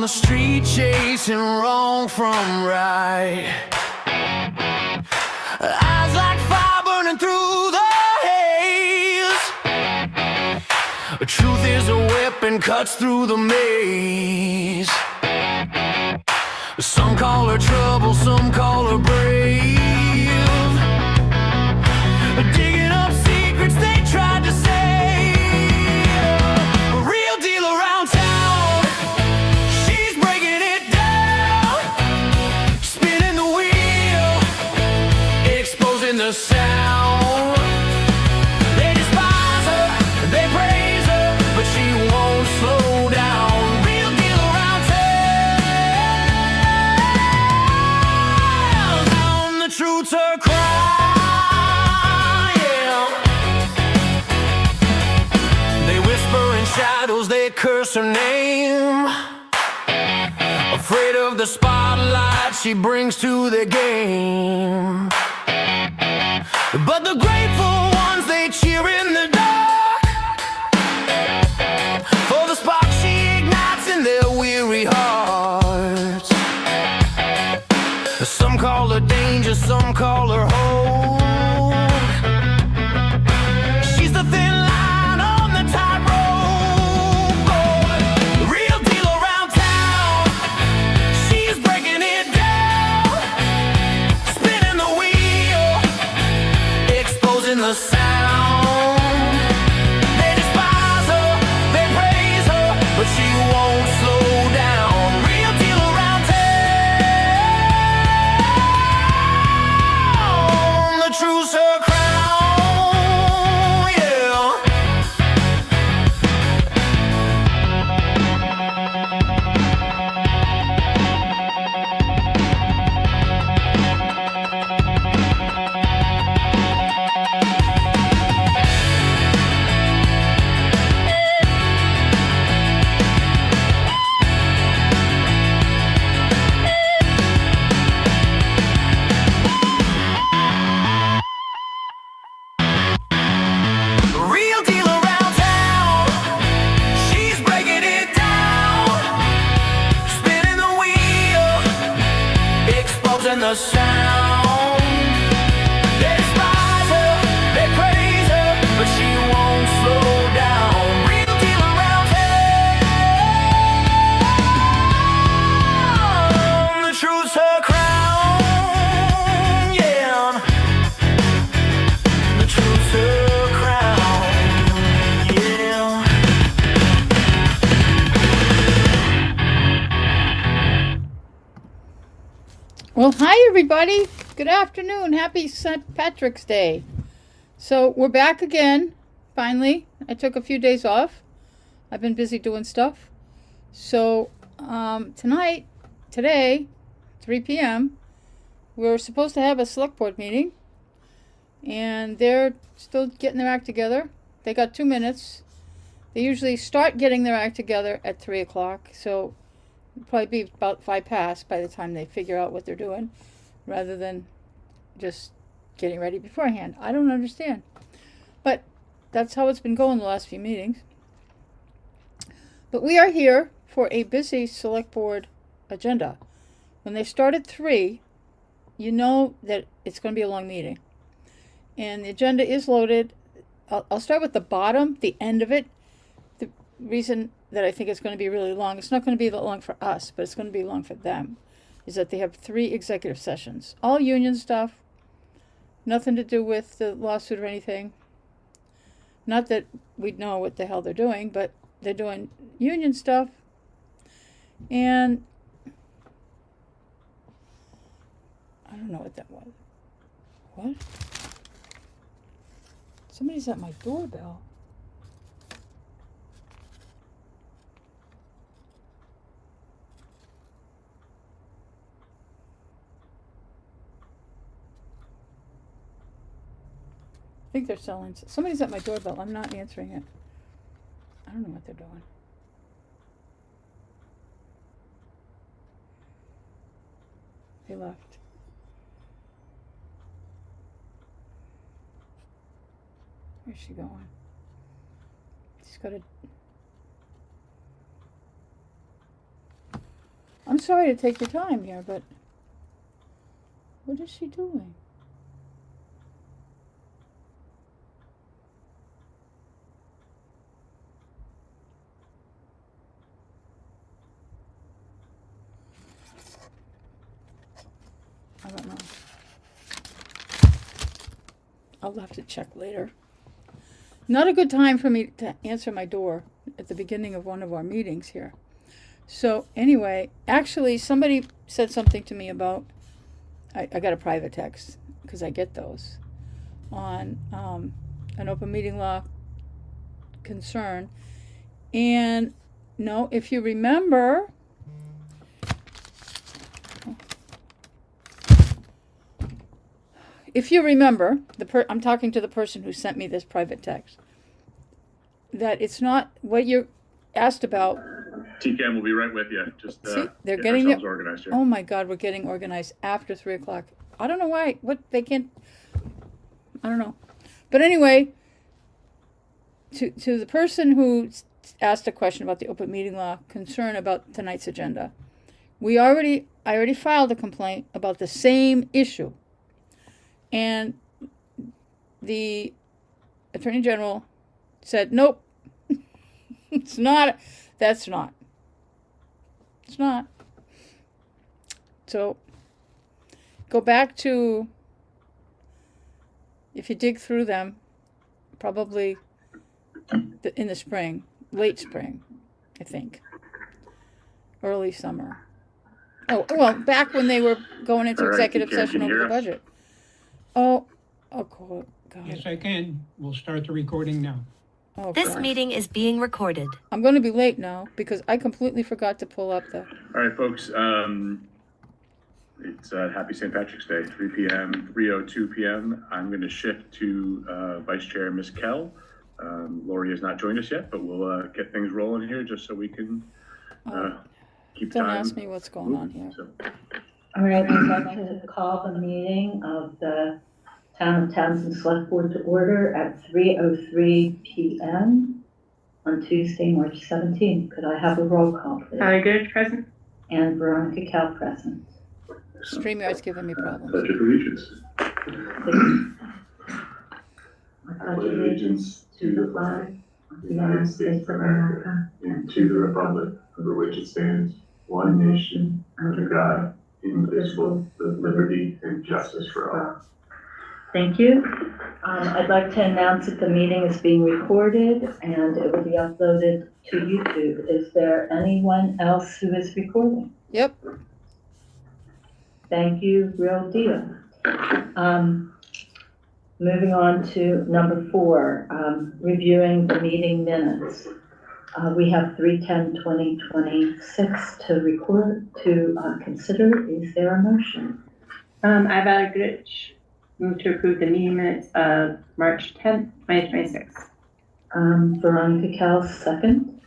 the street chasing wrong from right. Eyes like fire burning through the haze. Truth is a weapon, cuts through the maze. Some call her trouble, some call her brave. Digging up secrets they tried to save. A real deal around town, she's breaking it down. Spinning the wheel, exposing the sound. They despise her, they praise her, but she won't slow down. Real deal around town. The truth's her cry, yeah. They whisper in shadows, they curse her name. Afraid of the spotlight she brings to the game. But the grateful ones, they cheer in the dark for the spark she ignites in their weary hearts. Some call her danger, some call her hope. She's the thin line on the tightrope. Oh, real deal around town, she's breaking it down. Spinning the wheel, exposing the sound. They despise her, they praise her, but she won't slow down. Real deal around town. The truth's her crown, yeah. Real deal around town, she's breaking it down. Spinning the wheel, exposing the sound. They despise her, they praise her, but she won't slow down. Real deal around town. The truth's her crown, yeah. The truth's her crown, yeah. Well, hi everybody. Good afternoon. Happy St. Patrick's Day. So we're back again, finally. I took a few days off. I've been busy doing stuff. So today, 3 p.m., we're supposed to have a select board meeting. And they're still getting their act together. They got 2 minutes. They usually start getting their act together at 3 o'clock. So it'll probably be about 5 past by the time they figure out what they're doing, rather than just getting ready beforehand. I don't understand. But that's how it's been going the last few meetings. But we are here for a busy select board agenda. When they start at 3, you know that it's going to be a long meeting. And the agenda is loaded. I'll start with the bottom, the end of it. The reason that I think it's going to be really long, it's not going to be that long for us, but it's going to be long for them, is that they have 3 executive sessions. All union stuff. Nothing to do with the lawsuit or anything. Not that we'd know what the hell they're doing, but they're doing union stuff. And I don't know what that was. What? Somebody's at my doorbell. I think they're selling. Somebody's at my doorbell. I'm not answering it. I don't know what they're doing. They left. Where's she going? She's got a... I'm sorry to take your time here, but what is she doing? I don't know. I'll have to check later. Not a good time for me to answer my door at the beginning of one of our meetings here. So anyway, actually somebody said something to me about, I got a private text, because I get those, on an open meeting law concern. And no, if you remember, I'm talking to the person who sent me this private text, that it's not what you asked about. TCAM will be right with you. Just See, they're get getting ourselves organized here. Oh my God, we're getting organized after 3 o'clock. I don't know why. What they can't. I don't know. But anyway, to the person who asked a question about the open meeting law concern about tonight's agenda, I already filed a complaint about the same issue, and the Attorney General said, nope, it's not. It's not. So go back to, if you dig through them, probably in the spring, late spring, I think, early summer. Oh, well, back when they were going into All right, executive you can session hear over the us? budget. Oh, God. Yes, I can. We'll start the recording now. Oh, This God. meeting is being recorded. I'm going to be late now because I completely forgot to pull up the. All right, folks. It's Happy St. Patrick's Day, 3 p.m., 3:02 p.m. I'm going to shift to Vice Chair Ms. Kell. Lori has not joined us yet, but we'll get things rolling here just so we can keep Don't time. ask me what's going on here. So, All right, I'd like to call the meeting of the Town of Townsend Select Board to order at 3:03 p.m. on Tuesday, March 17th. Could I have a roll call, please? Sally Goodrich, present. And Veronica Cal, present. StreamYard's giving me problems. Pledge of Allegiance. Please. I pledge allegiance to the flag of the United States of America and to the republic for which it stands, one nation, under God, indivisible, with liberty and justice for all. Thank you. I'd like to announce that the meeting is being recorded and it will be uploaded to YouTube. Is there anyone else who is recording? Yep. Thank you, real deal. Moving on to number 4, reviewing the meeting minutes. We have 3/10/2026 to consider. Is there a motion? I, Valerie Goodrich, move to approve the meeting minutes of March 10th, 2026. Veronica Cal, second.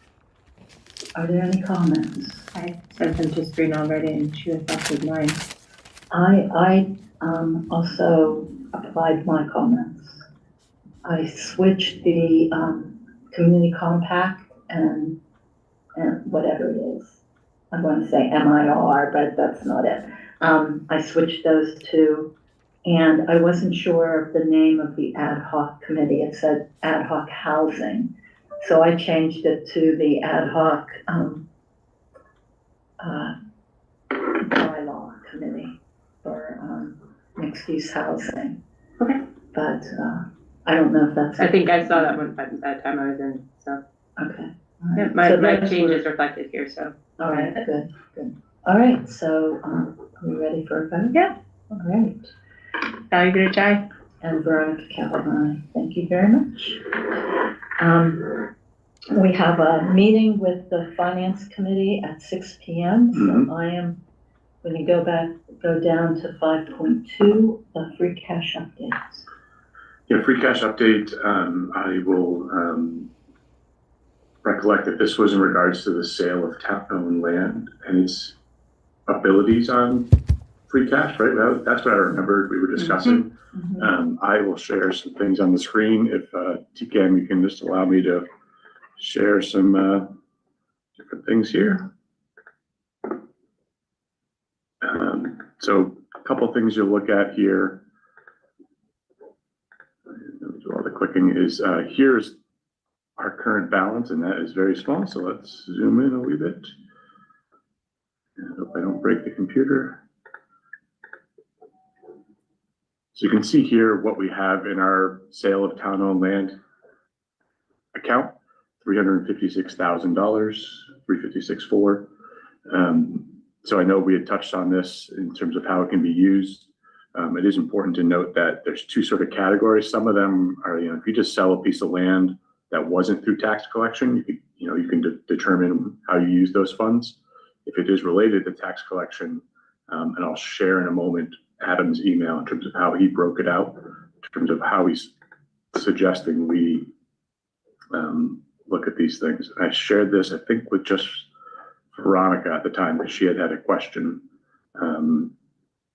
Are there any comments? I sent them to screen already and she affected mine. I also applied my comments. I switched the community compact and whatever it is. I'm going to say MIR, but that's not it. I switched those two, and I wasn't sure of the name of the ad hoc committee. It said ad hoc housing, so I changed it to the ad hoc bylaw committee for mixed use housing. Okay. But I don't know if that's. I think I saw that one by the time I was in, so. Okay. Yeah, So my those change were- is reflected here, so. All right, good. All right, so are we ready for a vote? Yeah. All right. Valerie Goodrich, aye. And Veronica Callahan, thank you very much. We have a meeting with the Finance Committee at 6 p.m. So I am going to go down to 5.2, the free cash updates. Yeah, free cash update. I will recollect that this was in regards to the sale of town-owned land and its abilities on free cash, right? That's what I remembered we were discussing. I will share some things on the screen. If TCAM, you can just allow me to share some different things here. So a couple of things you'll look at here. Let me do all the clicking is, here's our current balance, and that is very small. So let's zoom in a wee bit. I hope I don't break the computer. So you can see here what we have in our sale of town-owned land account, $356,000, 356.4. So I know we had touched on this in terms of how it can be used. It is important to note that there's two sort of categories. Some of them are, if you just sell a piece of land that wasn't through tax collection, you can determine how you use those funds. If it is related to tax collection, and I'll share in a moment Adam's email in terms of how he broke it out, in terms of how he's suggesting we look at these things. I shared this, I think, with just Veronica at the time, because she had a question.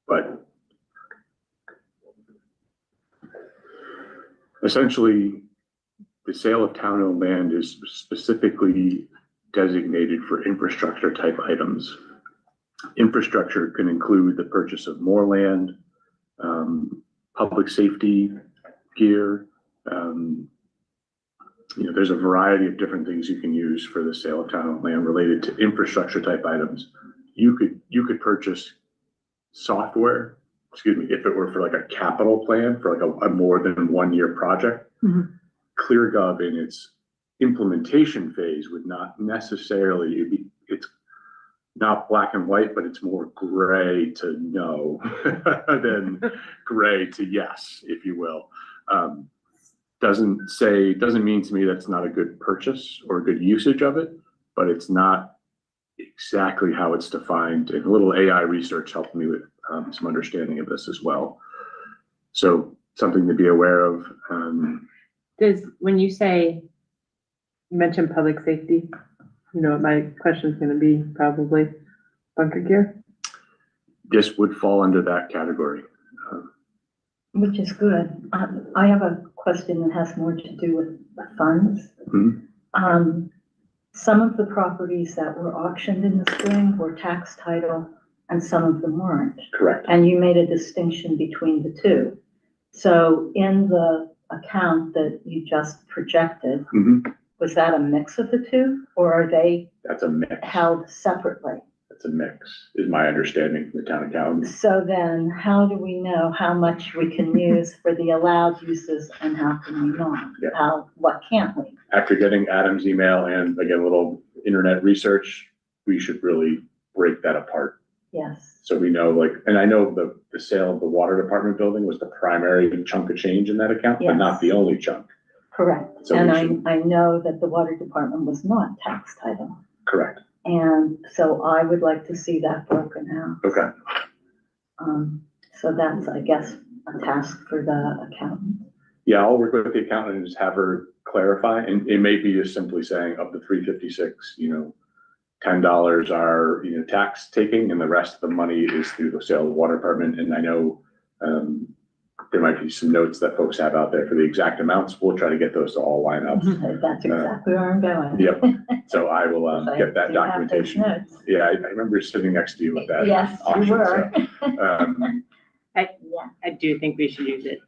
But essentially, the sale of town-owned land is specifically designated for infrastructure type items. Infrastructure can include the purchase of more land, public safety gear. There's a variety of different things you can use for the sale of town-owned land related to infrastructure type items. You could purchase software, if it were for like a capital plan for like a more than 1 year project. Mhm. ClearGov in its implementation phase would not necessarily it's not black and white, but it's more gray to no than gray to yes, if you will. Doesn't mean to me that's not a good purchase or a good usage of it, but it's not exactly how it's defined. And a little AI research helped me with some understanding of this as well. So something to be aware of. When you mention public safety, you know what my question is going to be, probably bunker gear. This would fall under that category. Which is good. I have a question that has more to do with funds. Mhm. Some of the properties that were auctioned in the spring were tax title and some of them weren't. Correct. And you made a distinction between the two. So in the account that you just projected, Mhm. was that a mix of the two, or are they That's a mix. held separately? That's a mix, is my understanding from the town accountant. So then how do we know how much we can use for the allowed uses and how can we not? Yeah. What can't we? After getting Adam's email and again, a little internet research, we should really break that apart. Yes. So we know, and I know the sale of the water department building was the primary chunk of change in that account, but not Yes. the only chunk. Correct. So And we should- I know that the water department was not tax title. Correct. And so I would like to see that broken out. Okay. So that's, I guess, a task for the accountant. Yeah, I'll work with the accountant and just have her clarify. And it may be just simply saying of the 356, $10 are, tax taking and the rest of the money is through the sale of the water department. And I know, there might be some notes that folks have out there for the exact amounts. We'll try to get those to all line up. That's exactly where I'm going. Yep. So I will get that Do you have those documentation. notes? Yeah, I remember sitting next to you with that. Yes, you auction, were. so, I do think we should use it.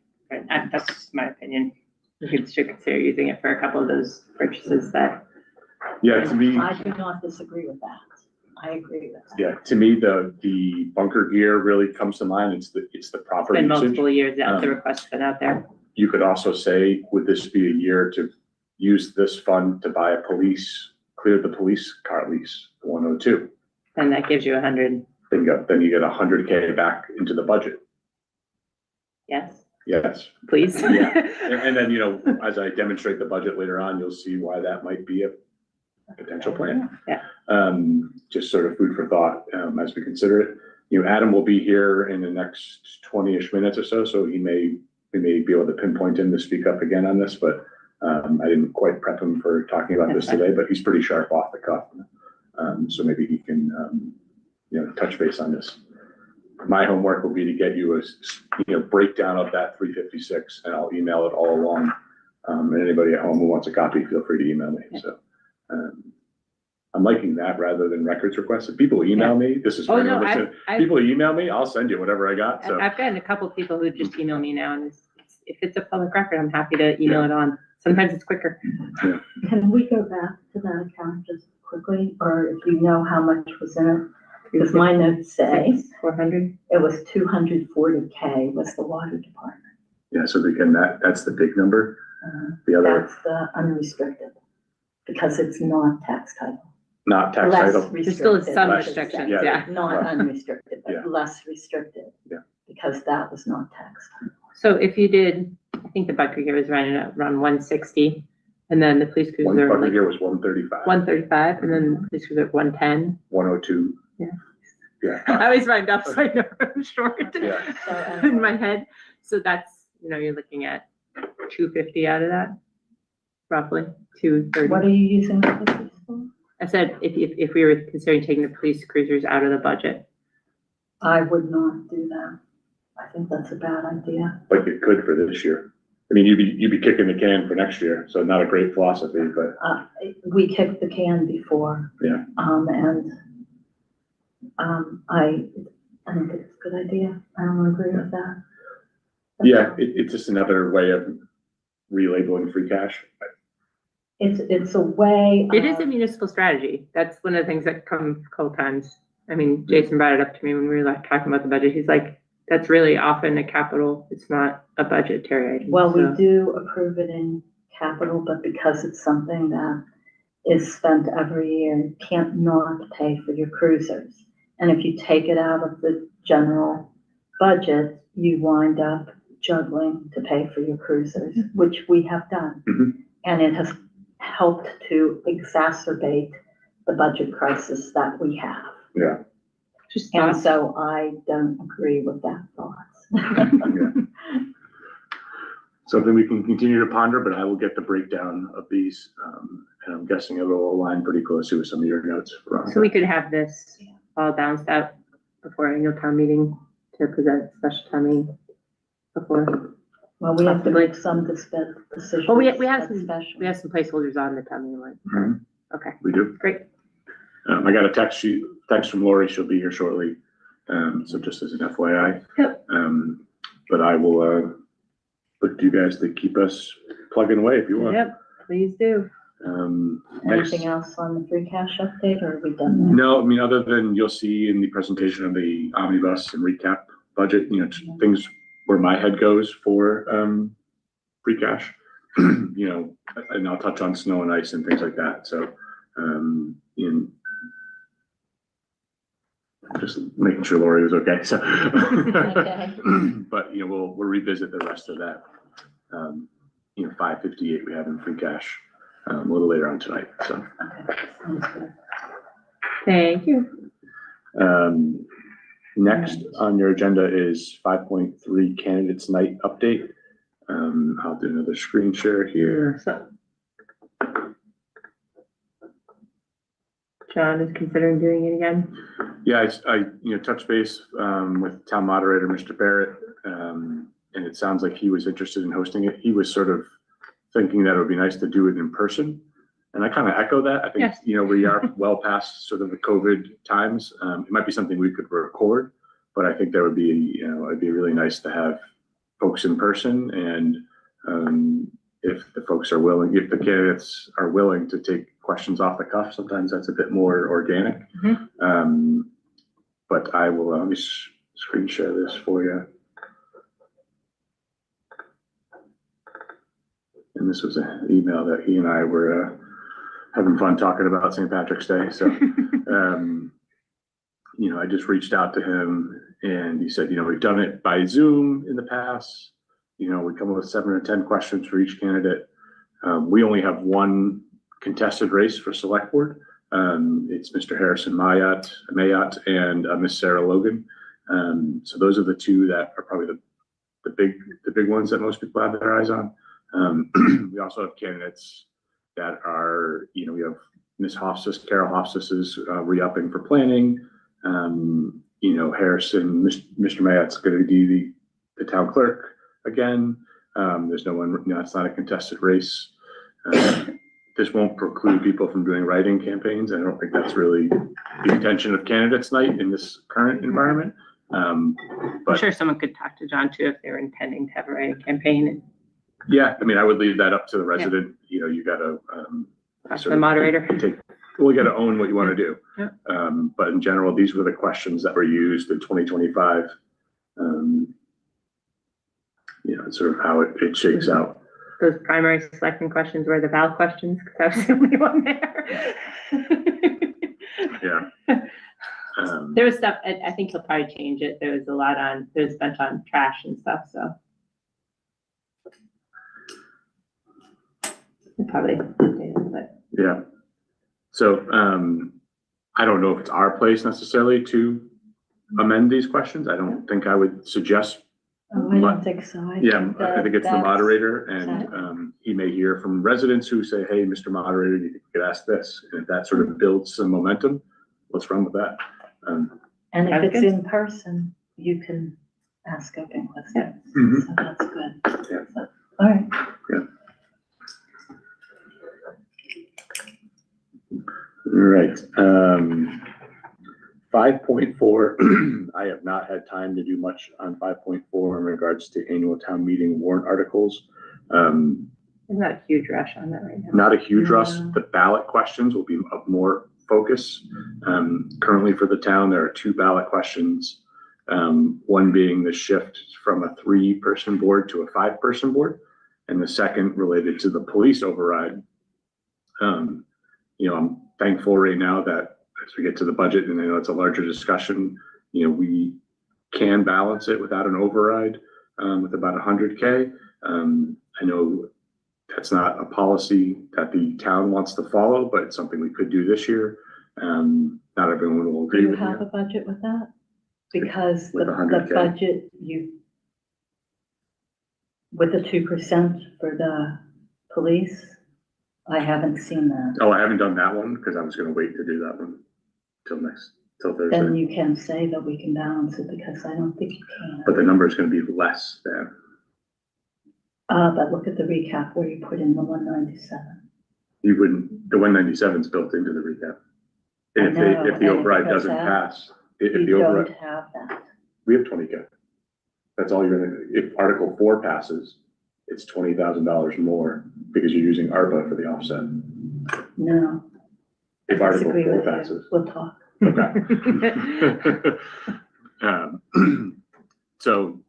That's just my opinion. We should consider using it for a couple of those purchases that. Yeah, to me, I do not disagree with that. I agree with that. yeah, to me, the bunker gear really comes to mind. It's the proper Been usage. multiple years that the request's been out there. You could also say, would this be a year to use this fund to buy clear the police car lease, 102? And that gives you 100. Bingo. Then you get 100K back into the budget. Yes, Yes. please. Yeah. And then, as I demonstrate the budget later on, you'll see why that might be a potential plan. Yeah. Just sort of food for thought as we consider it. Adam will be here in the next 20-ish minutes or so we may be able to pinpoint him to speak up again on this, but I didn't quite prep him for talking about this today, but he's pretty sharp off the cuff. So maybe he can, touch base on this. My homework will be to get you a breakdown of that 356, and I'll email it all along. And anybody at home who wants a copy, feel free to email me. So, I'm liking that rather than records requests. If people email me, this is for Oh, no, anyone listening. People email me, I'll send you whatever I got, so. I've gotten a couple people who just email me now, and if it's a public record, I'm happy to email it on. Sometimes it's quicker. Can we go back to that account just quickly, or if you know how much was in it? Because my notes say 400. it was 240K was the water department. Yeah, so again, that's the big number. The other, That's the unrestricted, because it's not tax title. not tax Less title. There still is restricted, some I should restrictions, say. yeah. Not unrestricted, Yeah. but less restricted. Yeah. Because that was not tax title. So if you did, I think the bucket here was running at around 160, and then the police One cruiser bucket like here was 135, 135, and then the police cruiser at 110. 102. Yeah. Yeah. I always rhymed up, so I know I'm short Yeah. So, in my head. So that's, you're looking at 250 out of that, roughly 230. what are you using for this for? I said if we were considering taking the police cruisers out of the budget. I would not do that. I think that's a bad idea. Like it could for this year. I mean, you'd be kicking the can for next year, so not a great philosophy, but. We kicked the can before. Yeah. I think it's a good idea. I don't agree with that. Yeah, it's just another way of relabeling free cash. It's a way. It is a municipal strategy. That's one of the things that come a couple times. I mean, Jason brought it up to me when we were like talking about the budget. He's like, that's really often a capital. It's not a budgetary item. Well, we so. do approve it in capital, but because it's something that is spent every year, you can't not pay for your cruisers. And if you take it out of the general budget, you wind up juggling to pay for your cruisers, which we have done. Mhm. And it has helped to exacerbate the budget crisis that we have. Yeah. Just And thoughts. so I don't agree with that thought. Yeah. Something we can continue to ponder, but I will get the breakdown of these, and I'm guessing it'll align pretty closely with some of your notes. So we could have this all balanced out before annual town meeting to present special town meeting before. Well, we have to Possibly. make some decisions. Well, we have at some special. some placeholders on the town meeting warrant. Mhm. Okay, We do. great. I got a text from Lori. She'll be here shortly. So just as an FYI. Yep. But I will, look to you guys to keep us plugging away if you want. Yep, please do. Next. Anything else on the free cash update, or are we done there? No, I mean, other than you'll see in the presentation of the omnibus and recap budget, things where my head goes for, free cash, and I'll touch on snow and ice and things like that. So, just making sure Lori was okay. So, Okay. but, we'll revisit the rest of that. 558 we have in free cash, a little later on tonight. So, Okay, sounds good. Thank you. next on your agenda is 5.3 candidates night update. I'll do another screen share here. So John is considering doing it again. Yeah, I touched base with town moderator, Mr. Barrett, and it sounds like he was interested in hosting it. He was sort of thinking that it would be nice to do it in person. And I kind of echo that. I think, Yes. We are well past sort of the COVID times. It might be something we could record, but I think that would be, it'd be really nice to have folks in person. And if the folks are willing, if the candidates are willing to take questions off the cuff, sometimes that's a bit more organic. But I will, let me screen share this for you. And this was an email that he and I were having fun talking about St. Patrick's Day. So, I just reached out to him and he said, we've done it by Zoom in the past. We come up with 7 or 10 questions for each candidate. We only have one contested race for select board. It's Mr. Harrison Mayat and Miss Sarah Logan. So those are the two that are probably the big ones that most people have their eyes on. We also have candidates that are, we have Miss Hofstas, Carol Hofstas is re-upping for planning. Harrison, Mr. Mayat's going to be the town clerk again. There's no one, it's not a contested race. this won't preclude people from doing write-in campaigns. I don't think that's really the intention of candidates night in this current environment. I'm But sure someone could talk to John too, if they were intending to have a writing campaign and yeah, I mean, I would leave that up to the resident. You know, you gotta, talk to sort the of moderator. well, you gotta own what you wanna do. Yeah. But in general, these were the questions that were used in 2025. You know, sort of how it shakes out. Those primary selection questions were the ballot questions, because I was the only one there. Yeah. There was stuff, I think he'll probably change it. There was a bunch on trash and stuff, so. He'll probably update it, but Yeah. So, I don't know if it's our place necessarily to amend these questions. I don't think I would suggest. Oh, I don't think so. I Yeah, think I think it's the that's- moderator, and he may hear from residents who say, hey, Mr. Moderator, you could ask this. And if that sort of builds some momentum, what's wrong with that? And if That's it's good. in person, you can ask open questions. Mhm. So that's good. Yeah. So, all right. All right. 5.4, I have not had time to do much on 5.4 in regards to annual town meeting warrant articles. there's not a huge rush on that right now. Not a huge rush. Yeah. The ballot questions will be of more focus. Currently for the town, there are 2 ballot questions. One being the shift from a 3-person board to a 5-person board, and the second related to the police override. You know, I'm thankful right now that as we get to the budget, and I know it's a larger discussion, you know, we can balance it without an override, with about 100K. I know that's not a policy that the town wants to follow, but it's something we could do this year. Not everyone will Do agree you with me. have a budget with that? Because With the 100K. budget, with the 2% for the police, I haven't seen that. Oh, I haven't done that one because I was gonna wait to do that one till Then Thursday. you can say that we can balance it, because I don't think you But can. the number is gonna be less than, But look at the recap where you put in the 197. you wouldn't, the 197 is built into the recap. And if I know, if the and override because doesn't that- pass, if You the don't override, have that. we have 20K. That's all you're gonna, if Article 4 passes, it's $20,000 more because you're using ARPA for the offset. No. I If Article disagree 4 with you. passes. We'll talk. Okay. So.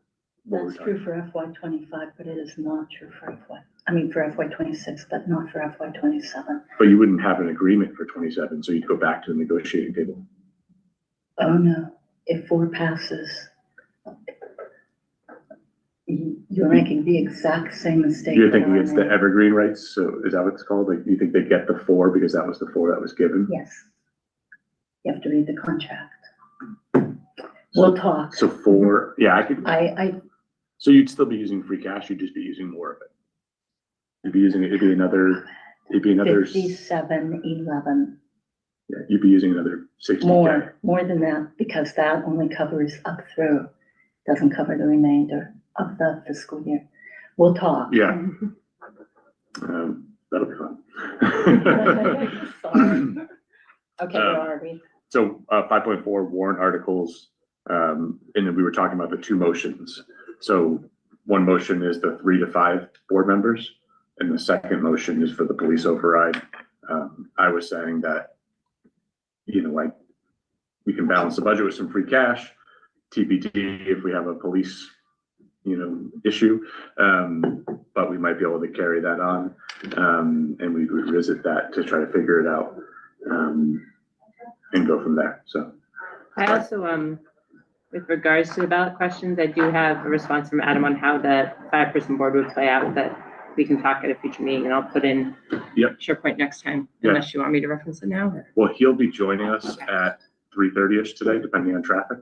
what we're That's true for FY25, but it is not true for for FY26, but not for FY27. But you wouldn't have an agreement for 27, so you'd go back to the negotiating table. Oh, no, if 4 passes, you're making the exact same mistake. You're that thinking I it's the made. evergreen rights, so is that what it's called? Like, you think they get the 4 because that was the 4 that was given? Yes. You have to read the contract. We'll talk. So 4, yeah, I could, so you'd still be using free cash, you'd just be using more of it. You'd be using, it'd be another, 5711, yeah, you'd be using another 60K. more than that, because that only covers up through, doesn't cover the remainder of the fiscal year. We'll talk. Yeah. That'll be fun. Sorry. Okay, where are we? So 5.4 warrant articles, and then we were talking about the 2 motions. So one motion is the 3 to 5 board members, and the second motion is for the police override. I was saying that, you know, like, we can balance the budget with some free cash, TBD if we have a police, you know, issue, but we might be able to carry that on, and we would revisit that to try to figure it out, and go from there, so. I also, with regards to the ballot questions, I do have a response from Adam on how the 5-person board would play out that we can talk at a future meeting, and I'll put in Yep. SharePoint next time, Yeah. unless you want me to reference it now. Or- Well, he'll be joining us at 3:30ish today, depending on traffic.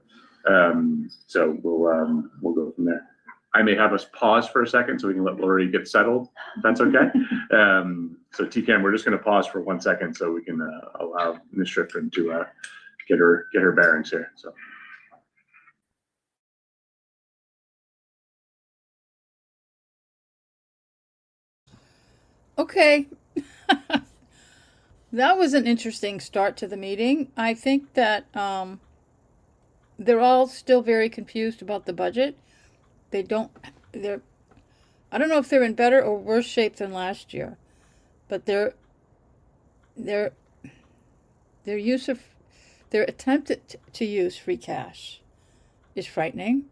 So we'll go from there. I may have us pause for a second so we can let Lori get settled, if that's okay. So TCAM, we're just gonna pause for 1 second so we can allow Ms. Schifrin to get her bearings here, so. Okay. that was an interesting start to the meeting. I think that they're all still very confused about the budget. I don't know if they're in better or worse shape than last year, but their attempt to use free cash is frightening.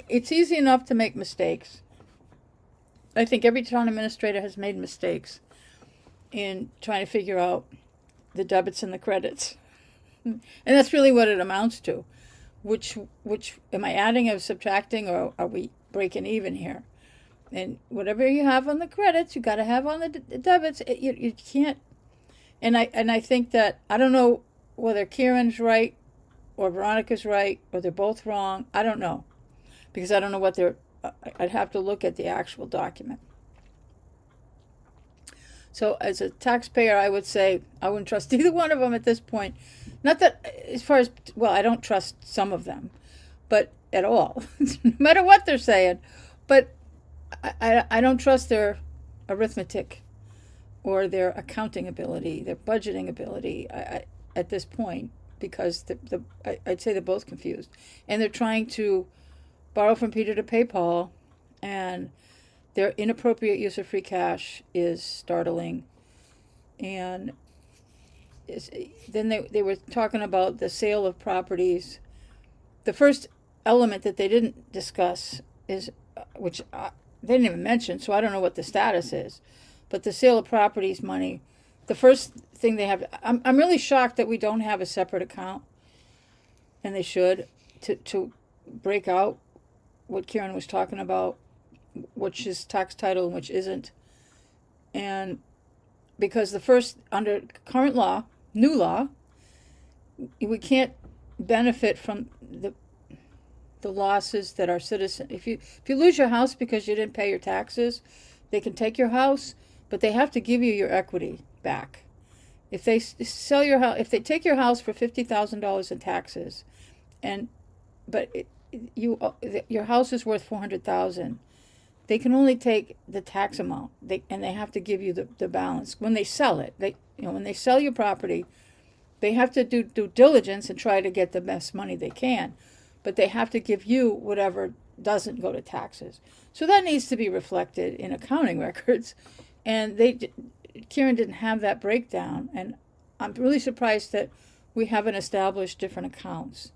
It's easy enough to make mistakes. I think every town administrator has made mistakes in trying to figure out the debits and the credits. And that's really what it amounts to. Which am I adding or subtracting, or are we breaking even here? And whatever you have on the credits, you got to have on the debits. You can't. And I think that, I don't know whether Kieran's right or Veronica's right, or they're both wrong. I don't know, because I don't know what they're. I'd have to look at the actual document. So as a taxpayer, I would say I wouldn't trust either one of them at this point. Not that, as far as, well, I don't trust some of them, but at all, no matter what they're saying. But I don't trust their arithmetic or their accounting ability, their budgeting ability at this point, because I'd say they're both confused. And they're trying to borrow from Peter to pay Paul, and their inappropriate use of free cash is startling. And then they were talking about the sale of properties. The first element that they didn't discuss is, which they didn't even mention, so I don't know what the status is, but the sale of properties money, the first thing they have, I'm really shocked that we don't have a separate account, and they should, to break out what Karen was talking about, which is tax title and which isn't. And because the first, under current law, new law, we can't benefit from the losses that our citizen, if you lose your house because you didn't pay your taxes, they can take your house, but they have to give you your equity back. If they sell your house, if they take your house for $50,000 in taxes, your house is worth $400,000, they can only take the tax amount. They have to give you the balance when they sell it. When they sell your property, they have to do due diligence and try to get the best money they can, but they have to give you whatever doesn't go to taxes. So that needs to be reflected in accounting records, and Karen didn't have that breakdown, and I'm really surprised that we haven't established different accounts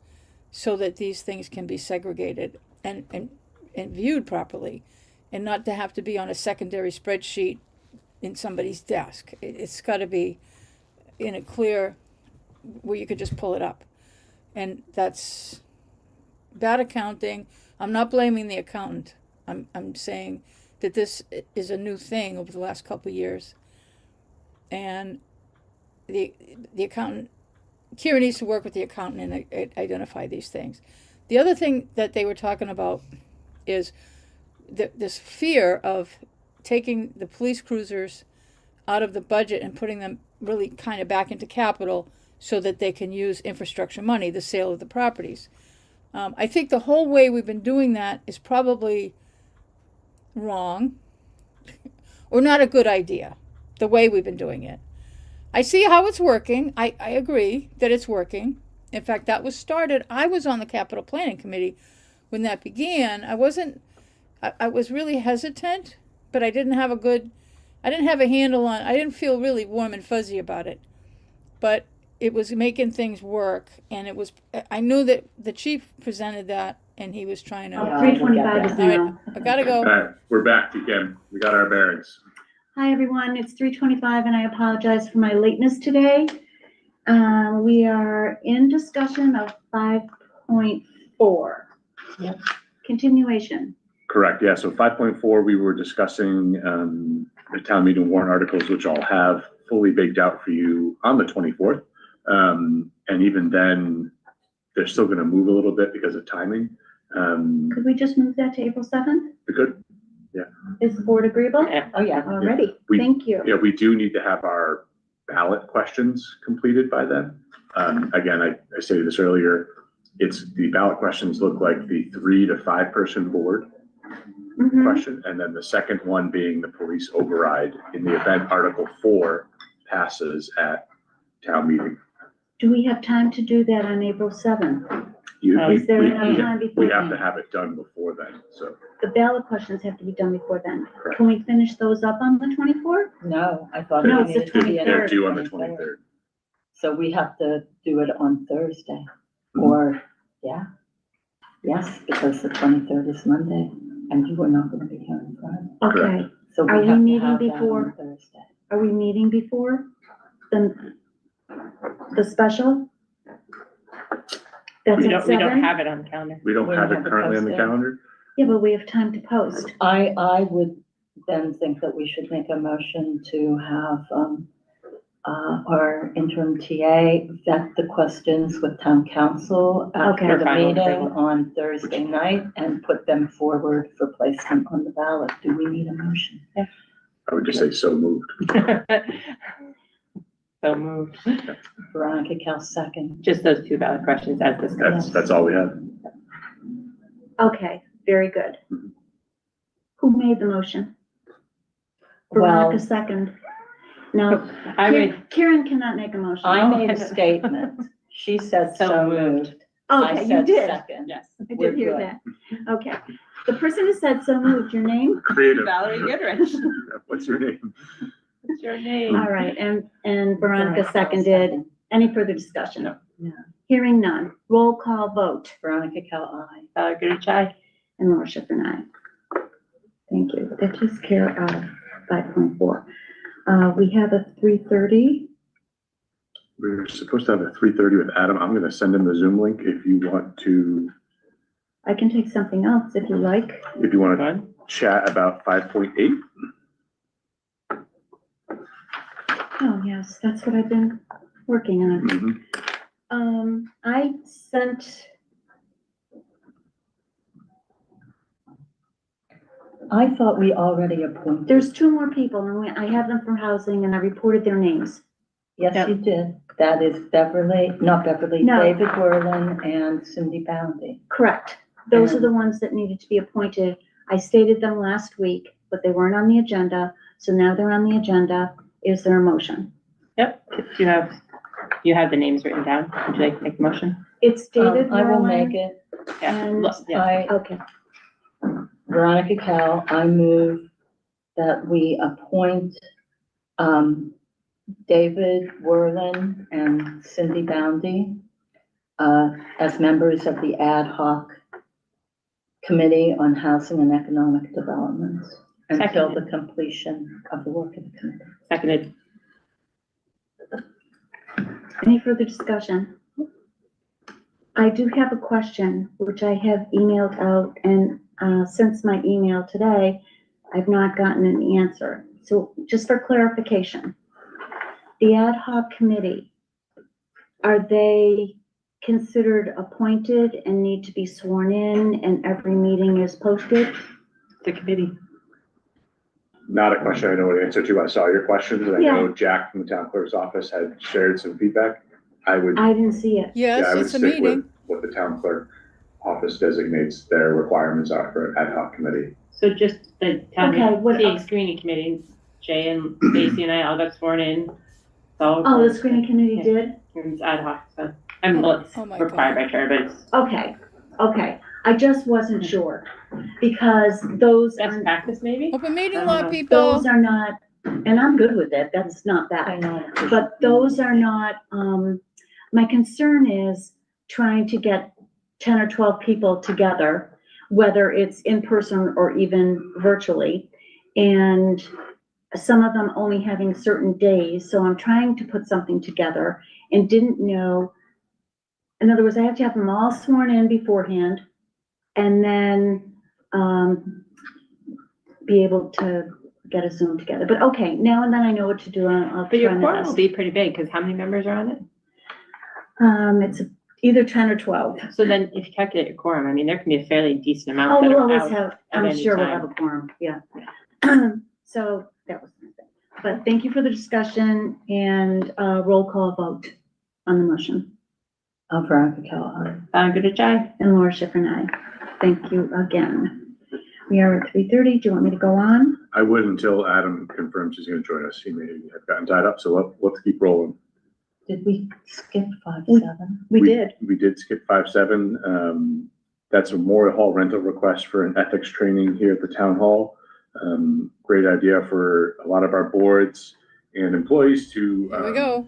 so that these things can be segregated and viewed properly, and not to have to be on a secondary spreadsheet in somebody's desk. It's got to be in a clear, where you could just pull it up. And that's bad accounting. I'm not blaming the accountant. I'm saying that this is a new thing over the last couple of years. And the accountant, Kira needs to work with the accountant and identify these things. The other thing that they were talking about is this fear of taking the police cruisers out of the budget and putting them really kind of back into capital so that they can use infrastructure money, the sale of the properties. I think the whole way we've been doing that is probably wrong or not a good idea, the way we've been doing it. I see how it's working. I agree that it's working. In fact, that was started. I was on the capital planning committee when that began. I was really hesitant, but I didn't have a handle on, I didn't feel really warm and fuzzy about it. But it was making things work, and I knew that the chief presented that, and he was trying to. 3:25 is All now. right, I gotta go. All right, we're back again. We got our bearings. Hi, everyone. It's 3:25, and I apologize for my lateness today. We are in discussion of 5.4. Yep. Continuation. Correct, yeah, so 5.4, we were discussing the town meeting warrant articles, which I'll have fully baked out for you on the 24th. And even then, they're still gonna move a little bit because of timing. Could we just move that to April 7th? We could, Is the board agreeable? Oh, yeah. Already. We- Thank you. yeah, we do need to have our ballot questions completed by then. Again, I stated this earlier, the ballot questions look like the 3 to 5 person board Mhm. question, and then the second one being the police override in the event Article 4 passes at town meeting. Do we have time to do that on April 7th? Is there enough time before We have to then? have it done before then, so. The ballot questions have to be done before then. Correct. Can we finish those up on the 24th? No, I thought. No, we it's the needed to be in They're 23rd. due on the 23rd. So we have to do it on Thursday, Mhm. or, yeah. Yes, because the 23rd is Monday, and you were not gonna be here on Friday. Okay, So Are we we have to meeting have that before? on Thursday. are we meeting before the special? That's We at don't 7? have it on the calendar. We don't We have don't it have it currently on the posted. calendar. Yeah, but we have time to post. I would then think that we should make a motion to have, our interim TA vet the questions with town council Okay. after the Final meeting approval. on Thursday night and put them forward for placement on the ballot. Do we need a motion? I would just say so moved. So moved. Veronica Cal second. Just those two ballot questions as discussed. That's all we have. Okay, very good. Who made the motion? Well, Veronica second. No, I would, Karen cannot make a motion. I made a statement. She said So so moved. moved. I Okay, you said did. second. yes. I We're did hear good. that. Okay. The person who said so moved, your name? Creative. Valerie Goodrich. What's your name? What's your name? All right, and Veronica Cal seconded. Any further discussion? No. No. Hearing none. Roll call vote. Veronica Cal, aye. Valerie Goodrich, aye. And Laura Schiffern, aye. Thank you. That takes care of 5.4. We have a 3:30. We were supposed to have a 3:30 with Adam. I'm gonna send him the Zoom link if you want to, I can take something else if you like. if you want to Fine. chat about 5.8. Oh, yes, that's what I've been working on. Mhm. I sent, I thought we already appointed. there's 2 more people, and I have them from housing, and I reported their names. Yes, you did. That is not Beverly, No. David Werlin and Cindy Boundy. Correct. Those are the ones that needed to be appointed. I stated them last week, but they weren't on the agenda, so now they're on the agenda. Is there a motion? Yep. Do you have the names written down? Would you like to make the motion? It's David I will Merlin make it. Yeah. and, Look, yeah. okay, Veronica Cal, I move that we appoint, David Werlin and Cindy Boundy, as members of the ad hoc committee on housing and economic development until the completion of the work of the committee. Seconded. any further discussion? I do have a question, which I have emailed out, and, since my email today, I've not gotten an answer. So just for clarification, the ad hoc committee, are they considered appointed and need to be sworn in and every meeting is posted? The committee. Not a question I know the answer to. I saw your questions, and I Yeah. know Jack from the town clerk's office had shared some feedback. I would, I didn't see it. yeah, Yes, I would it's a stick with meeting. what the town clerk office designates their requirements are for an ad hoc committee. So just the town Okay, what meeting else? screening committee, Jay and Stacy and I all got sworn in. Oh, the screening committee did? It's ad hoc, so, I'm, well, it's Oh my required by charter, but it's Okay. I just wasn't sure, because those best are, practice maybe? Open meeting I law, don't know. people. those are not, and I'm good with it, that's not bad. But those are not, my concern is trying to get 10 or 12 people together, whether it's in person or even virtually. And some of them only having certain days, so I'm trying to put something together and didn't know. In other words, I have to have them all sworn in beforehand and then, be able to get a Zoom together. But okay, now and then I know what to do. I'll But your try my quorum will best. be pretty big, because how many members are on it? It's either 10 or 12. So then if you calculate your quorum, I mean, there can be a fairly decent amount Oh, that we'll are always out. have, at I'm any sure we'll time. have a quorum, yeah. So that was my thing. But thank you for the discussion and roll call vote on the motion. Veronica Cal, aye. Good at Jai. And Laura Schifrin, aye. Thank you again. We are at 3:30. Do you want me to go on? I would until Adam confirms he's gonna join us. He may have gotten tied up, so let's keep rolling. Did we skip 5-7? We did. We did skip 5-7. That's a Memorial Hall rental request for an ethics training here at the town hall. Great idea for a lot of our boards and employees to Here we go.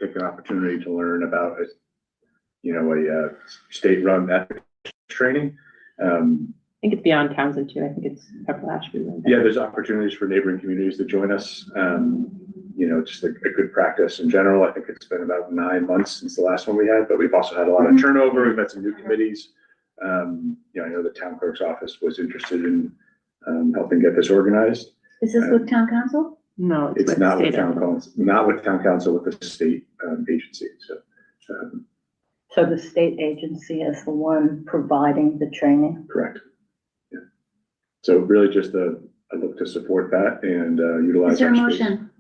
take an opportunity to learn about, a state-run ethics training. I think it's beyond Townsend too. I think it's Pepper Ashby. Yeah, there's opportunities for neighboring communities to join us. Just a good practice in general. I think it's been about 9 months since the last one we had, but we've also had a lot of turnover. We've had some new committees. I know the town clerk's office was interested in helping get this organized. Is this with town council? No, It's with not with state town council, not with town council, with the state agency. So the state agency is the one providing the training? Correct. Yeah. So really just I look to support that and utilize. Is there a our space. motion?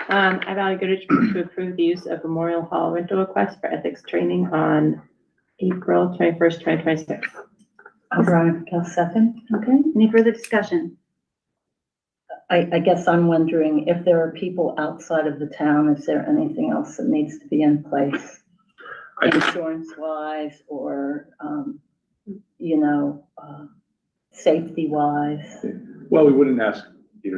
I value Goodrich to approve the use of Memorial Hall rental request for ethics training on April 21st, 2026. Veronica Kell, second. Okay, any further discussion? I guess I'm wondering if there are people outside of the town, is there anything else that needs to be in place? Insurance wise or, safety wise? Well, we wouldn't ask,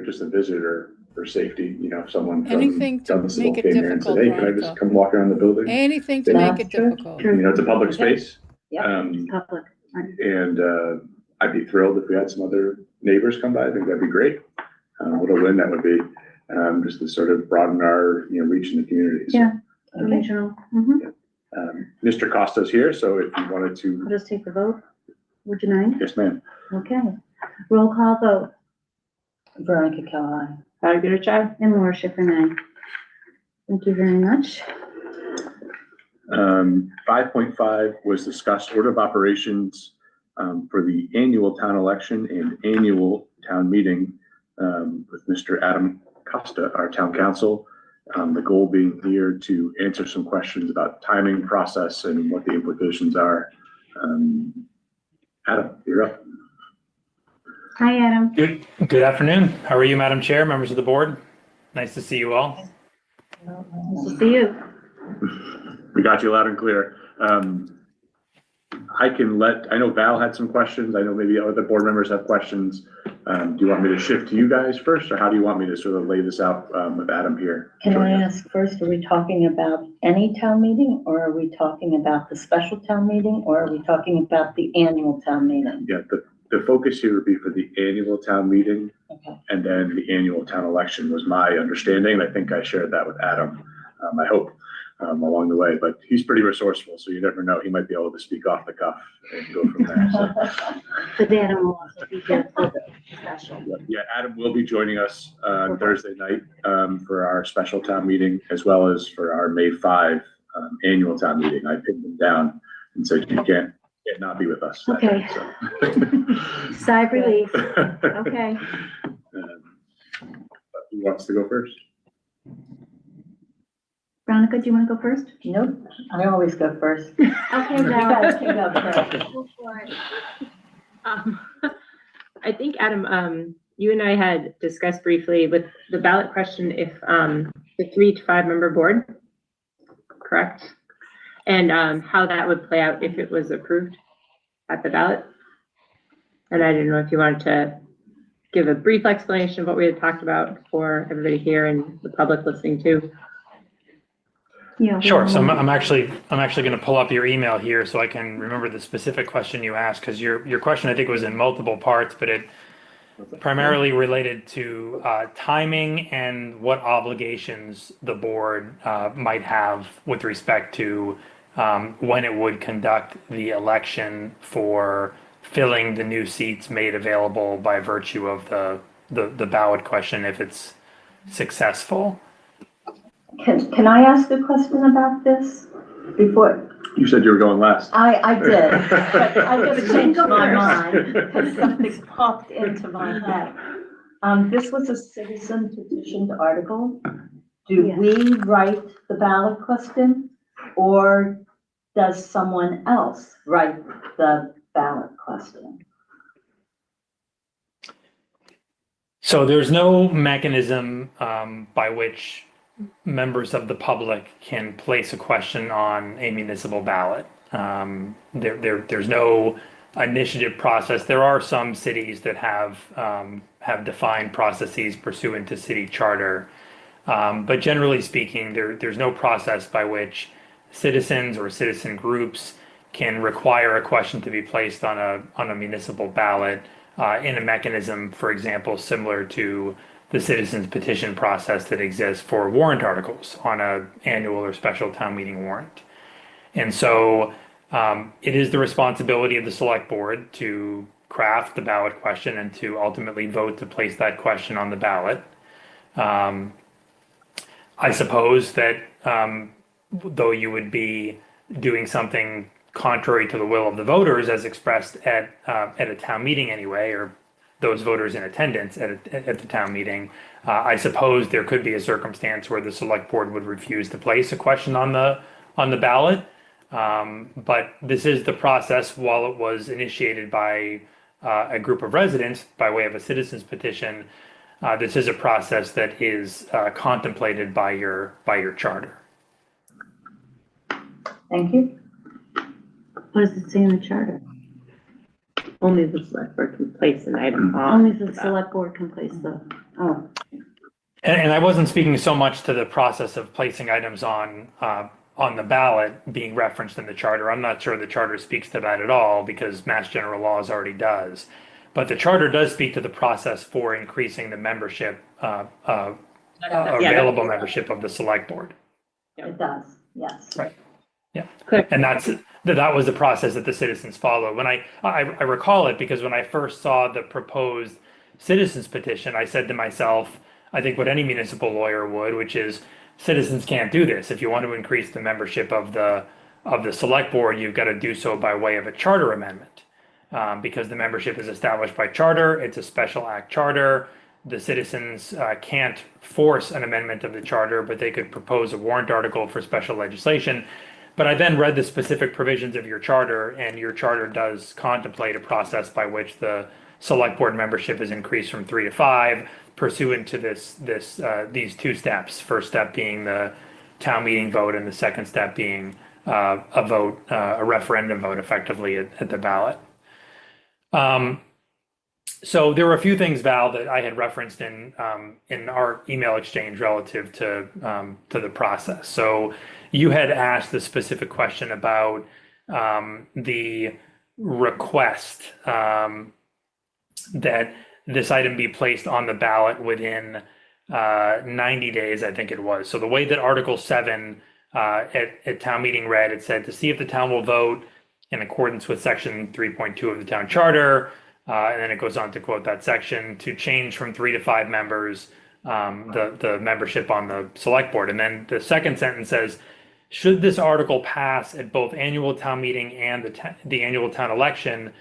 just a visitor for safety, if someone from Anything to Dunstable make it came here and said, difficult, hey, can I just Veronica. come walk around the building? Anything to That's make it true. difficult. It's a public space. Yep. Public. And I'd be thrilled if we had some other neighbors come by. I think that'd be great. What a win that would be, just to sort of broaden our, reach in the community. So, Yeah. Regional. Mr. Costa's here, so if you wanted I'll to, just take the vote. Would you mind? yes, ma'am. Okay. Roll call vote. Veronica Kell, aye. Value Goodrich, aye. And Laura Schifrin, aye. Thank you very much. 5.5 was discussed order of operations for the annual town election and annual town meeting with Mr. Adam Costa, our town council. The goal being here to answer some questions about timing, process, and what the implications are. Adam, you're up. Hi, Adam. Good afternoon. How are you, Madam Chair, members of the board? Nice to see you all. Nice to see you. We got you loud and clear. I know Val had some questions. I know maybe other board members have questions. Do you want me to shift to you guys first, or how do you want me to sort of lay this out with Adam here? Can I ask first, are we talking about any town meeting, or are we talking about the special town meeting, or are we talking about the annual town meeting? Yeah, the focus here would be for the annual town meeting, Okay. and then the annual town election was my understanding. I think I shared that with Adam, I hope, along the way, but he's pretty resourceful, so you never know. He might be able to speak off the cuff and go from there. So. But Adam will also be here for the special. Yeah, Adam will be joining us on Thursday night for our special town meeting, as well as for our May 5 annual town meeting. I pinned him down and said, you can't not be with us. that Okay. day, so. Sigh of relief. Okay. Who wants to go first? Veronica, do you want to go first? Nope, I always go first. Okay, You guys Val. can go first. Go for it. I think, Adam, you and I had discussed briefly with the ballot question if the 3 to 5 member board, correct? And how that would play out if it was approved at the ballot. And I didn't know if you wanted to give a brief explanation of what we had talked about for everybody here and the public listening too. Yeah. Sure. So I'm actually going to pull up your email here so I can remember the specific question you asked, because your question, I think, was in multiple parts, but it primarily related to timing and what obligations the board might have with respect to when it would conduct the election for filling the new seats made available by virtue of the ballot question if it's successful. Can I ask a question about this before? You said you were going last. I did, but I just changed Go my first. mind because something popped into my head. This was a citizen petitioned article. Do Yes. we write the ballot question, or does someone else write the ballot question? So there's no mechanism by which members of the public can place a question on a municipal ballot. There's no initiative process. There are some cities that have defined processes pursuant to city charter, but generally speaking, there's no process by which citizens or citizen groups can require a question to be placed on a municipal ballot in a mechanism, for example, similar to the citizens petition process that exists for warrant articles on a annual or special town meeting warrant. And so it is the responsibility of the select board to craft the ballot question and to ultimately vote to place that question on the ballot. I suppose that though you would be doing something contrary to the will of the voters as expressed at a town meeting anyway, or those voters in attendance at the town meeting, I suppose there could be a circumstance where the select board would refuse to place a question on the ballot. But this is the process. While it was initiated by a group of residents by way of a citizens petition, this is a process that is contemplated by your charter. Thank you. What does it say in the charter? Only the select board can place an item on. Only the select board can place the, oh, And I wasn't speaking so much to the process of placing items on the ballot being referenced in the charter. I'm not sure the charter speaks to that at all because Mass General Laws already does. But the charter does speak to the process for increasing the membership, available membership of the select board. It does, yes. Right. Yeah. Clear. And that was the process that the citizens followed. When I recall it because when I first saw the proposed citizens petition, I said to myself, I think what any municipal lawyer would, which is citizens can't do this. If you want to increase the membership of the select board, you've got to do so by way of a charter amendment. Because the membership is established by charter, it's a special act charter. The citizens can't force an amendment of the charter, but they could propose a warrant article for special legislation. But I then read the specific provisions of your charter, and your charter does contemplate a process by which the select board membership is increased from 3 to 5, pursuant to these two steps. First step being the town meeting vote, and the second step being a referendum vote, effectively at the ballot. So there were a few things, Val, that I had referenced in our email exchange relative to the process. So you had asked the specific question about the request that this item be placed on the ballot within 90 days, I think it was. So the way that Article 7 at town meeting read, it said to see if the town will vote in accordance with section 3.2 of the town charter. And then it goes on to quote that section to change from 3 to 5 members, the membership on the select board. And then the second sentence says, should this article pass at both annual town meeting and the annual town election,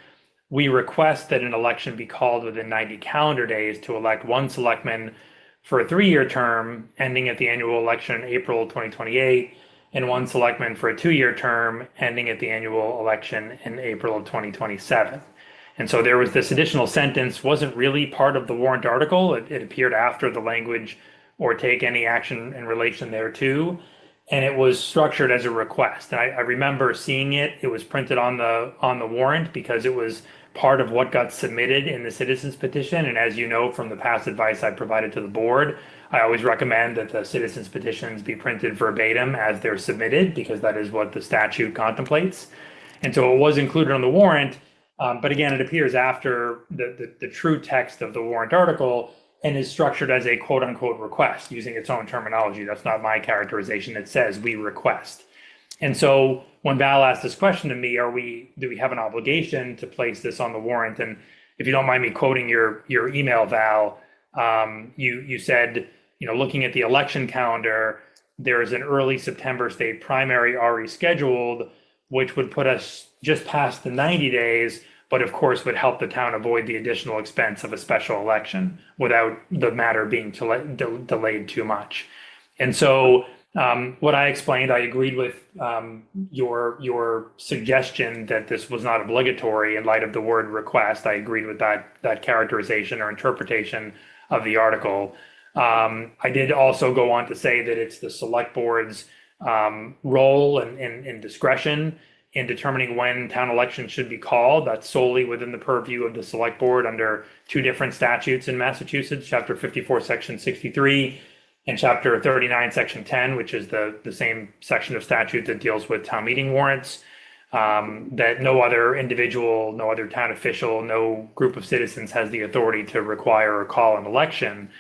we request that an election be called within 90 calendar days to elect one selectman for a 3-year term ending at the annual election in April 2028, and one selectman for a 2-year term ending at the annual election in April of 2027. And so there was this additional sentence, wasn't really part of the warrant article. It appeared after the language or take any action in relation thereto. And it was structured as a request. And I remember seeing it. It was printed on the warrant because it was part of what got submitted in the citizens petition. And as you know from the past advice I provided to the board, I always recommend that the citizens petitions be printed verbatim as they're submitted because that is what the statute contemplates. And so it was included on the warrant. But again, it appears after the true text of the warrant article and is structured as a quote unquote request using its own terminology. That's not my characterization. It says we request. And so when Val asked this question to me, do we have an obligation to place this on the warrant? And if you don't mind me quoting your email, Val, you said, looking at the election calendar, there is an early September state primary already scheduled, which would put us just past the 90 days, but of course would help the town avoid the additional expense of a special election without the matter being delayed too much. And so what I explained, I agreed with your suggestion that this was not obligatory in light of the word request. I agreed with that characterization or interpretation of the article. I did also go on to say that it's the select board's role and discretion in determining when town elections should be called. That's solely within the purview of the select board under two different statutes in Massachusetts, Chapter 54, Section 63, and Chapter 39, Section 10, which is the same section of statute that deals with town meeting warrants. That no other individual, no other town official, no group of citizens has the authority to require or call an election.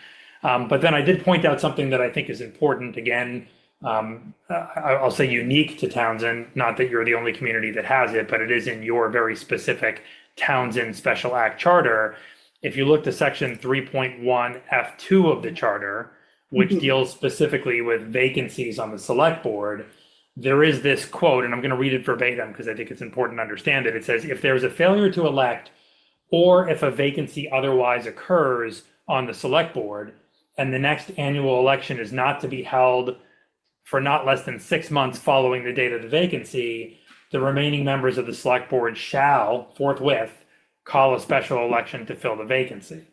But then I did point out something that I think is important. Again, I'll say unique to Townsend, not that you're the only community that has it, but it is in your very specific Townsend Special Act Charter. If you look to Section 3.1 F2 of the Charter, which deals specifically with vacancies on the select board, there is this quote, and I'm going to read it verbatim because I think it's important to understand it. It says, if there's a failure to elect, or if a vacancy otherwise occurs on the select board, and the next annual election is not to be held for not less than 6 months following the date of the vacancy, the remaining members of the select board shall forthwith call a special election to fill the vacancy.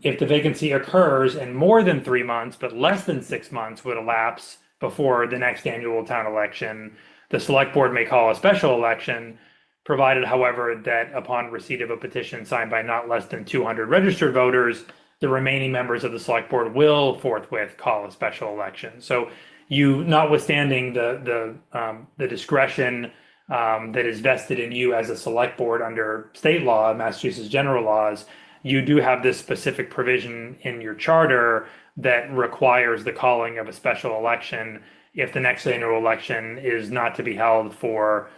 If the vacancy occurs and more than 3 months, but less than 6 months would elapse before the next annual town election, the select board may call a special election, provided, however, that upon receipt of a petition signed by not less than 200 registered voters, the remaining members of the select board will forthwith call a special election. So you, notwithstanding the discretion that is vested in you as a select board under state law, Massachusetts general laws, you do have this specific provision in your charter that requires the calling of a special election if the next annual election is not to be held for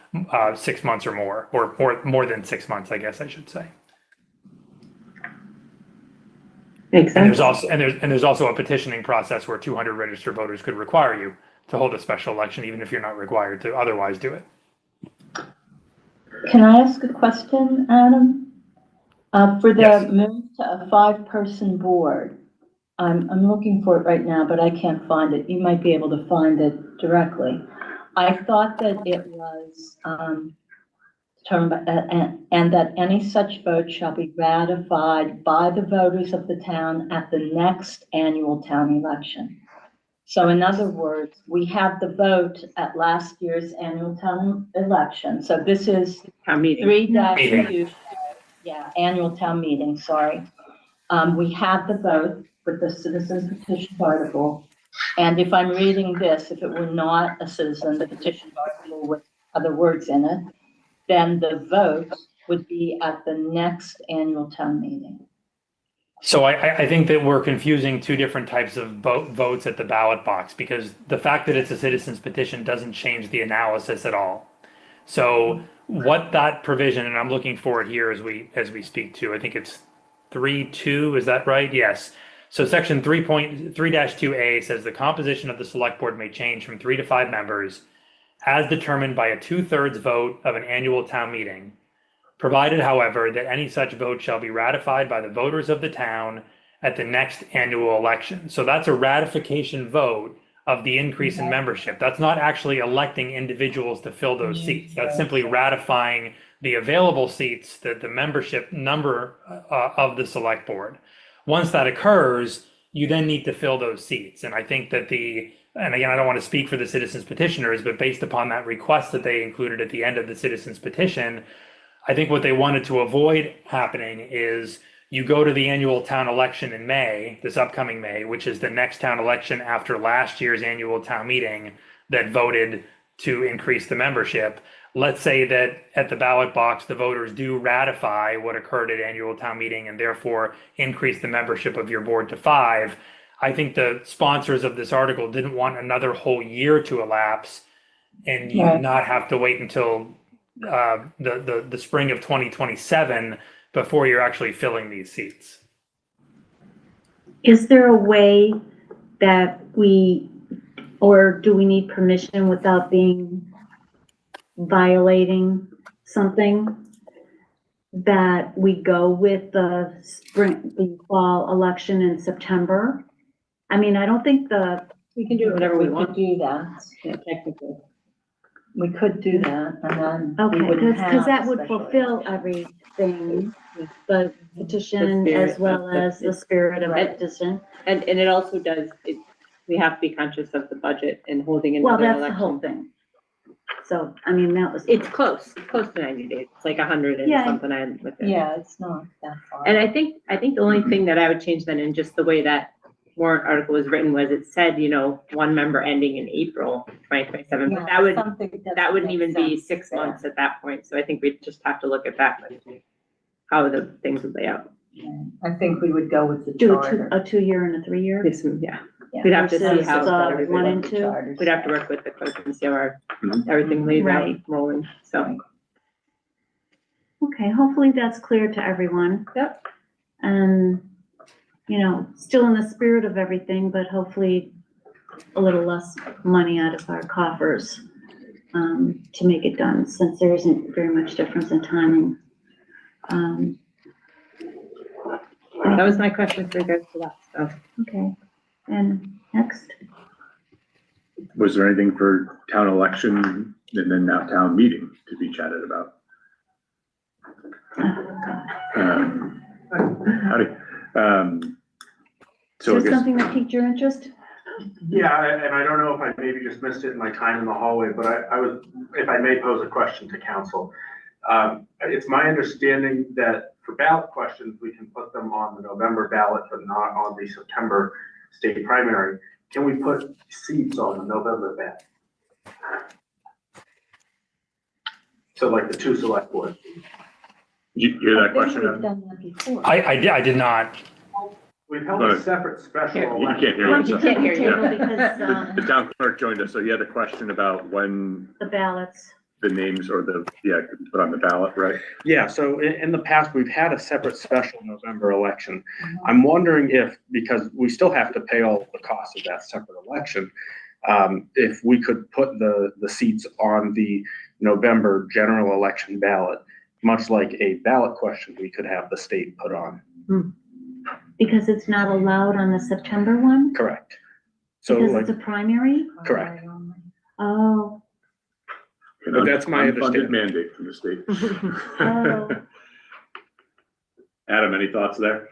6 months or more, or more than 6 months, I guess I should say. Makes And sense. there's also a petitioning process where 200 registered voters could require you to hold a special election, even if you're not required to otherwise do it. Can I ask a question, Adam? For the Yes. move to a 5-person board, I'm looking for it right now, but I can't find it. You might be able to find it directly. I thought that it was, talking about, and that any such vote shall be ratified by the voters of the town at the next annual town election. So in other words, we have the vote at last year's annual town election. So this is Town meeting. 3-2, yeah, annual town meeting, sorry. We have the vote with the citizen petition article. And if I'm reading this, if it were not a citizen, the petition article with other words in it, then the vote would be at the next annual town meeting. So I think that we're confusing two different types of votes at the ballot box, because the fact that it's a citizen's petition doesn't change the analysis at all. So what that provision, and I'm looking for it here as we speak to, I think it's 3.2, is that right? Yes. So section 3.3-2A says the composition of the select board may change from 3 to 5 members as determined by a 2/3 vote of an annual town meeting, provided, however, that any such vote shall be ratified by the voters of the town at the next annual election. So that's a ratification vote of the increase in membership. That's not actually electing individuals to fill those seats. That's simply ratifying the available seats, the membership number of the select board. Once that occurs, you then need to fill those seats. And I think that and again, I don't want to speak for the citizens petitioners, but based upon that request that they included at the end of the citizens petition, I think what they wanted to avoid happening is you go to the annual town election in May, this upcoming May, which is the next town election after last year's annual town meeting that voted to increase the membership. Let's say that at the ballot box, the voters do ratify what occurred at annual town meeting and therefore increase the membership of your board to 5. I think the sponsors of this article didn't want another whole year to elapse and you not have to wait until the spring of 2027 before you're actually filling these seats. Is there a way that or do we need permission without violating something, that we go with the fall election in September? I mean, I don't think We can do whatever we want. Do that. Yeah, technically. We could do that, and then Okay, we wouldn't because have that a would special fulfill election. everything, the petition The spirit as well of the- as the spirit of the Right. petition. And it also does, we have to be conscious of the budget and holding Well, another that's the whole election. thing. So, I mean, that was. It's close to 90 days. It's like 100 and Yeah. something I'm with it. Yeah, it's not that far. And I think the only thing that I would change then in just the way that warrant article was written was it said, one member ending in April 2027, but Yeah, that something doesn't wouldn't make even be sense 6 there. months at that point. So I think we just have to look at that, how the things would lay out. I think we would go with the Do charter. a 2-year and a 3-year? Yeah, Yeah. we'd have to see Versus, how. uh, 1 and 2? We'd have to work with the clerk and see how Mhm. everything lays out Right. rolling, so. Okay, hopefully that's clear to everyone. Yep. And, still in the spirit of everything, but hopefully a little less money out of our coffers to make it done, since there isn't very much difference in timing. That was my question for regards to that, so. Okay, and next? Was there anything for town election and then now town meeting to be chatted about? Oh, God. Howdy. Is So I there guess, something that piqued your interest? Yeah, and I don't know if I maybe just missed it in my time in the hallway, but I was, if I may pose a question to council. It's my understanding that for ballot questions, we can put them on the November ballot, but not on the September state primary. Can we put seats on the November ballot? So like the 2 select boards. did you hear that I think question? we've Adam? done that before. I did not. We've held a separate special Here, You election. can't hear Why what don't it you says. take the hear you. table because The town clerk joined us, so he had a question about when the ballots. the names or could be put on the ballot, right? Yeah, so in the past, we've had a separate special November election. I'm wondering if, because we still have to pay all the costs of that separate election, if we could put the seats on the November general election ballot, much like a ballot question we could have the state put on. Because it's not allowed on the September one? Correct. So Because like, it's a primary? correct. Oh, But that's my Unfunded understanding. mandate from the state. oh. Adam, any thoughts there?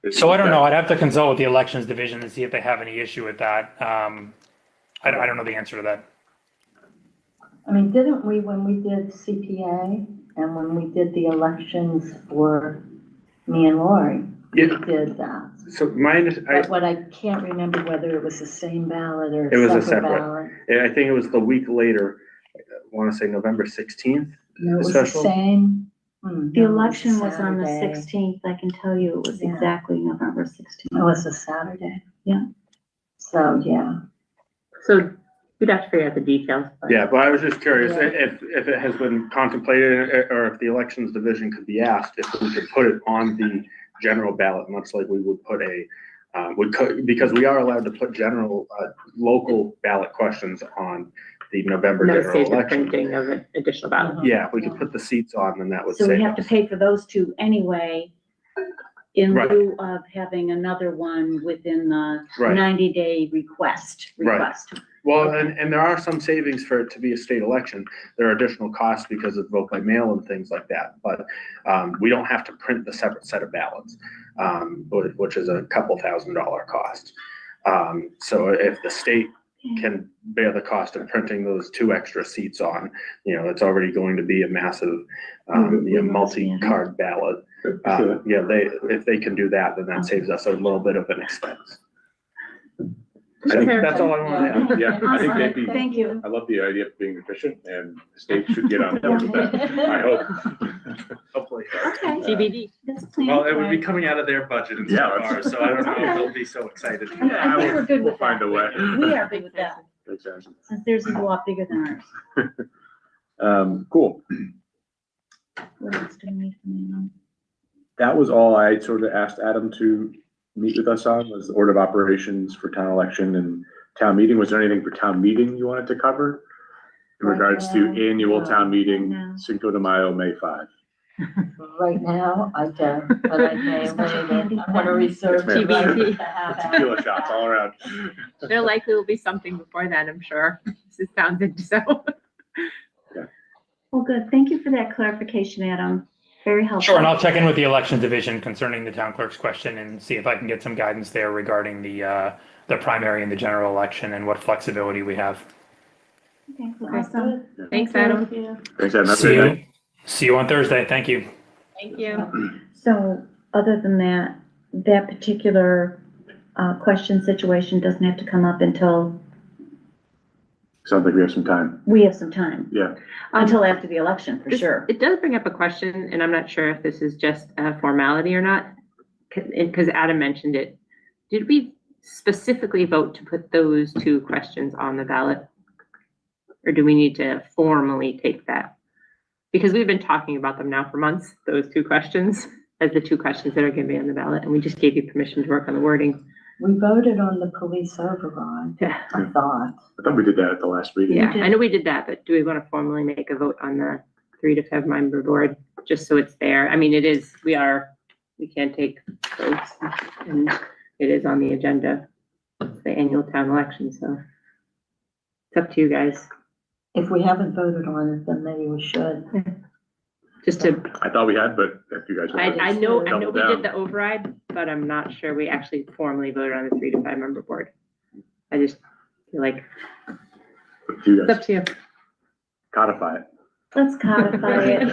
So I don't know. I'd have to consult with the elections division and see if they have any issue with that. I don't know the answer to that. I mean, didn't we, when we did CPA and when we did the elections for me and Lori, we Yeah. did that. So But what I can't remember whether it was the same ballot or It was a a separate separate. ballot. I think it was the week later, I want to say November 16th. No, it was the Special? same. The No, it was a election was on the Saturday. 16th. I can tell you it was Yeah. exactly November It 16th. was a Saturday. Yeah. So, yeah. So we'd have to figure out the details. but- Yeah, but I was just curious Yeah. if it has been contemplated or if the elections division could be asked if we could put it on the general ballot, much like we would put because we are allowed to put local ballot questions on the November No general save the election. printing of an additional ballot. Yeah, if we could put the seats on, then that would So save we have to us. pay for those two anyway, in Right. lieu of having another one within the Right. 90-day request. Well, and there are some savings for it to be a state election. There are additional costs because of vote by mail and things like that. But we don't have to print the separate set of ballots, which is a couple $1,000 cost. So if the state can bear the cost of printing those 2 extra seats on, it's already going to be a massive, multi-card ballot. If they can do that, then that saves us a little bit of an expense. I think That's all I wanted to add. Yeah, I think they'd be, Thank you. I love the idea of being efficient and the state should get on board with that, I hope. Hopefully. Okay, TBD. that's a plan. Well, it would be coming out of their budget instead of Yeah, ours, so I don't know if they'll be so excited. I think we're good We'll with find that. a way. We are good with that, Exactly. since theirs is a lot bigger than ours. Cool. What else do we need from you? That was all I sort of asked Adam to meet with us on, was the order of operations for town election and town meeting. Was there anything for town meeting you wanted to cover? In Right regards to now, annual no. town meeting, No. Cinco de Mayo, May 5. Right now, I don't, but I may later. I want to reserve. Yes, ma'am. the right TBD. to have Tequila that. shots all around. There likely will be something before then, I'm sure. This is Townsend, so. Well, good. Thank you for that clarification, Adam. Very helpful. Sure, and I'll check in with the election division concerning the town clerk's question and see if I can get some guidance there regarding the primary and the general election and what flexibility we have. Okay, awesome. Thanks, Adam. Thanks, Adam. Have a See good night. you, see you on Thursday. Thank you. Thank you. So, other than that, that particular question situation doesn't have to come up until Sounds like we have some time. we have some time, Yeah. until after the election, for This- sure. It does bring up a question, and I'm not sure if this is just a formality or not, because Adam mentioned it. Did we specifically vote to put those two questions on the ballot? Or do we need to formally take that? Because we've been talking about them now for months, those two questions, as the two questions that are going to be on the ballot, and we just gave you permission to work on the wording. We voted on the police override, Yeah. I thought. I thought we did that at the last meeting. Yeah, I know we did that, but do we want to formally make a vote on the 3 to 5 member board, just so it's there? I mean, it is, we can't take votes, and it is on the agenda. It's the annual town election, so it's up to you guys. If we haven't voted on it, then maybe we should. Just to, I thought we had, but if you guys want. I know Double we down. did the override, but I'm not sure we actually formally voted on the 3 to 5 member board. I just feel like You it's up guys to you. codify Let's codify it. it.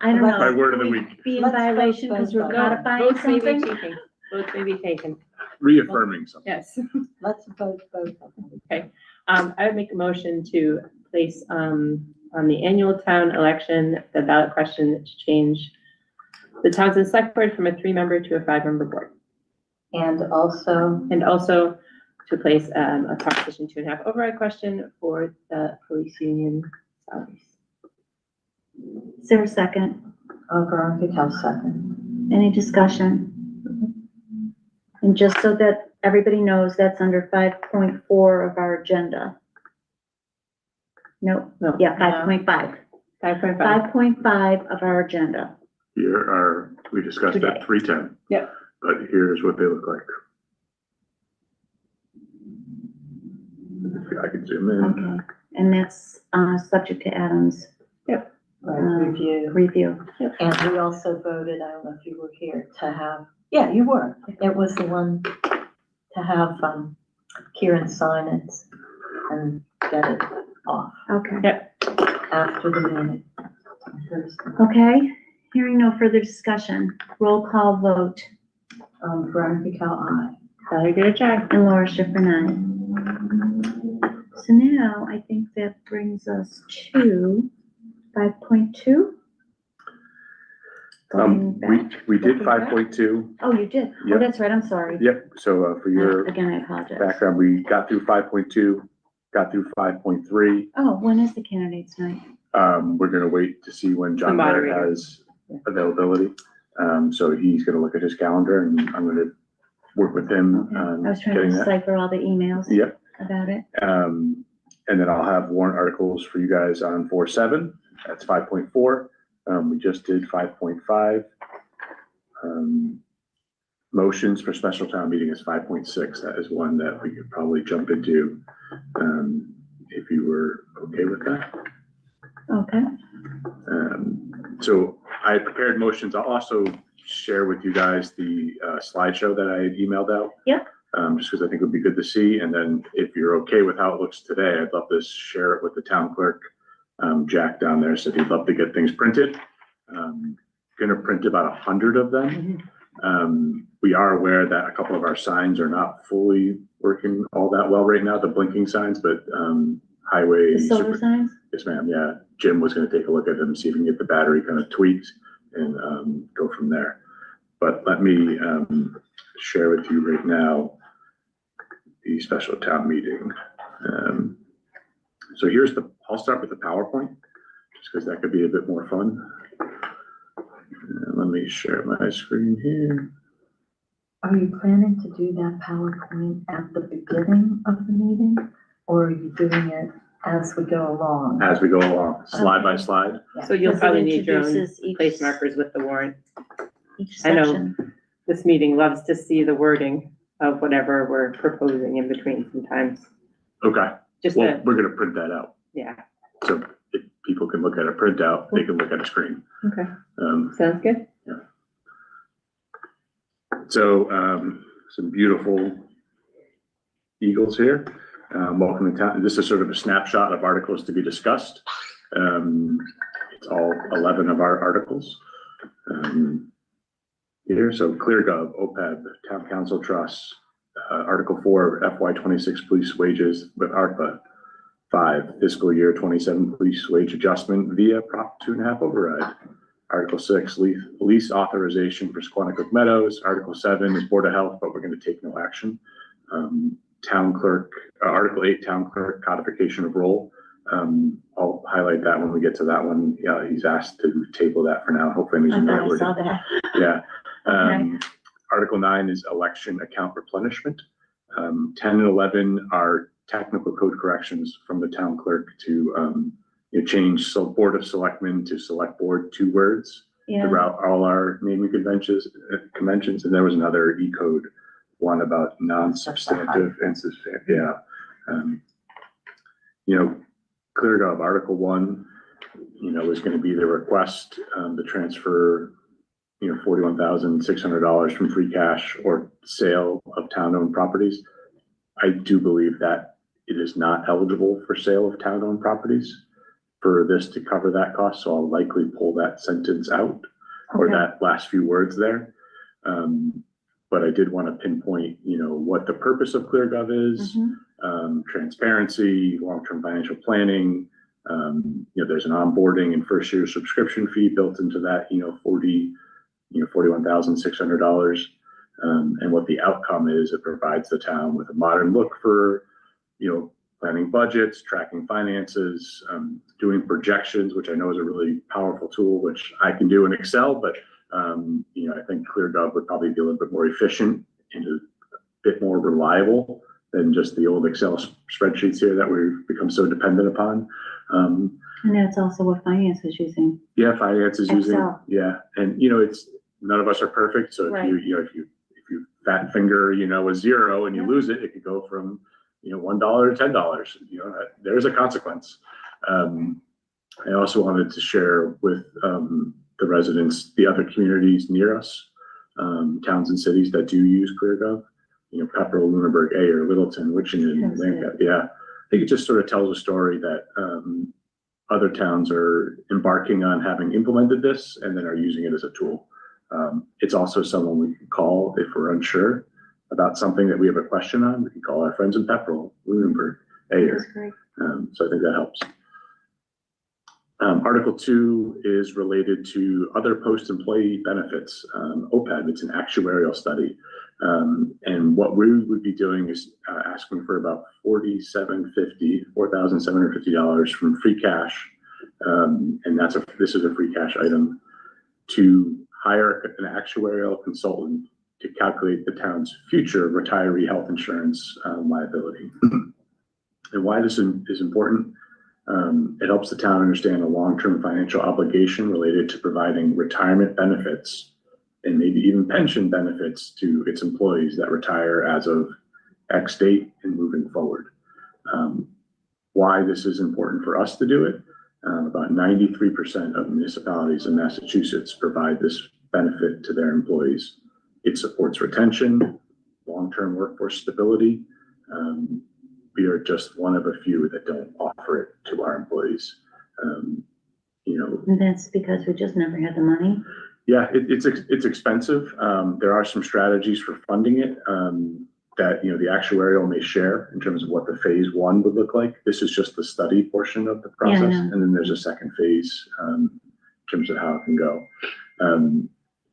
I don't My know. word of the week, Be in Let's violation vote because we're both. codifying Votes may be something? taken. Votes may be taken. reaffirming something. Yes. Let's vote both of them. I would make a motion to place, on the annual town election, the ballot question to change the Townsend Select Board from a 3-member to a 5-member board. And also, And also to place, a Proposition 2.5 override question for the police union salaries. Is there a second? Veronica Cal second. Any discussion? And just so that everybody knows, that's under 5.4 of our agenda. Nope, No. yeah, 5.5. 5.5. 5.5 of our agenda. Here are, we discussed Today. that 310. Yep. But here's what they look like. I can zoom in. Okay, and that's, subject to Adam's Right, review. review. And we also voted, I don't know if you were here, to have, yeah, you were. It was the one to have, Kieran sign it and get it off Okay, after the meeting. okay, hearing no further discussion, roll call vote, Veronica Cal, aye. Valerie Duracek. and Laura Schifrin, aye. So now, I think that brings us to 5.2. Going back. We did looking back. 5.2. Oh, you did? Oh, Yep. that's right, I'm sorry. Yep, so for your Again, I apologize. background, we got through 5.2, got through 5.3. Oh, when is the candidates night? We're gonna wait to see when John The Barrett moderator. has availability. So he's gonna look at his calendar and I'm gonna work with him Okay. on I was trying getting to that. decipher all the emails Yep, about it. and then I'll have warrant articles for you guys on 4.7. That's 5.4. We just did 5.5. Motions for special town meeting is 5.6. That is one that we could probably jump into, if you were okay with that. Okay, So I prepared motions. I'll also share with you guys the slideshow that I had emailed out. Yep. Just because I think it would be good to see. And then if you're okay with how it looks today, I'd love to share it with the town clerk. Jack down there said he'd love to get things printed. Gonna print about 100 of them. We are aware that a couple of our signs are not fully working all that well right now, the blinking signs, but highway. the solar signs? Yes, ma'am, yeah. Jim was gonna take a look at them, see if we can get the battery kind of tweaked and go from there. But let me share with you right now the special town meeting. So I'll start with the PowerPoint, just because that could be a bit more fun. Let me share my screen here. Are you planning to do that PowerPoint at the beginning of the meeting? Or are you doing it as we go along? As we go along, slide by slide. So you'll Because it probably need your own introduces each- place markers with the warrant. Each I know. section. This meeting loves to see the wording of whatever we're proposing in between sometimes. Okay, Just well, to, we're gonna print that out. yeah. So people can look at a printout, they can look at a screen. Okay, Um, sounds good. So, some beautiful eagles here. Welcome to town. This is sort of a snapshot of articles to be discussed. It's all 11 of our articles here. So ClearGov, OPEB, Town Council Trusts, Article 4, FY26 police wages with ARPA. 5, fiscal year 27 police wage adjustment via Prop 2.5 override. Article 6, lease authorization for Squanicook Meadows. Article 7 is Board of Health, but we're going to take no action. Town clerk, Article 8, town clerk codification of role. I'll highlight that when we get to that one. Yeah, he's asked to table that for now. Hopefully, I'm using the right I word. saw that. Yeah. Okay. Article 9 is election account replenishment. 10 and 11 are technical code corrections from the town clerk to change Board of Selectmen to Select Board, 2 words Yeah, throughout all our naming conventions. And there was another E-code one about non-substantive and substantive. Yeah. ClearGov Article 1, is going to be the request to transfer, $41,600 from free cash or sale of town-owned properties. I do believe that it is not eligible for sale of town-owned properties for this to cover that cost. So I'll likely pull that sentence out or Okay. that last few words there. But I did want to pinpoint, what the purpose of ClearGov is, transparency, long-term financial planning. There's an onboarding and first year subscription fee built into that, $41,600. And what the outcome is, it provides the town with a modern look for, planning budgets, tracking finances, doing projections, which I know is a really powerful tool, which I can do in Excel, but I think ClearGov would probably be a little bit more efficient and a bit more reliable than just the old Excel spreadsheets here that we've become so dependent upon. and that's also what finance is using. Yeah, finance is using, Excel. yeah, and it's none of us are perfect. So Right. if you fat finger, a 0 and you Yeah. lose it, it could go from $1 to $10. There's a consequence. I also wanted to share with the residents, the other communities near us, towns and cities that do use ClearGov. Pepperell, Lunenburg, Ayer, Littleton, Wichita, That's Lancaster. Yeah, I think it just sort of tells a story that other towns are embarking on having implemented this and then are using it as a tool. It's also someone we can call if we're unsure about something that we have a question on. We can call our friends in Pepperell, Lunenburg, Ayer. That's great. So I think that helps. Article 2 is related to other post-employee benefits. OPEB, it's an actuarial study. And what we would be doing is asking for about $4,750 from free cash. And this is a free cash item to hire an actuarial consultant to calculate the town's future retiree health insurance liability. And why this is important, it helps the town understand a long-term financial obligation related to providing retirement benefits and maybe even pension benefits to its employees that retire as of X date and moving forward. Why this is important for us to do it, about 93% of municipalities in Massachusetts provide this benefit to their employees. It supports retention, long-term workforce stability. We are just one of a few that don't offer it to our employees. And that's because we just never had the money. Yeah, it's expensive. There are some strategies for funding it that the actuarial may share in terms of what the phase 1 would look like. This is just the study portion of the process, Yeah, I know. and then there's a second phase in terms of how it can go.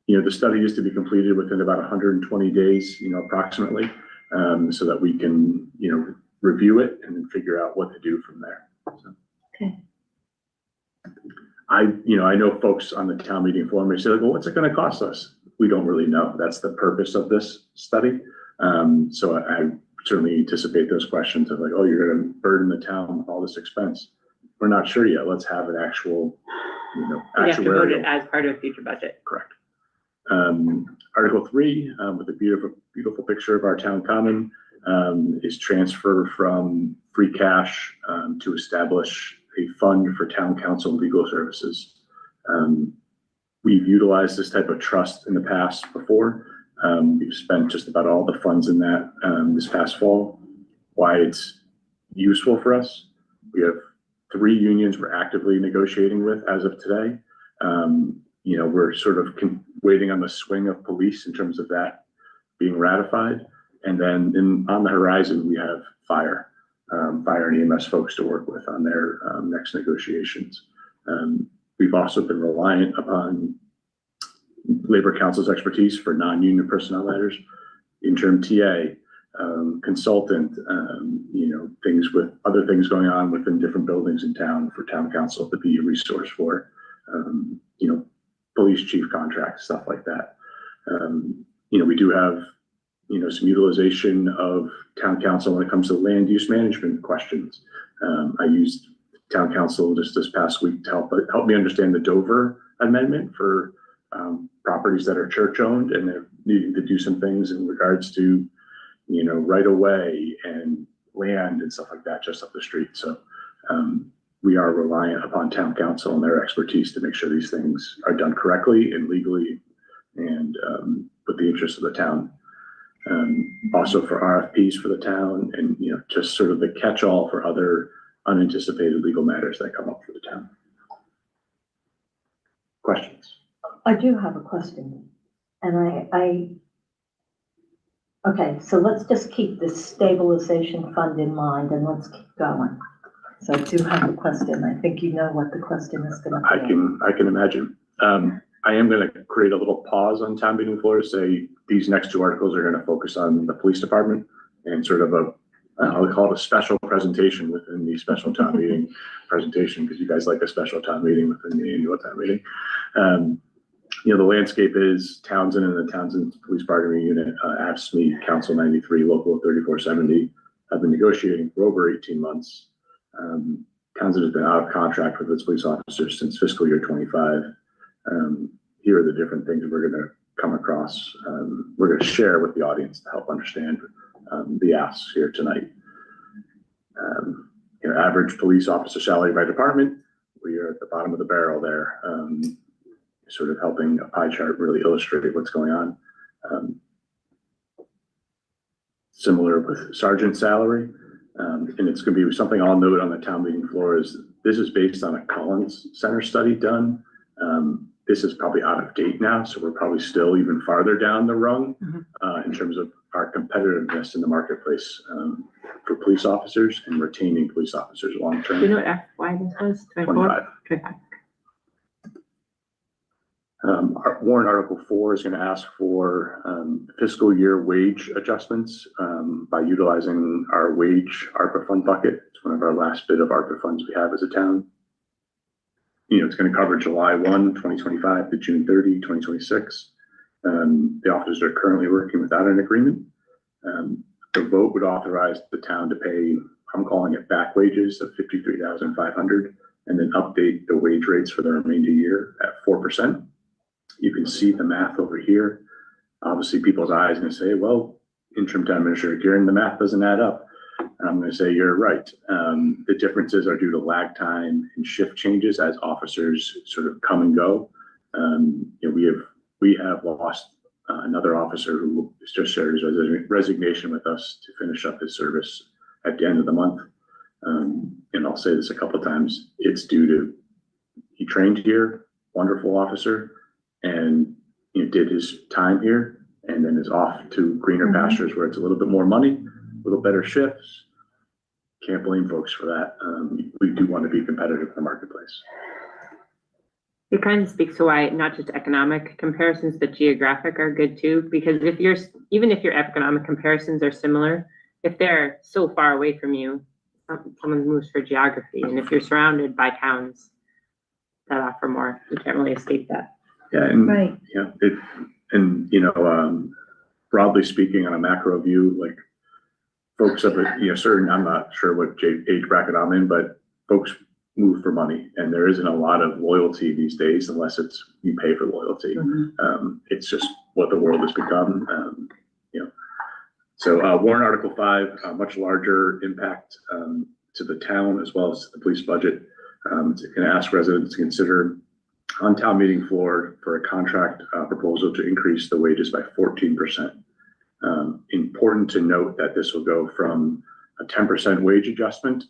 The study is to be completed within about 120 days, approximately, so that we can review it and then figure out what to do from there. So. Okay. I know folks on the town meeting floor may say, like, well, what's it going to cost us? We don't really know. That's the purpose of this study. So I certainly anticipate those questions of like, oh, you're going to burden the town with all this expense. We're not sure yet. Let's have an actual, We have to vote it actuarial. as part of future budget. Correct. Article 3, with a beautiful picture of our town common, is transfer from free cash to establish a fund for town council legal services. We've utilized this type of trust in the past before. We've spent just about all the funds in that this past fall. Why it's useful for us, we have 3 unions we're actively negotiating with as of today. You know, we're sort of waiting on the swing of police in terms of that being ratified. And then on the horizon, we have fire and EMS folks to work with on their next negotiations. We've also been reliant upon Labor Council's expertise for non-union personnel matters, interim TA, consultant, you know, things with other things going on within different buildings in town for town council to be a resource for, you know, police chief contracts, stuff like that. You know, we do have, you know, some utilization of town council when it comes to land use management questions. I used town council just this past week to help me understand the Dover amendment for properties that are church owned, and they're needing to do some things in regards to, you know, right of way and land and stuff like that just up the street. So we are reliant upon town council and their expertise to make sure these things are done correctly and legally and with the interest of the town. Also for RFPs for the town and, you know, just sort of the catch-all for other unanticipated legal matters that come up for the town. Questions? I do have a question, and okay, so let's just keep this stabilization fund in mind and let's keep going. So I do have a question. I think you know what the question is gonna be. I can imagine. I am gonna create a little pause on town meeting floor to say these next 2 articles are gonna focus on the police department and sort of I'll call it a special presentation within the special town meeting presentation, because you guys like a special town meeting within the annual town meeting. You know, the landscape is Townsend and the Townsend Police Bargaining Unit, AFSCME, Council 93, Local 3470, have been negotiating for over 18 months. Townsend has been out of contract with its police officers since fiscal year 25. Here are the different things we're going to come across. We're going to share with the audience to help understand the asks here tonight. You know, average police officer salary by department, we are at the bottom of the barrel there. Sort of helping a pie chart really illustrate what's going on. Similar with sergeant salary, and it's going to be something I'll note on the town meeting floor is this is based on a Collins Center study done. This is probably out of date now, so we're probably still even farther down the rung in terms of our competitiveness in the marketplace for police officers and retaining police officers long term. Do you know what FY this was? 25. 25. Our warrant article 4 is going to ask for fiscal year wage adjustments by utilizing our wage ARPA fund bucket. It's one of our last bit of ARPA funds we have as a town. You know, it's going to cover July 1, 2025 to June 30, 2026. The officers are currently working without an agreement. The vote would authorize the town to pay, I'm calling it back wages of $53,500, and then update the wage rates for the remainder year at 4%. You can see the math over here. Obviously, people's eyes are going to say, well, interim town administrator Gearing, the math doesn't add up. And I'm going to say, you're right. The differences are due to lag time and shift changes as officers sort of come and go. You know, we have lost another officer who just shared his resignation with us to finish up his service at the end of the month. And I'll say this a couple of times, it's due to, he trained here, wonderful officer, and you know, did his time here, and then is off to greener pastures where it's a little bit more money, a little better shifts. Can't blame folks for that. We do want to be competitive in the marketplace. It kind of speaks to why not just economic comparisons, but geographic are good too, because even if your economic comparisons are similar, if they're so far away from you, someone moves for geography. And if you're surrounded by towns that offer more, you can't really escape that. Yeah, and Right. you know, broadly speaking, on a macro view, like folks of a certain, I'm not sure what age bracket I'm in, but folks move for money, and there isn't a lot of loyalty these days unless it's you pay for loyalty. It's just what the world has become. You know, so warrant article 5, much larger impact to the town as well as the police budget. It's going to ask residents to consider on town meeting floor for a contract proposal to increase the wages by 14%. Important to note that this will go from a 10% wage adjustment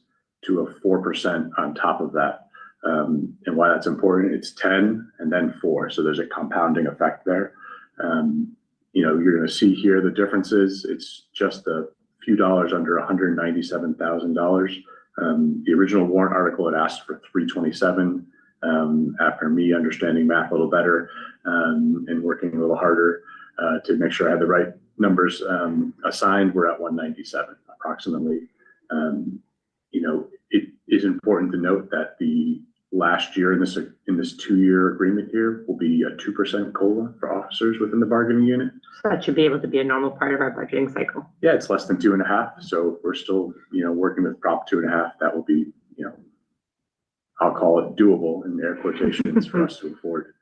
to a 4% on top of that. And why that's important, it's 10 and then 4. So there's a compounding effect there. You're going to see here the differences. It's just a few dollars under $197,000. The original warrant article had asked for 327. After me understanding math a little better and working a little harder to make sure I had the right numbers assigned, we're at 197 approximately. It is important to note that the last year in this 2-year agreement here will be a 2% COLA for officers within the bargaining unit. So that should be able to be a normal part of our budgeting cycle. Yeah, it's less than 2.5. So we're still, working with Prop 2.5. That will be, I'll call it doable in air quotations for us to afford.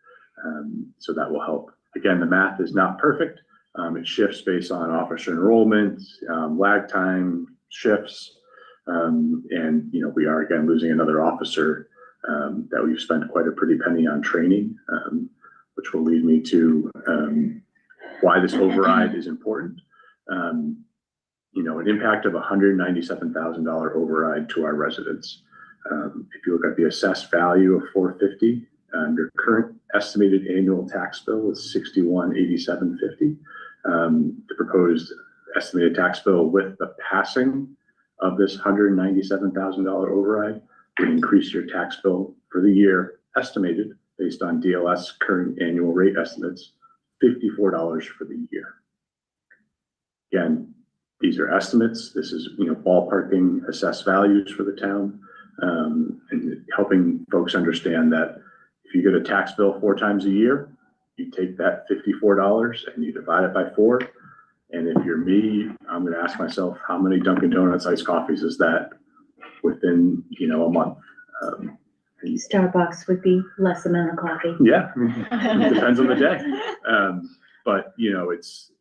So that will help. Again, the math is not perfect. It shifts based on officer enrollment, lag time shifts. And, we are again losing another officer that we've spent quite a pretty penny on training, which will lead me to why this override is important. An impact of $197,000 override to our residents. If you look at the assessed value of $450, your current estimated annual tax bill is $6187.50. The proposed estimated tax bill with the passing of this $197,000 override would increase your tax bill for the year estimated based on DLS current annual rate estimates, $54 for the year. Again, these are estimates. This is, ballparking assessed values for the town, and helping folks understand that if you get a tax bill 4 times a year, you take that $54 and you divide it by 4. And if you're me, I'm going to ask myself, how many Dunkin' Donuts iced coffees is that within, a month? Starbucks would be less amount of coffee. Yeah, it depends on the day. But it's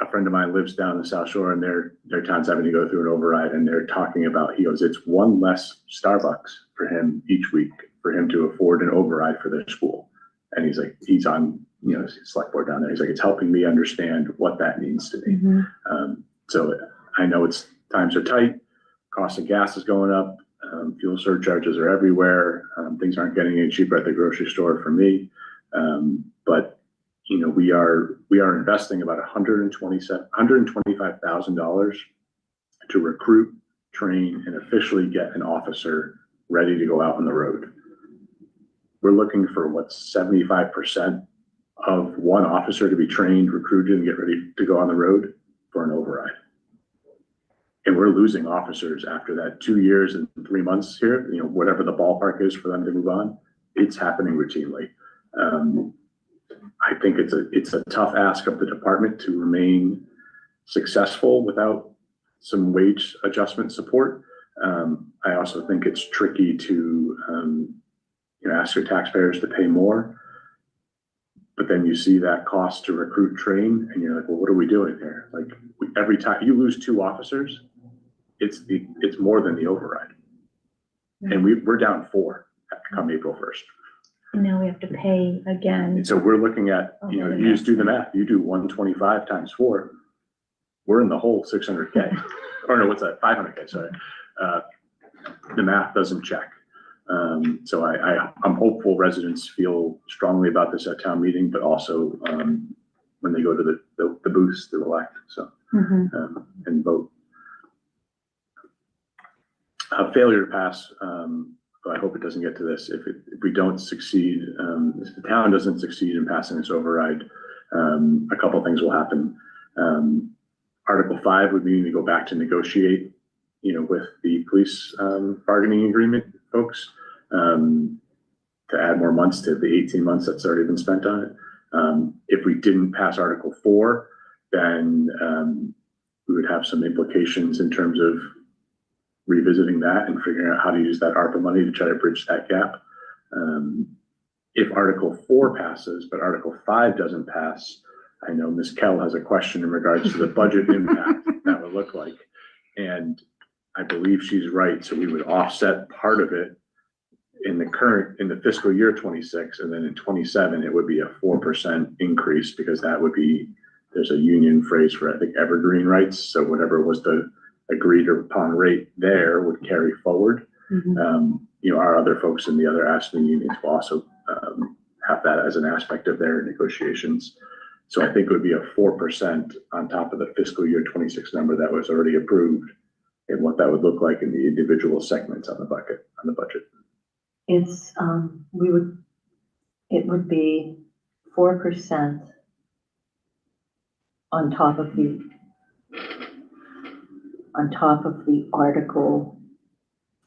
a friend of mine lives down the South Shore, and their town's having to go through an override, and they're talking about, he goes, it's 1 less Starbucks for him each week for him to afford an override for their school. And he's like, he's on, select board down there. He's like, it's helping me understand what that means to me. Mm-hmm. So I know times are tight. Cost of gas is going up. Fuel surcharges are everywhere. Things aren't getting any cheaper at the grocery store for me. But we are investing about $125,000 to recruit, train, and officially get an officer ready to go out on the road. We're looking for 75% of one officer to be trained, recruited, and get ready to go on the road for an override. And we're losing officers after that 2 years and 3 months here, whatever the ballpark is for them to move on. It's happening routinely. I think it's a tough ask of the department to remain successful without some wage adjustment support. I also think it's tricky to ask your taxpayers to pay more, but then you see that cost to recruit, train, and you're like, well, what are we doing here? Like every time you lose 2 officers, it's more than the override, and we're down 4 come April 1st. Now we have to pay again. And so we're looking at, you just do the math. You do 125 times 4. We're in the whole 600K. Or no, what's that? 500K, sorry. The math doesn't check. So I'm hopeful residents feel strongly about this at town meeting, but also when they go to the booths to elect, so and vote. Failure to pass. I hope it doesn't get to this. If we don't succeed, if the town doesn't succeed in passing this override, a couple things will happen. Article 5 would mean to go back to negotiate, with the police bargaining agreement folks to add more months to the 18 months that's already been spent on it. If we didn't pass Article 4, then we would have some implications in terms of revisiting that and figuring out how to use that ARPA money to try to bridge that gap. If Article 4 passes, but Article 5 doesn't pass, I know Ms. Kell has a question in regards to the budget impact that would look like. And I believe she's right. So we would offset part of it in the fiscal year 26, and then in 27, it would be a 4% increase because that would be, there's a union phrase for, I think, evergreen rights. So whatever was the agreed upon rate there would carry forward. Our other folks in the other ASME unions will also have that as an aspect of their negotiations. So I think it would be a 4% on top of the fiscal year 26 number that was already approved, and what that would look like in the individual segments on the budget. It's, it would be 4% on top of the Article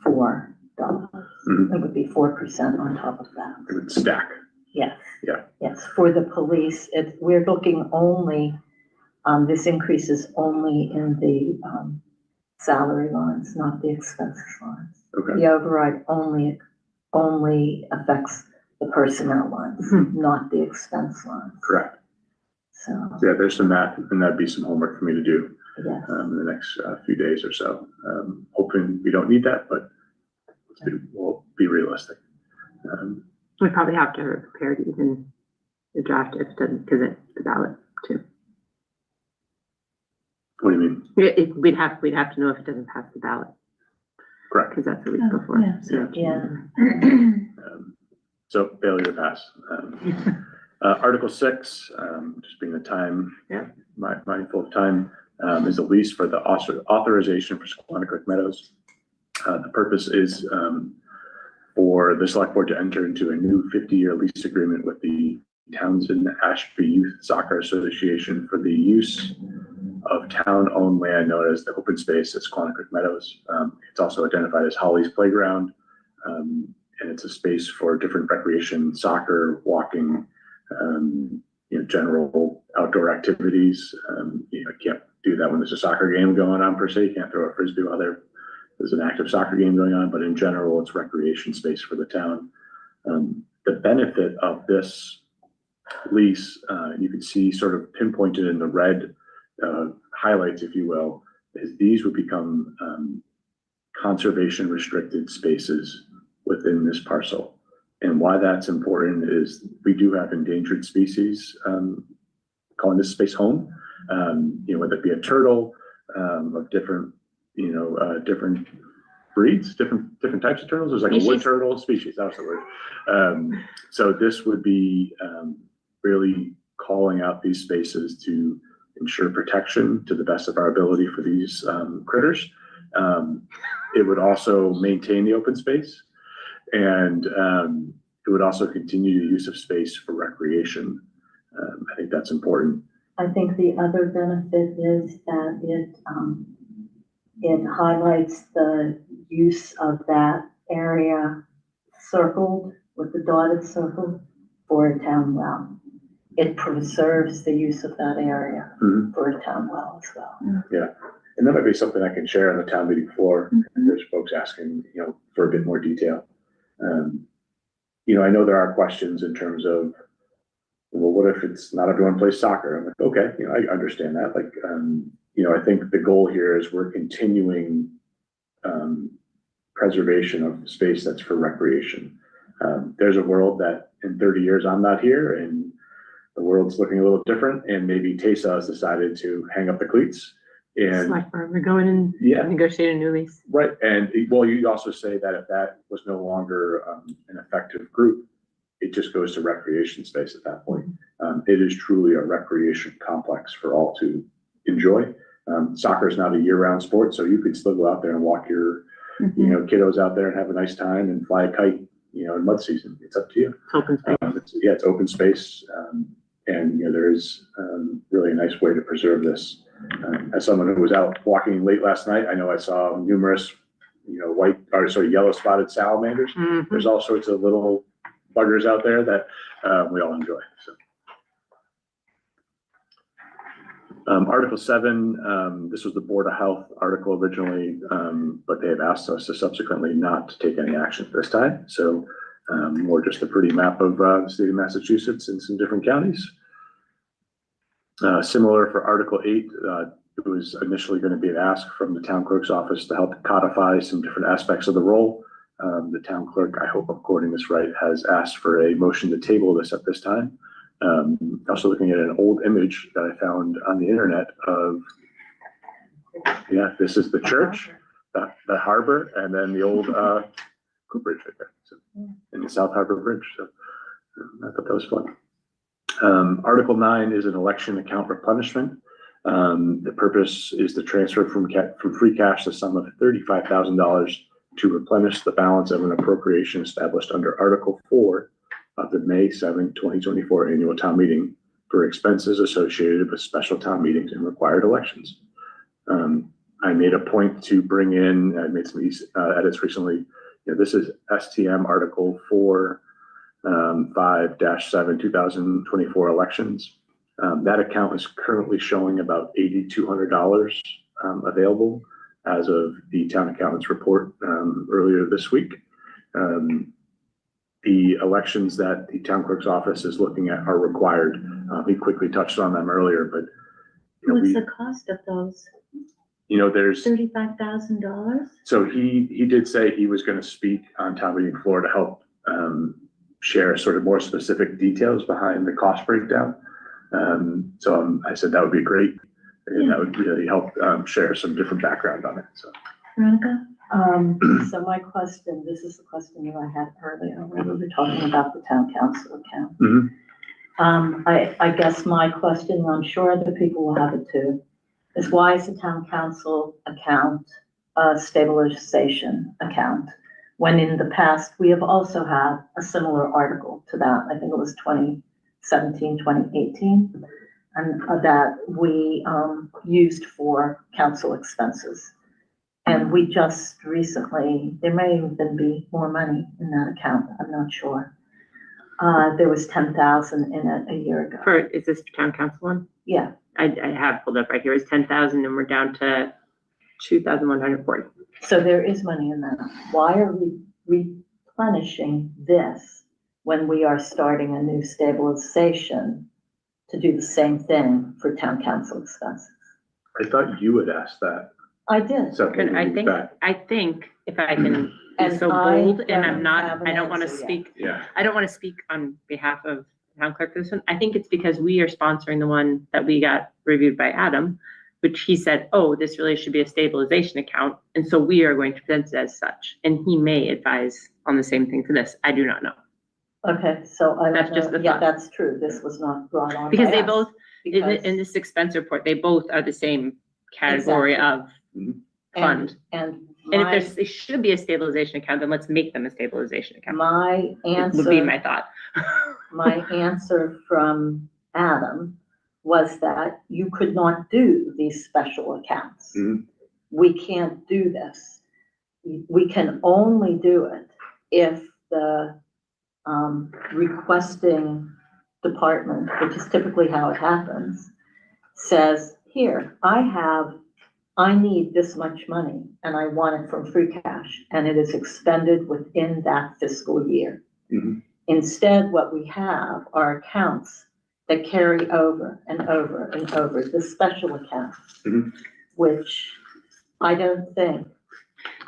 4 dollars. It would be 4% on top of that. It would stack. Yes. Yeah. Yes, for the police, we're looking only, this increase is only in the, salary lines, not the expenses lines. Okay. The override only affects the personnel lines, not the expense lines. Correct. So, Yeah, there's some math, and that'd be some homework for me to do yes. in the next few days or so. Hoping we don't need that, but we'll be realistic. We probably have to prepare to even the draft if it doesn't, because it's the ballot too. What do you mean? We'd have to know if it doesn't pass the ballot, Correct. because that's the week before. yeah. So, Yeah. So failure to pass. Article 6, just being the time, mindful of time, is a lease for the authorization for Squanicook Meadows. The purpose is for the select board to enter into a new 50-year lease agreement with the Townsend Ashby Youth Soccer Association for the use of town-owned land known as the open space at Squanicook Meadows. It's also identified as Holly's Playground, and it's a space for different recreation, soccer, walking, general outdoor activities. You can't do that when there's a soccer game going on per se. You can't throw a frisbee while there's an active soccer game going on, but in general, it's recreation space for the town. The benefit of this lease, you can see sort of pinpointed in the red highlights, if you will, is these would become conservation restricted spaces within this parcel. And why that's important is we do have endangered species calling this space home, whether it be a turtle of different, different breeds, different types of turtles. There's like a wood turtle species, that was the word. So this would be really calling out these spaces to ensure protection to the best of our ability for these critters. It would also maintain the open space, and it would also continue the use of space for recreation. I think that's important. I think the other benefit is that it highlights the use of that area circled with the dotted circle for a town well. It preserves the use of that area for a town well as well. Yeah, and that might be something I can share on the town meeting floor. There's folks asking, for a bit more detail. I know there are questions in terms of, well, what if it's not everyone plays soccer? I'm like, okay, I understand that. Like, I think the goal here is we're continuing preservation of space that's for recreation. There's a world that in 30 years I'm not here, and the world's looking a little different, and maybe TESA has decided to hang up the cleats. And like we're going and negotiate a new lease. Right, and you also say that if that was no longer an effective group, it just goes to recreation space at that point. It is truly a recreation complex for all to enjoy. Soccer is not a year-round sport, so you could still go out there and walk your kiddos out there and have a nice time and fly a kite, in mud season. It's up to you. It's open space. It's open space, and there is really a nice way to preserve this. As someone who was out walking late last night, I know I saw numerous, yellow spotted salamanders. There's all sorts of little buggers out there that we all enjoy. So. Article 7, this was the Board of Health article originally, but they have asked us to subsequently not to take any action this time. So more just a pretty map of the state of Massachusetts and some different counties. Similar for Article 8, it was initially going to be an ask from the town clerk's office to help codify some different aspects of the role. The town clerk, I hope I'm quoting this right, has asked for a motion to table this at this time. Also looking at an old image that I found on the internet of, yeah, this is the church, the harbor, and then the old Cooperage right there, so, in the South Harbor Bridge. So I thought that was fun. Article 9 is an election account replenishment. The purpose is to transfer from free cash the sum of $35,000 to replenish the balance of an appropriation established under Article 4 of the May 7, 2024 annual town meeting for expenses associated with special town meetings and required elections. I made a point to bring in, I made some edits recently. This is STM Article 4, 5-7 2024 elections. That account is currently showing about $8,200 available as of the town accountant's report earlier this week. The elections that the town clerk's office is looking at are required. We quickly touched on them earlier, but What's the cost of those? There's $35,000? So he did say he was going to speak on town meeting floor to help share sort of more specific details behind the cost breakdown. So I said that would be great, and that would really help share some different background on it. So Veronica? So my question, this is the question that I had earlier, when we were talking about the town council account. Mhm. I guess my question, I'm sure other people will have it too, is why is the town council account a stabilization account? When in the past, we have also had a similar article to that, I think it was 2017, 2018, and that we used for council expenses. And we just recently, there may even be more money in that account, I'm not sure. There was 10,000 in it a year ago. Is this town council one? Yeah, I have pulled up right here. It's 10,000 and we're down to 2,140. so there is money in that. Why are we replenishing this when we are starting a new stabilization to do the same thing for town council expenses? I thought you had asked that. I did. So I think if I can be And so I bold, and I'm don't not, have an I don't want to answer yet. speak, yeah. I don't want to speak on behalf of town clerk for this one. I think it's because we are sponsoring the one that we got reviewed by Adam, which he said, oh, this really should be a stabilization account. And so we are going to present it as such. And he may advise on the same thing for this. I do not know. Okay, so I That's don't just know, the yeah, thought. that's true, this was not brought on. Because by they us, both, because- in this expense report, they both are the same category Exactly. of fund. And And my, if there should be a stabilization account, then let's make them a stabilization account. my Would be my answer, thought. my answer from Adam was that you could not do these special accounts. Mhm. We can't do this. We can only do it if the requesting department, which is typically how it happens, says, here, I need this much money and I want it from free cash, and it is expended within that fiscal year. Mhm. Instead, what we have are accounts that carry over and over and over, the special accounts, Mhm. which I don't think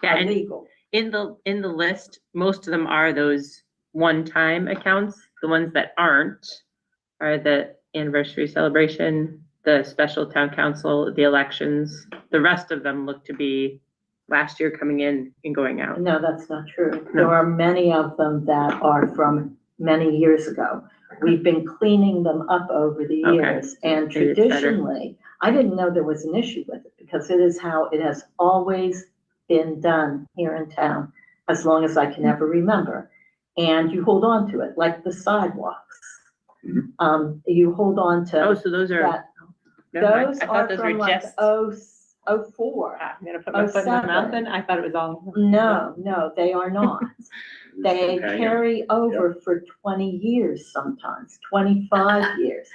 Yeah, are and legal. in the list, most of them are those one-time accounts. The ones that aren't are the anniversary celebration, the special town council, the elections. The rest of them look to be last year coming in and going out. No, that's not true. No. There are many of them that are from many years ago. We've been cleaning them up over the Okay. years, and Maybe it's better. traditionally, I didn't know there was an issue with it, because it is how it has always been done here in town, as long as I can ever remember. And you hold on to it, like the sidewalks. Mhm. You hold on to Oh, so those are, that. never mind. Those I are thought those from were like just. 04. I'm gonna put my foot in my mouth 07. and I thought it was all. No, they are not. They Hang on. carry over for 20 years sometimes, 25 years,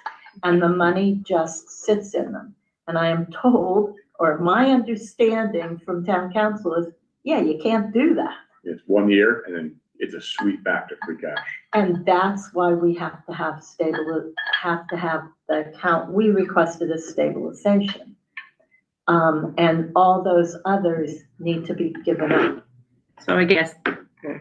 and the money just sits in them. And I am told, or my understanding from town council is, yeah, you can't do that. It's 1 year and then it's a sweep back to free cash. And that's why we have to have the account, we requested a stabilization. And all those others need to be given up. So I guess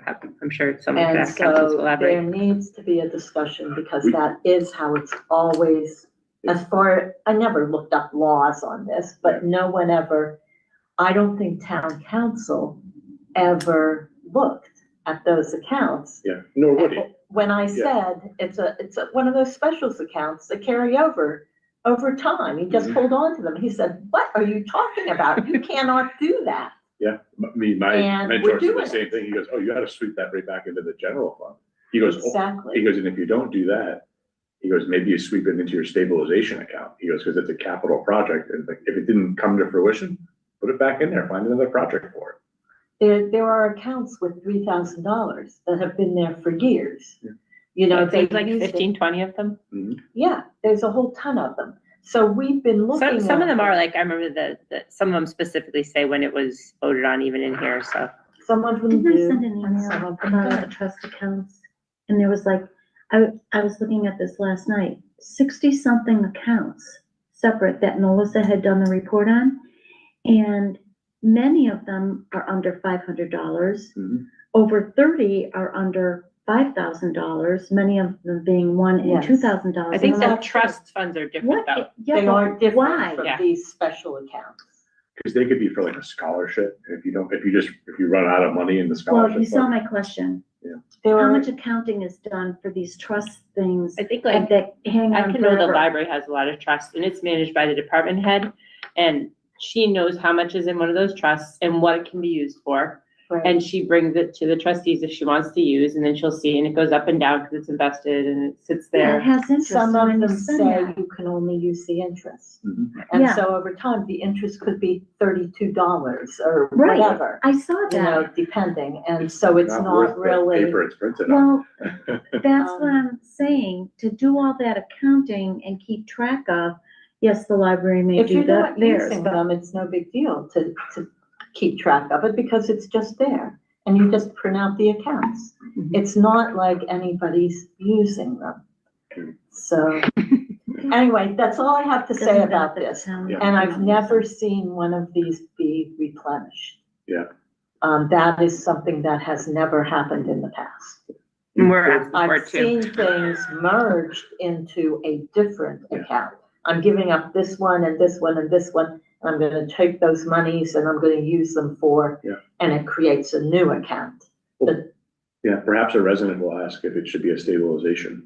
I'm sure some of And the councils so will there elaborate. needs to be a discussion because that is how it's always, as far, I never looked up laws on this, but no one ever, I don't think town council ever looked at those accounts. Yeah, nor would he. When I said it's one of those specials accounts that carry over time, he just hold on to them. He said, "What are you talking about? You cannot do that." Yeah, I mean, my And we're mentor said doing the it. same thing. He goes, "Oh, you gotta sweep that right back into the general fund." He goes, "Oh," Exactly. he goes, "and if you don't do that," he goes, "maybe you sweep it into your stabilization account." He goes, "Because it's a capital project, and like, if it didn't come to fruition, put it back in there, find another project for it." There are accounts with $3,000 that have been there for years. Yeah. You know, There's they've like used it. 15, 20 of them. Yeah, there's a whole ton of them. So we've been looking. Some of at them are like, I remember some of them specifically say when it was voted on even in here, so. Some of them Didn't I do, send an and some email of them about the don't. trust accounts? And there was like, I was looking at this last night, 60-something accounts separate that Melissa had done the report on. And many of them are under $500. Mhm. Over 30 are under $5,000, many of them being $1,000 and Yes. $2,000. I think And the I'm like, trust funds are different what? though. Yeah, They but are different why? from Yeah. these special accounts. Because they could be for like a scholarship. If you run out of money in the Well, scholarship. you saw fund. my question. There How are, much accounting is done for these trust things I think like, that hang I on can know the forever? library has a lot of trusts and it's managed by the department head. And she knows how much is in one of those trusts and what it can be used for. right, And she brings it to the trustees if she wants to use, and then she'll see, and it goes up and down because it's invested and it sits Yeah, there. it has interest some of when you them spend say that. you can only use the interest. Mhm. And Yeah. so over time, the interest could be $32 or Right. whatever, I saw you know, that. depending. And so it's worth not the really, paper it's printed on. Well, that's what Um, I'm saying, to do all that accounting and keep track of, yes, the library may if do you're that not theirs, using but them, it's no big deal to keep track of it because it's just there. And you just print out the accounts. Mhm. It's not like anybody's using them. So anyway, that's all I have to say doesn't about benefit the this. town. Yeah. And I've never seen one of these be replenished. Yeah. That is something that has never happened in the past. And we're asking for I've it too. seen things merged into a different Yeah. account. I'm giving up this one and this one and this one, and I'm gonna take those monies and I'm gonna use them for, Yeah. and it creates a new account. Yeah, perhaps a resident will ask if it should be a stabilization.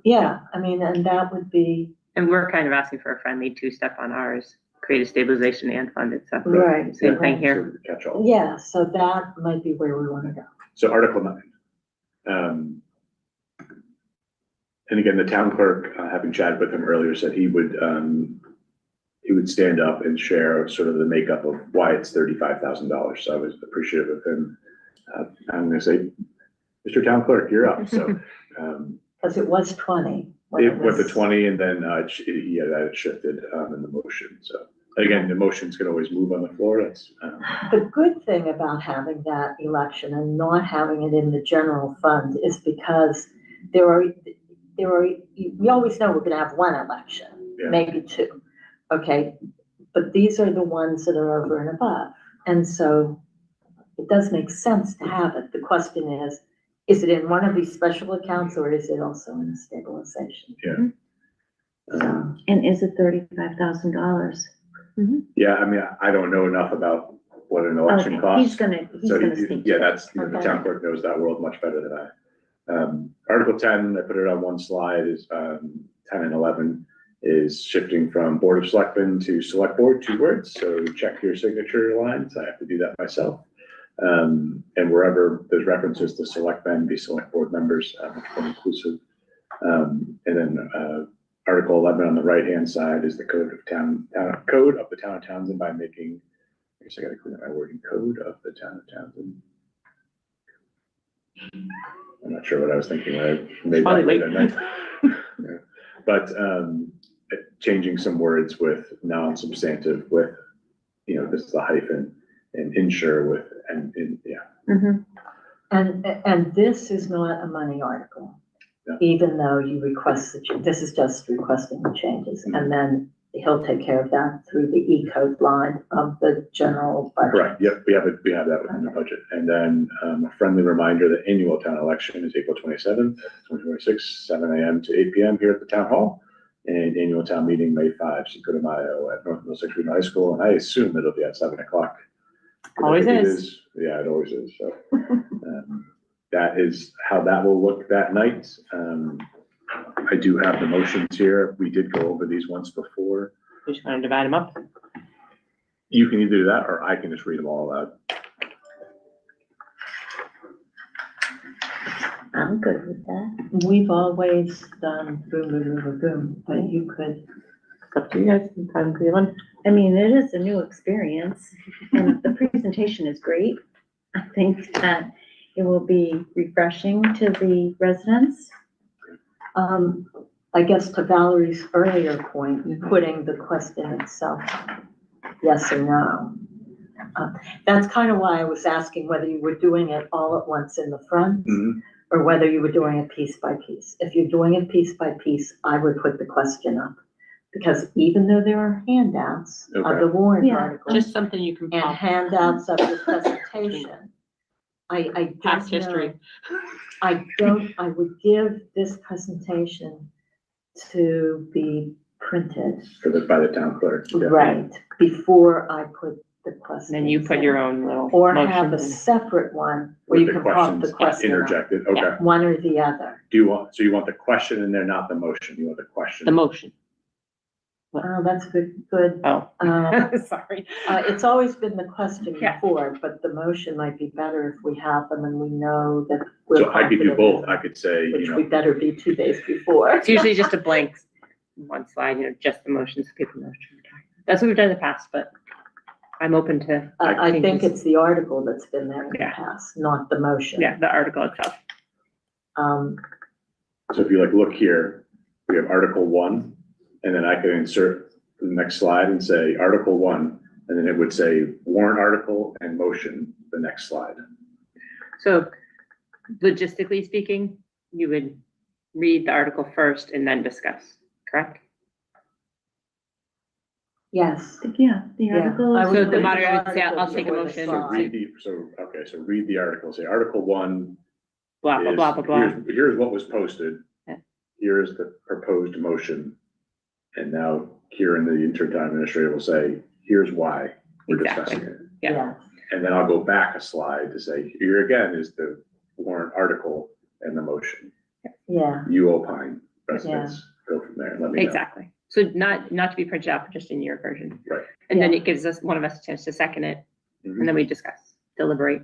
Yeah, I mean, and that would be, And we're kind of asking for a friendly two-step on ours, create a stabilization and fund it separate. right, Same thing here. So catch all. yeah, so that might be where we wanna go. So Article 9. And again, the town clerk, having chatted with him earlier, said he would stand up and share sort of the makeup of why it's $35,000. So I was appreciative of him. I'm gonna say, Mr. Town Clerk, you're up. So Cause it was 20. when it went to was- 20 and then he had that shifted in the motion. So again, the motions can always move on the floor. That's The good thing about having that election and not having it in the general fund is because we always know we're gonna have one election, Yeah. maybe two, okay? But these are the ones that are over and above, and so it does make sense to have it. The question is it in one of these special accounts or is it also in a stabilization? And is it $35,000? yeah. I mean, I don't know enough about what an election costs. He's gonna So speak yeah, to it. that's, the Okay. town clerk knows that world much better than I. Article 10, I put it on one slide, is 10 and 11 is shifting from Board of Selectmen to Select Board, 2 words. So check your signature lines. I have to do that myself. And wherever there's references to selectmen, be select board members, much more inclusive. And then Article 11 on the right-hand side is the code of the town of Townsend by making, I guess I gotta clean up my wording, code of the town of Townsend. I'm not sure what I was thinking when I made that late at night. Yeah. But changing some words with non-substantive with, this is the hyphen, and insure with, and yeah. Mhm. And this is not a money article, No. even though you request, this is just requesting the changes. And then he'll take care of that through the E-code line of the general budget. Correct, yep, we have that within the budget. And then, a friendly reminder, the annual town election is April 27th, 2026, 7 a.m. to 8 p.m. here at the town hall. And annual town meeting, May 5, Cinco de Mayo at North Middlesex Regional High School, and I assume it'll be at 7 o'clock. Always I think it is. Yeah, it always is, so. That is how that will look that night. I do have the motions here. We did go over these once before. We just want to divide them up. You can either do that, or I can just read them all out. I'm good with that. We've always done boom, boom, boom, boom, boom, but you could, It's up to you guys. Time for one. I mean, it is a new experience and the presentation is great. I think that it will be refreshing to the residents. I guess to Valerie's earlier point, putting the question itself, yes or no. That's kind of why I was asking whether you were doing it all at once in the front Mhm. or whether you were doing it piece by piece. If you're doing it piece by piece, I would put the question up. Because even though there are handouts of Okay. the warrant Yeah. articles Just something you can and pop. handouts of the presentation, I Past don't history. know. I would give this presentation to be printed, By the town clerk. Yeah. right, before I put the question. Then you put your own little Or have a motions in. separate one where With you the can pop the questions question up, interjected, okay. one or the other. So you want the question in there, not the motion, you want the question? The motion. Oh, that's good. Oh, sorry. It's always been the question Yeah. before, but the motion might be better if we have them and we know that we're So I could do confident both, in I them, could say, which you we know, better be 2 days before. It's usually just a blank one slide, just the motions, people know. That's what we've done in the past, but I'm open to, I think changes. it's the article that's been there in the Yeah. past, not the motion. yeah, the article itself. Um, so if you look here, we have Article 1, and then I could insert the next slide and say Article 1, and then it would say warrant article and motion, the next slide. So logistically speaking, you would read the article first and then discuss, correct? yes. Yeah, the Yeah, article. I is- would So the read moderator would say, article I'll take a before the motion. slide. So read the article, say Article 1 Blah, blah, is, blah, blah, blah. here's what was posted. Yeah. Here's the proposed motion. And now Kieran, the interim town administrator, will say, here's why we're Exactly. discussing it. Yeah. And then I'll go back a slide to say, here again is the warrant article and the motion. Yeah, You opine, residents, go from there and let me know. Exactly. So not to be printed out, but just in your version. Right. And then Yeah. it gives one of us a chance to second it, Mhm. and then we discuss, deliberate,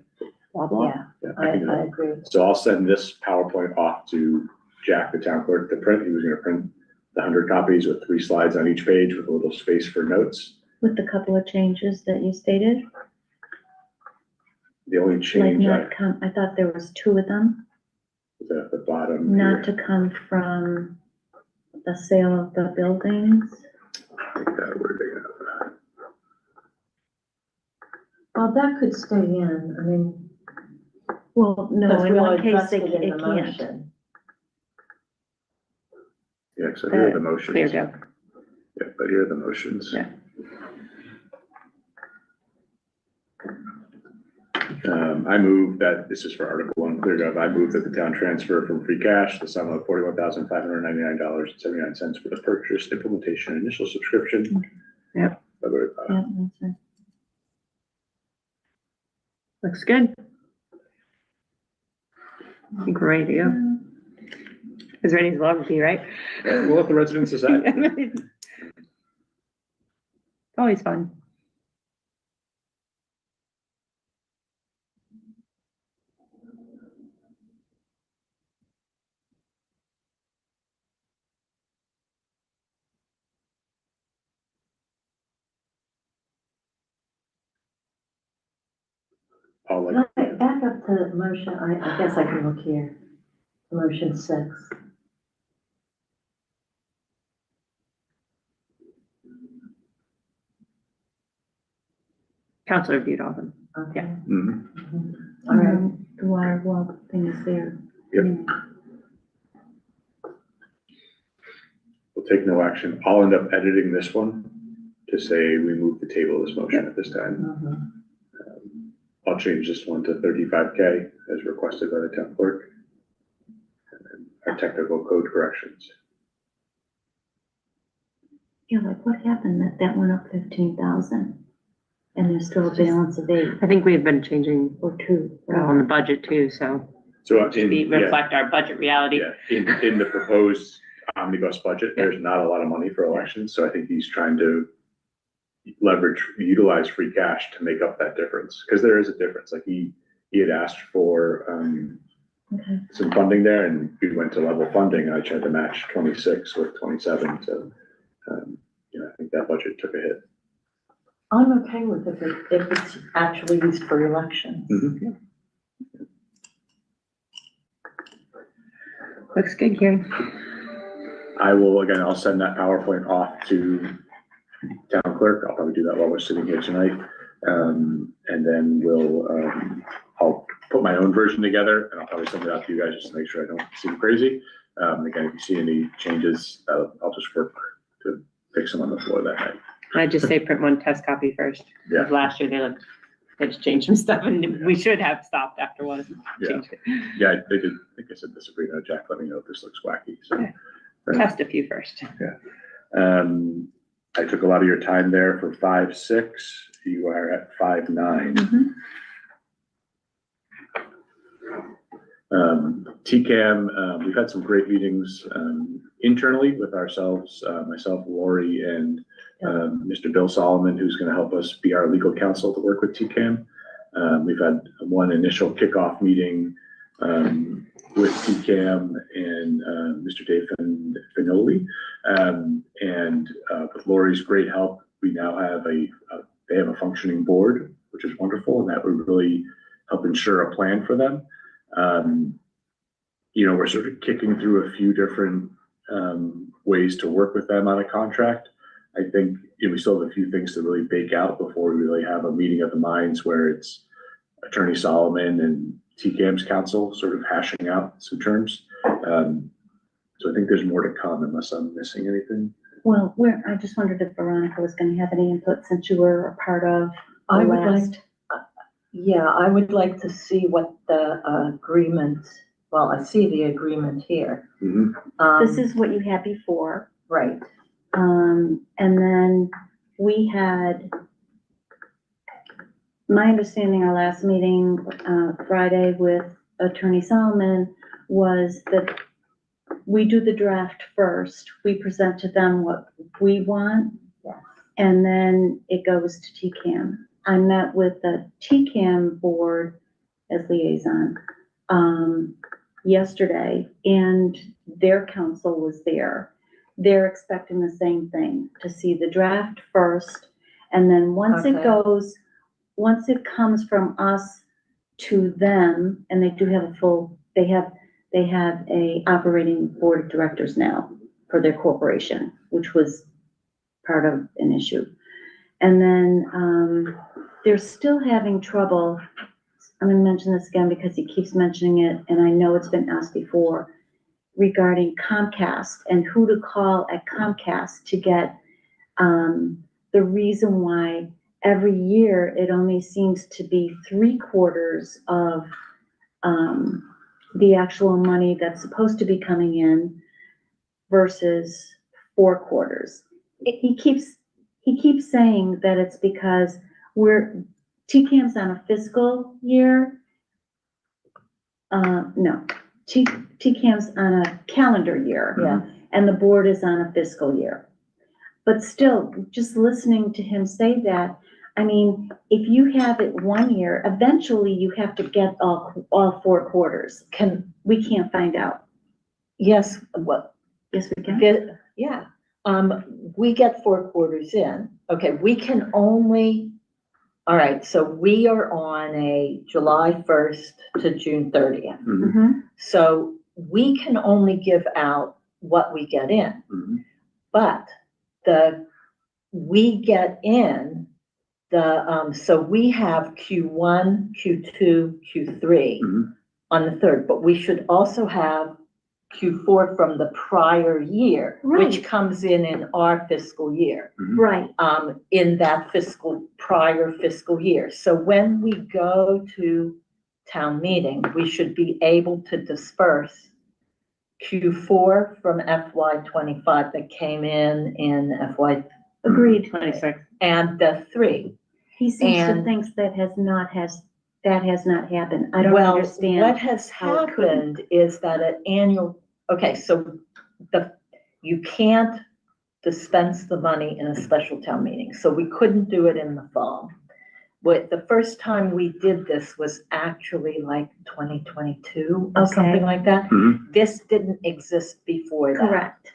blah, blah. yeah, Yeah, I can do that. agree. So I'll send this PowerPoint off to Jack, the town clerk, to print. He was gonna print the 100 copies with 3 slides on each page with a little space for notes. With the couple of changes that you stated, The only like change I not come, I thought there was 2 of them, was at the bottom not here. to come from the sale of the buildings. I think that wording up. Well, that could stay in, I mean, Well, no, because in we'll one case, address it in it the can't. motion. Yeah, so here are the motions. Clear go. Yeah, but here are the motions. Yeah. I move that, this is for Article 1, clear gov, I move that the town transfer from free cash the sum of $41,599.79 for the purchase, implementation, and initial subscription. Yep. Yeah, that's right. Looks good. I think we're ready to go. As ready as we'll ever be, right? We'll let the residents decide. Always fun. I'll let Back up to motion, I guess I can look here, motion 6. Council reviewed all of them. Okay. Mhm. All right. The water well thing is there. Yep. we'll take no action. I'll end up editing this one to say we move the table this motion at this time. Mhm. I'll change this one to 35K as requested by the town clerk. And then our technical code corrections. Yeah, like what happened that went up 15,000? And there's still a balance of 8 I think we've been changing or 2. on the budget too, so So reflect our budget reality. in the proposed omnibus budget, there's not a lot of money for elections, so I think he's trying to utilize free cash to make up that difference, because there is a difference. Like he had asked for Okay. some funding there, and we went to level funding. I tried to match 26 with 27, so I think that budget took a hit. I'm okay with it if it's actually used for elections. Mhm. Looks good, Karen. I'll send that PowerPoint off to town clerk. I'll probably do that while we're sitting here tonight. And then I'll put my own version together, and I'll probably send it out to you guys just to make sure I don't seem crazy. Again, if you see any changes, I'll just work to fix them on the floor that night. I'd just say print one test copy first. Yeah. Because last year they just changed some stuff and we should have stopped after one. Yeah. Changed it. Yeah, they did. I think I said disagree. No, Jack, let me know if this looks wacky. So, Test a few first. I took a lot of your time there for 5.6. You are at 5.9. TCAM, we've had some great meetings internally with ourselves, myself, Lori, and Mr. Bill Solomon, who's going to help us be our legal counsel to work with TCAM. We've had one initial kickoff meeting with TCAM and Mr. Dave Finoli. And with Lori's great help, we now have they have a functioning board, which is wonderful, and that would really help ensure a plan for them. We're sort of kicking through a few different ways to work with them on a contract. I think we still have a few things to really bake out before we really have a meeting of the minds where it's Attorney Solomon and TCAM's counsel sort of hashing out some terms. So I think there's more to come unless I'm missing anything. Well, I just wondered if Veronica was going to have any input since you were a part of the I would last. I would like to see what the agreement, well, I see the agreement here. This is what you had before. Right. And then we had, my understanding, our last meeting, Friday with Attorney Solomon was that we do the draft first. We present to them what we want. Yes. And then it goes to TCAM. I met with the TCAM board as liaison, yesterday, and their counsel was there. They're expecting the same thing, to see the draft first, and then once it comes from us to them, and they do have they have a operating board of directors now for their corporation, which was part of an issue. And then, they're still having trouble. I'm gonna mention this again because he keeps mentioning it, and I know it's been asked before, regarding Comcast and who to call at Comcast to get the reason why every year it only seems to be 3/4 of the actual money that's supposed to be coming in versus 4/4. He keeps saying that it's because TCAM's on a fiscal year. No, TCAM's on a calendar year. Yeah. And the board is on a fiscal year. But still, just listening to him say that, I mean, if you have it 1 year, eventually you have to get all 4 quarters. We can't find out. Yes, what, Yes, we can. we get 4 quarters in. Okay, we can only, all right, so we are on a July 1st to June 30th. Mm-hmm. So we can only give out what we get in. But we get in so we have Q1, Q2, Q3 on the 3rd, but we should also have Q4 from the prior year, Right. which comes in our fiscal year, Right, in that prior fiscal year. So when we go to town meeting, we should be able to disperse Q4 from FY '25 that came in FY agreed. 26. and the 3. He seems to And- think that has not happened. I don't Well, understand. what has how it couldn't. happened is that at annual, okay, so you can't dispense the money in a special town meeting, so we couldn't do it in the fall. But the first time we did this was actually like 2022 or Okay. something like that. Mhm. This didn't exist before that. Correct.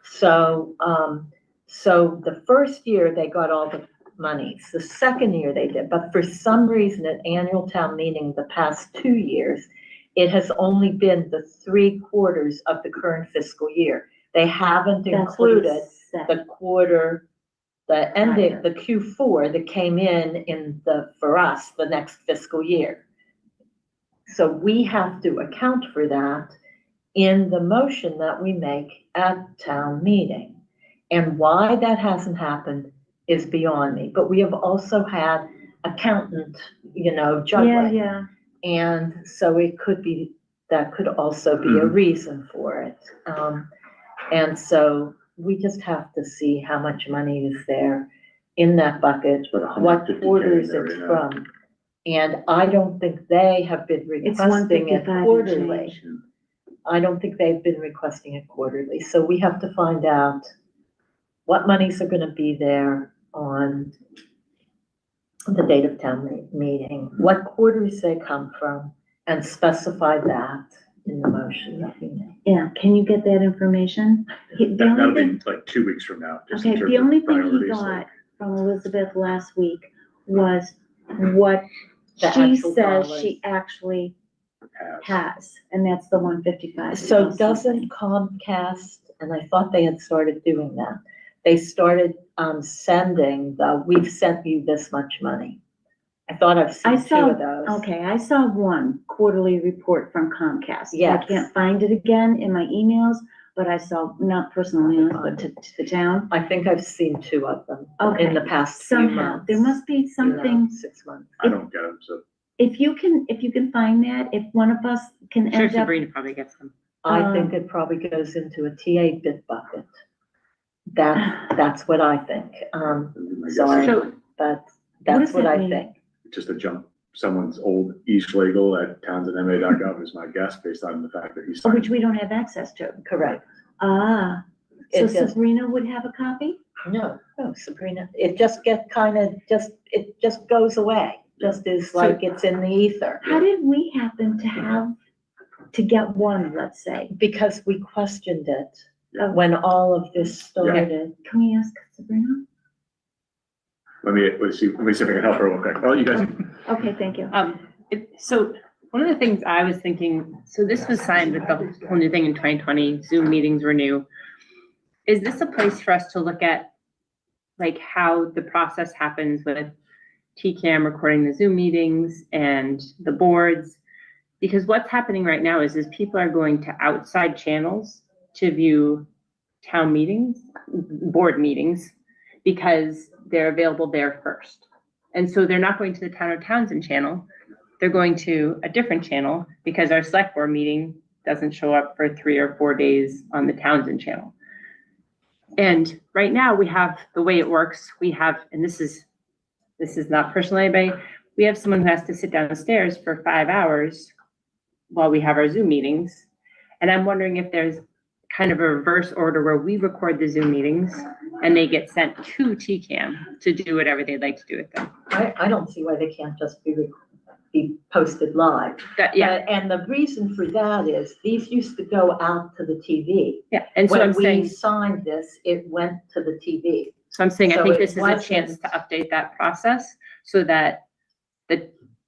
So, so the first year they got all the monies, the second year they did, but for some reason at annual town meeting, the past 2 years, it has only been the 3/4 of the current fiscal year. They haven't That's what he included said. the quarter, the ending, the Q4 that came in for us, the next fiscal year. So we have to account for that in the motion that we make at town meeting. And why that hasn't happened is beyond me, but we have also had accountant, Yeah, juggling. yeah. And so that could also be a reason for it. And so we just have to see how much money is there in that bucket, About what 150K quarters there, it's yeah. from. And I don't think they have been It's requesting it 155 and quarterly. change. I don't think they've been requesting it quarterly, so we have to find out what monies are gonna be there on the date of town meeting, what quarters they come from, and specify that in the motion that we make. Yeah, can you get that information? The That'll only thing, be like 2 weeks from now, just in okay, terms the of only thing he priorities, got like, from Elizabeth last week was what The she actual says dollars. she actually has. has, and that's the 155. So doesn't Comcast, and I thought they had started doing that, they started sending we've sent you this much money. I thought I've I seen 2 saw- of those. Okay, I saw one quarterly report from Comcast. Yes. I can't find it again in my emails, but I saw, not personal emails, but to the town. I think I've seen 2 of them Okay, in the past few somehow, months. there must be something, 6 months. I don't get them, so. if you can find that, if one of us can Sure, end up. Sabrina probably gets them. I think it probably goes into a TA bid bucket. That's what I think. Sorry, So- but What that's does what that I mean? think. Just to jump someone's old e-schlegel at townsendma.gov is my guess, based on the fact that he's. Which we don't have access to. Correct. Ah, so It just- Sabrina would have a copy? No, Sabrina, it just it just goes away, just is like it's in the ether. How did we happen to get one, let's say? Because we questioned it Oh, when all of this started. Can we ask Sabrina? Let me see if I can help her real quick. Oh, you guys, Okay, thank you. So one of the things I was thinking, so this was signed with the whole new thing in 2020, Zoom meetings were new. Is this a place for us to look at, like, how the process happens with TCAM recording the Zoom meetings and the boards? Because what's happening right now is people are going to outside channels to view town meetings, board meetings, because they're available there first. And so they're not going to the Town of Townsend channel. They're going to a different channel because our select board meeting doesn't show up for 3 or 4 days on the Townsend channel. And right now we have, the way it works, we have, and this is not personal anybody, we have someone who has to sit downstairs for 5 hours while we have our Zoom meetings. And I'm wondering if there's kind of a reverse order where we record the Zoom meetings and they get sent to TCAM to do whatever they'd like to do with them. I don't see why they can't just be posted live. Yeah, And the reason for that is these used to go out to the TV. yeah. And so I'm When we saying, signed this, it went to the TV. I so think it this is a wasn't- chance to update that process so that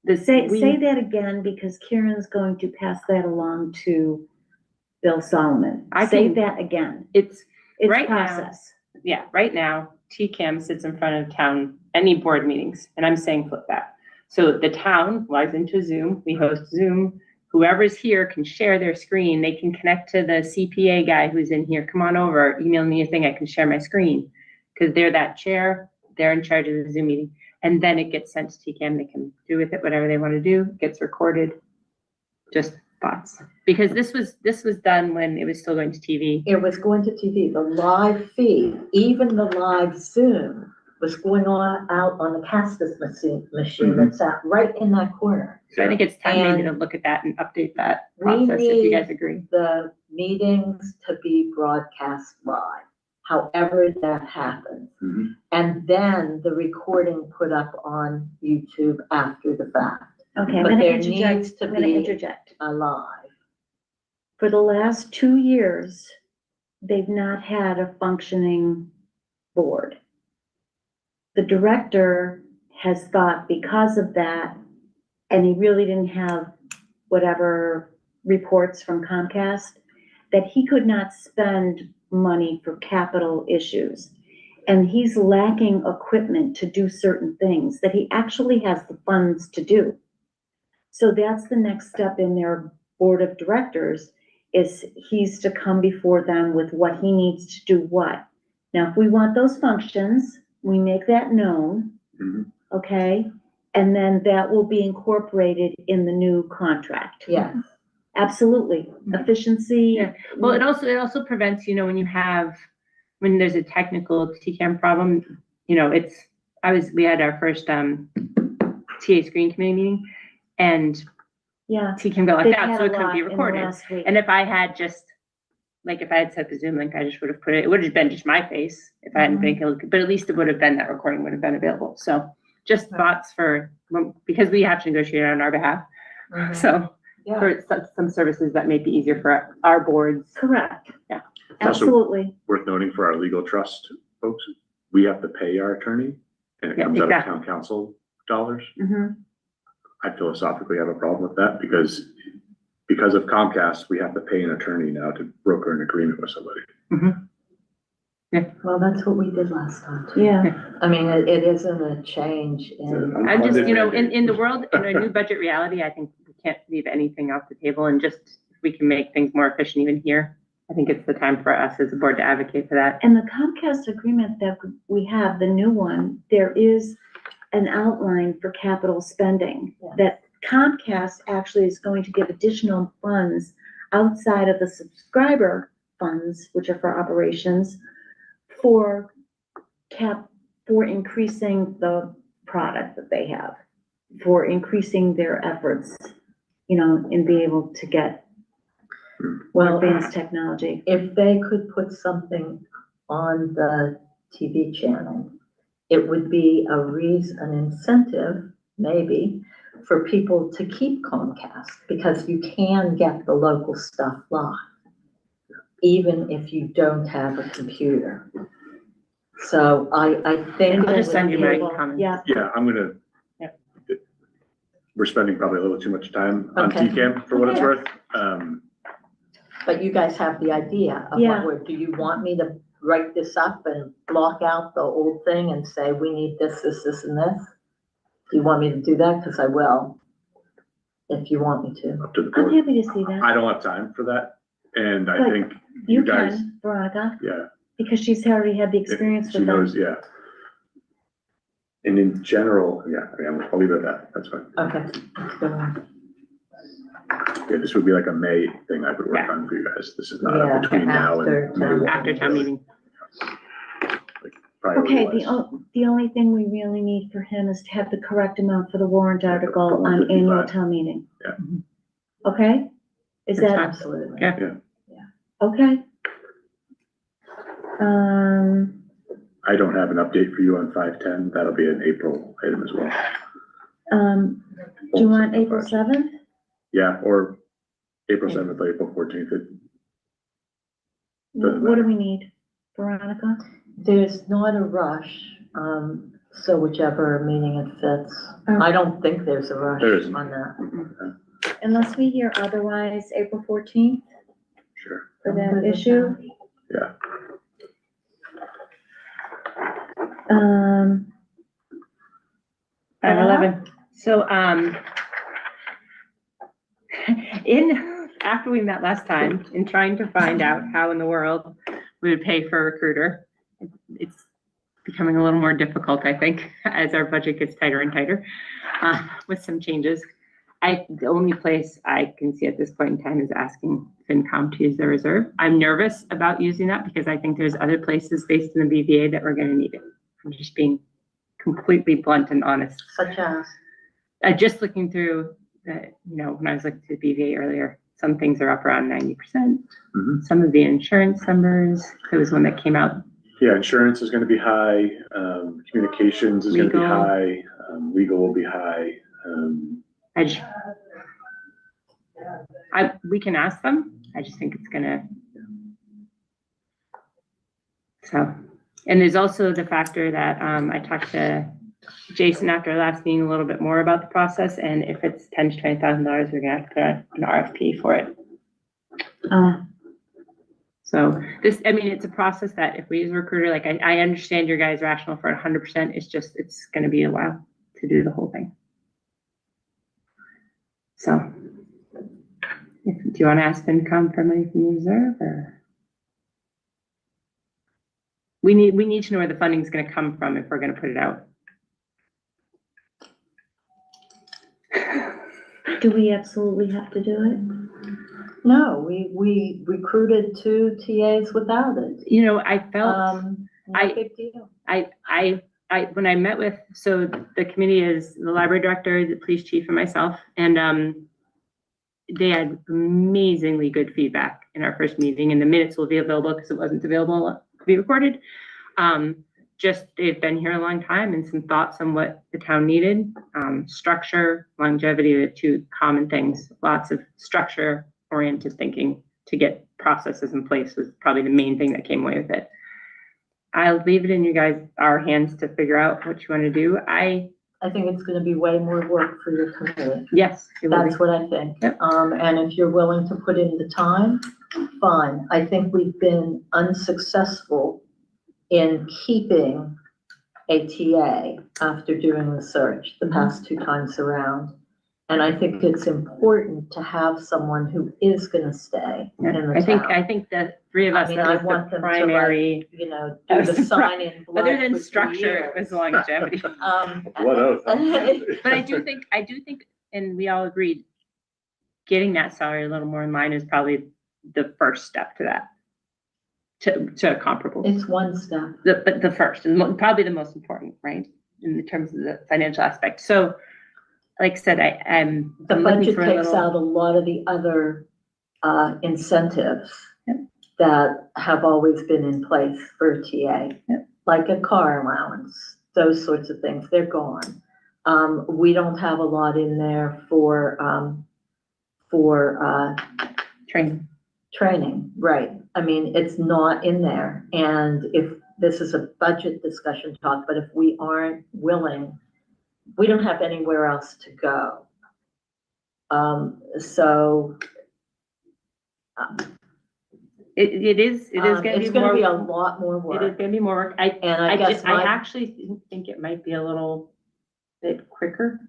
Say that again, because Kieran's going to pass that along to Bill Solomon. I Say can- that again. it's, It's right now- process. yeah, right now, TCAM sits in front of town, any board meetings, and I'm saying flip that. So the town logs into Zoom, we host Zoom, whoever's here can share their screen. They can connect to the CPA guy who's in here. Come on over, email me a thing, I can share my screen. Because they're that chair, they're in charge of the Zoom meeting. And then it gets sent to TCAM. They can do with it whatever they want to do, gets recorded. Just thoughts. Because this was done when it was still going to TV. It was going to TV, the live feed, even the live Zoom was going on out on the Castus machine that sat right in that corner. So I think it's time maybe to And look at that and update that we process if you need guys agree. the meetings to be broadcast live, however that happens. Mhm. And then the recording put up on YouTube after the fact, Okay, I'm But gonna there interject, needs to I'm gonna be- interject. alive. For the last 2 years, they've not had a functioning board. The director has thought because of that, and he really didn't have whatever reports from Comcast, that he could not spend money for capital issues. And he's lacking equipment to do certain things that he actually has the funds to do. So that's the next step in their board of directors, is he's to come before them with what he needs to do what. Now, if we want those functions, we make that known, Mhm. okay? And then that will be incorporated in the new contract. Yeah, Absolutely. Efficiency. Yeah. Well, it also prevents, when there's a technical TCAM problem, we had our first TA screen committee meeting, and Yeah. TCAM got They've left out, had so a it couldn't lot be in the recorded. last week. And if I had set the Zoom link, I just would have put it would have been just my face if I hadn't been able to, but at least it would have been, that recording would have been available. So just thoughts because we have to negotiate on our behalf. So yeah. for some services that may be easier for our boards. Correct. Yeah. Also- Absolutely. Worth noting for our legal trust folks, we have to pay our attorney and it Yeah, comes out of exactly. town council dollars. Mhm. I philosophically have a problem with that because of Comcast, we have to pay an attorney now to broker an agreement with somebody. Well, that's what we did last time too. Yeah. I mean, it isn't a change in. I'm just, Unfunded in the world, in a new budget reality, I think we can't leave anything off the table, and just if we can make things more efficient even here, I think it's the time for us as a board to advocate for that. And the Comcast agreement that we have, the new one, there is an outline for capital spending. Yeah. That Comcast actually is going to give additional funds outside of the subscriber funds, which are for operations, for increasing the product that they have, for increasing their efforts, and be able to get Well, advanced technology. if they could put something on the TV channel, it would be an incentive, maybe, for people to keep Comcast, because you can get the local stuff live, even if you don't have a computer. So I think. I'll just send you my Able- comments. Yeah. Yeah, I'm gonna. Yep. We're spending probably a little too much time on Okay. TCAM for what it's Okay. worth. But you guys have the idea of Yeah. do you want me to write this up and block out the old thing and say, we need this, and this? Do you want me to do that? Because I will, if you want me to. Up to the I'm board. happy to see that. I don't have time for that. And I But think You you guys, can, Veronica, yeah. because she's already had the experience She with them. knows, yeah. And in general, yeah, I'll leave it at that. That's fine. Okay. Let's go on. Yeah, this would be like a May thing I would work Yeah. on for you guys. This is not Yeah, a between now after and May town. 1. After town meeting. Okay, Priority-wise. the only thing we really need for him is to have the correct amount for the warrant Yeah, the article on annual 155. town meeting. Yeah. Okay? Is That's that, fine. Absolutely. Yeah. okay? I don't have an update for you on 510. That'll be an April item as well. Do you want April 7th? Yeah, or April Okay. 7th, or April 14th. What do we need, Veronica? There's not a rush, so whichever meeting it fits. Okay. I don't think there's a rush There isn't. on that. Unless we hear otherwise, April 14th Sure. for I'm good that with issue. Yeah. Um, 511. So, After we met last time, in trying to find out how in the world we would pay for a recruiter, it's becoming a little more difficult, I think, as our budget gets tighter and tighter, with some changes. The only place I can see at this point in time is asking FinCom to use their reserve. I'm nervous about using that because I think there's other places based in the BVA that we're gonna need it. I'm just being completely blunt and honest. Such as, Just looking through the, when I was looking through the BVA earlier, some things are up around 90%. Mhm. Some of the insurance numbers, there was one that came out. Yeah, insurance is gonna be high, communications is gonna be Legal. high, legal will be high. We can ask them. I just think it's gonna. So, and there's also the factor that I talked to Jason after our last meeting a little bit more about the process, and if it's $10,000 to $20,000, we're gonna have to put an RFP for it. So this, I mean, it's a process that if we use a recruiter, like I understand your guys' rationale for 100%. It's gonna be a while to do the whole thing. So, do you want to ask FinCom for money from the reserve, or? We need to know where the funding is going to come from if we're going to put it out. Do we absolutely have to do it? no, we recruited 2 TAs without it. I felt, No big deal. when I met with, so the committee is the library director, the police chief, and myself, and they had amazingly good feedback in our first meeting, and the minutes will be available because it wasn't available to be recorded. Just they've been here a long time, and some thoughts on what the town needed. Structure, longevity are 2 common things. Lots of structure-oriented thinking to get processes in place was probably the main thing that came away with it. I'll leave it in our hands to figure out what you want to do. I think it's gonna be way more work for your committee. Yes, it will be. That's what I think. Yep. And if you're willing to put in the time, fine. I think we've been unsuccessful in keeping a TA after doing the search the past 2 times around. And I think it's important to have someone who is gonna stay in the town. I think the 3 of us, I that want was the them primary, to do That the was the sign-in blood other than for 3 structure, it was years. longevity. Blood oath. But I do think, and we all agreed, getting that salary a little more in line is probably the first step to that, to a comparable. It's one step. But the first, and probably the most important, right, in terms of the financial aspect. So, like I said, I'm The looking budget for a takes little. out a lot of the other incentives Yep. that have always been in place for a TA, Yep. like a car allowance, those sorts of things, they're gone. We don't have a lot in there for training, right? I mean, it's not in there. And if this is a budget discussion talk, but if we aren't willing, we don't have anywhere else to go. It is going to it's be gonna more. be a lot more work. It is going to be more work. And I guess I actually think it might be a little bit quicker,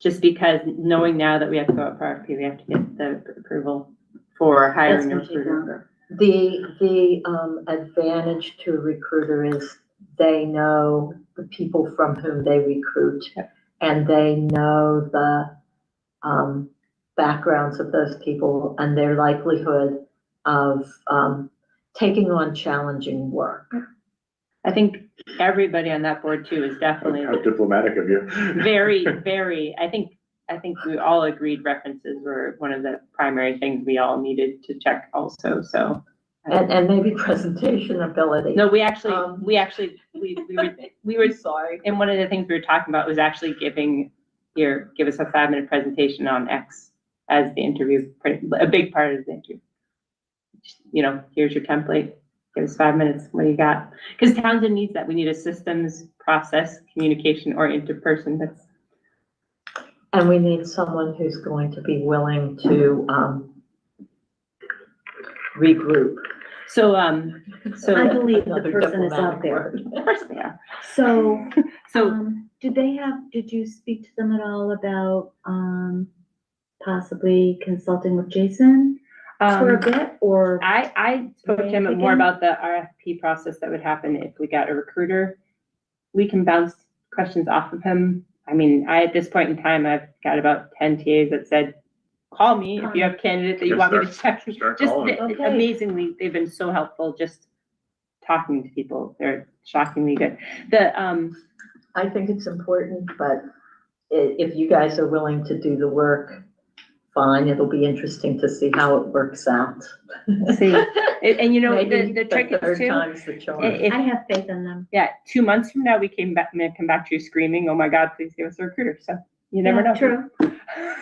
just because knowing now that we have to go out for RFP, we have to get the approval for hiring a That's gonna take recruiter. The advantage to a recruiter is they know the people from whom they recruit. Yep. And they know the backgrounds of those people and their likelihood of taking on challenging work. I think everybody on that board too is definitely How diplomatic of you. very, very, I think we all agreed references were one of the primary things we all needed to check also, so. And maybe presentation ability. No, we were Sorry. and one of the things we were talking about was actually give us a 5-minute presentation on X as the interview, a big part of the interview. Here's your template, give us 5 minutes, what do you got? Because Townsend needs that. We need a systems, process, communication-oriented person that's. And we need someone who's going to be willing to regroup. So, I believe the Another person is out diplomatic there. word. of course they are. So, So, did you speak to them at all about, possibly consulting with Jason for a Um, bit, or? I spoke to him more about the RFP process that would happen if we got a recruiter. We can bounce questions off of him. I mean, at this point in time, I've got about 10 TAs that said, call me if you have candidates that you want me to check. Start Just calling. Okay. amazingly, they've been so helpful just talking to people. They're shockingly good. I think it's important, but if you guys are willing to do the work, fine, it'll be interesting to see how it works out. See, and you know, Maybe the trick is third too, time's the charm. if, I have faith in them. yeah, 2 months from now, we come back to you screaming, oh my God, please give us a recruiter. So you never Yeah, know. True.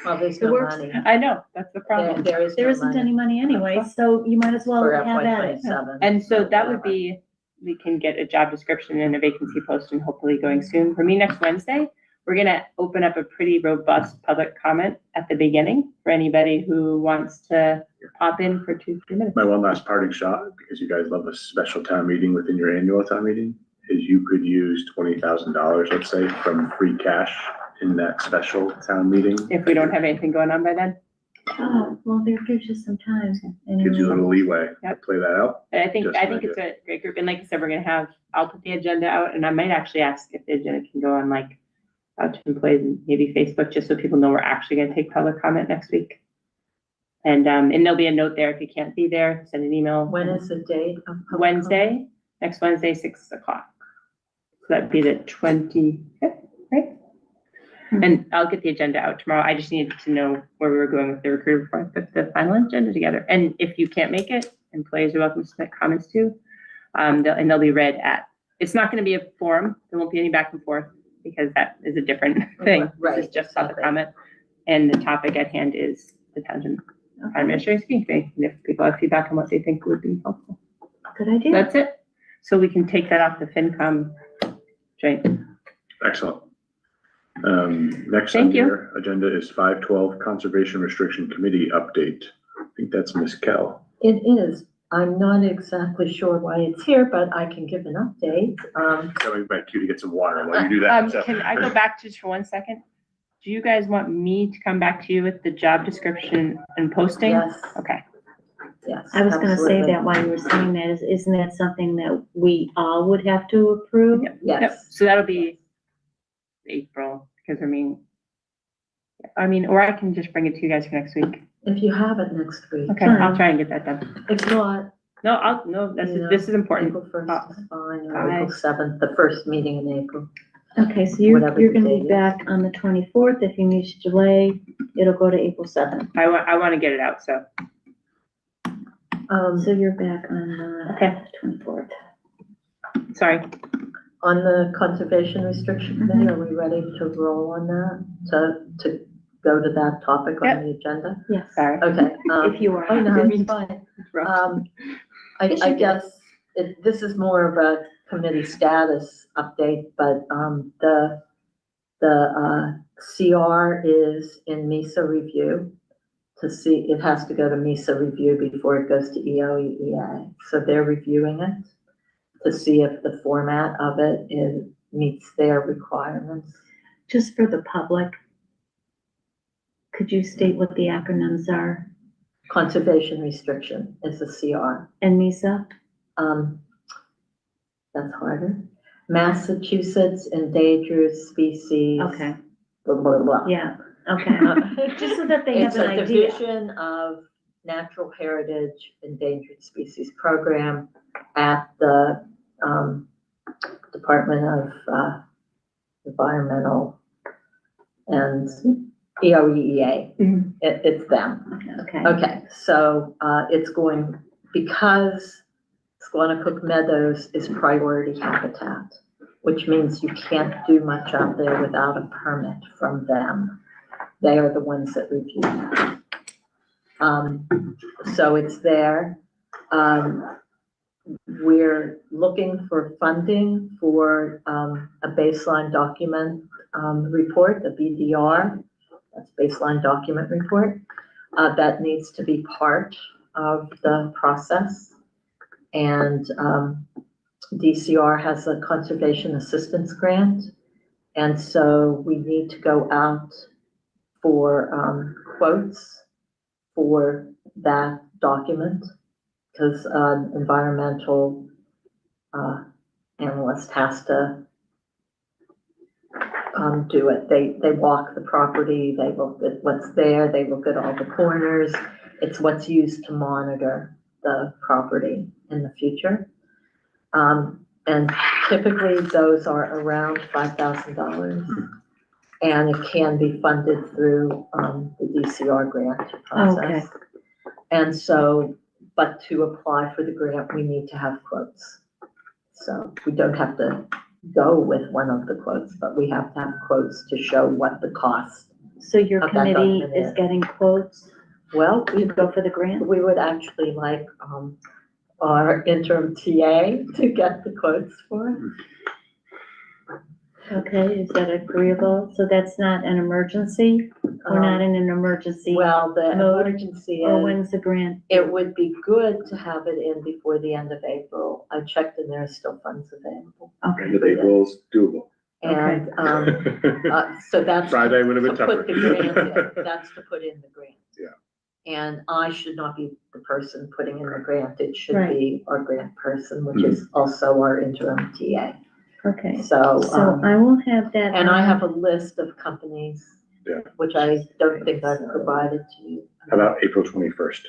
Well, there's It no works. money. I know, that's the problem. There isn't any money anyway, so you might as well For have FY at it. '27. And so that would whatever. be, we can get a job description and a vacancy post and hopefully going soon. For me, next Wednesday, we're gonna open up a pretty robust public comment at the beginning for anybody who wants to pop in for 2-3 minutes. My one last parting shot, because you guys love a special town meeting within your annual town meeting, is you could use $20,000, let's say, from free cash in that special town meeting. If we don't have anything going on by then. Oh, well, there gives you some time. Gives you a little leeway. Yep. Play that out. But I think Just an it's a great group. And like I said, we're gonna have, I'll put the agenda out and I might actually ask if the agenda can go on like out to employees and maybe Facebook, just so people know we're actually gonna take public comment next week. And there'll be a note there. If you can't be there, send an email. When is the date of public Wednesday, next Wednesday, 6 o'clock. So that'd be the 25th, right? And I'll get the agenda out tomorrow. I just needed to know where we were going with the recruiter before I put the final agenda together. And if you can't make it, employees are welcome to submit comments too. They'll be read at, it's not gonna be a forum. There won't be any back and forth because that is a different thing. Right, This is just public exactly. comment. And the topic at hand is the Townsend administrative fee. And if people have feedback on what they think would be helpful. Good idea. That's it. So we can take that off the FinCom joint. Excellent. Next on Thank you. your agenda is 512 Conservation Restriction Committee update. I think that's Ms. Kell. It is. I'm not exactly sure why it's here, but I can give an update. Coming back to you to get some water while you do that. So- Can I go back just for 1 second? Do you guys want me to come back to you with the job description and posting? Yes, Okay. yes. I was gonna say absolutely. that while you were saying that, isn't that something that we all would have to approve? Yep. Yes. So that'll be April, because or I can just bring it to you guys for next week. If you have it next week. Okay, I'll try and get that done. If not, No, this is important. April 1st is fine, or Bye. April 7th, the first meeting in April. Okay, so you're Whatever gonna the be date back on the 24th. If you need to delay, it'll go to April 7th. I want to get it out, so. So you're back on the Okay. 24th. Sorry. On the Conservation Restriction Committee, are we ready to roll on that, to go to that topic Yep. on the agenda? Yes, Sorry. Okay. if you are. Oh, no, it's fine. I Yes, you did. guess this is more of a committee status update, but, the CR is in MISA review to see, it has to go to MISA review before it goes to EOEA. So they're reviewing it to see if the format of it meets their requirements. Just for the public, could you state what the acronyms are? Conservation restriction is the CR. And MISA? That's harder. Massachusetts Endangered Species. Okay, Blah, blah, blah. yeah, okay. Just so that they have It's an a idea. division of Natural Heritage Endangered Species Program at the Department of Environmental and EOEA. Mhm. It's them. Okay, Okay, so it's going, because Squanicook Meadows is priority habitat, which means you can't do much out there without a permit from them. They are the ones that review that. So it's there. We're looking for funding for a baseline document report, the BDR. That's baseline document report. That needs to be part of the process. And DCR has a conservation assistance grant. And so we need to go out for quotes for that document, because an environmental analyst has to do it. They walk the property, they look at what's there, they look at all the corners. It's what's used to monitor the property in the future. And typically those are around $5,000. And it can be funded through the DCR grant process. And so, but to apply for the grant, we need to have quotes. So we don't have to go with one of the quotes, but we have to have quotes to show what the cost. So your of that committee document is is. getting quotes Well, to go for the grant? we would actually like our interim TA to get the quotes for it. Okay, is that agreeable? So that's not an emergency? We're not in an emergency? Well, the mode, emergency Or is, when's the grant? it would be good to have it in before the end of April. I checked and there are still funds available. End of April is doable. And, so that's. Friday would have been to put tougher. the grant in. That's to put in the grant. Yeah. And I should not be the person putting in the grant. It should Right. be our grant person, which is also our interim TA. Okay, So, so I will have that. and I on- have a list of companies, Yeah. which I don't think I've provided to you. How about April 21st?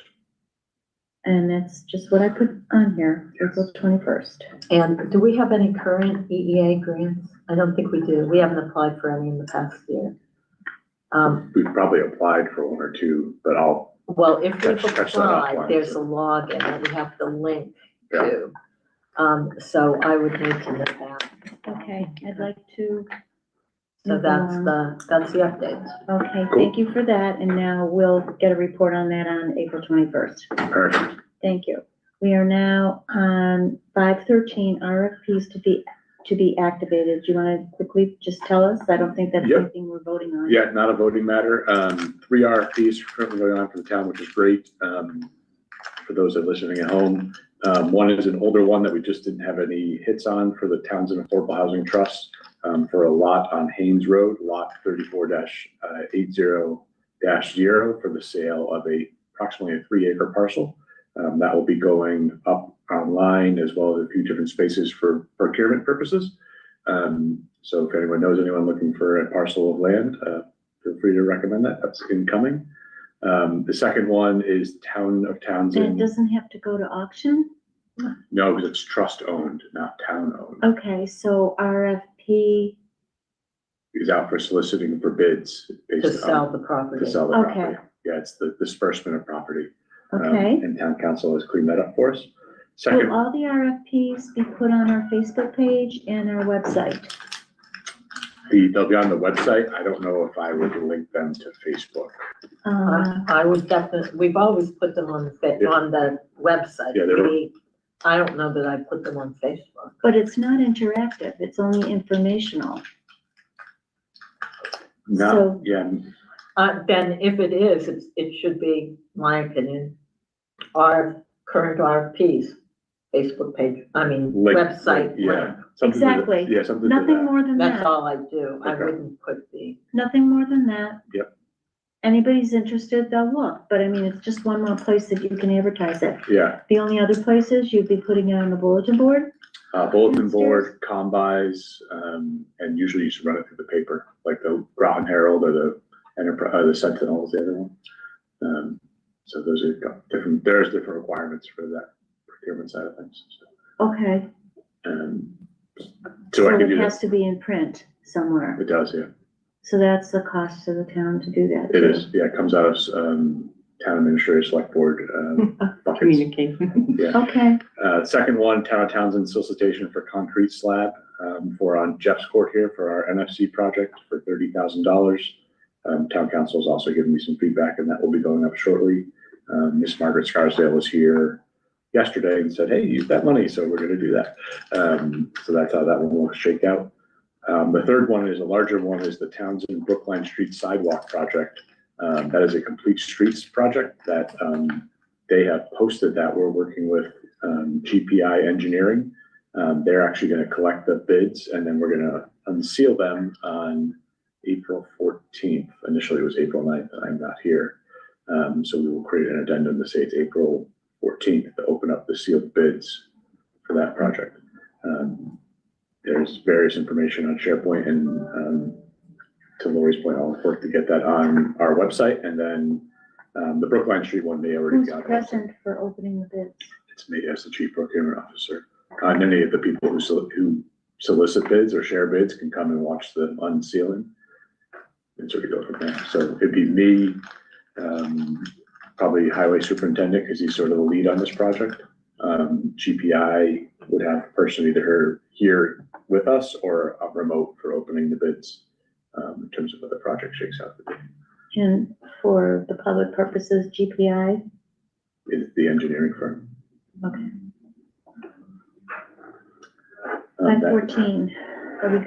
And that's just what I put on here, April 21st. And do we have any current EEA grants? I don't think we do. We haven't applied for any in the past year. We've probably applied for one or two, but Well, if we've Catch that applied, offline. there's a login that we have to link Yeah. to. So I would need to know that. Okay, I'd like to, So move that's along. that's the update. Okay, thank you for that, and now we'll get a report on that on April 21st. perfect. Thank you. We are now on 513 RFPs to be activated. Do you want to quickly just tell us? I don't think that's Yep. anything we're voting on. Yeah, not a voting matter. 3 RFPs currently going on for the town, which is great. For those that are listening at home, one is an older one that we just didn't have any hits on for the Townsend Affordable Housing Trust, for a lot on Haynes Road, lot 34-80-0 for the sale of approximately a 3-acre parcel. That will be going up online as well as a few different spaces for procurement purposes. So if anyone knows anyone looking for a parcel of land, feel free to recommend that. That's incoming. The second one is Town of That Townsend. doesn't have to go to auction? No, because it's trust owned, not town owned. Okay, so RFP, Is out for soliciting for bids To based sell on, the property. to sell the Okay. property. Yeah, it's the disbursement of property. okay. And town council has cleaned that up for us. Will Second, all the RFPs be put on our Facebook page and our website? they'll be on the website. I don't know if I would link them to Facebook. I would definitely, we've always put them on the website. Yeah, they were- I don't know that I put them on Facebook. But it's not interactive, it's only informational. No, So- yeah, Then if it is, it should be, my opinion, our current RFPs, Facebook page, link, website. yeah. link. something to the- Exactly. Yeah, something to Nothing that. more than That's that, all I do. I Okay. wouldn't put nothing more than that. Yep. Anybody's interested, they'll look, but I mean, it's just one more place that you can advertise it. Yeah, The only other places, you'd be putting it on the bulletin board? bulletin board, combis, and usually you should run it through the paper, like the Groton Herald or the the Sentinel is the other one. So those are different, there's different requirements for that procurement side of things. Okay, So I so give it you has that. to be in print somewhere. It does, yeah. So that's the cost to the town to do that. It too. is, yeah, it comes out of, town administrator, select board, buckets. Communication. Yeah. Okay, Second one, Town of Townsend solicitation for concrete slab, for on Jeff's Court here for our NFC project for $30,000. Town council has also given me some feedback and that will be going up shortly. Miss Margaret Scarsdale was here yesterday and said, hey, use that money, so we're gonna do that. So that's how that one will shake out. The third one is a larger one, is the Townsend Brookline Street Sidewalk Project. That is a complete streets project that they have posted that we're working with GPI Engineering. They're actually gonna collect the bids and then we're gonna unseal them on April 14th. Initially, it was April 9th, and I'm not here. So we will create an addendum to say it's April 14th to open up the sealed bids for that project. There's various information on SharePoint, and to Lori's point, I'll work to get that on our website, and then the Brookline Street one, they already Who's got it. present for opening the bids? It's me as the chief procurement officer. And any of the people who solicit bids or share bids can come and watch the unsealing and sort of go from there. So it'd be me, probably highway superintendent, because he's sort of the lead on this project. GPI would have a person either here with us or a remote for opening the bids, in terms of what the project shakes out to be. And for the public purposes, GPI? Is the engineering firm. Okay. That- 514,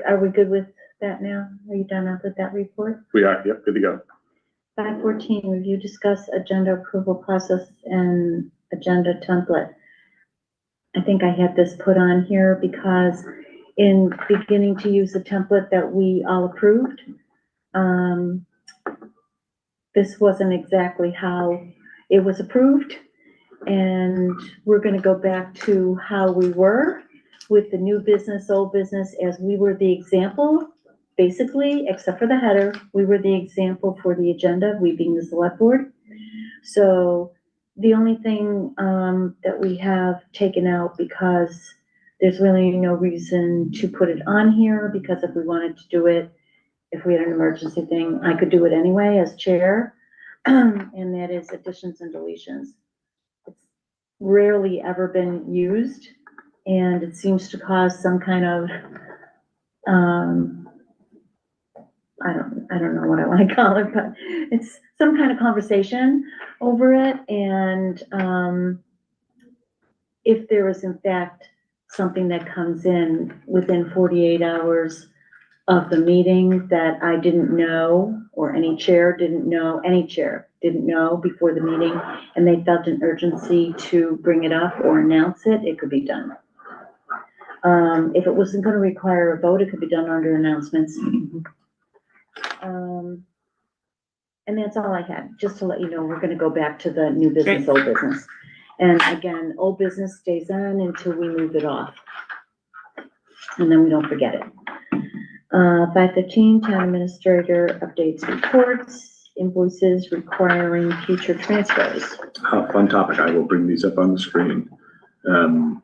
are we good with that now? Are you done with that report? We are, yep, good to go. 514, review, discuss agenda approval process and agenda template. I think I had this put on here because in beginning to use the template that we all approved, this wasn't exactly how it was approved. And we're gonna go back to how we were with the new business, old business, as we were the example, basically, except for the header, we were the example for the agenda, we being the select board. So the only thing that we have taken out, because there's really no reason to put it on here, because if we wanted to do it, if we had an emergency thing, I could do it anyway as chair, and that is additions and deletions. It's rarely ever been used, and it seems to cause some kind of, I don't know what I want to call it, but it's some kind of conversation over it. And if there is in fact something that comes in within 48 hours of the meeting that I didn't know, or any chair didn't know before the meeting, and they felt an urgency to bring it up or announce it, it could be done. If it wasn't going to require a vote, it could be done under announcements. And that's all I had, just to let you know, we're going to go back to the new business, old business. And again, old business stays on until we move it off. And then we don't forget it. 515, town administrator updates reports, invoices requiring future transfers. Fun topic. I will bring these up on the screen. Can't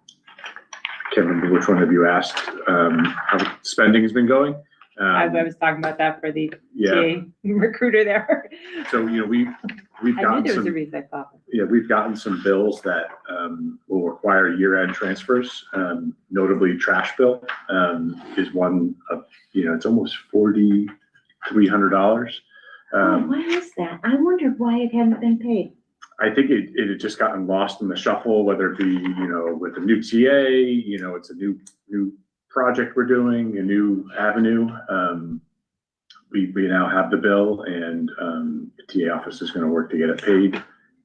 remember which one of you asked how spending has been going. I was talking about that for the Yeah. TA recruiter there. So, you know, we've I knew gotten there was a some, reason I thought. we've gotten some bills that will require year-end transfers. Notably, trash bill is one of, it's almost $4,300. Why is that? I wondered why it hadn't been paid. I think it had just gotten lost in the shuffle, whether it be, with the new TA, it's a new project we're doing, a new avenue. We now have the bill, and the TA office is going to work to get it paid.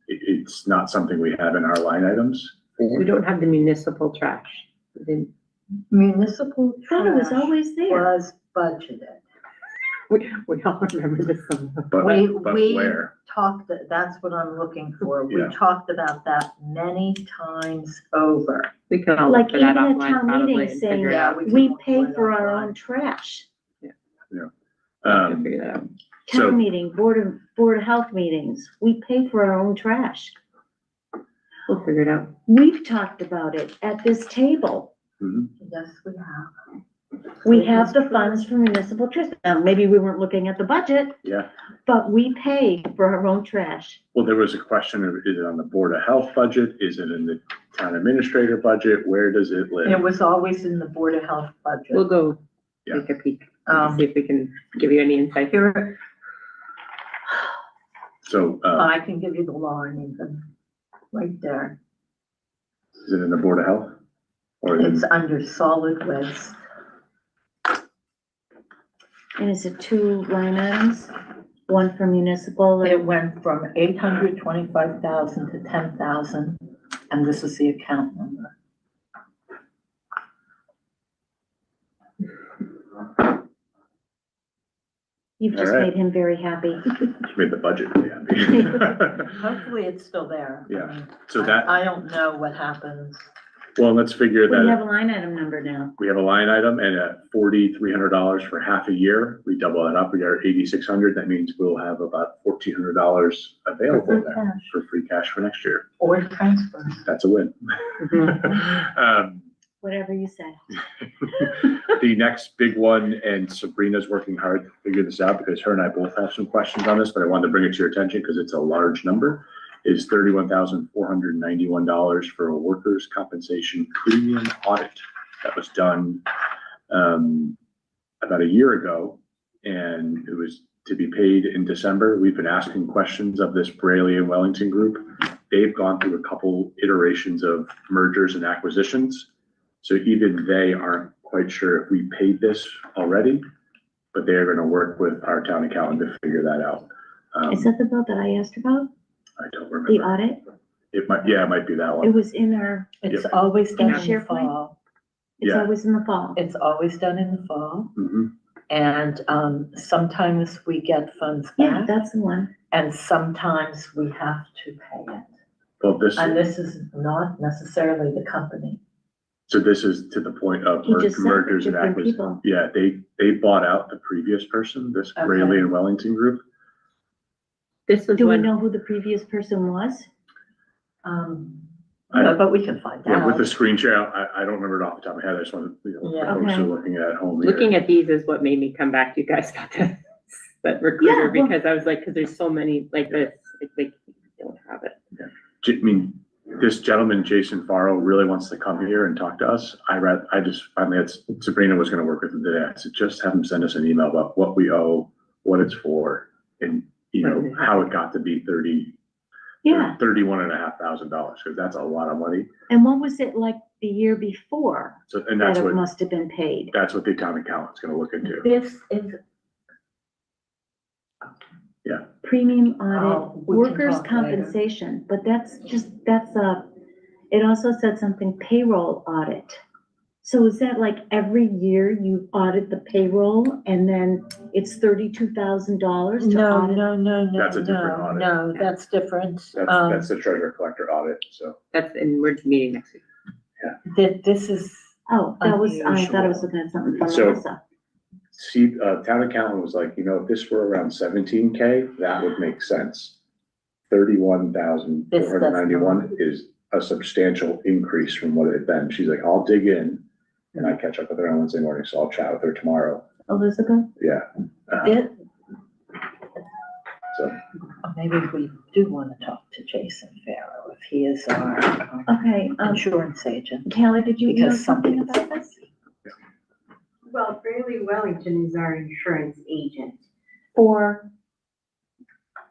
It's not something we have in our line items. We don't have the municipal trash. We didn't- Municipal I thought it was trash always there. was budgeted. We all remember this one. But We where? talked, that's what I'm looking for. We Yeah. talked about that many times over. We can all Like look for that even at offline town probably meeting and saying, figure it Yeah, out. we pay for our own trash. We can figure that out. So- Town meeting, board of health meetings, we pay for our own trash. We'll figure it out. We've talked about it at this table. Mhm. Yes, we have. We have the funds for municipal trash. Now, maybe we weren't looking at the budget, Yeah. but we pay for our own trash. Well, there was a question of, is it on the Board of Health budget? Is it in the town administrator budget? Where does it It live? was always in the Board of Health We'll budget. go Yeah. take a peek, Um, see if we can give you any insight. Here, So, I can give you the line even, right there. is it in the Board of Health? Or is It's it, under solid waste. And is it 2 line items? One for municipal It and went from 825,000 to 10,000, and this is the account number. You've just All right. made him very happy. Which made the budget really happy. Hopefully it's still there. I Yeah. mean, So that, I don't know what happens. well, let's figure We have that, a line item number now. we have a line item and at $4,300 for half a year, we double that up, we got 8,600, that means we'll have about $1,400 available free there cash. for free cash for next year. Or transfers. That's a win. Whatever you say. The next big one, and Sabrina's working hard to figure this out because her and I both have some questions on this, but I wanted to bring it to your attention because it's a large number, is $31,491 for a workers' compensation premium audit that was done about a year ago, and it was to be paid in December. We've been asking questions of this Braley and Wellington group. They've gone through a couple iterations of mergers and acquisitions. So even they aren't quite sure if we paid this already, but they are gonna work with our town accountant to figure that out. Is that the bill that I asked about? I don't The remember. audit? It might, yeah, it might be that It one. was in our, It's always done in the SharePoint? fall. it's Yeah. always in the fall. It's always done in the fall. Mhm. And sometimes we get funds Yeah, back that's the one. and sometimes we have to pay it. Well, this, And this is not necessarily the company. so this is to the point of He just said mergers and different acquisitions. people. Yeah, they bought out the previous person, this Okay. Braley and Wellington group. This was Do we one, know who the previous person was? No, but we can find Yeah, with out. the screen share, I don't remember it off the top of my head. I just wanted, for Yeah. folks who are Okay. looking at home. here. looking at these is what made me come back to you guys about this, that recruiter, Yeah, well- because I was like, because there's so many like this, it's like, you don't have it. I mean, this gentleman, Jason Farrow, really wants to come here and talk to us. I just finally had, Sabrina was gonna work with him today. I said, just have him send us an email about what we owe, what it's for, and, you know, how it got to be Yeah, $31,500, because that's a lot of money. and what was it like the year before So, and that that's it what, must have been paid? that's what the town accountant's gonna look into. This is, Premium Oh, audit, we can workers' talk later. compensation, but that's it also said something payroll audit. So is that like every year you audit the payroll and then it's $32,000 to no, audit? no, That's a different audit. no, that's different. That's the treasurer collector audit, so. That's, and we're meeting next week. This is, Oh, I thought I was Unusual. looking at something from So- Melissa. See, town accountant was like, you know, if this were around 17K, that would make sense. 31,491 is a substantial increase from what it had been. She's like, I'll dig in, and I catch up with her on Wednesday morning, so I'll chat with her tomorrow. Elizabeth? Yeah. it, So, maybe we do want to talk to Jason Farrow if he is our Okay, insurance agent. Kelly, did you know Because something something- about this? Well, Braley Wellington is our insurance agent. For,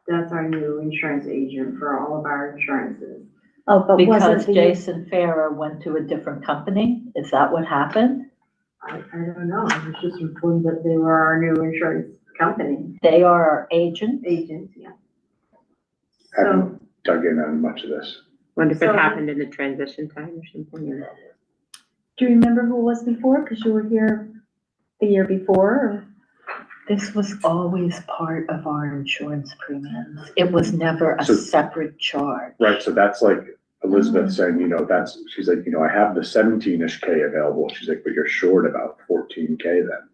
That's our new insurance agent for all of our insurances. oh, but Because wasn't the, Jason Farrow went to a different company? Is that what happened? I don't know, I was just informed that they were our new insurance company They are our agent? agent, yeah. haven't dug in on much of this. Wonder if it So- happened in the transition time or something. or- do you remember who it was before? Because you were here the year before, or? This was always part of our insurance premiums. It was never a So- separate charge. Right, so that's like Elizabeth saying, you know, she's like, you know, I have the 17-ish K available. She's like, but you're short about 14K then.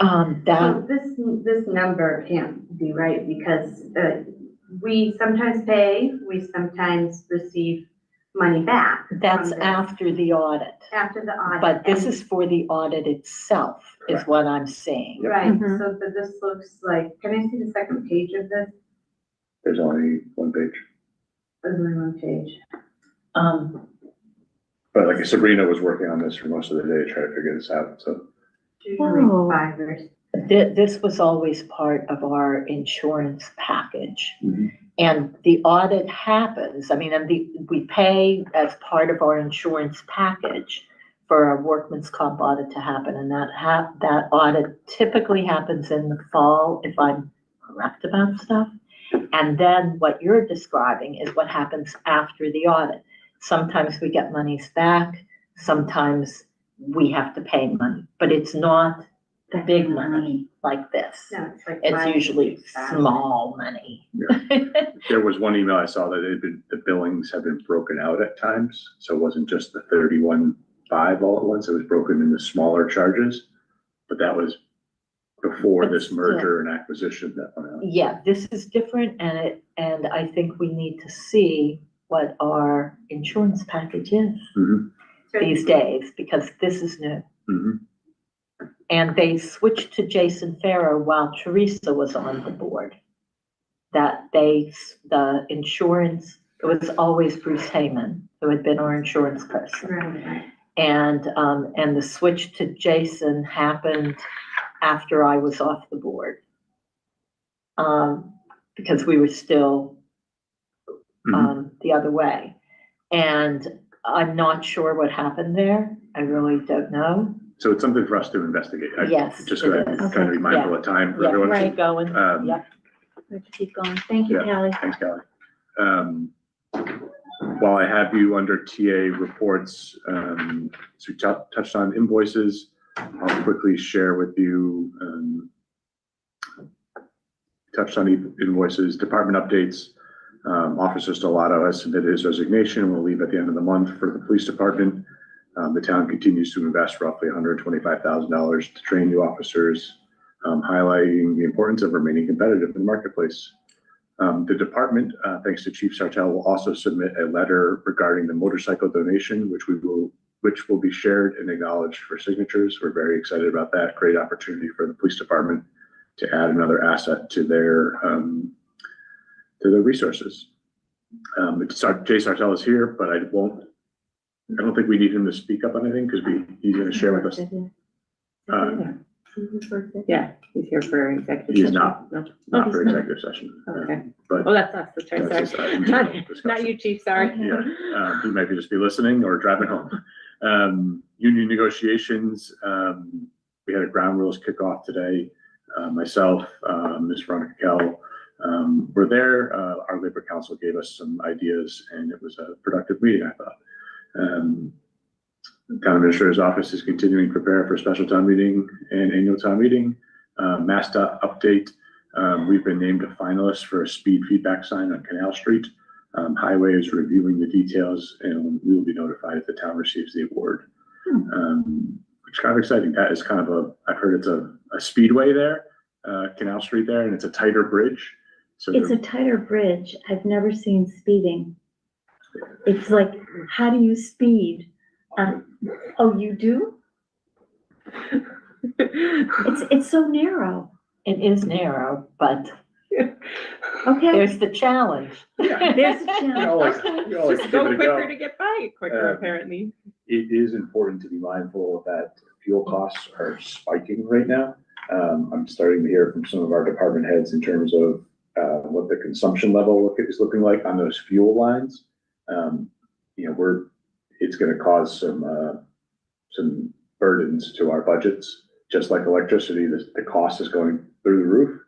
So That, this number can't be right because, we sometimes pay, we sometimes receive money back. from that's this. after the audit. After the audit. But this and- is for the audit itself, is Correct. what I'm saying. Right, Mhm. so that this looks like, can I see the second page of this? There's only one page. There's only one page. But like Sabrina was working on this for most of the day to try to figure this out, so. Oh. Fivers. This was always part of our insurance package. Mhm. And the audit happens, I mean, and we pay as part of our insurance package for a workman's comp audit to happen, and that audit typically happens in the fall, if I'm correct about stuff. And then what you're describing is what happens after the audit. Sometimes we get monies back, sometimes we have to pay money, but it's not big money like this. No, it's like It's usually 5,000. small money. There was one email I saw that the billings have been broken out at times, so it wasn't just the 31.5 all at once, it was broken into smaller charges. But that was before But this still. merger and acquisition that went out. Yeah, this is different and I think we need to see what our insurance package is Mhm, these days, because this is new. mhm. And they switched to Jason Farrow while Teresa was on the board. The insurance, it was always Bruce Hayman, who had been our insurance person. Right. And the switch to Jason happened after I was off the board. Because we were still, the other way. And I'm not sure what happened there. I really don't know. So it's something for us to investigate. Yes, Just it trying is. to be mindful of time for Yeah, everyone. keep going. Um, Yep. Let's keep going. Thank you, Yeah. Kelly. Thanks, Kelly. While I have you under TA reports, so we touched on invoices. I'll quickly share with you, touched on invoices, department updates. Officer Stellato has submitted his resignation, will leave at the end of the month for the police department. The town continues to invest roughly $125,000 to train new officers, highlighting the importance of remaining competitive in the marketplace. The department, thanks to Chief Sartell, will also submit a letter regarding the motorcycle donation, which will be shared and acknowledged for signatures. We're very excited about that. Great opportunity for the police department to add another asset to their resources. Jay Sartell is here, but I don't think we need him to speak up on anything because he's going to share with us. Yeah, he's here for executive. He's session. not. No. Not for executive session. Okay. But Oh, that's us, that's right, that's just, sorry. internal Not discussion. you, chief, sorry. Yeah, he might just be listening or driving home. Union negotiations, we had a ground rules kickoff today. Myself, Ms. Veronica Kell, were there. Our labor council gave us some ideas and it was a productive meeting, I thought. Town Administrator's Office is continuing to prepare for special town meeting and annual town meeting. MassDOT update, we've been named a finalist for a speed feedback sign on Canal Street. Highway is reviewing the details and we will be notified if the town receives the award. Which is kind of exciting. That is kind of I've heard it's a speedway there, Canal Street there, and it's a tighter bridge. So It's a tighter bridge. I've never seen speeding. It's like, how do you speed? Oh, you do? It's so narrow. It is narrow, but Okay, there's the challenge. there's a challenge. You always Just give it go a quicker to get by quicker, apparently. It is important to be mindful that fuel costs are spiking right now. I'm starting to hear from some of our department heads in terms of what the consumption level is looking like on those fuel lines. It's going to cause some burdens to our budgets, just like electricity. The cost is going through the roof.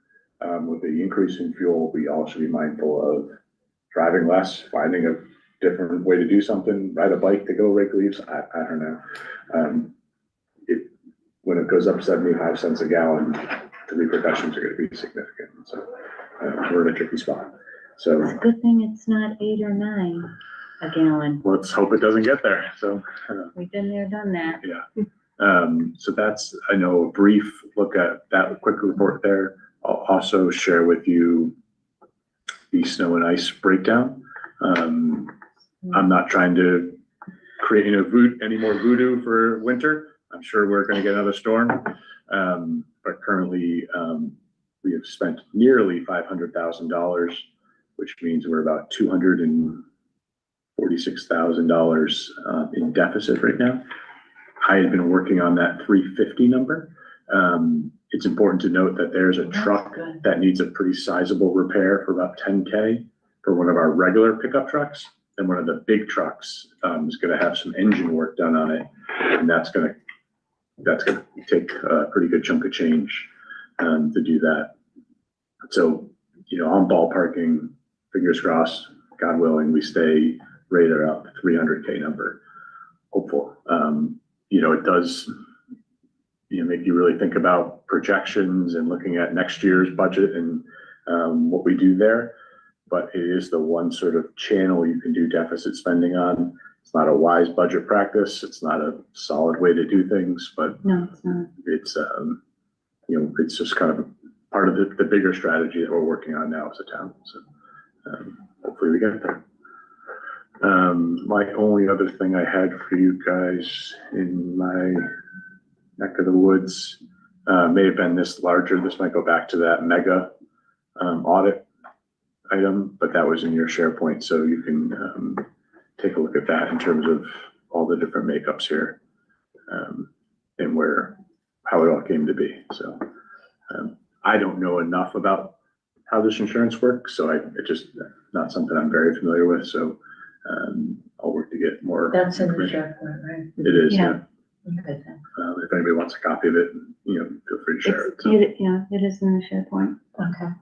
With the increase in fuel, we all should be mindful of driving less, finding a different way to do something, ride a bike to go rake leaves. I don't know. When it goes up 75 cents a gallon, the repercussions are going to be significant. So we're in a tricky spot. So It's a good thing it's not 8 or 9 a gallon. let's hope it doesn't get there. So We've been there, done that. so that's, I know, a brief look at that quick report there. I'll also share with you the snow and ice breakdown. I'm not trying to create any more voodoo for winter. I'm sure we're going to get another storm. But currently, we have spent nearly $500,000, which means we're about $246,000 in deficit right now. I had been working on that 350 number. It's important to note that there's a truck that needs a pretty sizable repair for about 10K for one of our regular pickup trucks. And one of the big trucks is going to have some engine work done on it. And that's going to take a pretty good chunk of change to do that. So, I'm ballparking, fingers crossed, God willing, we stay right around the 300K number. Hopeful. It does, make you really think about projections and looking at next year's budget and what we do there. But it is the one sort of channel you can do deficit spending on. It's not a wise budget practice. It's not a solid way to do things, but No, it's not. it's, it's just kind of part of the bigger strategy that we're working on now as a town. So hopefully we get there. My only other thing I had for you guys in my neck of the woods may have been this larger. This might go back to that mega audit item, but that was in your SharePoint, so you can take a look at that in terms of all the different makeups here and how it all came to be. So I don't know enough about how this insurance works, so it's just not something I'm very familiar with. So I'll work to get more. That's in the information. SharePoint, right? It is, Yeah. yeah. Okay, thanks. If anybody wants a copy of it, feel free to share it. So. It is in the SharePoint. Okay.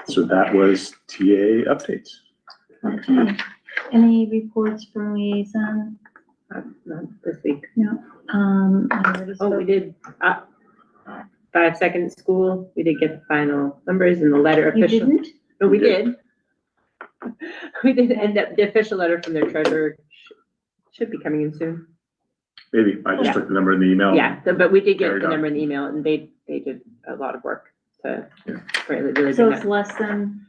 So that was TA updates. Okay. Any reports from liaison? Not this week. I already Oh, we spoke. did, 5 second school, we did get the final numbers and the letter You official. didn't? No, we We did. did. We did end up, the official letter from their treasurer should be coming in soon. Maybe I just Yeah. took the number in the email. Yeah, but we did get Carried the on. number in the email and they did a lot of work to Yeah. really, really So bring it's that. less than,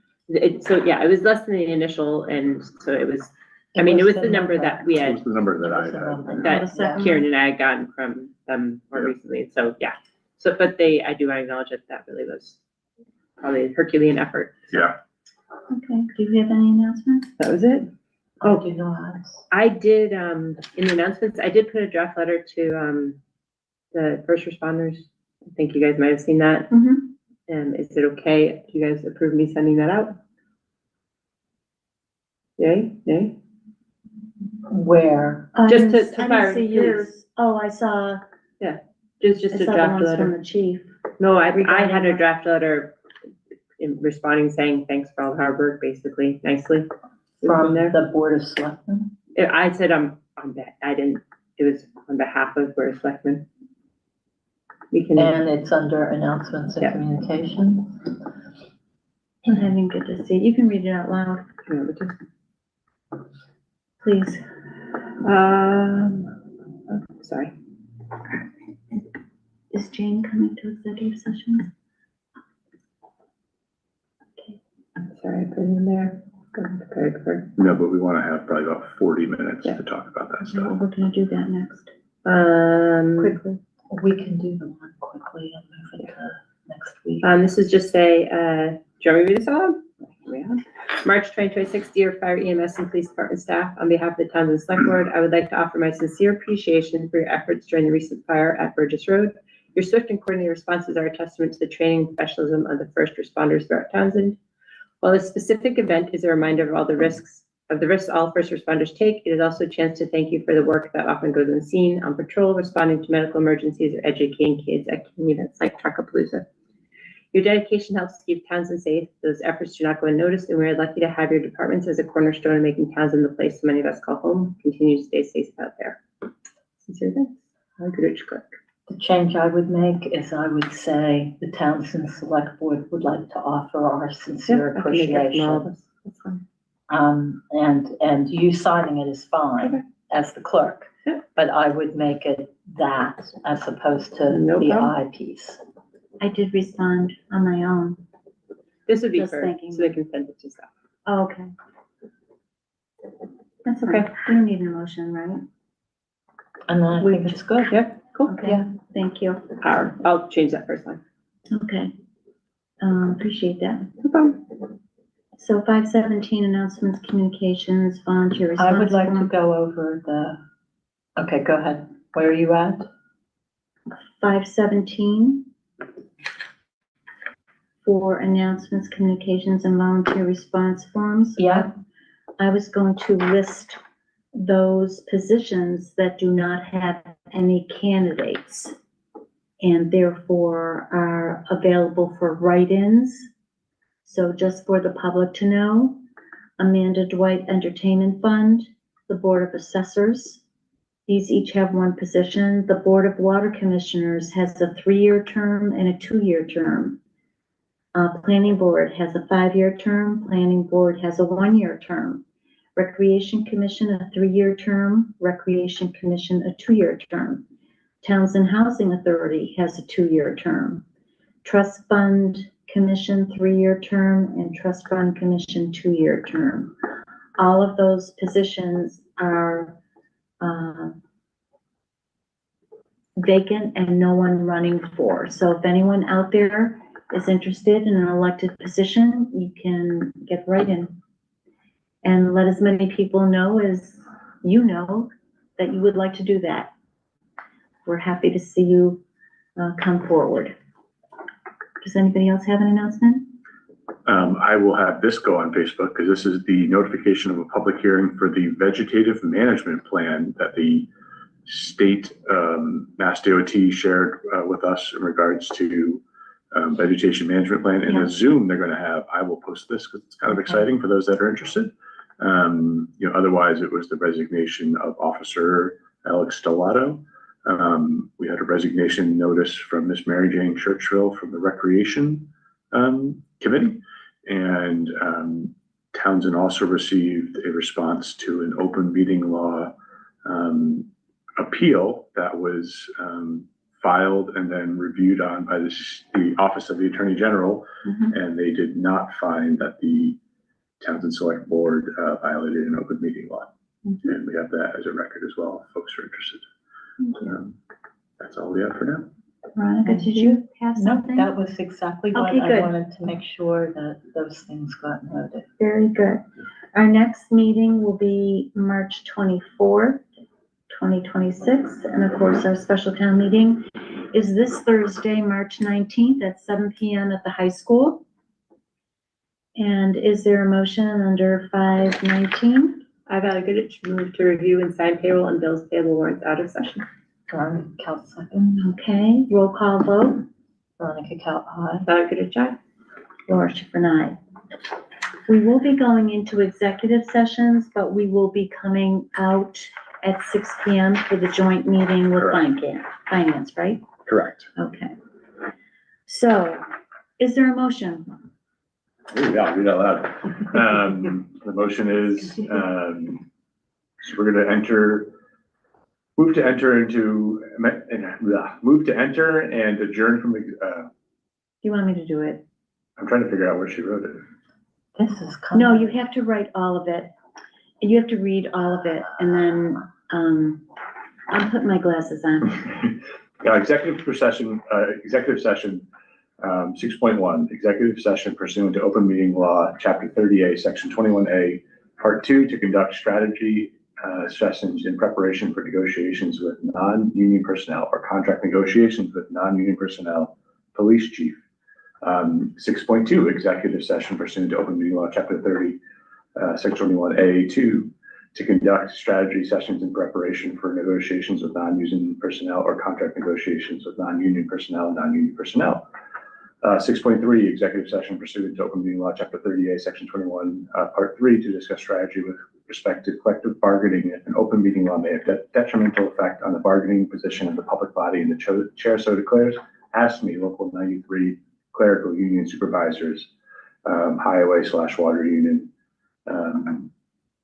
So yeah, it was less than the initial and so it was, I mean, it was the number that we That had, was the number that I It was the had. number. that the second Kieran and I had gotten from them more Yeah. recently. So yeah. So, but I do want to acknowledge that really was probably a Herculean effort. Yeah. okay, do you have any announcements? That was it. Oh, do not. I did, in the announcements, I did put a draft letter to, the first responders. I think you guys might have seen that. Mm-hmm. Is it okay if you guys approve me sending that out? Yay, yay? Where? Just to I didn't fire, see please. yours. Oh, I saw Just a the draft ones from letter. the chief. No, I regarding had a the- draft letter in responding saying, thanks for all the hard work, basically, nicely. From there. the Board of Selectmen? I said, it was on behalf of Board of Selectmen. We can, And it's under announcements and Yeah. communication? I didn't get to see it. You can read it out loud, please. sorry. Is Jane coming to executive session? Sorry, I put it in there. I'm prepared for. No, but we want to have probably about 40 minutes Yeah. to talk about that Well, stuff. we're gonna do that next. Quickly. We can do the one quickly and move it to next week. This is just say, do you want me to read this all? Yeah. March 2026, dear Fire EMS and Police Department staff, on behalf of the Townsend Select Board, I would like to offer my sincere appreciation for your efforts during the recent fire at Burgess Road. Your swift and coordinated responses are a testament to the training and professionalism of the first responders throughout Townsend. While this specific event is a reminder of all the risks all first responders take, it is also a chance to thank you for the work that often goes unseen on patrol, responding to medical emergencies, or educating kids at community events like Truckapalooza. Your dedication helps to keep Townsend safe. Those efforts do not go unnoticed, and we are lucky to have your departments as a cornerstone in making Townsend the place so many of us call home. Continue to stay safe out there. Sincere thanks. Goodrich Clerk. The change I would make is I would say the Townsend Select Board would like to offer our sincere I can make that from all of appreciation. us. That's fine. And you signing it is Okay. fine as the clerk. Yeah. But I would make it that as opposed to No the problem. I piece. I did respond on my own. This would be Just for, thanking so they can send it to staff. Oh, okay. That's okay. We don't need an motion, right? And I think it's good. Yeah, cool. Okay, Yeah. thank you. I'll change that first line. Okay. Appreciate that. No problem. So 517 announcements, communications, volunteer response. I would like to form. go over okay, go ahead. Where are you at? 517 for announcements, communications, and volunteer response forms. Yeah. I was going to list those positions that do not have any candidates and therefore are available for write-ins. So just for the public to know, Amanda Dwight Entertainment Fund, the Board of Assessors, These each have one position. The Board of Water Commissioners has a 3-year term and a 2-year term. Planning Board has a 5-year term. Planning Board has a 1-year term. Recreation Commission, a 3-year term. Recreation Commission, a 2-year term. Townsend Housing Authority has a 2-year term. Trust Fund Commission, 3-year term, and Trust Fund Commission, 2-year term. All of those positions are vacant and no one running for. So if anyone out there is interested in an elected position, you can get right in. And let as many people know as you know that you would like to do that. We're happy to see you come forward. Does anybody else have an announcement? I will have this go on Facebook because this is the notification of a public hearing for the vegetative management plan that the state Mass DOT shared with us in regards to vegetation management plan. In a Zoom they're going to have, I will post this because it's kind of exciting for those that are interested. Otherwise it was the resignation of Officer Alex Stellato. We had a resignation notice from Miss Mary Jane Churchill from the Recreation Committee, and Townsend also received a response to an open meeting law appeal that was filed and then reviewed on by the Office of the Attorney General, and they did not find that the Townsend Select Board violated an open meeting law. And we have that as a record as well, if folks are interested. That's all we have for now. Veronica, did you have No, something? that was exactly what Okay, I good. wanted to make sure that those things got noted. Very good. Our next meeting will be March 24th, 2026. And of course, our special town meeting is this Thursday, March 19th at 7 p.m. at the high school. And is there a motion under 519? I've got a good move to review and sign payroll and bills payable warrants out of session. Veronica Cal second. Okay, roll call vote. Veronica Cal aye. Val Goodrich. Laura Schifrin, aye. We will be going into executive sessions, but we will be coming out at 6 p.m. for the joint meeting with finance, right? Correct. Okay. So, is there a motion? Ooh, yeah, read out loud. The motion is, so we're going to move to enter and adjourn from, Do you want me to do it? I'm trying to figure out where she wrote it. This is coming. No, you have to write all of it. You have to read all of it, and then, I'll put my glasses on. Executive session, 6.1, executive session pursuant to open meeting law, chapter 30A, section 21A, part 2, to conduct strategy sessions in preparation for negotiations with non-union personnel or contract negotiations with non-union personnel, police chief. 6.2, executive session pursuant to open meeting law, chapter 30, section 21A2, to conduct strategy sessions in preparation for negotiations with non-union personnel or contract negotiations with non-union personnel and non-union personnel. 6.3, executive session pursuant to open meeting law, chapter 30A, section 21, part 3, to discuss strategy with respect to collective bargaining if an open meeting law may have detrimental effect on the bargaining position of the public body, and the chair so declares. Asked me, local 93 clerical union supervisors, highway/water union.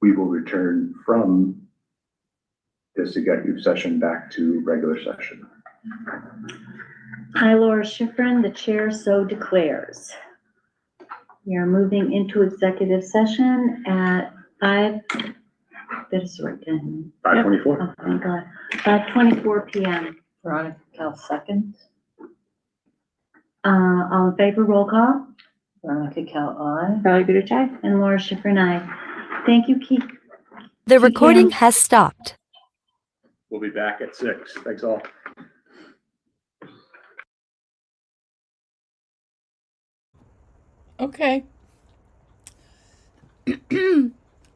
We will return from this executive session back to regular session. I, Laura Schifrin, the chair so declares. We are moving into executive session at 5:24. 5:24. Oh, thank God. 5:24 p.m. Veronica Cal second. All in favor, roll call. Veronica Cal aye. Val Goodrich. And Laura Schifrin, aye. Thank you, Keith. The recording has stopped. We'll be back at 6. Thanks all. Okay.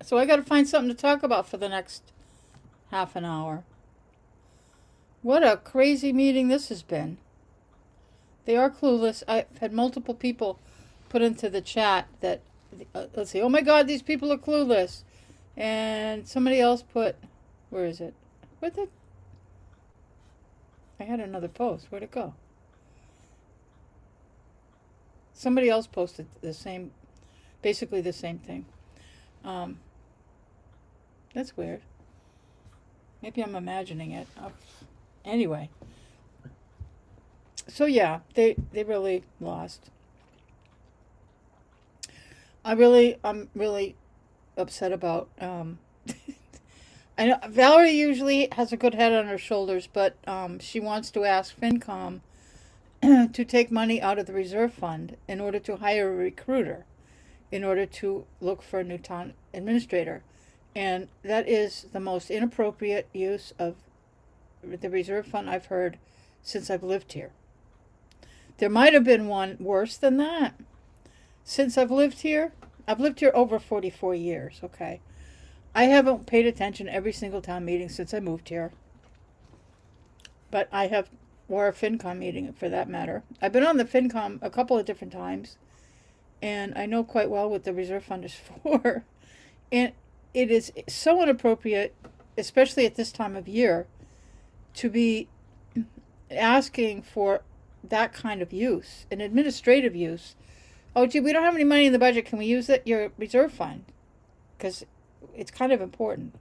So I got to find something to talk about for the next half an hour. What a crazy meeting this has been. They are clueless. I've had multiple people put into the chat that, let's see, oh my God, these people are clueless. And somebody else put, where is it? Where'd the... I had another post. Where'd it go? Somebody else posted the same, basically the same thing. That's weird. Maybe I'm imagining it. Anyway. So yeah, they really lost. I'm really upset about, I know Valerie usually has a good head on her shoulders, but she wants to ask FinCom to take money out of the reserve fund in order to hire a recruiter, in order to look for a new town administrator. And that is the most inappropriate use of the reserve fund I've heard since I've lived here. There might have been one worse than that. Since I've lived here over 44 years, okay? I haven't paid attention every single town meeting since I moved here. But I have, or a FinCom meeting for that matter. I've been on the FinCom a couple of different times, and I know quite well what the reserve fund is for. And it is so inappropriate, especially at this time of year, to be asking for that kind of use, an administrative use. Oh, gee, we don't have any money in the budget. Can we use your reserve fund? Because it's kind of important.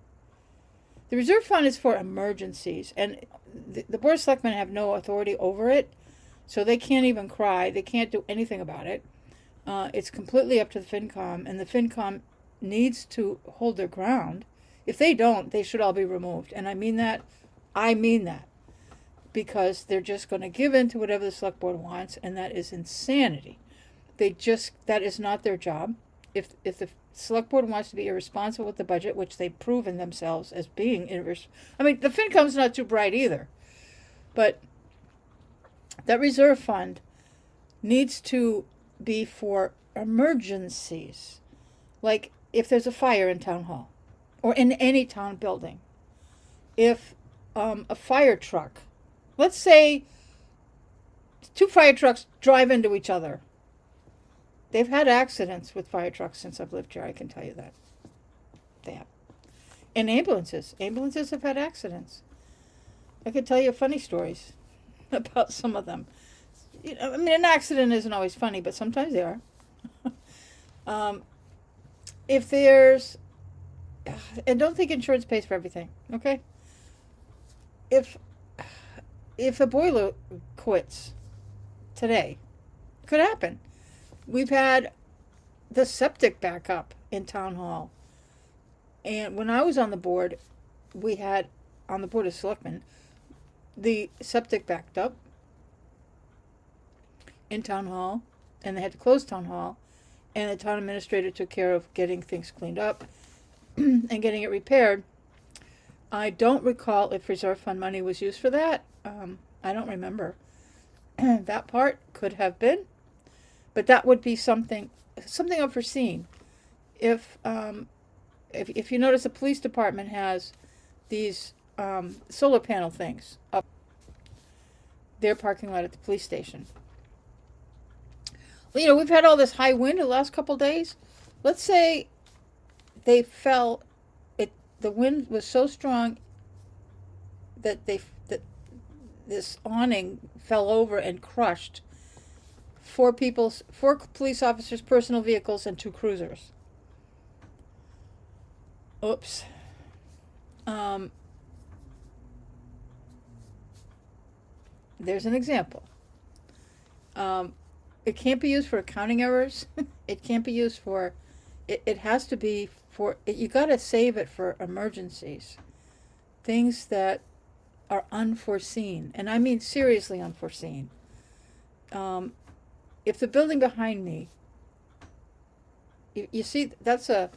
The reserve fund is for emergencies, and the Board of Selectmen have no authority over it, so they can't even cry. They can't do anything about it. It's completely up to the FinCom, and the FinCom needs to hold their ground. If they don't, they should all be removed. And I mean that. Because they're just going to give in to whatever the Select Board wants, and that is insanity. That is not their job. If the Select Board wants to be irresponsible with the budget, which they've proven themselves as being I mean, the FinCom's not too bright either. But that reserve fund needs to be for emergencies. Like if there's a fire in Town Hall or in any town building. If a fire truck, let's say 2 fire trucks drive into each other. They've had accidents with fire trucks since I've lived here, I can tell you that. They have. And ambulances. Ambulances have had accidents. I could tell you funny stories about some of them. You know, I mean, an accident isn't always funny, but sometimes they are. If there's... And don't think insurance pays for everything, okay? If a boiler quits today, it could happen. We've had the septic back up in Town Hall. And when I was on the board, we had, on the Board of Selectmen, the septic backed up in Town Hall, and they had to close Town Hall, and the town administrator took care of getting things cleaned up and getting it repaired. I don't recall if reserve fund money was used for that. I don't remember. That part could have been. But that would be something unforeseen. If you notice, the police department has these solar panel things up their parking lot at the police station. Well, you know, we've had all this high wind the last couple days. Let's say they fell. The wind was so strong that this awning fell over and crushed 4 police officers' personal vehicles and 2 cruisers. Oops. There's an example. It can't be used for accounting errors. It can't be used for... It has to be for... You got to save it for emergencies. Things that are unforeseen. And I mean seriously unforeseen. If the building behind me... You see, that's a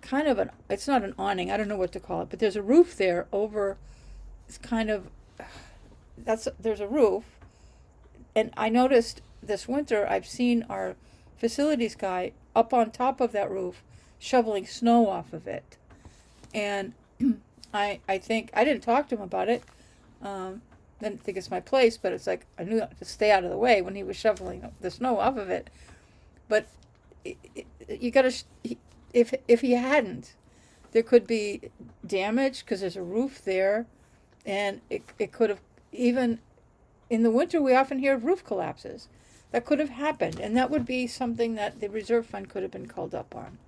kind of an... It's not an awning. I don't know what to call it. But there's a roof there over... It's kind of... There's a roof. And I noticed this winter, I've seen our facilities guy up on top of that roof shoveling snow off of it. And I think, I didn't talk to him about it. Didn't think it's my place, but it's like, I knew to stay out of the way when he was shoveling the snow off of it. But you gotta, if he hadn't, there could be damage because there's a roof there. And it could have, even in the winter, we often hear of roof collapses. That could have happened, and that would be something that the reserve fund could have been called up on.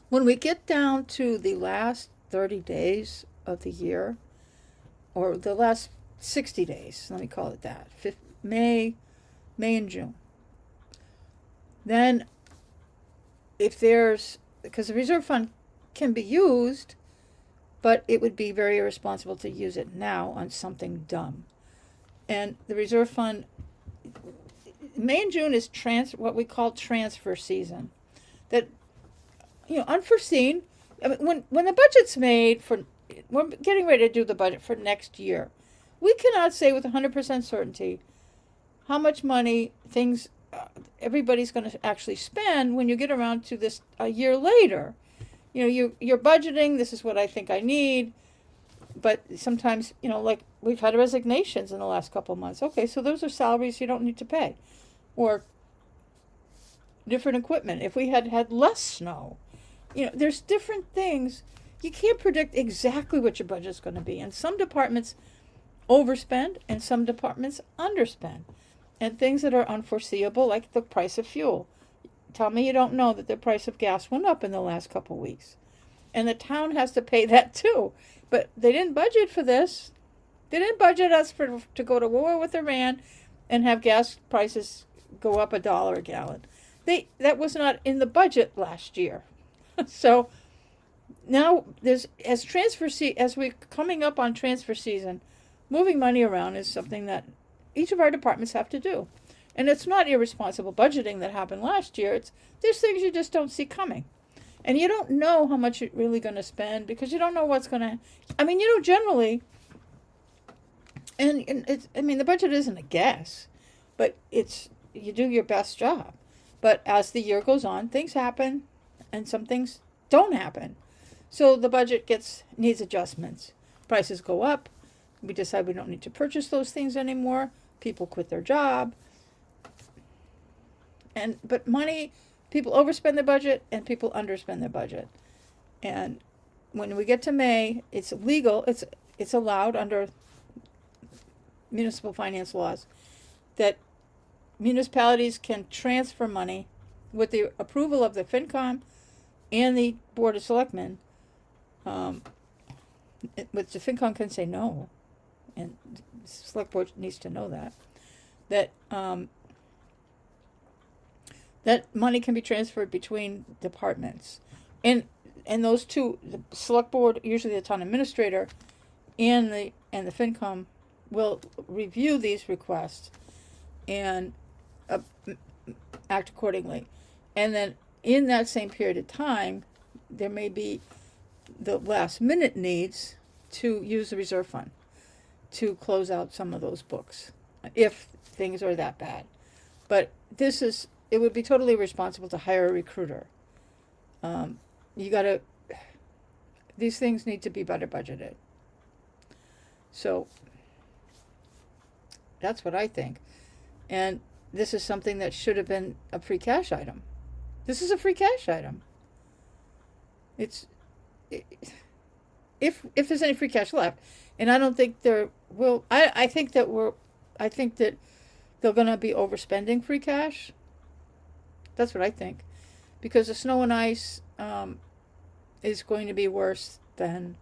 When we get down to the last 30 days of the year, or the last 60 days, let me call it that, May and June, then if there's, because the reserve fund can be used, but it would be very irresponsible to use it now on something dumb. And the reserve fund, May and June is what we call transfer season. That, unforeseen. I mean, when the budget's made we're getting ready to do the budget for next year. We cannot say with 100% certainty how much money everybody's going to actually spend when you get around to this a year later. You're budgeting, this is what I think I need, but sometimes, like we've had resignations in the last couple of months. Okay, so those are salaries you don't need to pay. Or different equipment. If we had had less snow, there's different things. You can't predict exactly what your budget's going to be. And some departments overspend and some departments underspend. And things that are unforeseeable, like the price of fuel. Tell me you don't know that the price of gas went up in the last couple of weeks. And the town has to pay that too. But they didn't budget for this. They didn't budget us to go to war with Iran and have gas prices go up $1 a gallon. That was not in the budget last year. So now as we're coming up on transfer season, moving money around is something that each of our departments have to do. And it's not irresponsible budgeting that happened last year. There's things you just don't see coming. And you don't know how much you're really going to spend because you don't know what's going to, generally, and the budget isn't a guess, but you do your best job. But as the year goes on, things happen and some things don't happen. So the budget needs adjustments. Prices go up. We decide we don't need to purchase those things anymore. People quit their job. But people overspend their budget and people underspend their budget. And when we get to May, it's legal, it's allowed under municipal finance laws that municipalities can transfer money with the approval of the FinCom and the Board of Selectmen, which the FinCom can say no, and the Select Board needs to know that money can be transferred between departments. And those two, the Select Board, usually the town administrator, and the FinCom will review these requests and act accordingly. And then in that same period of time, there may be the last minute needs to use the reserve fund to close out some of those books if things are that bad. But it would be totally irresponsible to hire a recruiter. These things need to be better budgeted. So that's what I think. And this is something that should have been a free cash item. This is a free cash item. If there's any free cash left, and I don't think there will. I think that they're going to be overspending free cash. That's what I think, because the snow and ice is going to be worse than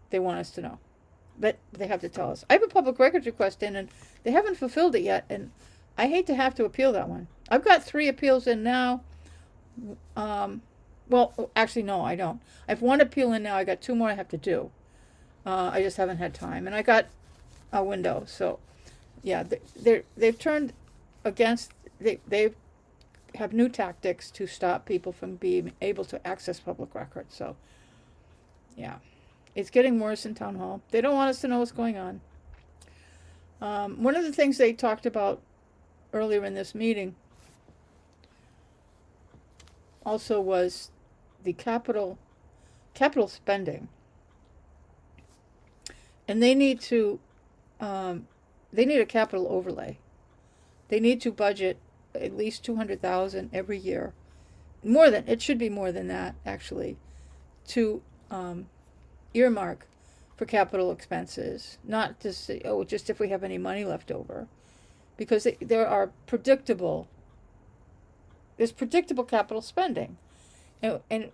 they want us to know. But they have to tell us. I have a public records request in, and they haven't fulfilled it yet, and I hate to have to appeal that one. I've got 3 appeals in now. Well, actually, no, I don't. I have 1 appeal in now. I got 2 more I have to do. I just haven't had time, and I got a window. So, yeah, they've turned against. They have new tactics to stop people from being able to access public records. So, yeah, it's getting worse in town hall. They don't want us to know what's going on. One of the things they talked about earlier in this meeting also was the capital spending, and they need a capital overlay. They need to budget at least $200,000 every year. It should be more than that, actually, to earmark for capital expenses, not to say, oh, just if we have any money left over, because there's predictable capital spending, and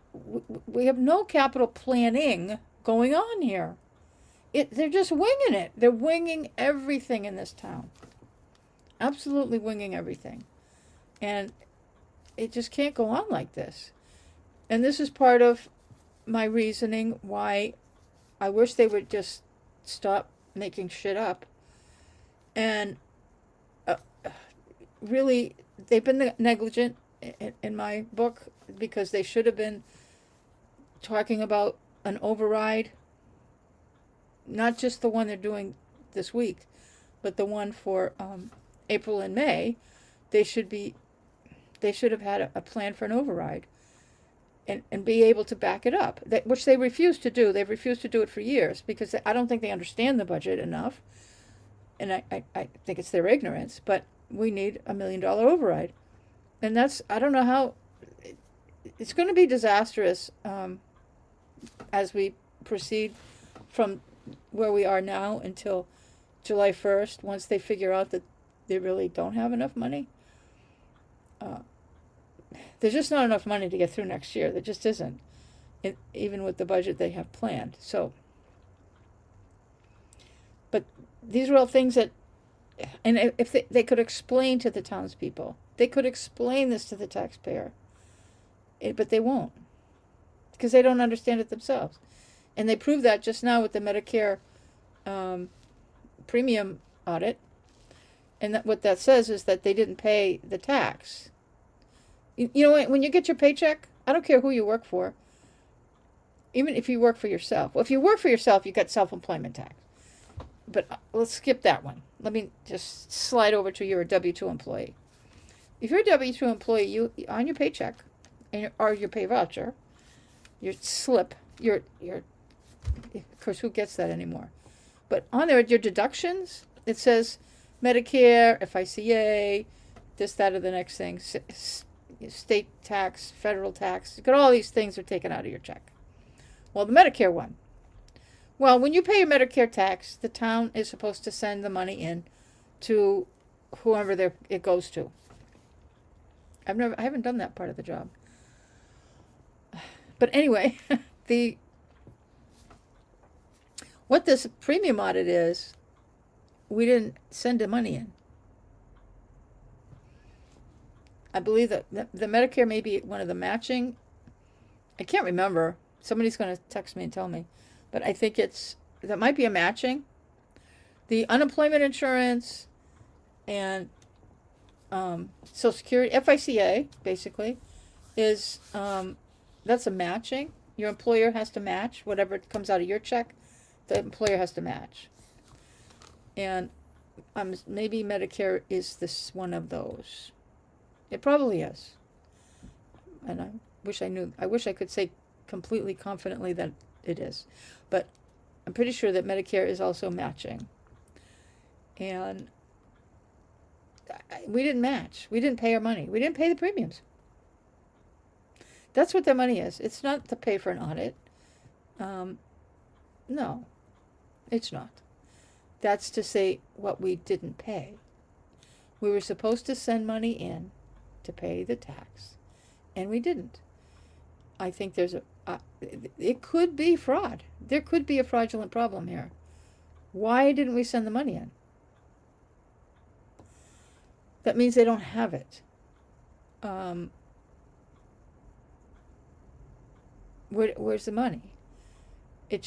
we have no capital planning going on here. They're just winging it. They're winging everything in this town. Absolutely winging everything. And it just can't go on like this. And this is part of my reasoning why I wish they would just stop making shit up. And really, they've been negligent in my book, because they should have been talking about an override, not just the one they're doing this week, but the one for April and May. They should have had a plan for an override and be able to back it up, which they refuse to do. They've refused to do it for years, because I don't think they understand the budget enough, and I think it's their ignorance, but we need $1 million override. And I don't know how, it's going to be disastrous as we proceed from where we are now until July 1st, once they figure out that they really don't have enough money. There's just not enough money to get through next year. There just isn't, even with the budget they have planned. So, but these are all things that, and if they could explain to the townspeople, they could explain this to the taxpayer, but they won't, because they don't understand it themselves. And they proved that just now with the Medicare premium audit. And what that says is that they didn't pay the tax. You know, when you get your paycheck, I don't care who you work for, even if you work for yourself. Well, if you work for yourself, you got self-employment tax. But let's skip that one. Let me just slide over to you're a W-2 employee. If you're a W-2 employee, you on your paycheck, or your pay voucher, your slip, your of course, who gets that anymore? But on there, your deductions, it says Medicare, FICA, this, that, or the next thing, state tax, federal tax. You got all these things are taken out of your check. Well, the Medicare one. Well, when you pay your Medicare tax, the town is supposed to send the money in to whoever it goes to. I haven't done that part of the job. But anyway, what this premium audit is, we didn't send the money in. I believe that the Medicare may be one of the matching. I can't remember. Somebody's going to text me and tell me. But I think that might be a matching. The unemployment insurance and Social Security, FICA, basically, is, that's a matching. Your employer has to match whatever comes out of your check. The employer has to match. And maybe Medicare is this one of those. It probably is. And I wish I could say completely confidently that it is. But I'm pretty sure that Medicare is also matching. And we didn't match. We didn't pay our money. We didn't pay the premiums. That's what their money is. It's not to pay for an audit. No, it's not. That's to say what we didn't pay. We were supposed to send money in to pay the tax, and we didn't. I think it could be fraud. There could be a fraudulent problem here. Why didn't we send the money in? That means they don't have it. Where's the money? We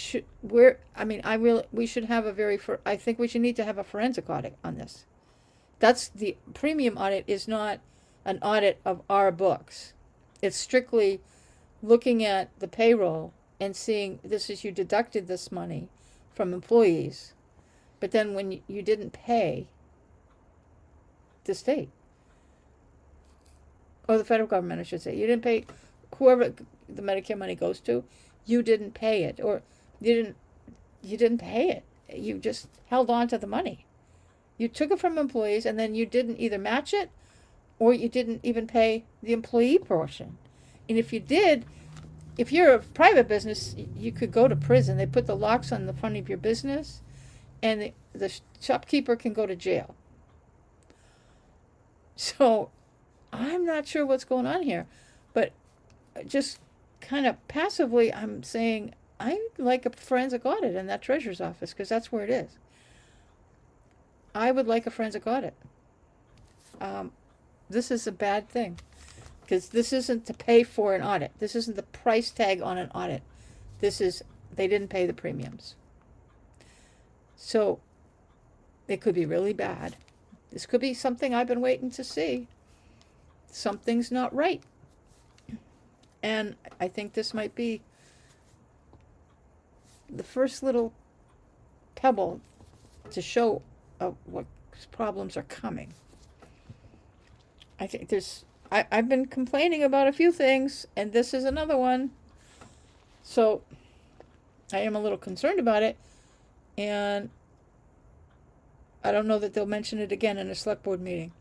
should have I think we should need to have a forensic audit on this. That's the premium audit is not an audit of our books. It's strictly looking at the payroll and seeing you deducted this money from employees, but then when you didn't pay the state or the federal government, I should say, you didn't pay whoever the Medicare money goes to, you didn't pay it, or you didn't pay it. You just held on to the money. You took it from employees, and then you didn't either match it or you didn't even pay the employee portion. And if you did, if you're a private business, you could go to prison. They put the locks on the front of your business, and the shopkeeper can go to jail. So I'm not sure what's going on here, but just kind of passively, I'm saying I like a forensic audit in that treasurer's office because that's where it is. I would like a forensic audit. This is a bad thing because this isn't to pay for an audit. This isn't the price tag on an audit. This is, they didn't pay the premiums. So it could be really bad. This could be something I've been waiting to see. Something's not right. And I think this might be the first little pebble to show what problems are coming. I think I've been complaining about a few things, and this is another one. So I am a little concerned about it, and I don't know that they'll mention it again in a select board meeting.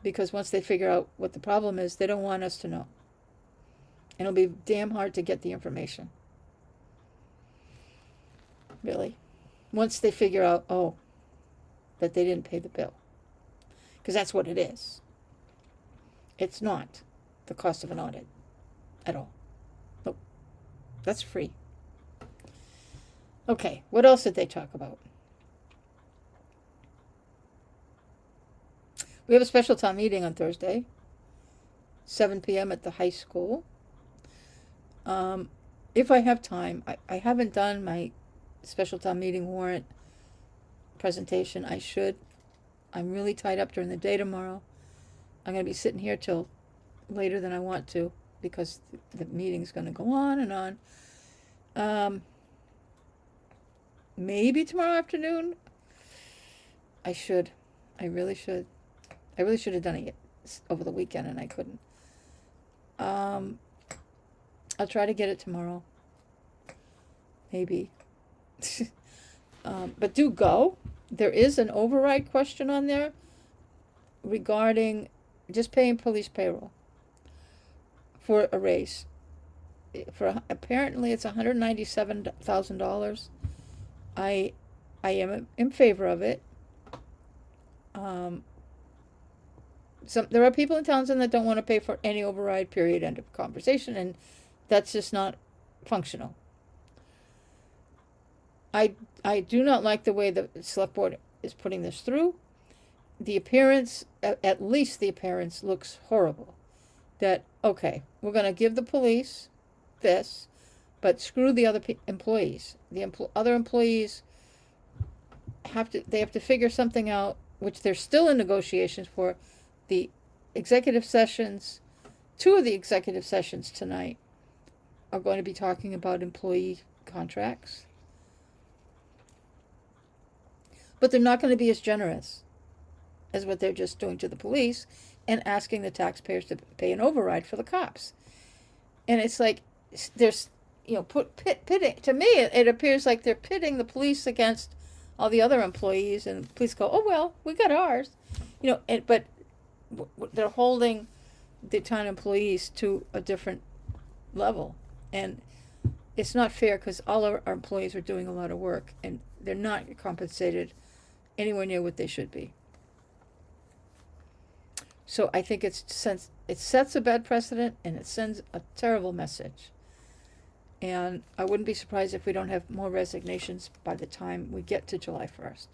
Because once they figure out what the problem is, they don't want us to know. And it'll be damn hard to get the information. Really. Once they figure out, oh, that they didn't pay the bill. Because that's what it is. It's not the cost of an audit at all. Nope. That's free. Okay, what else did they talk about? We have a special town meeting on Thursday, 7 p.m. at the high school. If I have time, I haven't done my special town meeting warrant presentation. I should. I'm really tied up during the day tomorrow. I'm going to be sitting here till later than I want to because the meeting's going to go on and on. Maybe tomorrow afternoon. I should. I really should. I really should have done it over the weekend, and I couldn't. I'll try to get it tomorrow. Maybe. But do go. There is an override question on there regarding just paying police payroll for a raise. Apparently, it's $197,000. I am in favor of it. There are people in Townsend that don't want to pay for any override, period, end of conversation, and that's just not functional. I do not like the way the select board is putting this through. The appearance, at least the appearance, looks horrible. That, okay, we're going to give the police this, but screw the other employees. The other employees have to figure something out, which they're still in negotiations for. The executive sessions, 2 of the executive sessions tonight are going to be talking about employee contracts. But they're not going to be as generous as what they're just doing to the police and asking the taxpayers to pay an override for the cops. And it's like, there's, pitting, to me, it appears like they're pitting the police against all the other employees, and the police go, oh, well, we got ours. But they're holding the town employees to a different level. And it's not fair because all our employees are doing a lot of work, and they're not compensated anywhere near what they should be. So I think it sets a bad precedent, and it sends a terrible message. And I wouldn't be surprised if we don't have more resignations by the time we get to July 1st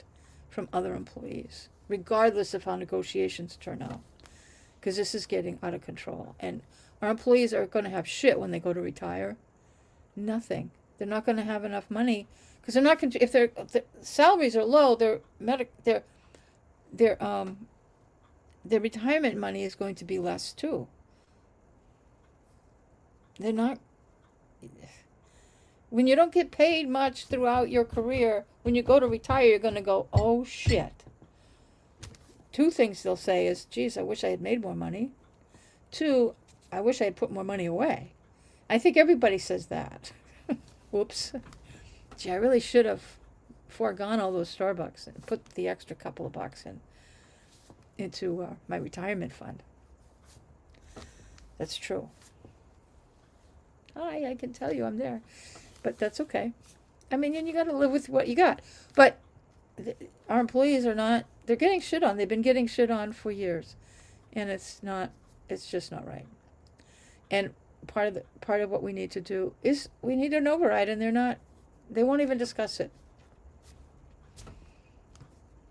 from other employees, regardless of how negotiations turn out. Because this is getting out of control. And our employees are going to have shit when they go to retire. Nothing. They're not going to have enough money. Because they're not going to, if their salaries are low, their retirement money is going to be less too. They're not, when you don't get paid much throughout your career, when you go to retire, you're going to go, oh shit. 2 things they'll say is, geez, I wish I had made more money. 2, I wish I had put more money away. I think everybody says that. Whoops. Gee, I really should have foregone all those Starbucks and put the extra couple of bucks into my retirement fund. That's true. Hi, I can tell you I'm there, but that's okay. I mean, and you got to live with what you got. But our employees are not. They're getting shit on. They've been getting shit on for years, and it's not. It's just not right. And part of what we need to do is we need an override, and they're not. They won't even discuss it.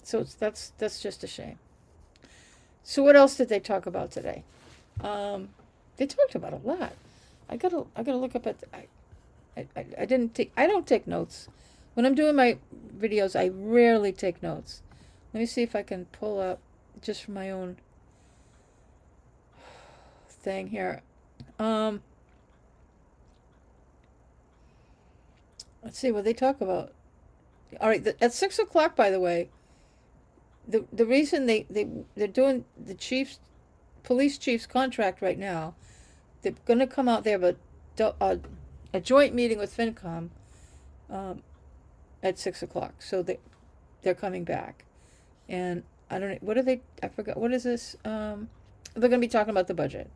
So that's just a shame. So what else did they talk about today? They talked about a lot. I gotta look up at. I don't take notes. When I'm doing my videos, I rarely take notes. Let me see if I can pull up just for my own thing here. Let's see what they talk about. All right, at 6 o'clock, by the way, the reason they're doing the police chief's contract right now, they're going to come out. They have a joint meeting with FinCom at 6 o'clock. So they're coming back, and I don't know what are they. I forgot what is this. They're going to be talking about the budget,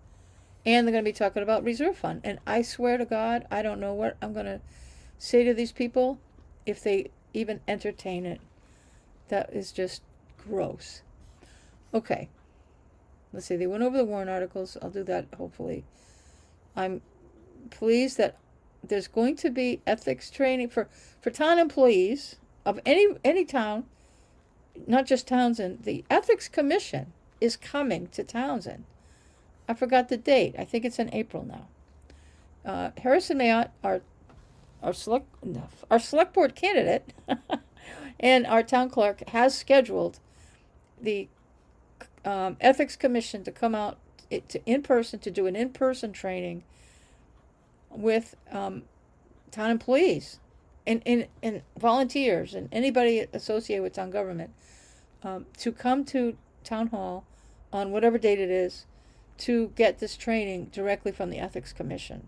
and they're going to be talking about reserve fund. And I swear to God, I don't know what I'm going to say to these people if they even entertain it. That is just gross. Okay. Let's see. They went over the warrant articles. I'll do that hopefully. I'm pleased that there's going to be ethics training for town employees of any town, not just Townsend. The Ethics Commission is coming to Townsend. I forgot the date. I think it's in April now. Harrison Mayotte, our select board candidate and our town clerk has scheduled the ethics commission to come out in person to do an in-person training with town employees and volunteers and anybody associated with town government to come to town hall on whatever date it is to get this training directly from the ethics commission.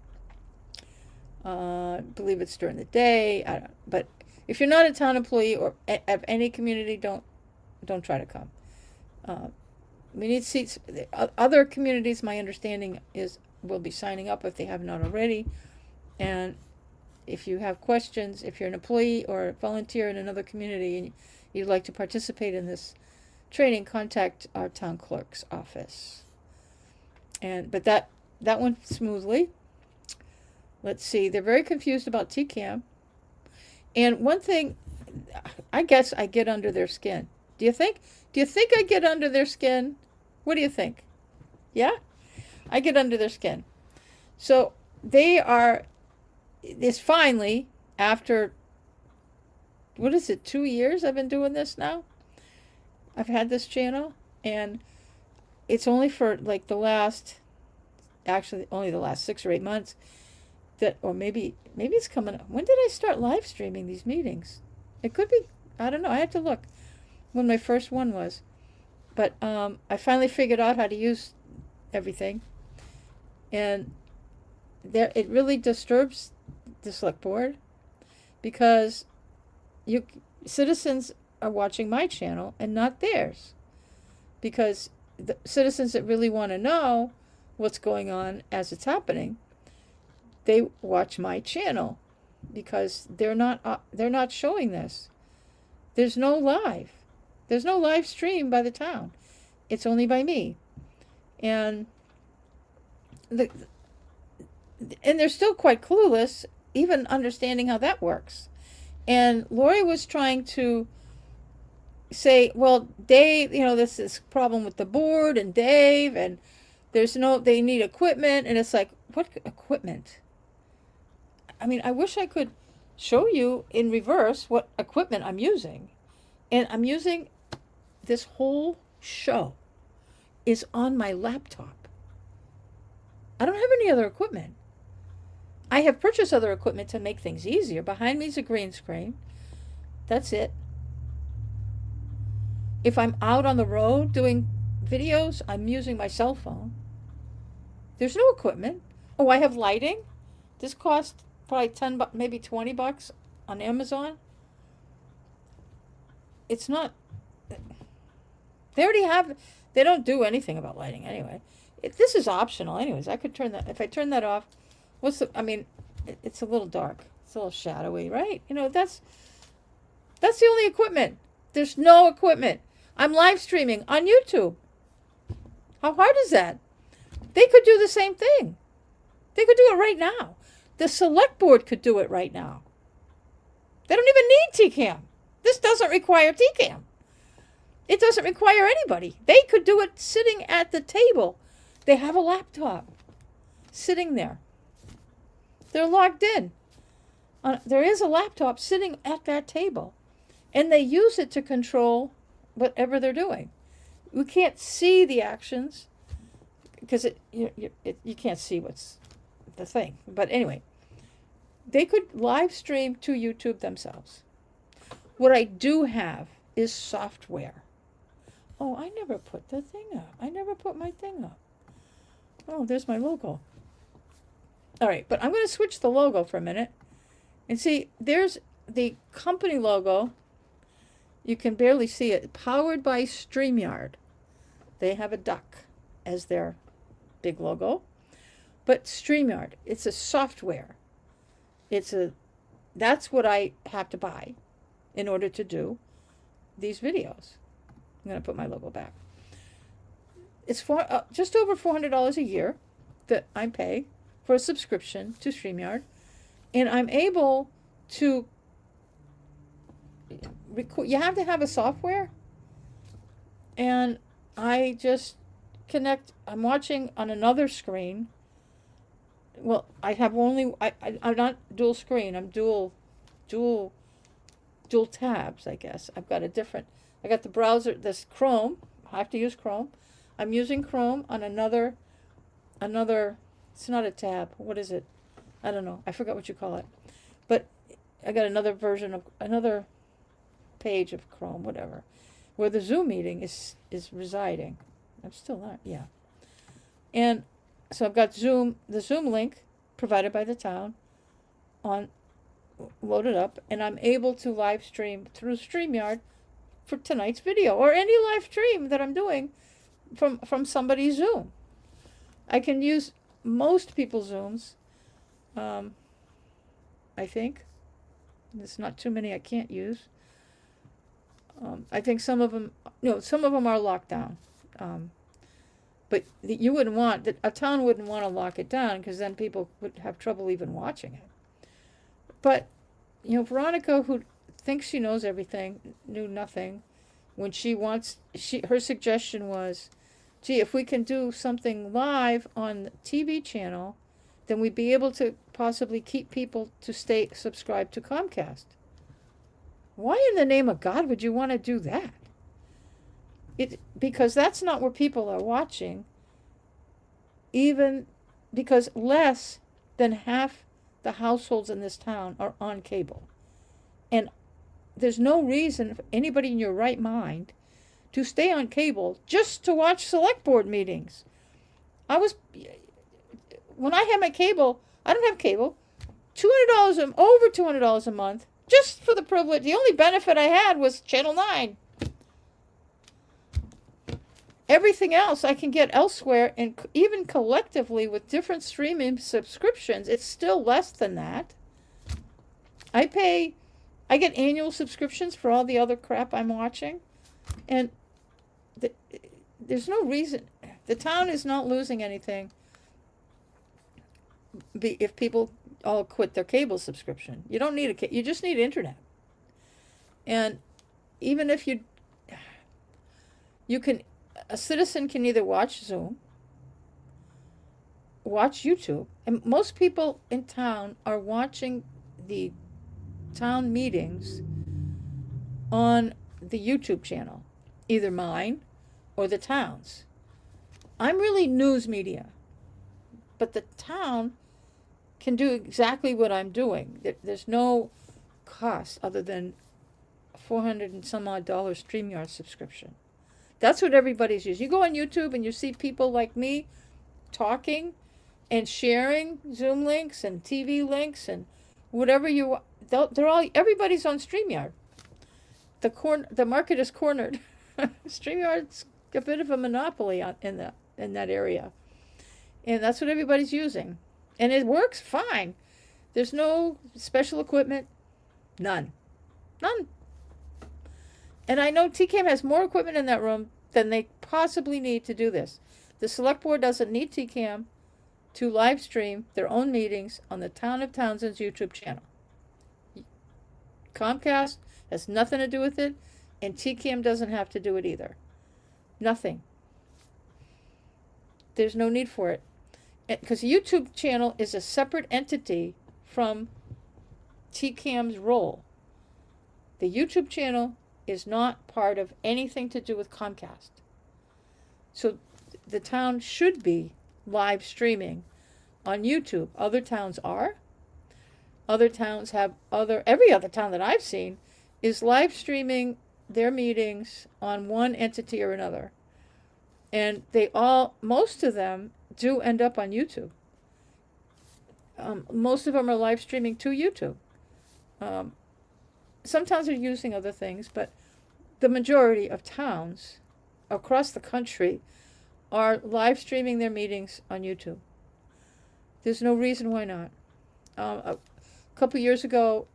I believe it's during the day. But if you're not a town employee or of any community, don't try to come. We need seats. Other communities, my understanding is, will be signing up if they have not already. And if you have questions, if you're an employee or a volunteer in another community and you'd like to participate in this training, contact our town clerk's office. But that went smoothly. Let's see. They're very confused about TCAM. And one thing, I guess I get under their skin. Do you think I get under their skin? What do you think? Yeah? I get under their skin. So it's finally, after, 2 years I've been doing this now? I've had this channel, and it's only for like only the last 6 or 8 months or maybe it's coming up. When did I start live streaming these meetings? It could be, I don't know, I had to look when my first one was. But I finally figured out how to use everything. And it really disturbs the select board because citizens are watching my channel and not theirs. Because the citizens that really want to know what's going on as it's happening, they watch my channel because they're not showing this. There's no live stream by the town. It's only by me. And they're still quite clueless, even understanding how that works. And Lori was trying to say, well, Dave, this is problem with the board and Dave, and they need equipment. And it's like, what equipment? I mean, I wish I could show you in reverse what equipment I'm using. And I'm using this whole show is on my laptop. I don't have any other equipment. I have purchased other equipment to make things easier. Behind me is a green screen. That's it. If I'm out on the road doing videos, I'm using my cell phone. There's no equipment. Oh, I have lighting. This cost probably $10, maybe $20 on Amazon. It's not. They already have. They don't do anything about lighting anyway. This is optional anyways. I could turn that, if I turn that off, it's a little dark. It's a little shadowy, right? That's the only equipment. There's no equipment. I'm live streaming on YouTube. How hard is that? They could do the same thing. They could do it right now. The select board could do it right now. They don't even need TCAM. This doesn't require TCAM. It doesn't require anybody. They could do it sitting at the table. They have a laptop sitting there. They're logged in. There is a laptop sitting at that table. And they use it to control whatever they're doing. We can't see the actions because you can't see what's the thing. But anyway, they could live stream to YouTube themselves. What I do have is software. Oh, I never put the thing up. I never put my thing up. Oh, there's my logo. All right, but I'm going to switch the logo for a minute. And see, there's the company logo. You can barely see it. Powered by StreamYard. They have a duck as their big logo. But StreamYard, it's a software. That's what I have to buy in order to do these videos. I'm going to put my logo back. It's just over $400 a year that I pay for a subscription to StreamYard. And I'm able to record. You have to have a software. And I just connect. I'm watching on another screen. Well, I have only, I'm not dual screen. I'm dual tabs, I guess. I got the browser, this Chrome. I have to use Chrome. I'm using Chrome on another, it's not a tab. What is it? I don't know. I forgot what you call it. But I got another page of Chrome, whatever, where the Zoom meeting is residing. I'm still not, yeah. And so I've got the Zoom link provided by the town loaded up, and I'm able to live stream through StreamYard for tonight's video or any live stream that I'm doing from somebody's Zoom. I can use most people's Zooms. I think there's not too many I can't use. I think some of them are locked down. But you wouldn't want that. A town wouldn't want to lock it down because then people would have trouble even watching it. But Veronica, who thinks she knows everything, knew nothing. When her suggestion was, gee, if we can do something live on the TV channel, then we'd be able to possibly keep people to stay subscribed to Comcast. Why in the name of God would you want to do that? Because that's not where people are watching, even because less than half the households in this town are on cable. And there's no reason for anybody in your right mind to stay on cable just to watch select board meetings. When I had my cable, I don't have cable, $200, over $200 a month, just for the privilege. The only benefit I had was Channel 9. Everything else I can get elsewhere, and even collectively with different streaming subscriptions, it's still less than that. I get annual subscriptions for all the other crap I'm watching, and there's no reason. The town is not losing anything if people all quit their cable subscription. You don't need you just need internet. And even if a citizen can either watch Zoom, watch YouTube, and most people in town are watching the town meetings on the YouTube channel, either mine or the town's. I'm really news media, but the town can do exactly what I'm doing. There's no cost other than $400 and some odd StreamYard subscription. That's what everybody's using. You go on YouTube and you see people like me talking and sharing Zoom links and TV links and whatever everybody's on StreamYard. The market is cornered. StreamYard's a bit of a monopoly in that area. And that's what everybody's using. And it works fine. There's no special equipment. None. None. And I know TCAM has more equipment in that room than they possibly need to do this. The select board doesn't need TCAM to live stream their own meetings on the Town of Townsend's YouTube channel. Comcast has nothing to do with it, and TCAM doesn't have to do it either. Nothing. There's no need for it. Because the YouTube channel is a separate entity from TCAM's role. The YouTube channel is not part of anything to do with Comcast. So the town should be live streaming on YouTube. Other towns are. Other towns have every other town that I've seen is live streaming their meetings on one entity or another. And most of them do end up on YouTube. Most of them are live streaming to YouTube. Sometimes they're using other things, but the majority of towns across the country are live streaming their meetings on YouTube. There's no reason why not. A couple years ago,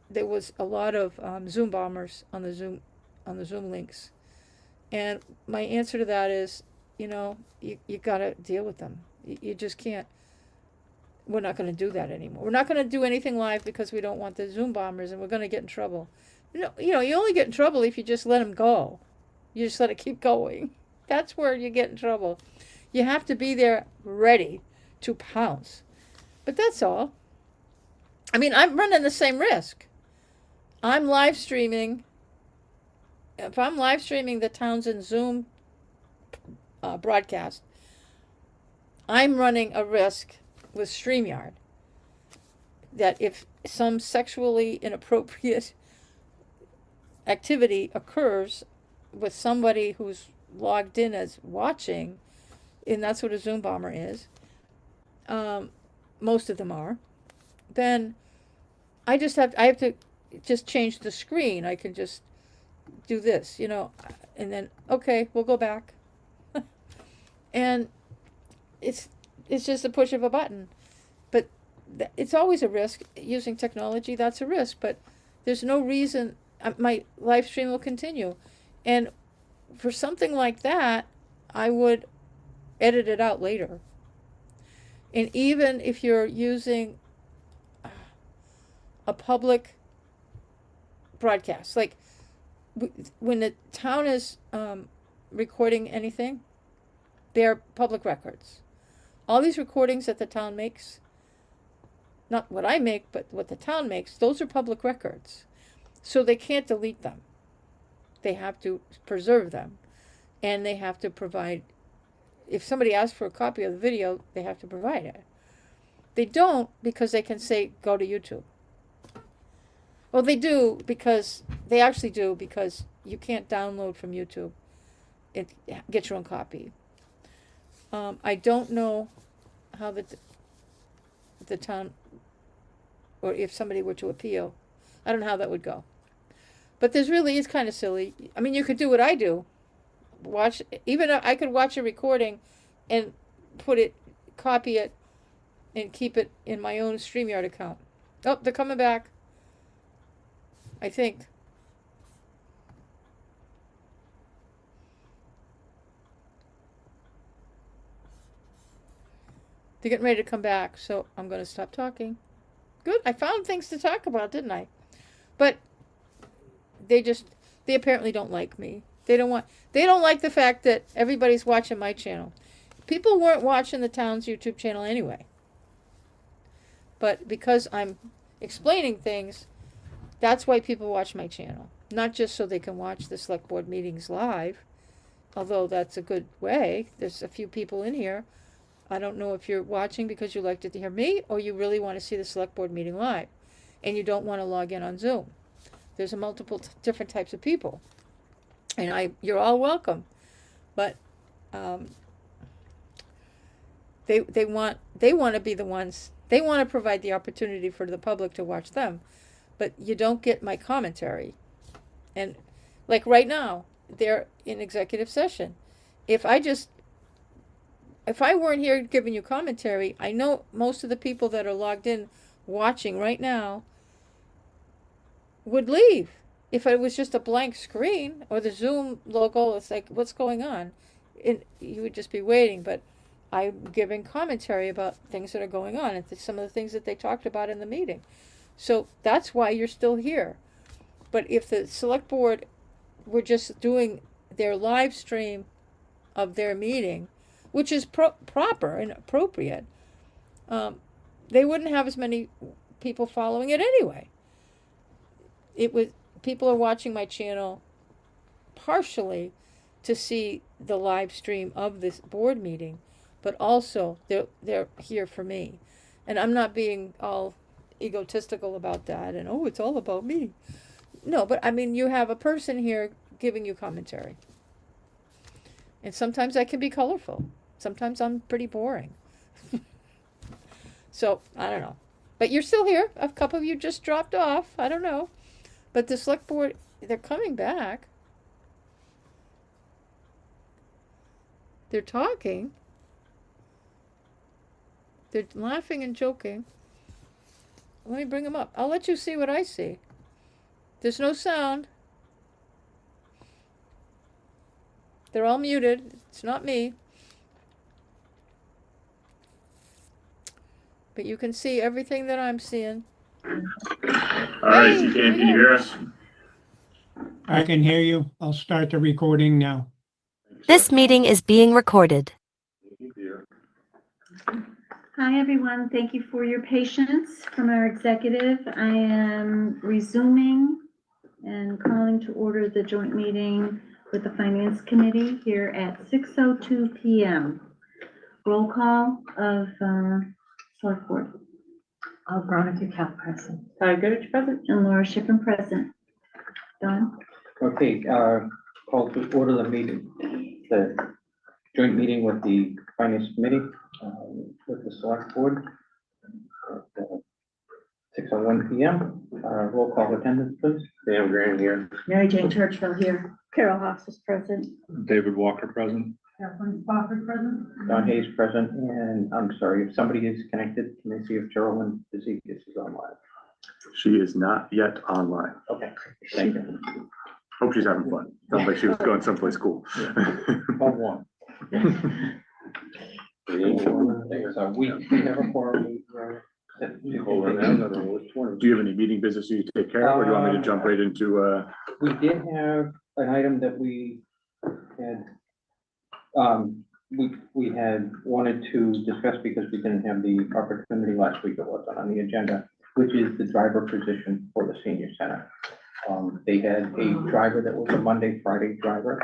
there was a lot of Zoom bombers on the Zoom links, and my answer to that is, you gotta deal with them. You just can't. We're not going to do that anymore. We're not going to do anything live because we don't want the Zoom bombers, and we're going to get in trouble. You only get in trouble if you just let them go. You just let it keep going. That's where you get in trouble. You have to be there ready to pounce. But that's all. I mean, I'm running the same risk. I'm live streaming. If I'm live streaming the Townsend Zoom broadcast, I'm running a risk with StreamYard that if some sexually inappropriate activity occurs with somebody who's logged in as watching, and that's what a Zoom bomber is, most of them are, then I have to just change the screen. I can just do this, and then, okay, we'll go back. And it's just a push of a button. But it's always a risk. Using technology, that's a risk. But there's no reason my live stream will continue. And for something like that, I would edit it out later. And even if you're using a public broadcast, like when the town is recording anything, they're public records. All these recordings that the town makes, not what I make, but what the town makes, those are public records. So they can't delete them. They have to preserve them. And they have to provide, if somebody asks for a copy of the video, they have to provide it. They don't because they can say, go to YouTube. Well, they actually do because you can't download from YouTube and get your own copy. I don't know how the town, or if somebody were to appeal, I don't know how that would go. But it's kind of silly. I mean, you could do what I do. I could watch a recording and copy it, and keep it in my own StreamYard account. Oh, they're coming back. I think. They're getting ready to come back, so I'm going to stop talking. Good, I found things to talk about, didn't I? But they apparently don't like me. They don't like the fact that everybody's watching my channel. People weren't watching the town's YouTube channel anyway. But because I'm explaining things, that's why people watch my channel. Not just so they can watch the select board meetings live, although that's a good way. There's a few people in here. I don't know if you're watching because you like to hear me or you really want to see the select board meeting live and you don't want to log in on Zoom. There's multiple different types of people. And you're all welcome. But they want to be the ones, they want to provide the opportunity for the public to watch them. But you don't get my commentary. And like right now, they're in executive session. If I just if I weren't here giving you commentary, I know most of the people that are logged in watching right now would leave. If it was just a blank screen or the Zoom logo, it's like, what's going on? You would just be waiting, but I'm giving commentary about things that are going on and some of the things that they talked about in the meeting. So that's why you're still here. But if the select board were just doing their live stream of their meeting, which is proper and appropriate, they wouldn't have as many people following it anyway. People are watching my channel partially to see the live stream of this board meeting, but also they're here for me. And I'm not being all egotistical about that and, oh, it's all about me. No, but I mean, you have a person here giving you commentary. And sometimes I can be colorful. Sometimes I'm pretty boring. So, I don't know. But you're still here. A couple of you just dropped off. I don't know. But the select board, they're coming back. They're talking. They're laughing and joking. Let me bring them up. I'll let you see what I see. There's no sound. They're all muted. It's not me. But you can see everything that I'm seeing. All right, if you can you hear us? I can hear you. I'll start the recording now. This meeting is being recorded. Hi, everyone. Thank you for your patience from our executive. I am resuming and calling to order the joint meeting with the Finance Committee here at 6:02 p.m. Roll call of Select Board. Veronica Cal present. Goodrich present. And Laura Shippen present. Don? Okay, call to order the meeting, the joint meeting with the Finance Committee, with the Select Board at 6:01 p.m. Roll call attendance, please. Sam Graham here. Mary Jane Churchville here. Carol Haas is present. David Walker present. Kathleen Spofford present. Don Hayes present, and I'm sorry, if somebody is connected, can I see if Carolyn is online? She is not yet online. Okay, thank you. Hope she's having fun. Sounds like she was going someplace cool. Hold on. So we have a forum. Do you have any meeting business you take care of, or do you want me to jump right into, We did have an item that we had, we had wanted to discuss because we didn't have the opportunity last week. It wasn't on the agenda, which is the driver position for the senior center. They had a driver that was a Monday, Friday driver.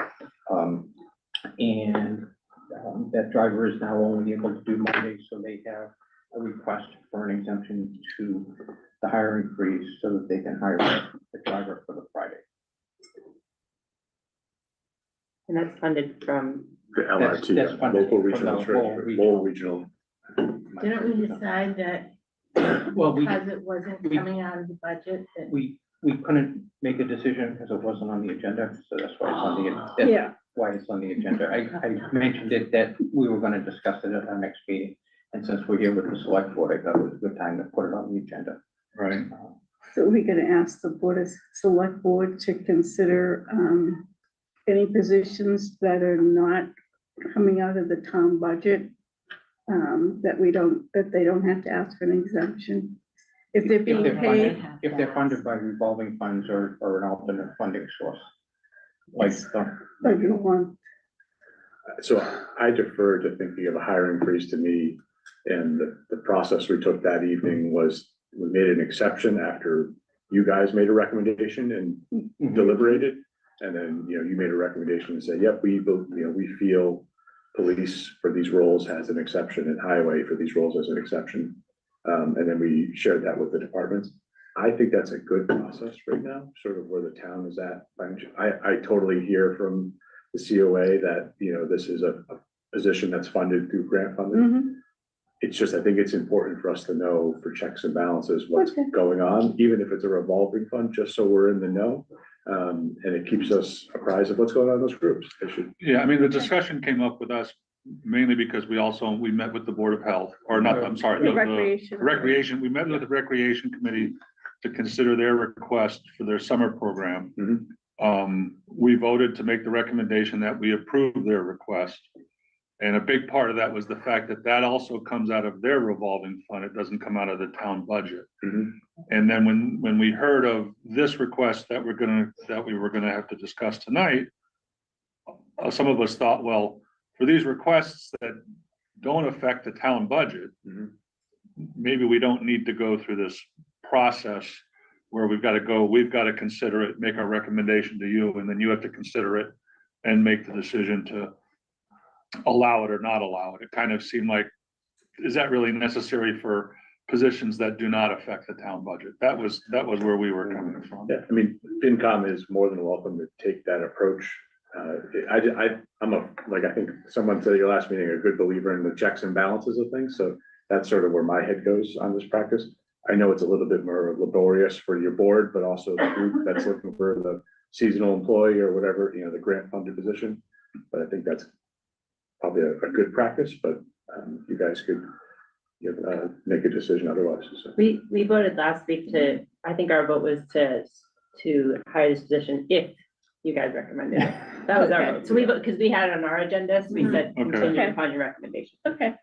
That driver is now only able to do Monday, so they have a request for an exemption to the hiring freeze so that they can hire a driver for the Friday. And that's funded from, the LRT, That's funded local from regional the treasurer, whole local regional? Didn't we decide that Well, because it wasn't we- coming out of the budget that? we couldn't make a decision because it wasn't on the agenda, so that's why it's on the, that's why it's on the agenda. I mentioned it that we were gonna discuss it at our next meeting. And since we're here with the select board, I thought it was a good time to put it on the agenda. Right. So we're gonna ask the Board of Select Board to consider any positions that are not coming out of the town budget, that they don't have to ask for an exemption. If they're being paid. If they're funded by revolving funds or an alternate funding source. Like Everyone. So I defer to thinking of a hiring freeze. To me, and the process we took that evening was, we made an exception after you guys made a recommendation and deliberated. And then, you made a recommendation and said, yep, we feel police for these roles has an exception and highway for these roles as an exception. And then we shared that with the departments. I think that's a good process right now, sort of where the town is at. I totally hear from the COA that, this is a position that's funded through grant funding. It's just, I think it's important for us to know for checks and balances what's going on, even if it's a revolving fund, just so we're in the know. And it keeps us apprised of what's going on in those groups. Yeah, I mean, the discussion came up with us mainly because we met with the Board of Health, or not, I'm sorry. The Recreation. Recreation, we met with the Recreation Committee to consider their request for their summer program. We voted to make the recommendation that we approve their request. And a big part of that was the fact that that also comes out of their revolving fund. It doesn't come out of the town budget. And then when we heard of this request that we were gonna have to discuss tonight, some of us thought, well, for these requests that don't affect the town budget, maybe we don't need to go through this process where we've got to consider it, make our recommendation to you, and then you have to consider it and make the decision to allow it or not allow it. It kind of seemed like, is that really necessary for positions that do not affect the town budget? That was where we were coming from. Yeah, I mean, FinCom is more than welcome to take that approach. I think someone said at your last meeting, a good believer in the checks and balances of things. So that's sort of where my head goes on this practice. I know it's a little bit more laborious for your board, but also the group that's looking for the seasonal employee or whatever, the grant funded position. But I think that's probably a good practice, but you guys could make a decision otherwise. So. We voted last week I think our vote was to hire this position if you guys recommended it. That was our vote. So because we had it on our agenda, so we said continue upon your recommendation. Okay.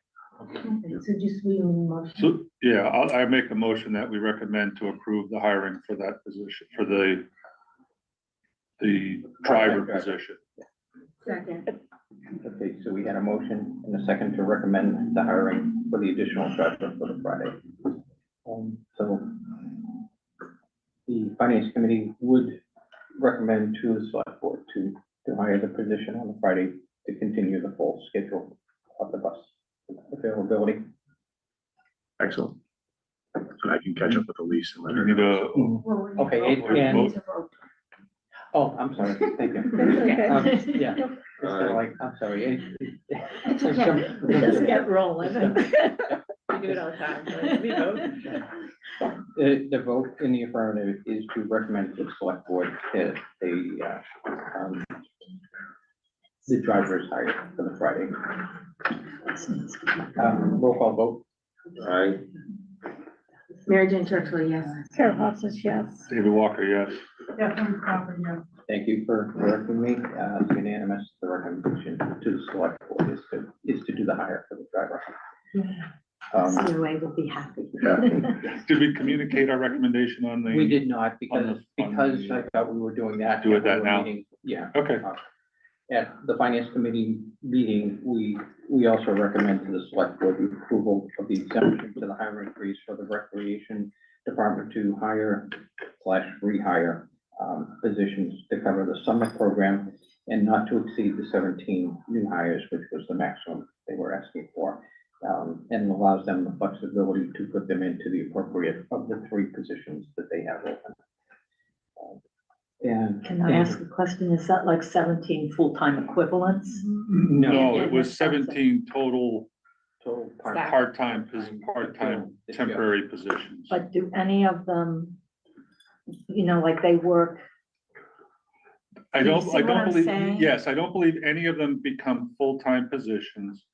So just we motion. So, yeah, I make a motion that we recommend to approve the hiring for that position, for the driver position. Second. Okay, so we had a motion and a second to recommend the hiring for the additional driver for the Friday. So the Finance Committee would recommend to the Select Board to hire the position on the Friday to continue the full schedule of the bus availability. Excellent. And I can catch up with Elise and let her We need know. a, Okay, and, oh, I'm sorry, thank you. Yeah. It's kinda like, I'm sorry. It's okay. Just get rolling. We do it all the time. So we vote. The vote in the affirmative is to recommend to the Select Board that the driver is hired for the Friday. Roll call vote. Aye. Mary Jane Churchwell, yes. Carol Hofstas, yes. David Walker, yes. Kathleen Crawford, yes. Thank you for correcting me. It's unanimous. The recommendation to the Select Board is to do the hire for the driver. COA will be happy. Did we communicate our recommendation on the? We did not on because the- I thought we were doing that. Do it that We were now? meeting- Yeah. Okay. At the Finance Committee meeting, we also recommend to the Select Board the approval of the exemption to the hiring freeze for the Recreation Department to hire/rehire positions to cover the summer program and not to exceed the 17 new hires, which was the maximum they were asking for. And allows them the flexibility to put them into the appropriate of the 3 positions that they have open. And Can I ask a question? Is that like 17 full-time equivalents? No, it was 17 total part-time. part-time temporary positions. But do any of them, like they work? I Do you don't see what I'm believe, saying? yes, I don't believe any of them become full-time positions.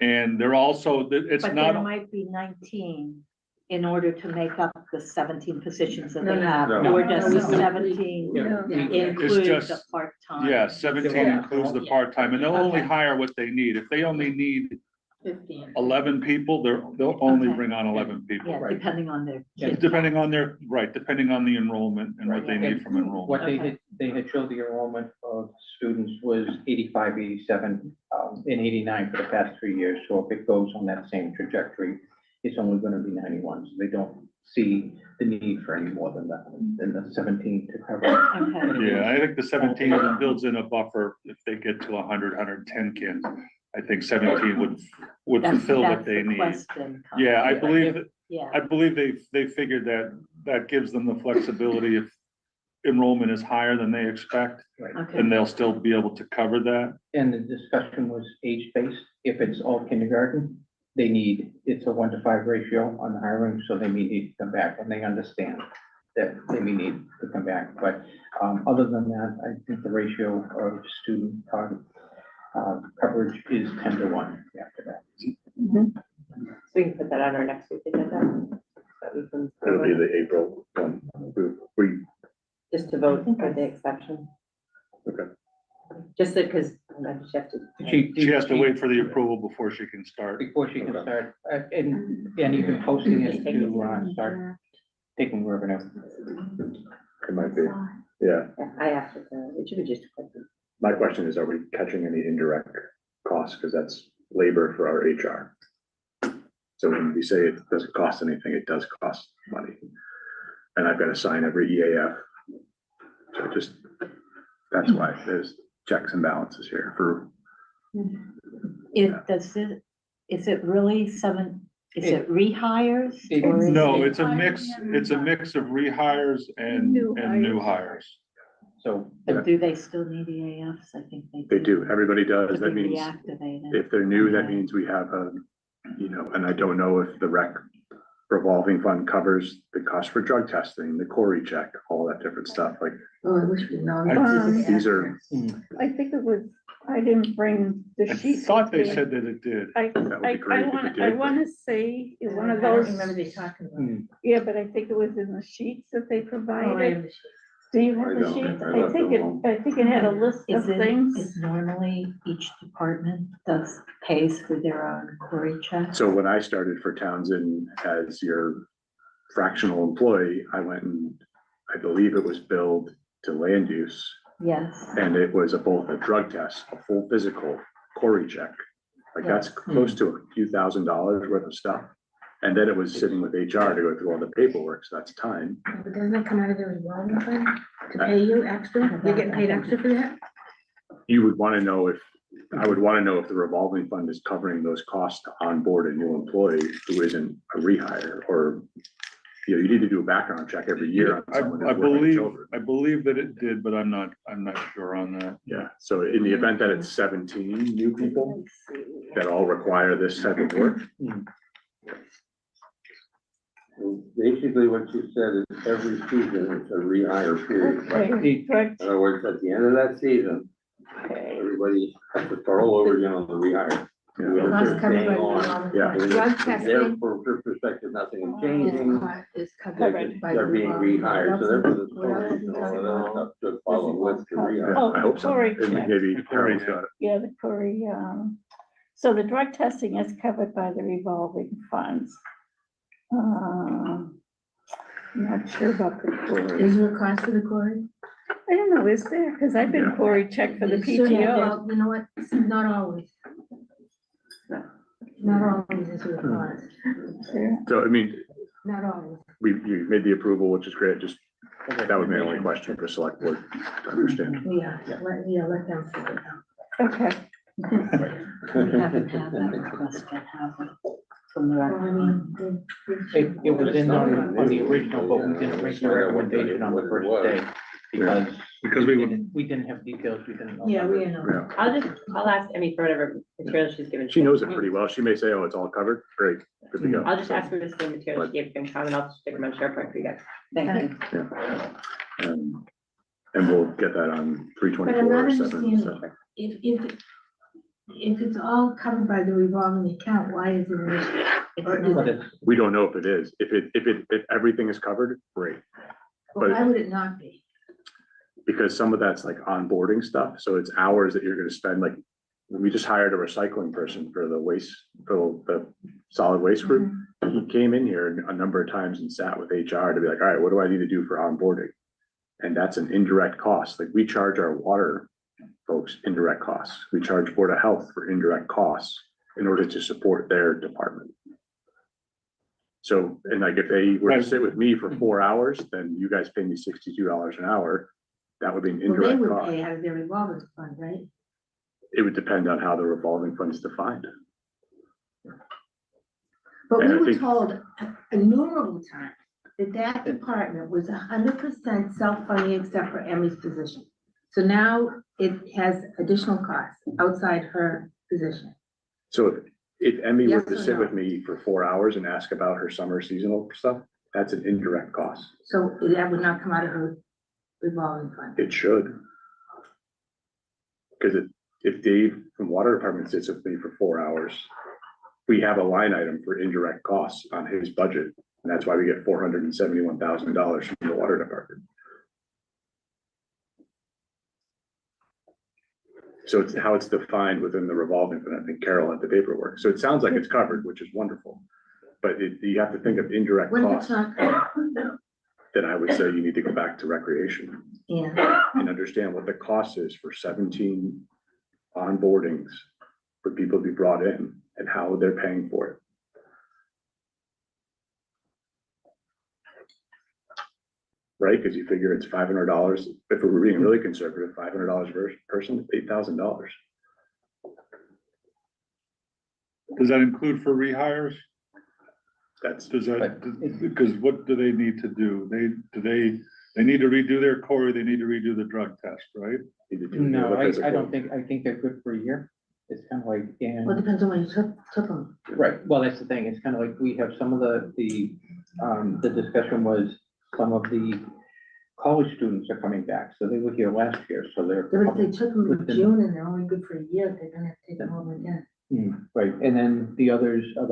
And they're also, it's But there not, might be 19 in order to make up the 17 positions that No, they no, have. no. Or does the No. 17 No. include just- the part-time? yeah, 17 includes the part-time, and they'll only hire what they need. If they only need 15. 11 people, they'll only Okay. bring on 11 people. Yeah, depending on their. Yeah, kid Depending count. on depending on the enrollment and what they need from enrollment. What Okay. they had showed the enrollment of students was 85, 87, and 89 for the past 3 years. So if it goes on that same trajectory, it's only going to be 91. So they don't see the need for any more than the 17 to cover. Okay. Yeah, I think the 17 builds in a buffer if they get to 100, 110 kids. I think 17 would That's- fulfill what that's they the need. question. Yeah, I believe Yeah, they figured that gives them the flexibility if enrollment is higher than they expect, okay. and they'll still be able to cover that. And the discussion was age-based. If it's all kindergarten, it's a 1-to-5 ratio on the hiring, so they may need to come back, and they understand that they may need to come back. But other than that, I think the ratio of student Coverage is 10-1 after that. So we can put that on our next week agenda. That we can. It'll be the April one. We, Just to vote for the exception. okay. Just because she have to. She has to wait for the approval before she can start. Before she can start, and even posting it to start taking revenue. It might be, yeah. I asked her, it should be just. My question is, are we catching any indirect costs? Because that's labor for our HR. So when we say it doesn't cost anything, it does cost money. And I've got to sign every EAF. So just, that's why there's checks and balances here for. Is it really is it rehires? or is No, it- it's a mix of rehires and new hires. So And do they still need EAFs? I think they do. They do, everybody does. To That be means reactivated. if they're new, that means we have a, and I don't know if the rec revolving fund covers the cost for drug testing, the Corey check, all that different stuff, like. Oh, I wish we'd known. These are, I think it was, I didn't bring the I sheet. thought they with me. said that it did. That would be great if it did, I but- wanna say, it's one of I don't those, remember they talking about. yeah, but I think it was in the sheets that they Oh, I provided. have the sheet. Do you have I the don't. sheets? I I left think them I think it had a list of things. Is normally each department pays for their own query check? so when I started for Townsend as your fractional employee, I went and I believe it was billed to land use. Yes. And it was both a drug test, a full physical, Corey check. Like that's close to a few $1,000s worth of stuff. And then it was sitting with HR to go through all the paperwork, so that's time. But doesn't that come out of their revolving fund to pay you extra? You're getting paid extra for that? You would want to know I would want to know if the revolving fund is covering those costs to onboard a new employee who isn't a rehire, or, you need to do a background check every year on someone who's working with children. I believe that it did, but I'm not sure on that. Yeah, so in the event that it's 17 new people that all require this type of work, Basically, what you said is every season it's a rehire period. Right? Okay, In other words, at the end of that season, everybody has to start all over again on the rehire. Whoever Cost they're covered staying by the on, revolving Yeah. fund. Drug from testing their perspective, nothing is changing. is covered by the They're being revolving rehired, so fund. therefore the What else total, is you talking know, about? stuff should follow with the rehire. Oh, I hope so. Corey And check. maybe Carol's got it. Yeah, the Corey, so the drug testing is covered by the revolving funds. I'm not sure about the Corey. Is there a cost for the query? I don't know, is there? Because I've been Yeah. Corey checked for the Certainly, PTO. well, you know what, not always. Not always is there a cost, Yeah. So, I mean, not always. you made the approval, which is great, just, that was my only question for select board to understand. Yeah, let them figure it out. Okay. We haven't had that request yet, have we? From the. Well, I mean, It was in on the original, but we didn't make the recommendation on the first day. Because We didn't have details, we didn't know. Yeah, we know. Yeah. I'll ask Emmy for whatever material she's given. She knows it pretty well. She may say, oh, it's all covered. Great, good to go. I'll just ask her the same material she gave FinCom and I'll just stick them on SharePoint for you guys. Thank you. Yeah. And we'll get that on three But I'm twenty-four not or seven. understanding, if it's all covered by the revolving account, why is it an issue? It's But not. it's, We don't know if it is. If everything is covered, great. Well, why would it not be? Because some of that's like onboarding stuff. So it's hours that you're gonna spend, like, we just hired a recycling person for the solid waste group. He came in here a number of times and sat with HR to be like, all right, what do I need to do for onboarding? And that's an indirect cost. Like, we charge our water folks indirect costs. We charge Board of Health for indirect costs in order to support their department. So, and like, if they were to sit with me for 4 hours, then you guys pay me $62 an hour. That would be an Well, they indirect would cost. pay out of their revolving fund, right? It would depend on how the revolving fund is defined. But And we I were think- told innumerable times that that department was 100% self-funding except for Emmy's position. So now it has additional costs outside her position. So if Emmy were Yes to or sit no? with me for 4 hours and ask about her summer seasonal stuff, that's an indirect cost. So that would not come out of her revolving fund. It should. Because if Dave from Water Department sits with me for 4 hours, we have a line item for indirect costs on his budget. And that's why we get $471,000 from the Water Department. So it's how it's defined within the revolving fund. I think Carol had the paperwork. So it sounds like it's covered, which is wonderful. But you have to think of indirect When costs. it's not, Then I would say you need to go back to recreation yeah, and understand what the cost is for 17 onboardings for people to be brought in and how they're paying for it. Right, because you figure it's $500, if we're being really conservative, $500 per person, $8,000. Does that include for rehires? That's, Does that, because what do they need to do? They need to redo their core, they need to redo the drug test, right? No, I don't think, I think they're good for a year. It's kind of like, well, it depends on when you took them. right, well, that's the thing, it's kind of like, we have some of the discussion was, some of the college students are coming back, so they were here last year, so they're. But if they took them in within- June and they're only good for a year, they're gonna have to take them over again. Right, and then the others are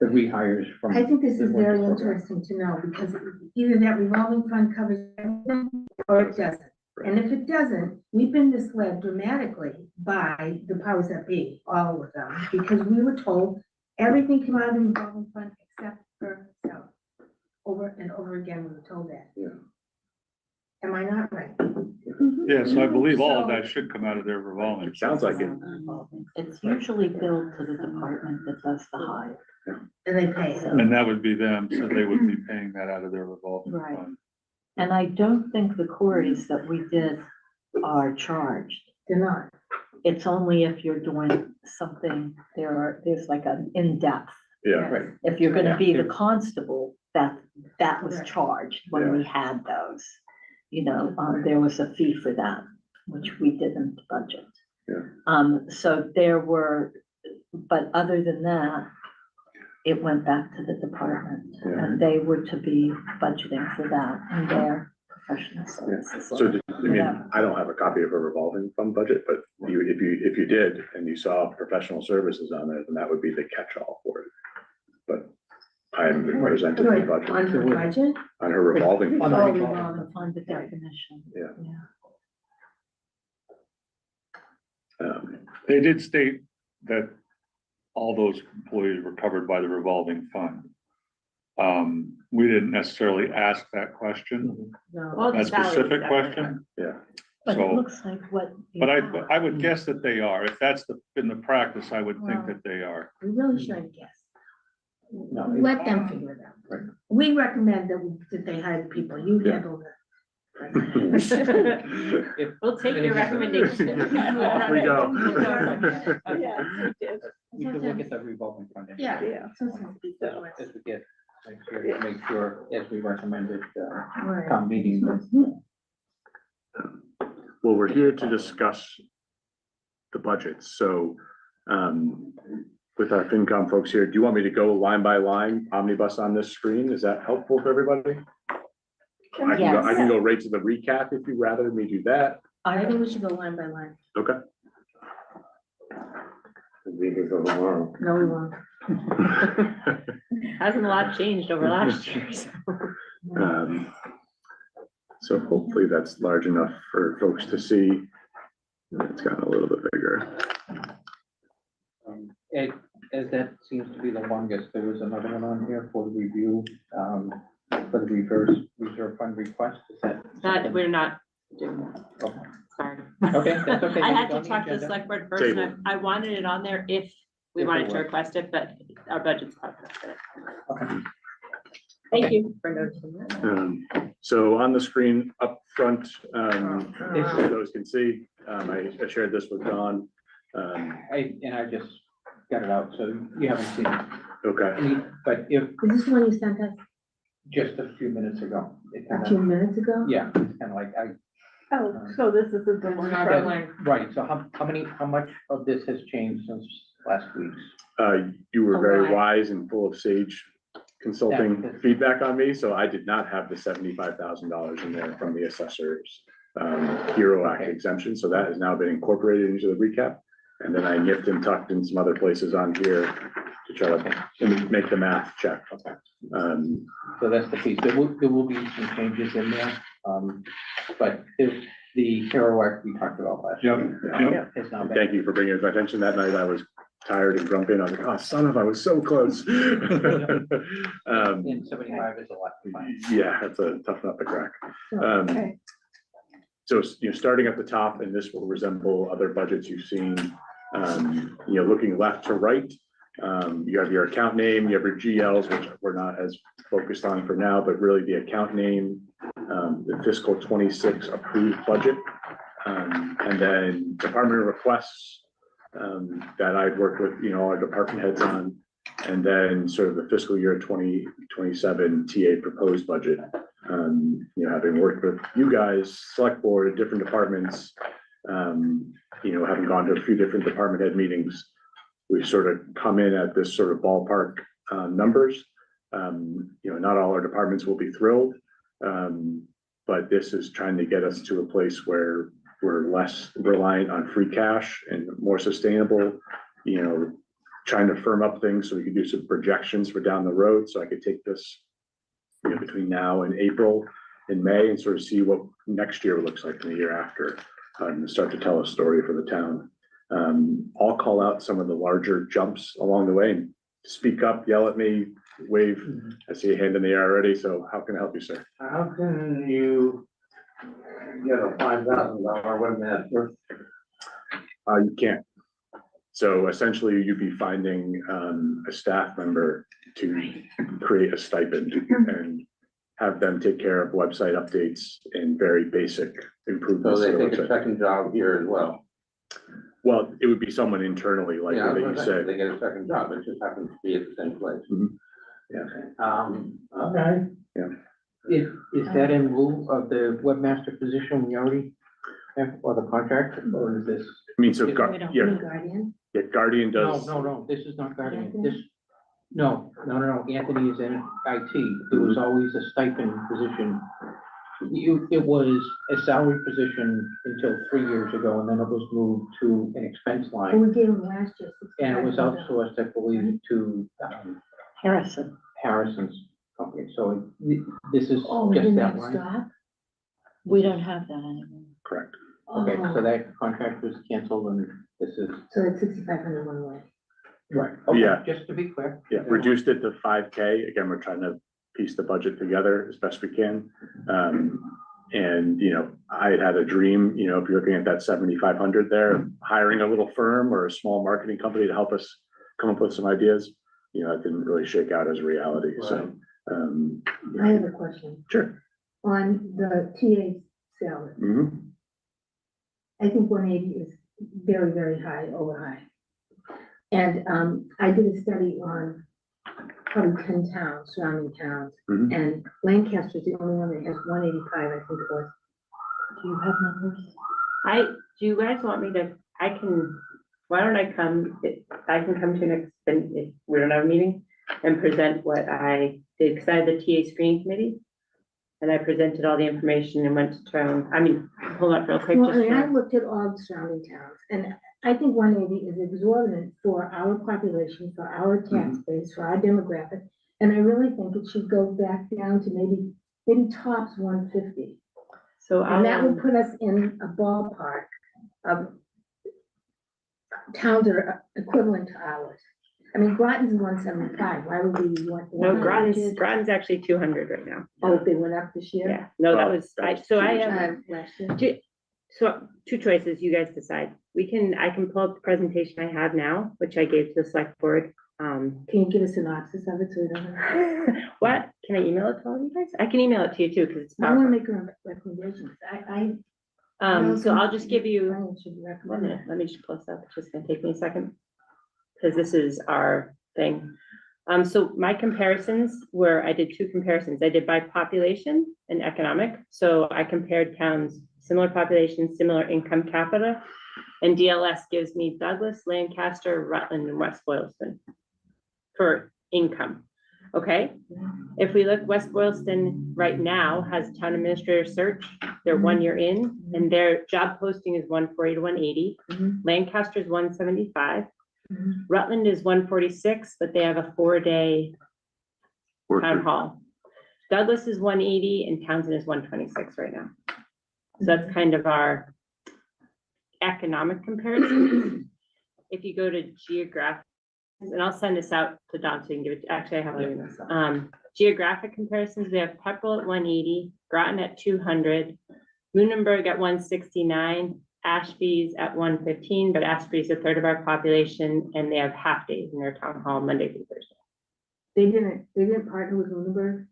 the rehires from. I think this the is winter very program. interesting to know, because either that revolving fund covers everything or it doesn't. And if it doesn't, we've been misled dramatically by the powers that be, all of them, because we were told everything came out of the revolving fund except for salary. Over and over again, we were told that. Yeah. Am I not right? Yes, I believe all of that should come out of their revolving. It sounds like it. It's usually billed to the department that does the hire. And they pay them. And that would be them, so they would be paying that out of their revolving Right. fund. And I don't think the queries that we did are charged. They're not. It's only if you're doing something, there's like an in-depth. Yeah, Right, If you're gonna be the Yeah. constable, that was charged when we had those. You know, there was a fee for that, which we didn't budget. Yeah. So there were, but other than that, it went back to the department, Yeah. and they were to be budgeting for that in their professional services. so I don't have a copy of a revolving fund budget, but if you did and you saw professional services on there, then that would be the catch-all for it. But I haven't been presented the On budget her budget? on her revolving. On the fund. revolving. Fund, the definition. Yeah. They did state that all those employees were covered by the revolving fund. We didn't necessarily ask that question, No. that specific question. Yeah. But it So, looks like what. but I would guess that they are. If that's been the practice, I would think that they are. We really shouldn't guess. No, Let them figure it out. Right. We recommend that they hire people, you Yeah. handle that. If- We'll take your recommendation. Off we go. We could look at the revolving fund. Yeah. Yeah. So, as we get, make sure, as we recommended, Right. town meeting. Well, we're here to discuss the budget, so, with our FinCom folks here, do you want me to go line by line, omnibus on this screen? Is that helpful for everybody? I can go right to the recap if you'd rather me do that. I think we should go line by line. Okay. We can go tomorrow. No, we won't. Hasn't a lot changed over last year, so. So hopefully that's large enough for folks to see. It's gotten a little bit bigger. As that seems to be the longest, there was another one on here for review, for the reserve fund request. Is that? That, we're not doing that. Okay. Sorry. Okay, that's okay. I had It's on to the talk to the agenda. select board first, and Table. I wanted it on there if we If it wanted to was. request it, but our budget's covered. Okay. Thank you for noticing that. So on the screen up front, if those can see, I shared this with Don. I just got it out, so you haven't seen it. Okay, But if, Is this the one you sent us just a few minutes ago. It a kind few of, minutes ago? yeah, it's kind of like, Oh, so this is the one. right, so how much of this has changed since last week's? you were A very lot. wise and full of sage consulting Yeah. feedback on me, so I did not have the $75,000 in there from the assessors. Hero Act exemption, so that has now been incorporated into the recap. And then I nipped and tucked in some other places on here to try to make the math check. So that's the piece. There will be some changes in there, but if the Hero Act we talked about last year. It's not bad. Thank you for bringing it to my attention. That night I was tired and grumpy, and I was like, oh, son of, I was so close. And 75 is a lot to find. Yeah, that's a tough nut to crack. Okay. So, starting at the top, and this will resemble other budgets you've seen, looking left to right, you have your account name, you have your GLs, which we're not as focused on for now, but really the account name, the fiscal 26 approved budget, and then department requests that I've worked with, our department heads on, and then sort of the fiscal year 2027 TA proposed budget. Having worked with you guys, select board, different departments, having gone to a few different department head meetings, we sort of come in at this sort of ballpark numbers. Not all our departments will be thrilled, but this is trying to get us to a place where we're less reliant on free cash and more sustainable, trying to firm up things so we can do some projections for down the road. So I could take this, between now and April and May and sort of see what next year looks like in the year after, and start to tell a story for the town. I'll call out some of the larger jumps along the way and speak up, yell at me, wave. I see a hand in the air already. So how can I help you, sir? How can you get a $5,000 webmaster? You can't. So essentially you'd be finding a staff member to create a stipend and have them take care of website updates and very basic So improvements. they to the take a website. second job here as well. Well, it would be someone internally, like Yeah, I that was you gonna say, said. they get a second job, it just happens to be at the same place. Yeah. Okay. Is that in lieu of the webmaster position we already have, or the contract, or is this? I mean, so, We don't yeah, need Guardian. yeah, Guardian does. No, this is not Guardian. No, Anthony is in IT. It was always a stipend position. It was a salary position until 3 years ago, and then it was moved to an expense Well, line. we gave them last year. And it was outsourced, I believe, to Harrison's company. So this is Oh, just didn't that that line. stop? We don't have that anymore. Correct. Okay, Oh. so that contract was canceled, and this is, So it's 6,500 one way. right, Yeah. okay, just to be clear. Yeah, reduced it to 5K. Again, we're trying to piece the budget together as best we can. And, I had a dream, if you're looking at that 7,500 there, hiring a little firm or a small marketing company to help us come up with some ideas, it didn't really shake out as a reality. So, I have a question. sure. On the TA salary, Mhm. I think 180 is very, very high, over high. And I did a study on probably 10 towns, surrounding towns, Mhm. and Lancaster's the only one that has 185, I think it was. Do you have numbers? Do you guys want me to, why don't I come to next, if we don't have a meeting, and present what I did, because I had the TA screening committee. And I presented all the information and went to hold on real quick. Well, just I for- looked at all the surrounding towns, and I think 180 is exorbitant for our population, for our tax base, for our demographic. And I really think it should go back down to maybe tops 150. So And that would put us in a ballpark of towns that are equivalent to ours. I mean, Groton's 175, why would we want? No, 100? Groton's actually 200 right now. Oh, they went up this year? Yeah, no, that Oh, was, that was so 2 I years have, Last year. so 2 choices, you guys decide. I can pull up the presentation I have now, which I gave to the select board. Can you give a synopsis of it so we don't know? What, can I email it to all you guys? I can email it to you too, because it's I want to powerful. make recommendations. I. So I'll just give you, Brian should 1 recommend minute, it. let me just close up, it's just gonna take me a second. Because this is our thing. So my comparisons I did 2 comparisons. I did by population and economic. So I compared towns, similar population, similar income capita. And DLS gives me Douglas, Lancaster, Rutland, and West Boylston for income. Okay? If we look, West Boylston right now has town administrator search They're 1 year in, and their job posting is 140 to 180. Lancaster's 175. Rutland is 146, but they have a 4-day town hall. Douglas is 180 and Townsend is 126 right now. So that's kind of our economic comparison. If you go to geographic, and I'll send this out to Don so you can give it, actually I have it. Geographic comparisons, we have Pepperell at 180, Groton at 200, Lunenburg at 169, Ashby's at 115, but Ashby's a third of our population and they have half days in their town hall Monday through Thursday. They didn't partner with Lunenburg?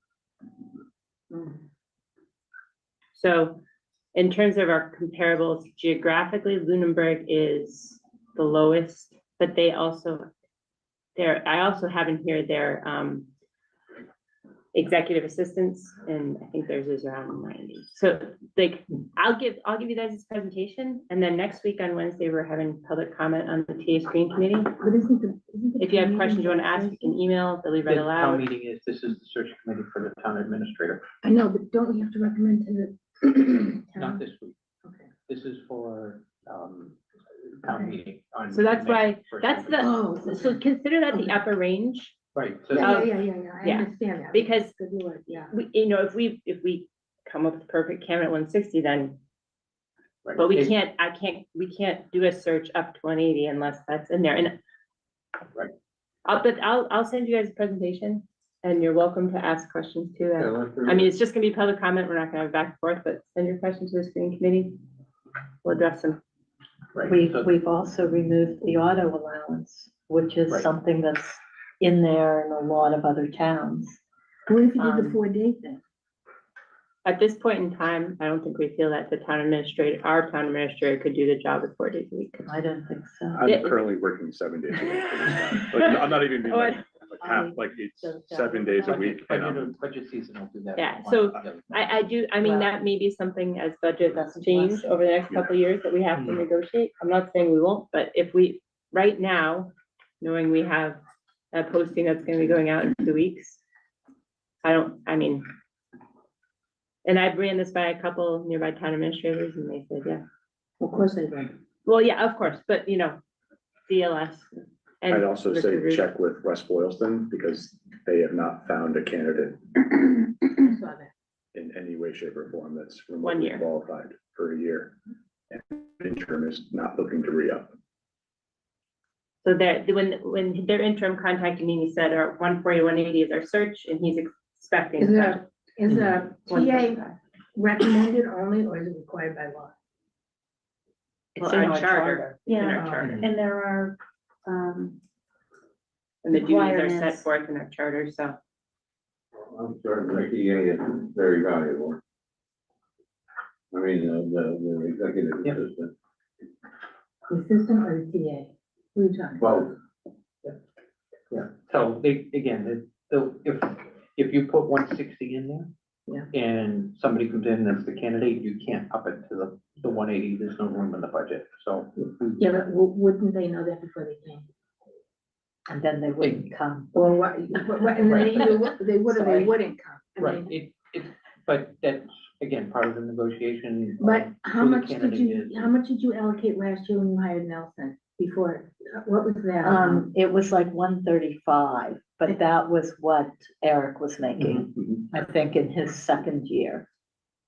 So in terms of our comparables, geographically, Lunenburg is the lowest, but they also, I also have in here their executive assistants, and I think theirs is around 90. So like, I'll give you guys this presentation, and then next week on Wednesday, we're having public comment on the TA screening committee. But isn't the If you have questions you want to ask, you can email, they'll be read The town aloud. meeting is, this is the search committee for the town administrator, I know, but don't we have to recommend to the not town? this week. Okay. This is for, town meeting. on So that's May why, 1st. that's the, Oh, so consider that the Okay. upper range. Right, so Yeah, of- I yeah, understand that. because- Good Lord, yeah. We, if we come up with the perfect candidate at 160, then, right, but we it- can't do a search up to 180 unless that's in there. And Right. I'll send you guys a presentation and you're welcome to ask questions too. I mean, it's just gonna be public comment. We're not gonna have back and forth, but send your questions to the screening committee. We'll address them. Right, We've, so- we've also removed the auto allowance, which is Right. something that's in there in a lot of other towns. What if you did the Um, 4-day thing? At this point in time, I don't think we feel that our town administrator could do the job with 4 days a week. I don't think so. I'm currently working 7 days a week for this town. Like, I'm not even being like, half, like it's 7 days a week. and I'm- Budget season will do that. Yeah, so I mean, Well- that may be something as budgets That's a change blessing. over the next couple of years that we have to negotiate. I'm not saying we won't, but if we, right now, knowing we have a posting that's gonna be going out in 2 weeks, I mean, and I've ran this by a couple nearby town administrators and they said, yeah. Of course they did. Well, yeah, of course, but DLS. and I'd also Mr. say Root. check with West Boylston because they have not found a candidate Saw that. in any way, shape or form that's 1 remotely year. qualified for a year. And interim is not looking to re-up. So when their interim contacted me, he said our 140, 180 is our search and he's expecting. Is a TA 135. recommended only, or is it required by law? It's Well, in our our charter. In our Yeah, charter. and there are, And the duties are set requirements. forth in our charter, so. I'm sorry, the TA is very valuable. I mean, the executive Yep. assistant, The assistant or the TA? Who are you talking about? well, Yeah, so if you put 160 in there. Yeah. And somebody comes in as the candidate, you can't up it to the 180, there's no room in the budget, so. Yeah, but wouldn't they know that before they came? And then they wouldn't come. Or what, and they either, they would or they Sorry. wouldn't come. I Right, mean, but that's, again, part of the negotiation. But of how who the much did candidate you, is. how much did you allocate last year when you hired Nelson before? What was that? It was like 135, but that was what Eric was making, Mhm. I think, in his second year.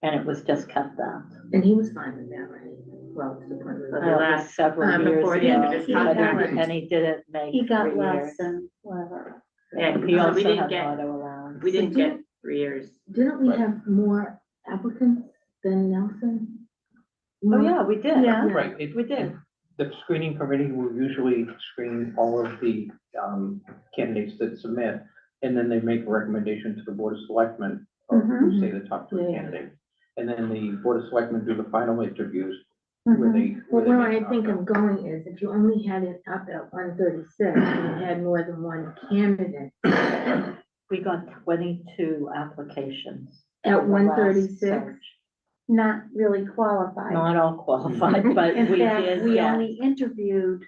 And it was just cut that. And he was fine with that, right? Well, to the point where. Okay. It was last- several years before the end of ago, his but contract. and he didn't make he got 3 less years. than whatever. Yeah, He so also we didn't had get, auto allowance. we didn't So get 3 years. Didn't we Right. have more applicants than Nelson? Oh, yeah, we did. Yeah. Right. We did. The screening committee will usually screen all of the candidates that submit, and then they make a recommendation to the board of selectmen of, Mhm. say, the top 3 Yeah. candidates. And then the board of selectmen do the final interviews where Mhm. they. Well, they where make I an think offer. I'm going is, if you only had it up at 136, and you had more than one candidate, We got 22 applications. at for the last 136, search. Not really qualified. Not all qualified, but In we fact, did we get. only interviewed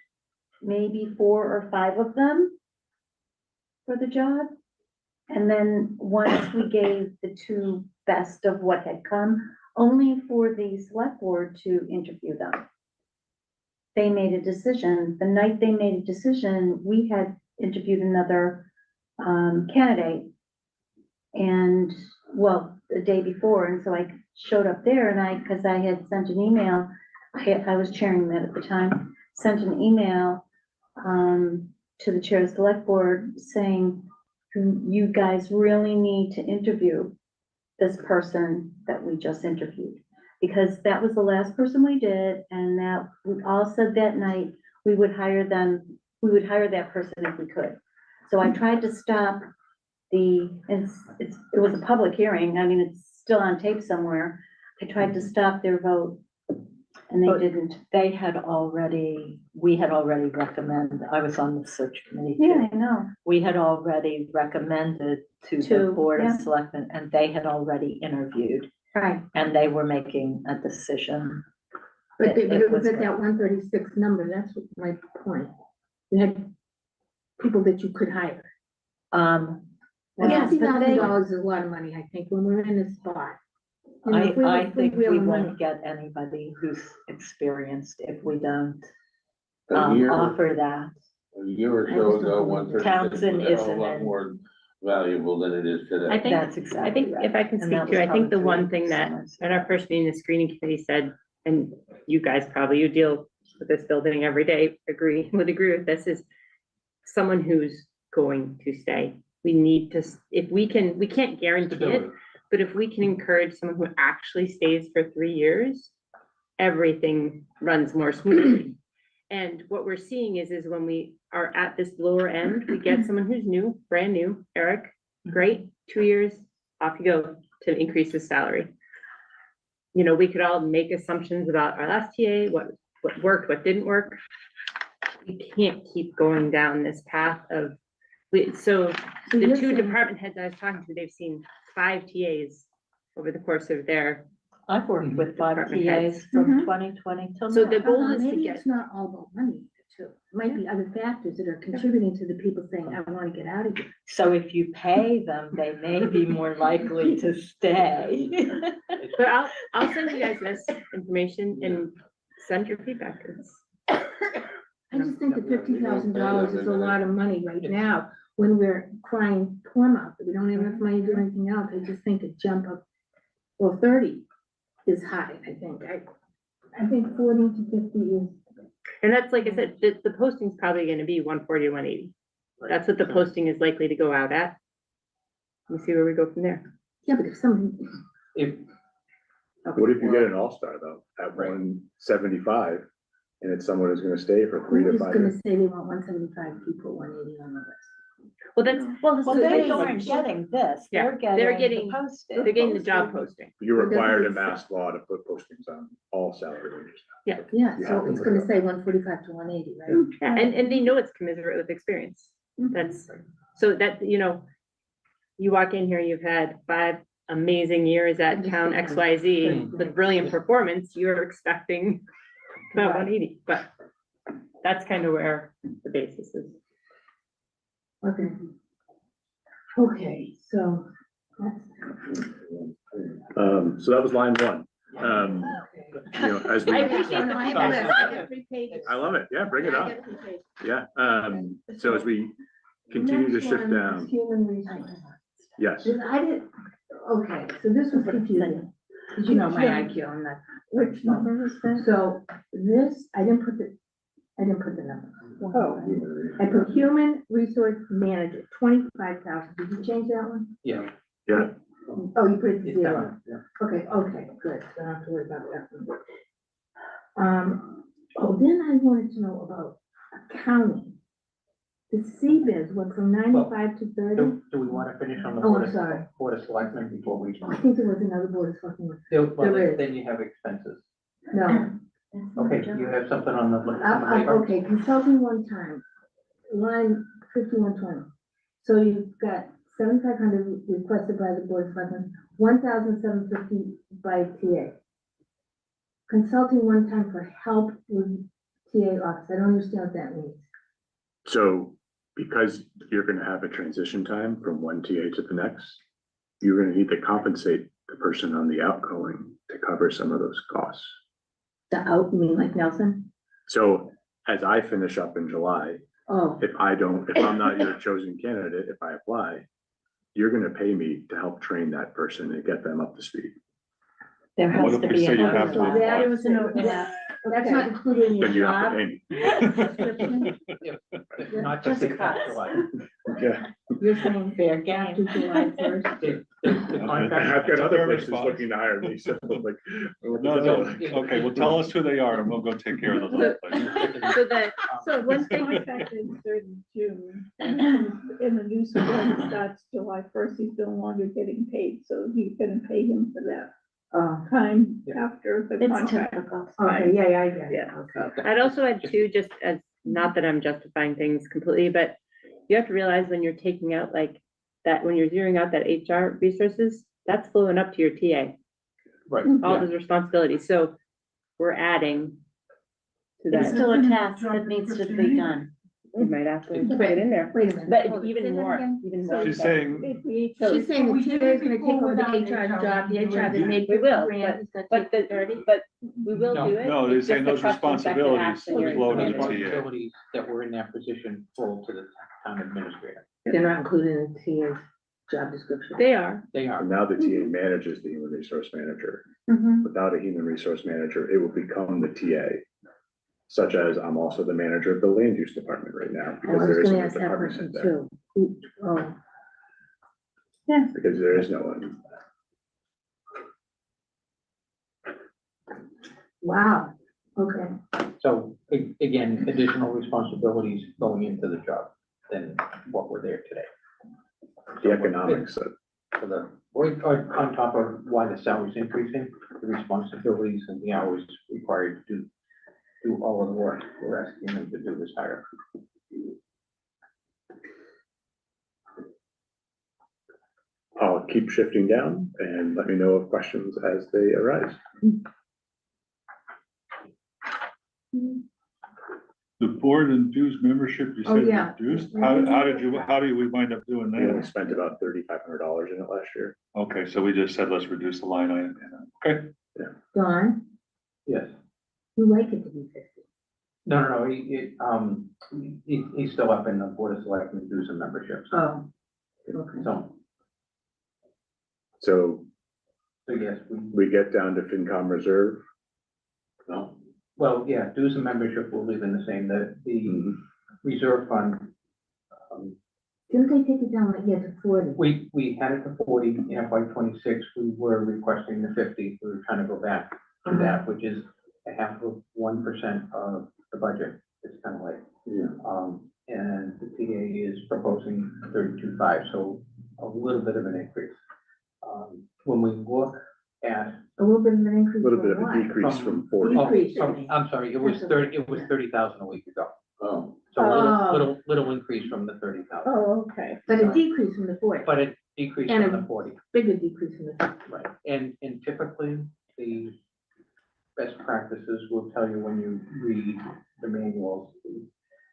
maybe 4 or 5 of them for the job. And then once we gave the 2 best of what had come, only for the select board to interview them. They made a decision. The night they made a decision, we had interviewed another candidate. And, well, the day before, and so I showed up there and because I had sent an email, I was chairing that at the time, sent an email to the chair of the select board saying, you guys really need to interview this person that we just interviewed. Because that was the last person we did, and that we all said that night we would hire them, we would hire that person if we could. So I tried to stop it was a public hearing, I mean, it's still on tape somewhere. I tried to stop their vote, and they didn't. They had already, we had already recommended, I was on the search committee too. Yeah, I know. We had already recommended to the Board yeah. of Selectmen, and they had already interviewed, Right. and they were making a decision. But it was at right. that 136 number, that's my point. You had people that you could hire. Well, $60,000 is a lot of money, I think, when we're in this spot. You know, if we I were think we freewheeling won't money. get anybody who's experienced if we don't A year, offer that. a year or so ago, 136 Townsend was a hell of a isn't lot in. more valuable than it is today. I think, That's exactly I think right. if I can And speak that to, was I think the probably one thing that summers. at our first meeting, the screening committee said, and you guys probably, you deal with this building every day, would agree with this, is someone who's going to stay. We need to, if we can't guarantee it, but if we can encourage someone who actually stays for 3 years, everything runs more smoothly. And what we're seeing is when we are at this lower end, we get someone who's new, brand new, Eric, great, 2 years, off you go to increase his salary. You know, we could all make assumptions about our last TA, what worked, what didn't work. We can't keep going down this path of, so the you're two saying- department heads I was talking to, they've seen 5 TAs over the course of their, I've worked with 5 Department TAs heads. from Mhm. 2020 till so now. the goal is to Maybe get, it's not all about money, too. It might be other factors that are contributing to the people saying, I want to get out of here. So if you pay them, they may be more likely to stay. but I'll send you guys this information and send your feedback. I just think that $50,000 is a lot of money right now, when we're crying plumb out, that we don't have enough money to do anything else. I just think a jump of, well, 30 is high, I think. I think 40 to 50 is. And that's, like I said, the posting's probably gonna be 140 or 180. That's what the posting is likely to go out at. We'll see where we go from there. Yeah, but if somebody, What if you get an all-star though, at 175, and it's someone who's gonna stay for 3 who to is 5 gonna years? say they want 175 people, 180 on the list? Well, that's, Well, so they they- aren't getting this, Yeah, they're they're getting getting- the posting. they're getting the job posting. You're It doesn't required in make mass law to put postings on all salary ranges. Yeah, You so have to it's put gonna it say 145 to 180, right? Yeah, and they know it's commensurate with experience. That's, so that, you know, you walk in here, you've had 5 amazing years at town XYZ with brilliant performance, you're expecting about 180, but that's kind of where the basis is. Okay. Okay, so that's. So that was line 1. You know, as we, I appreciate the I have feedback. a list. I got 3 pages. I love it, yeah, bring it I up, got 3 pages. yeah, so as we continue to Next shift one down, is Human resources. yes, I did, okay, so this was confusing, because you know my IQ, I'm not. Which number is that? So this, I didn't put the number. Oh. I put human resource manager, 25,000. Did you change that one? Yeah. yeah, Oh, you put it to It's 0. done, yeah. Okay, good. So I don't have to worry about that one. Then I wanted to know about accounting. The CBIZ went from 95 to 30. Do we want to finish on the Oh, I'm sorry. Board of Selectmen before we? I think there was another board of selectmen. Well, There is. then you have expenses. No. Okay, you have something on the. Okay, consulting one time, line 5120. So you've got 7,500 requested by the board of selectmen, 1,750 by TA. Consulting one time for help with TA office, I don't understand what that means. So because you're gonna have a transition time from one TA to the next, you're gonna need to compensate the person on the outgoing to cover some of those costs. The out, you mean like Nelson? So as I finish up in July, Oh, if I'm not your chosen candidate, if I apply, you're gonna pay me to help train that person and get them up to speed. There What has if to we be say an you have to overlap. that apply? was an overlap. That's not included in your Then you have to job pay me. description. If not Just just cut. Yeah. You're saying Fair after game. July first. The And contract, I've got other places Response. looking to hire me, so like. No, okay, well, tell us who they are and we'll go take care of those other places. So the, So when contract is third of June, and the new supervisor starts July first, he's no longer getting paid, so he's gonna pay him for that Oh, time Yeah. after the It's contract. typical. okay, yeah, I get it. Yeah. Okay. I'd also add too, just as, not that I'm justifying things completely, but you have to realize when you're taking out like that, when you're zeroing out that HR resources, that's flowing up to your TA, right, all yeah. those responsibilities. So we're adding to It's that. still a task that needs to be done. You might have to put it in there. Wait a minute. But Hold it. Say even that more, again? even more. She's so. saying, If the She's saying the TA is gonna take over the HR job, the HR that made We will, 50 grand is gonna But take the, 30. but we will No. do it. No, they're It's saying just the those trust fund back to responsibilities Ashley or flow to the Amanda. TA. Responsibilities that were in that position fall to the town administrator. They're not included in TA's job description. They are. They are. And now the TA manages the human resource manager. Mhm. Without a human resource manager, it will become the TA. Such as I'm also the manager of the land use department right now, Oh, I because was there isn't gonna a ask that department question head there, too. Oh, because there is no one. wow, okay. So again, additional responsibilities going into the job than what were there today. The economics of, For the, or on top of why the salary's increasing, the responsibilities and the hours required to do all of the work we're asking them to do this higher. I'll keep shifting down and let me know of questions as they arise. the board and dues membership, you Oh, said yeah. reduced? How do we wind up doing We only that? spent about $3,500 in it last year. Okay, so we just said, let's reduce the line item. Okay, Don, Yes. you like it to be 50. No, he's still up in the board of selectmen dues and memberships. Oh, okay. So So yes, we get down to FinCom reserve. No, well, yeah, dues and membership will leave in the same, the reserve fund. Didn't they take it down like, yeah, to 40? We had it to 40 in FY '26, we were requesting the 50, we were trying to go back to that, which is a half of 1% of the budget, it's kind of like. And the TA is proposing 32.5, so a little bit of an increase. When we look at. A little bit of an a increase little bit of from a what? decrease from 40. Decrease. I'm sorry, it was 30,000 a week ago. Oh, So a Oh. little increase from the 30,000, Oh, okay. But a decrease from the 40, but it decreased And from a- the 40. bigger decrease from the 50. Right, and typically, the best practices will tell you when you read the manuals,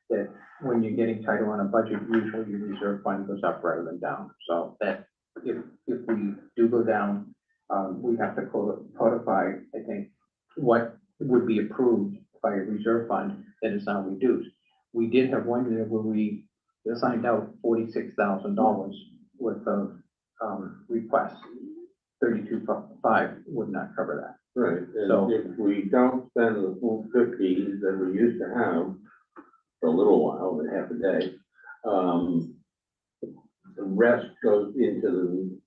that when you're getting tighter on a budget, usually your reserve fund goes up rather than down. So that if we do go down, we have to codify, I think, what would be approved by a reserve fund that is now reduced. We did have one year where we assigned out $46,000 worth of requests. 32.5 would not cover that. Right, So- and if we don't spend the full 50 that we used to have for a little while, but half a day, the rest goes into the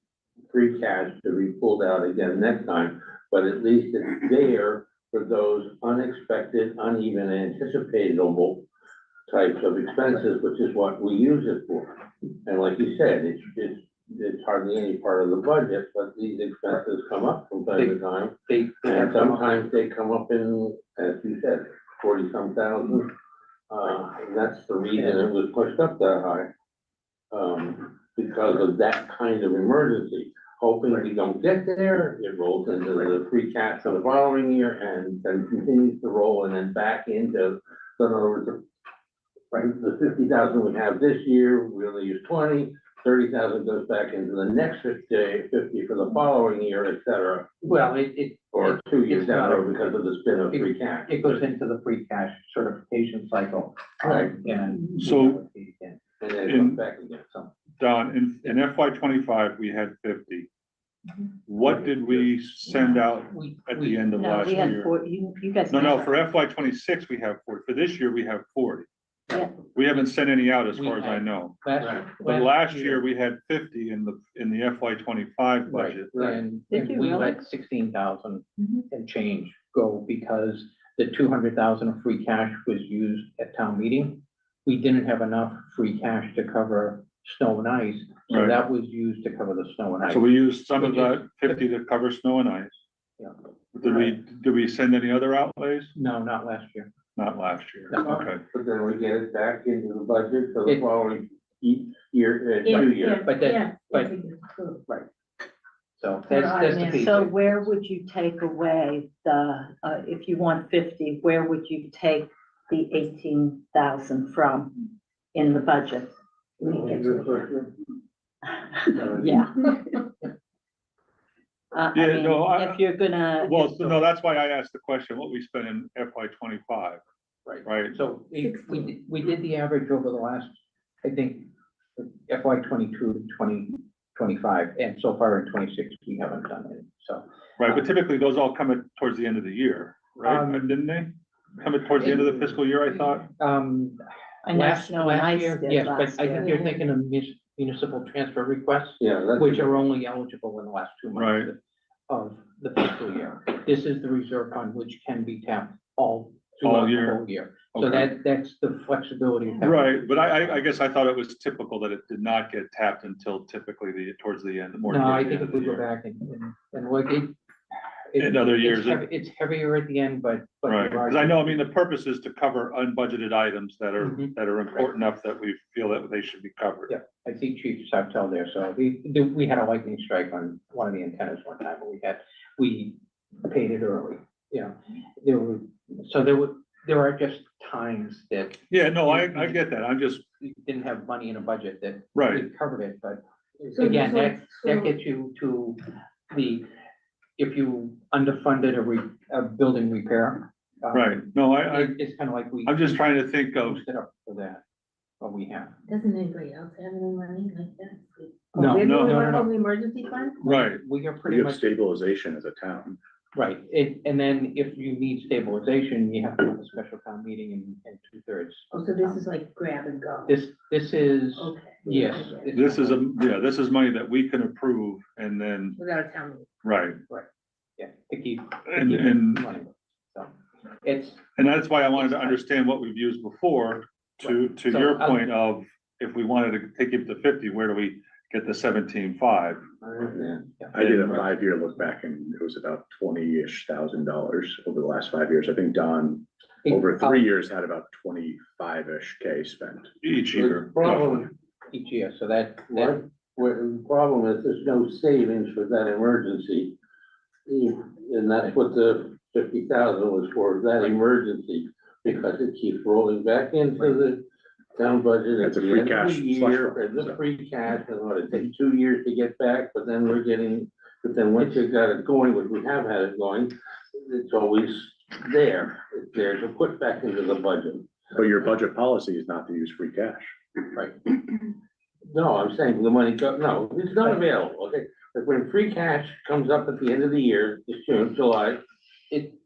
free cash to be pulled out again next time, but at least it's there for those unexpected, uneven, anticipatable types of expenses, which is what we use it for. And like you said, it's hardly any part of the budget, but these expenses come up from time to time. They And have come up- sometimes they come up in, as you said, 40-some thousand. And that's the reason it was pushed up that high. Because of that kind of emergency. Hoping we don't get there, it rolls into the free cash for the following year and then continues to roll and then back into, so in other words, right, the 50,000 we have this year, we only use 20. 30,000 goes back into the next 50 for the following year, et cetera, Well, it. or 2 years it's down the not- road because of the spin of free cash. It goes into the free cash certification cycle. Right. And. So- And then it In- comes back again, so. Don, in FY twenty-five, we had 50. What did we send out at the end of No, last we had year? 40, you guys. No, for FY twenty-six, we have 40. For this year, we have 40. Yeah. We haven't sent any out as We far as I had- know. Last, But last year, we had 50 in the FY twenty-five Right, budget. and Did you we really? let 16,000 Mhm. and change go because the 200,000 of free cash was used at town meeting. We didn't have enough free cash to cover snow and ice, so Right. that was used to cover the snow and ice. So we used some of Which is- that 50 to cover snow and ice. Yeah. Did we send any other outlays? No, not last year. Not last year. No. Okay. But then we get it back into the budget for It- the following year, Yeah, 2 years. But that- yeah, but- yeah. So that's the piece. So where would you take away the, if you want 50, where would you take the 18,000 from in the budget? Yeah. I Yeah, mean, no, if you're gonna. Well, so no, that's why I asked the question, what we spent in FY twenty-five, Right. right? So we did the average over the last, I think, FY 22 to 2025, and so far in 26, we haven't done it, so. Right, but typically those all come at towards the end of the year, right? Didn't they? Come at towards the end of the fiscal year, I thought? I know Snow and Ice did Yes, last but I think year. you're thinking of municipal transfer requests, Yeah, that's. which are only eligible in the last 2 Right. months of the fiscal year. This is the reserve fund, which can be tapped all throughout the year. whole year. So Okay. that's the flexibility. of having- Right, but I guess I thought it was typical that it did not get tapped until typically towards the end, more. No, towards I the think end if of we the go year. back and look, In other years, it's heavier at the end, but. Right, there are- because I know, I mean, the purpose is to cover unbudgeted items that are, Mhm. that are important enough that we feel that they should be covered. Yeah, I see Chief Sartell there, so we had a lightning strike on one of the antennas one time, but we paid it early, you know. There are just times that Yeah, no, I get that, I'm just, we didn't have money in a budget that right, we covered it, but So- again, so- that so- gets you to if you underfunded a building repair. right, no, It's kind of like we. I'm just trying to think of, Set up for that, what we have. Doesn't anybody else have any money like that? No, We're the no, only no, one no. on the emergency fund? right, We are We pretty have much, stabilization as a town. right, and then if you need stabilization, you have to have a special town meeting and 2/3. Oh, so this is like grab and go? This is, Okay. yes. this is this is money that we can approve and then, Without a town meeting. right, Yeah, to keep. and money. So, it's, and that's why I wanted to understand what we've used before, to So, your point of, if we wanted to take it to 50, where do we get the 17,500? I did a 5-year look back and it was about $20,000-ish over the last 5 years. I think Don, over 3 years, had about 25-ish K spent. Each The year. problem, each year, so that. the problem is there's no savings for that emergency. And that's what the 50,000 was for, that emergency, because it keeps rolling back into the town budget at It's a the free end of cash the slush year, fund, and the so. free cash, and what, it takes 2 years to get back, but then but then once you got it going, which we have had it going, it's always there. It's there to put back into the budget. But your budget policy is not to use free cash. Right. No, I'm saying the money no, it's not available, okay? But when free cash comes up at the end of the year, it's June, July,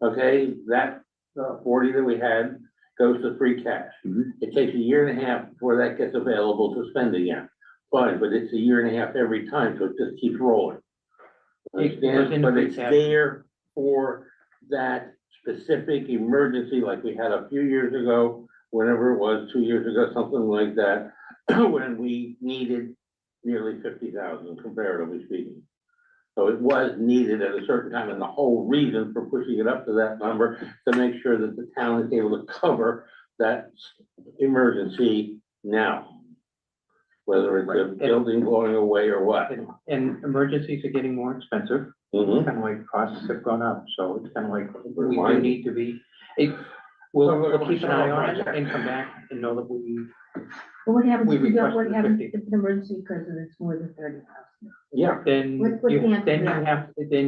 okay, that 40 that we had goes to free cash. Mhm. It takes a year and a half before that gets available to spend again. Fine, but it's a year and a half every time, so it just keeps rolling. It goes Understand? into But free it's cash. there for that specific emergency like we had a few years ago, whenever it was, 2 years ago, something like that, when we needed nearly 50,000 comparatively speaking. So it was needed at a certain time, and the whole reason for pushing it up to that number, to make sure that the town is able to cover that emergency now. Whether it's a building blowing away or what. And emergencies are getting more expensive, Mhm. kind of like costs have gone up, so it's kind of like, we do Remind me. need to be, we'll keep an eye on it and come back and know that But what happens We if you don't, what requested happens 50. if an emergency occurs and it's more than 30,000? Yeah, then What's the answer then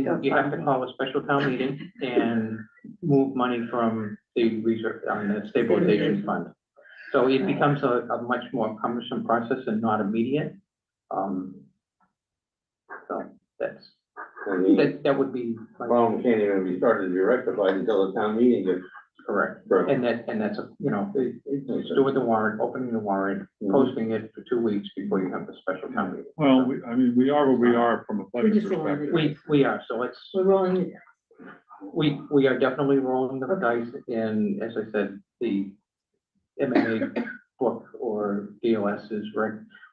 to that? you have to call a special town meeting and move money from the reserve, the stabilization fund. So it becomes a much more cumbersome process and not immediate. So that's, And the that would be. problem can't even be started to be rectified until the town meeting gets. Correct. Correct. And that's, it's doing the warrant, opening the warrant, posting it for 2 weeks before you have the special town meeting. Well, we are where we are from a budget just rolling perspective. We are, so it's, We're rolling it. we are definitely rolling the dice, and as I said, the MMA book or DOS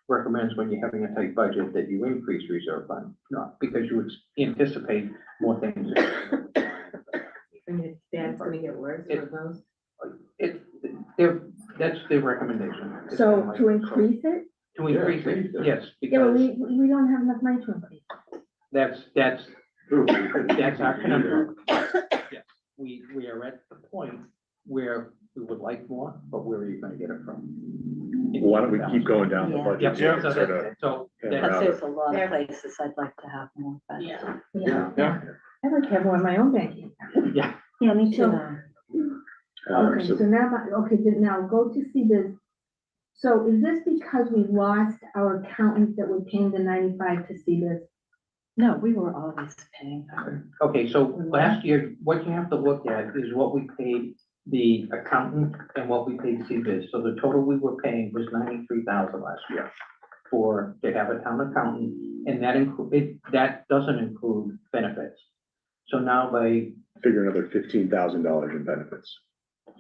recommends when you're having a tight budget that you increase reserve fund, not because you would anticipate more things. And it's, that's gonna get worse for those. That's their recommendation. So to increase it? To increase it, yes, Yeah, but because we don't have enough money to increase. that's our conundrum. Yes, we are at the point where we would like more, but where are you gonna get it from? Why don't we keep going down the Yeah. budget? Yeah, so sort that- of so get that- around There's it. a lot of places I'd like to have more, but. Yeah. Yeah. I'd like to have one in my own banking. yeah, Yeah, me So- too. Okay, so now, then now go to see this. So is this because we lost our accountant that we're paying the 95 to see this? No, we were always paying her. okay, so last year, what you have to look at is what we paid the accountant and what we paid CBIZ. So the total we were paying was 93,000 last year to have a town accountant, and that doesn't include benefits. So now Figure another $15,000 in benefits.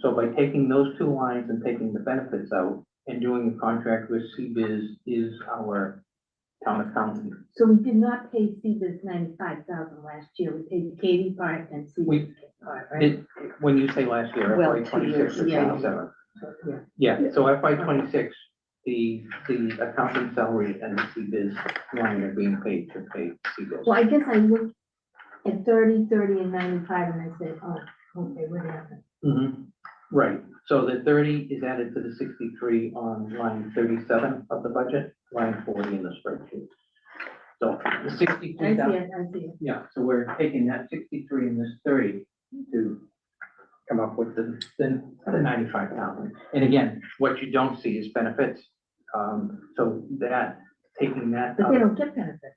So by taking those two lines and taking the benefits out and doing a contract with CBIZ is our town accountant. So we did not pay CBIZ 95,000 last year. We paid Katie part and CBIZ part, right? When you say last year, Well, FY 26 or 2 years, yeah. 27. Yeah. Yeah, so FY 26, the accountant salary and the CBIZ line are being paid to pay CBIZ. Well, I guess I looked at 30, 30 and 95 and I said, oh, okay, what happened? Mhm. Right, so the 30 is added to the 63 on line 37 of the budget, line 40 in the spreadsheet. So the I 63, see it, I see it. yeah, so we're taking that 63 and this 30 to come up with the 95,000. And again, what you don't see is benefits. So that, taking that, But they don't get benefits.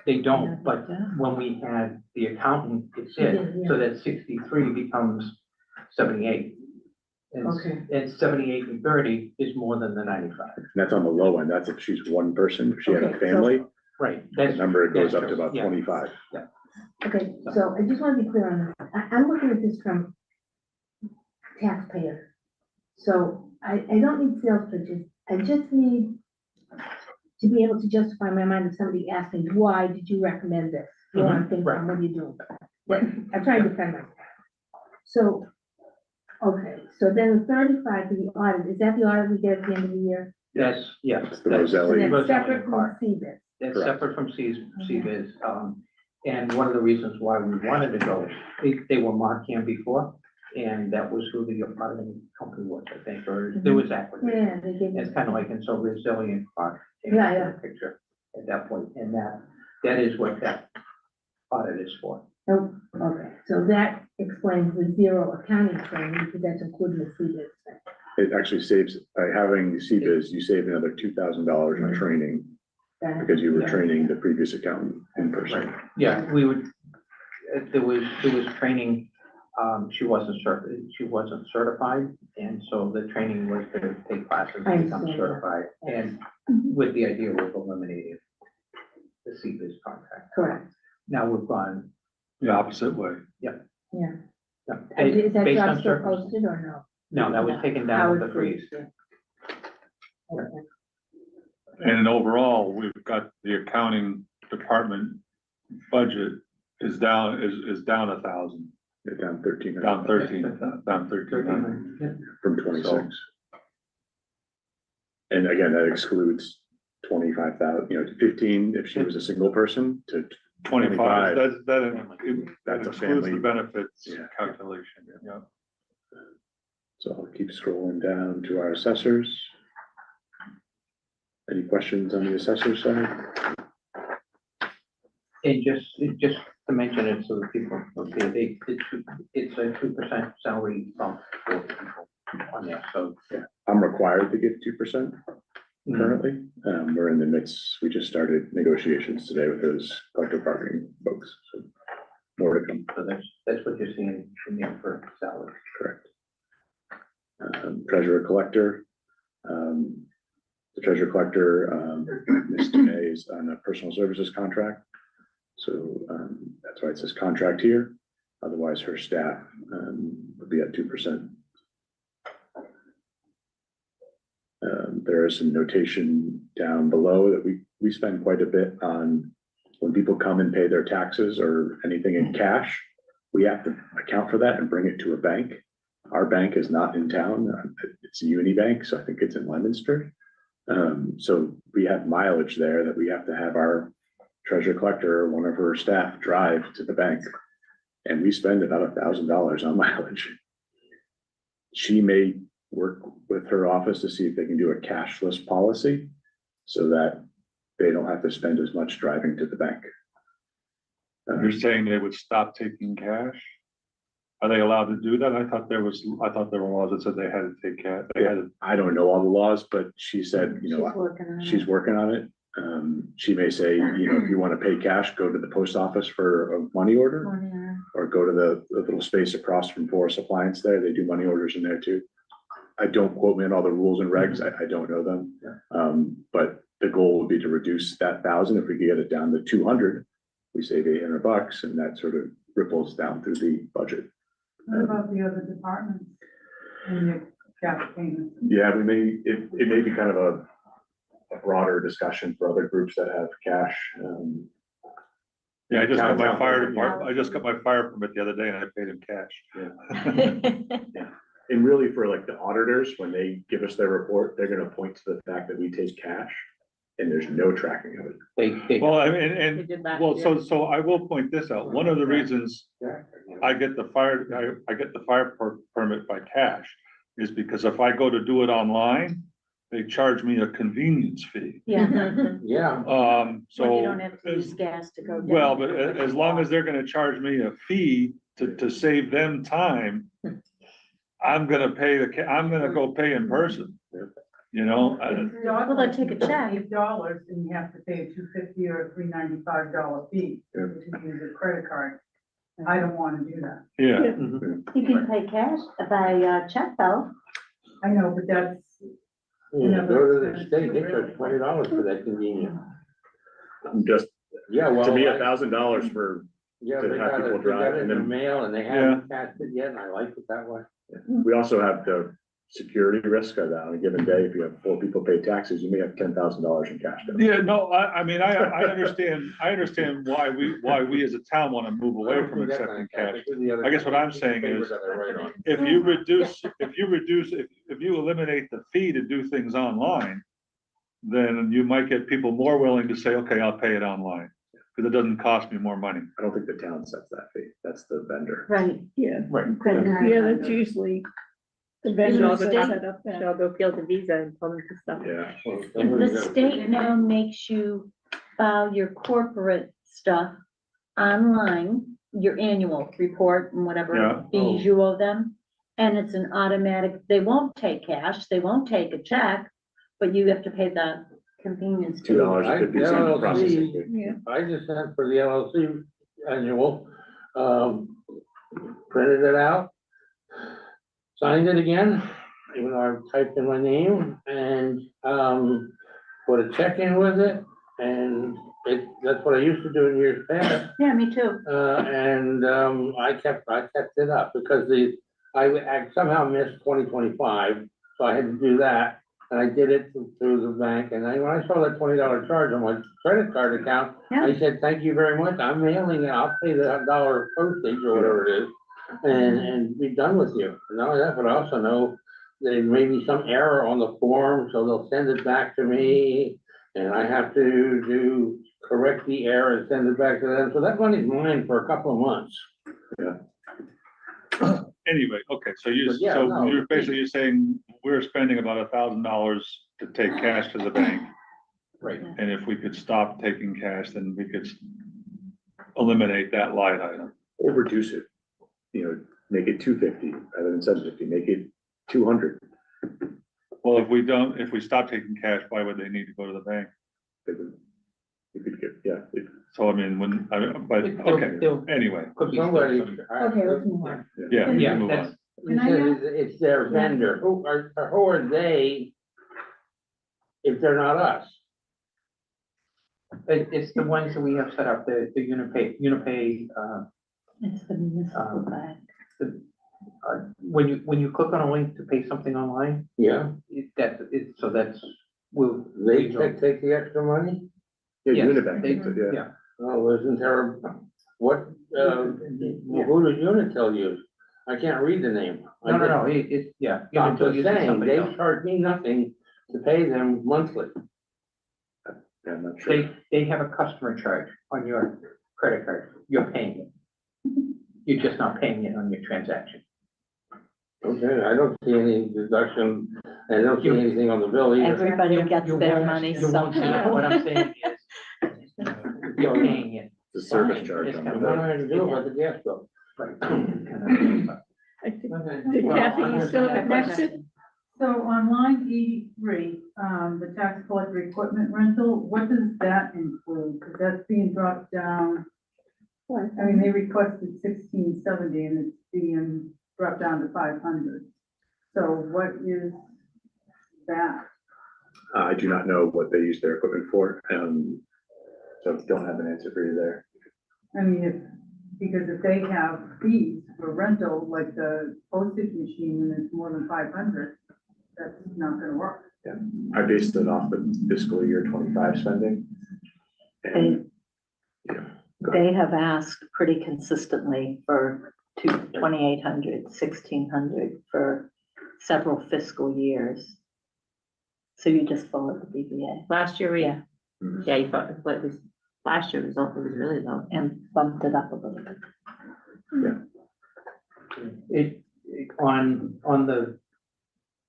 they don't, but when we had the accountant, it did. Yeah. So that 63 becomes 78. And Okay. and 78 and 30 is more than the 95. And that's on the low end. That's if she's one person. If she had Okay, a so- family, Right, the that's, number goes that's up to true, about yeah. 25. Okay, so I just want to be clear on this. I'm looking at this from taxpayer. So I don't need sales pitches. I just need to be able to justify my mind if somebody asks me, why did you recommend this? You know, I'm thinking, Right. what are you doing? I'm trying to defend myself. So, okay, so then the 35 for the audit, is that the audit we get at the end of the year? Yes, yes. That's the that's- So Roselli. that's Roselli separate from part. CBIZ. It's Correct. separate from CBIZ. And one of the reasons why we wanted to go, they were Markham before, and that was who the auditing company was, I think, or there was acquisition. Yeah, they gave me. It's kind of like, and so resilient part came Yeah, into yeah. the picture at that point, and that is what that audit is for. Oh, okay, so that explains the zero accounting training, because that's including the CBIZ. It actually saves, by having CBIZ, you save another $2,000 in training because you were Yeah. training the previous accountant in person. Right, yeah, we would, there was training, she wasn't certified, and so the training was to take classes I and become understand that. certified, and with the idea of eliminating the CBIZ contract. Correct, Now we've gone, The opposite way. yeah. yeah, Is that based job on still circumstances. posted or no? No, that was taken down with the freeze. yeah. Okay. And overall, we've got the accounting department budget is down 1,000, They're down 13. down 13. Yeah. From 26. And again, that excludes 25,000, 15 if she was a single person to 25, That's that a includes the family. benefits Yeah. calculation, yeah. So I'll keep scrolling down to our assessors. Any questions on the assessor side? And just to mention it so that people, okay, it's a 2% salary bump for people on there, so. Yeah, I'm required to get 2% currently. We're in the midst, we just started negotiations today with those collective bargaining folks, so more to come. So that's what you're seeing from there for salary. Correct. Treasurer collector. The treasurer collector, Ms. Dene is on a personal services contract. So that's why it says contract here. Otherwise, her staff would be at 2%. There is some notation down below that we spend quite a bit on when people come and pay their taxes or anything in cash. We have to account for that and bring it to a bank. Our bank is not in town. It's a Uni Bank, so I think it's in Leominster. So we have mileage there that we have to have our treasurer collector or one of her staff drive to the bank. And we spend about $1,000 on mileage. She may work with her office to see if they can do a cashless policy so that they don't have to spend as much driving to the bank. You're saying they would stop taking cash? Are they allowed to do that? I thought there were laws that said they had to take cash. I don't know all the laws, but she said, you know, she's working on it. She may say, you know, if you want to pay cash, go to the post office for a money order, or go to the little space across from Forest Appliance there. They do money orders in there too. I don't quote me on all the rules and regs. I don't know them. But the goal would be to reduce that 1,000. If we could get it down to 200, we save $800, and that sort of ripples down through the budget. What about the other departments and your cash payments? Yeah, it may be kind of a broader discussion for other groups that have cash. Yeah, I just got my fire department. I just got my fire permit the other day and I paid in cash. Yeah. And really for like the auditors, when they give us their report, they're gonna point to the fact that we take cash and there's no tracking of it. Well, I mean, so I will point this out. One of the reasons I get the fire permit by cash is because if I go to do it online, they charge me a convenience fee. Yeah. Yeah. So. Well, you don't have to use gas to go down. Well, but as long as they're gonna charge me a fee to save them time, I'm gonna I'm gonna go pay in person, you know? Well, they'll take a check. $8 and you have to pay a $250 or a $395 fee to use a credit card. I don't want to do that. Yeah. You can pay cash by check though. I know, but that's. Yeah, go to the state, they charge $20 for that convenience. Just, Yeah, well. to me, $1,000 for, Yeah, to they have got people it, they drive got it and in the then- mail and they haven't cashed it yet, and I like it that way. we also have the security risk of that on a given day. If you have 4 people pay taxes, you may have $10,000 in cash. Yeah, no, I mean, I understand why we as a town want to move away from accepting cash. I guess what I'm saying is, if you eliminate the fee to do things online, then you might get people more willing to say, okay, I'll pay it online, because it doesn't cost me more money. I don't think the town sets that fee. That's the vendor. Right. Yeah, Right. yeah, that's usually the vendors that set up that. I'll go fill the visa and tell them to stop. Yeah. The state now makes you file your corporate stuff online, your annual report and Yeah. whatever fees you owe them. And it's an automatic, they won't take cash, they won't take a check, but you have to pay the convenience fee. $2.50 processing fee. Yeah. I just sent for the LLC annual, printed it out, signed it again, even though I typed in my name, and, put a check in with it, and that's what I used to do in years past. Yeah, me too. I kept it up because I somehow missed 2025, so I had to do that. And I did it through the bank, and when I saw that $20 charge on my credit card account, I said, thank you very much, I'm mailing it, I'll pay the $1 postage or whatever it is, and be done with you. And not only that, but I also know there may be some error on the form, so they'll send it back to me, and I have to correct the error and send it back to them, so that money's mine for a couple of months. Yeah. Anyway, okay, so But no. you're basically saying we're spending about $1,000 to take cash to the bank. Right. And if we could stop taking cash, then we could eliminate that line item. Or reduce it, make it 250 rather than 750, make it 200. Well, if we stop taking cash, why would they need to go to the bank? You could get, yeah. So I mean, but, okay, anyway, Somebody. Okay, let's move on. yeah, we Yeah, can move that's, on. You said it's their vendor. Who are they if they're not us? it's the ones that we have set up, the Unipay, It's the municipal bank. when you click on a link to pay something online, Yeah, will. they take the extra money? Yeah, Yes, Unibank, they- yeah. Yeah, Oh, isn't there, what, who does Unitil use? I can't read the name. no, it's, yeah. I'm Unitil just uses saying, somebody they else. charge me nothing to pay them monthly. Yeah, I'm not sure. They have a customer charge on your credit card, you're paying it. You're just not paying it on your transaction. Okay, I don't see any deduction, I don't see anything on the bill either. Everybody gets You their won't- money you won't see it. somehow. What I'm saying is, you're paying it. The service Fine. charge It's on kind I of the don't bill. know how to do about the gas bill. Right. It's kind of- I think, Okay. Kathy, you still have a question? So on line 83, the tax collector equipment rental, what does that include? Because that's being dropped down. I mean, they requested 1670 and it's being dropped down to 500. So what is that? I do not know what they use their equipment for, so don't have an answer for you there. I mean, because if they have fees for rental, like the postage machine, and it's more than 500, that's not gonna work. Yeah, I based it off the fiscal year 25 spending. And, yeah, go ahead. They have asked pretty consistently for 2,800, 1,600 for several fiscal years. So you just follow the BBA. Last year, Yeah. yeah, you thought, but it was, last year result was really low. And bumped it up a little bit. On the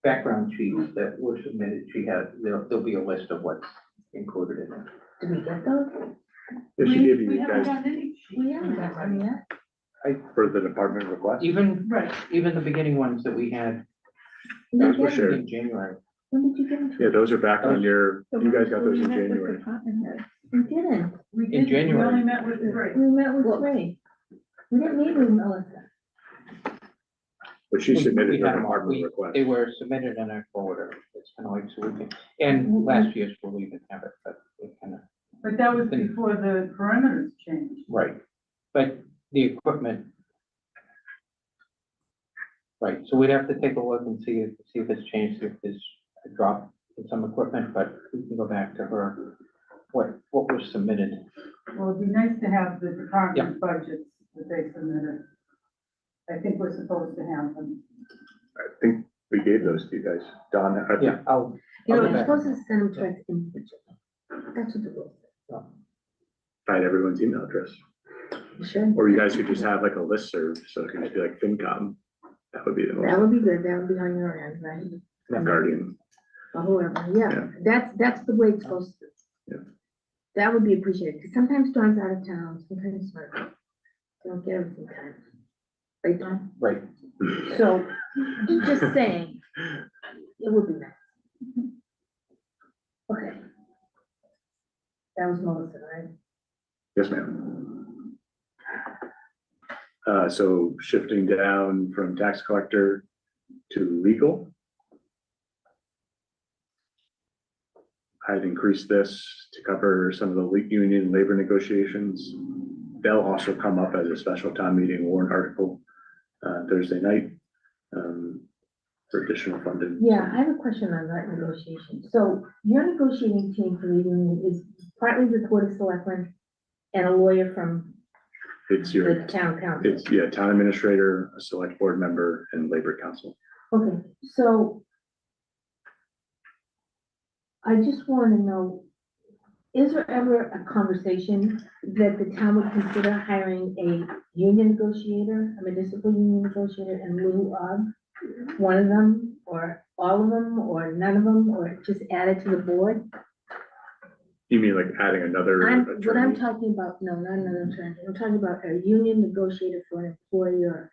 background sheets that were submitted, there'll be a list of what's included in it. Did we get those? Yeah, she gave We you haven't guys gotten any. We haven't got them yet. for the department request. Even Right. the beginning ones that we had Those were When shared. in January. did you get them? Yeah, those are back on your, The you guys ones got that those we in met with January. department heads. We didn't. We In did, we January. only met with three. We met with three. We didn't meet with Melissa. But she We submitted her had them all. department request. They were submitted in our forwarder. It's kind of like, so we can, and last year's we'll even have it, but it kind of, But that was before the parameters changed. right. But the equipment. Right, so we'd have to take a look and see if it's changed, if there's a drop in some equipment, but we can go back to her, what was submitted. Well, it'd be nice to have the department budgets that they submitted. I think we're supposed to have them. I think we gave those to you guys. Don, I think, Yeah, I'll You go know, you're back. supposed to send them to us individually. That's what the rule says. find everyone's email address. You should. Or you guys could just have like a listserv, so it could just be like FinCom. That would be the That most, would be good. That would be on your end, right? Guardian. Or whoever, yeah. That's the way it's supposed to be. Yeah. That would be appreciated, because sometimes Dawn's out of town, sometimes Mark. They don't get everything time. Right, Dawn? Right. So, just saying, it would be nice. Okay. That was Melissa, right? Yes, ma'am. So shifting down from tax collector to legal. I'd increased this to cover some of the union labor negotiations. They'll also come up as a special town meeting warrant article Thursday night for additional funding. Yeah, I have a question on that negotiation. So your negotiating team for the union is partly the Board of Selectmen and a lawyer from It's the your, town council. it's, yeah, town administrator, a select board member, and labor council. Okay, so I just want to know, is there ever a conversation that the town would consider hiring a union negotiator, a municipal union negotiator in lieu of one of them, or all of them, or none of them, or just add it to the board? You mean like adding another What I'm attorney? talking about, no, not another attorney, I'm talking about a union negotiator for an employer,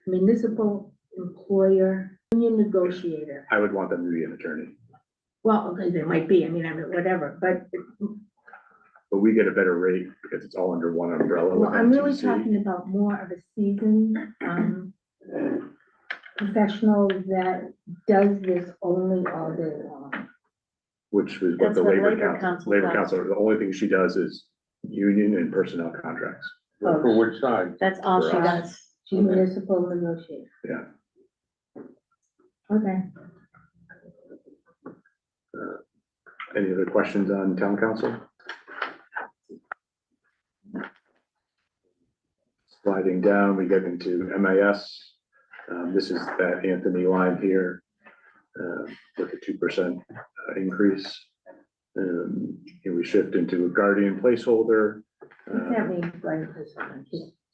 municipal employer, union negotiator. I would want them to be an attorney, Well, okay, there might be, I mean, whatever, but, but we get a better rate because it's all under one umbrella. well, with I'm really MTC. talking about more of a seasoned, professional that does this only all day long. Which was what That's the what Labor Labor Council, Council Labor does. Council, the only thing she does is union and personnel contracts. For which side? That's all she For us. does. She's municipal negotiator. Yeah. Okay. Any other questions on town council? Sliding down, we get into MAS. This is that Anthony line here, with a 2% increase. And we shift into a Guardian placeholder. What's that mean, Brian?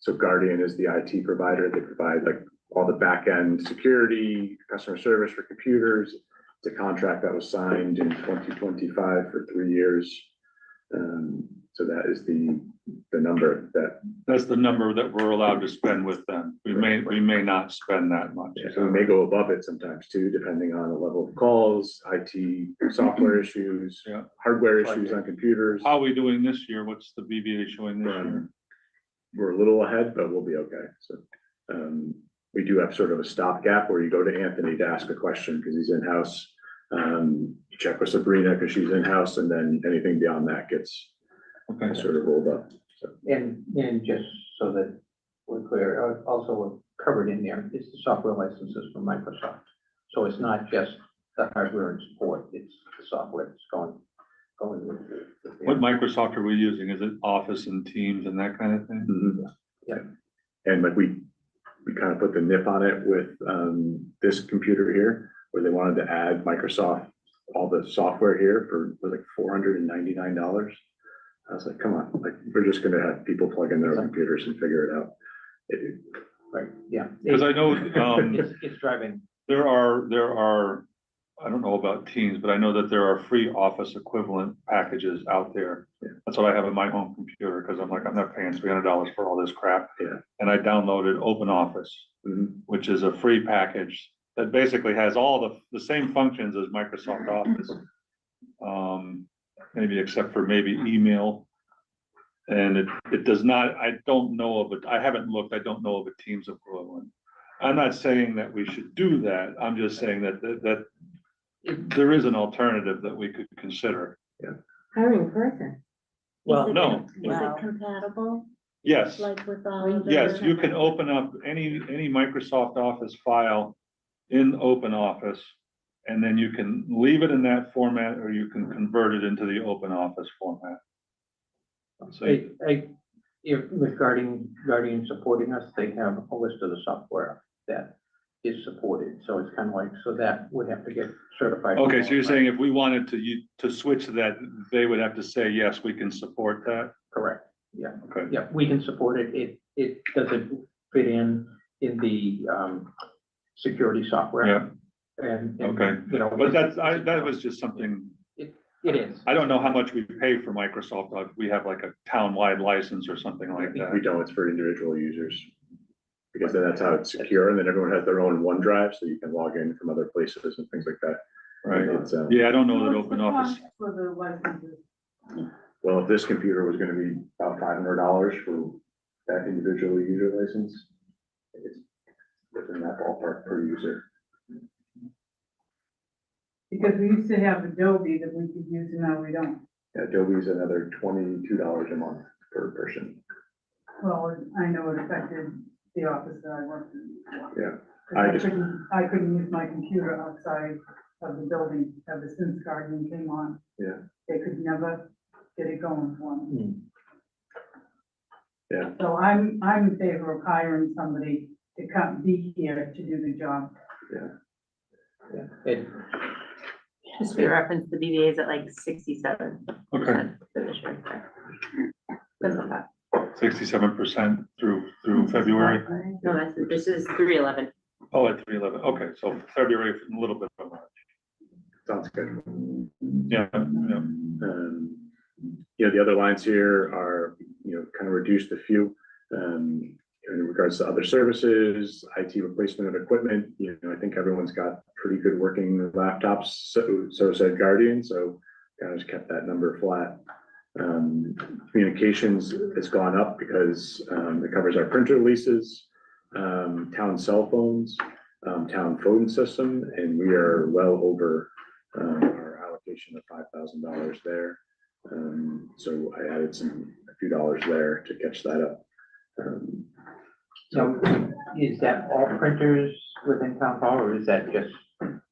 So Guardian is the IT provider. They provide like all the back-end security, customer service for computers. It's a contract that was signed in 2025 for 3 years. So that is the number that. That's the number that we're allowed to spend with them. We may not spend that much. So we may go above it sometimes too, depending on the level of calls, IT, software issues, Yeah. hardware issues on computers. How are we doing this year? What's the BVA showing this year? We're a little ahead, but we'll be okay. So, we do have sort of a stopgap where you go to Anthony to ask a question because he's in-house. You check with Sabrina because she's in-house, and then anything beyond that gets sort of rolled up. So, And just so that we're clear, also covered in there is the software licenses from Microsoft. So it's not just the hardware and support, it's the software that's going with it. What Microsoft are we using? Is it Office and Teams and that kind of thing? Yeah. And like we kind of put the nip on it with this computer here, where they wanted to add Microsoft, all the software here for like $499. I was like, come on, like, we're just gonna have people plug in their own computers and figure it out. Right, yeah. Because I know, It's driving. there are, I don't know about Teams, but I know that there are free Office equivalent packages out there. Yeah. That's what I have in my home computer, because I'm like, I'm not paying $300 for all this crap. Yeah. And I downloaded OpenOffice, which is a free package that basically has all the same functions as Microsoft Office. Maybe except for maybe email. And it does not, I don't know of it, I haven't looked, I don't know of a Teams equivalent. I'm not saying that we should do that, I'm just saying that there is an alternative that we could consider. Yeah. Hiring person. Well, no. Is it compatible? Yes, Like with all of the? yes, you can open up any Microsoft Office file in OpenOffice, and then you can leave it in that format, or you can convert it into the OpenOffice format. So, With Guardian supporting us, they have a list of the software that is supported, so it's kind of like, so that would have to get certified. okay, so you're saying if we wanted to switch to that, they would have to say, yes, we can support that? Correct, yeah. Okay. Yeah, we can support it. It doesn't fit in the security software. Yeah. And, Okay, you know. but that was just something, It is. I don't know how much we pay for Microsoft. We have like a town-wide license or something like We that. don't, it's for individual users. Because then that's how it's secure, and then everyone has their own OneDrive, so you can log in from other places and things like that. Right, It's, yeah, I don't know that What's the OpenOffice, cost for the licenses? well, if this computer was gonna be about $500 for that individual user license, it's within that ballpark per user. Because we used to have Adobe that we could use, and now we don't. Adobe's another $22 a month per person. Well, I know it affected the office that I worked in. Yeah. 'Cause I couldn't use my computer outside of the building, ever since Guardian came on. Yeah. They could never get it going for me. Yeah. So I'm in favor of hiring somebody to come, be here to do the job. Yeah. Just for your reference, the BVA is at like 67%. Okay. For this year. That's not bad. 67% through February. No, this is 311. Oh, at 311. Okay, so February, a little bit of March. Sounds good. Yeah, yeah. The other lines here are, kind of reduced a few. In regards to other services, IT replacement of equipment, I think everyone's got pretty good working laptops, so said Guardian, so kind of just kept that number flat. Communications has gone up because it covers our printer leases, town cell phones, town phone system, and we are well over our allocation of $5,000 there. So I added a few dollars there to catch that up. So is that all printers within town hall, or is that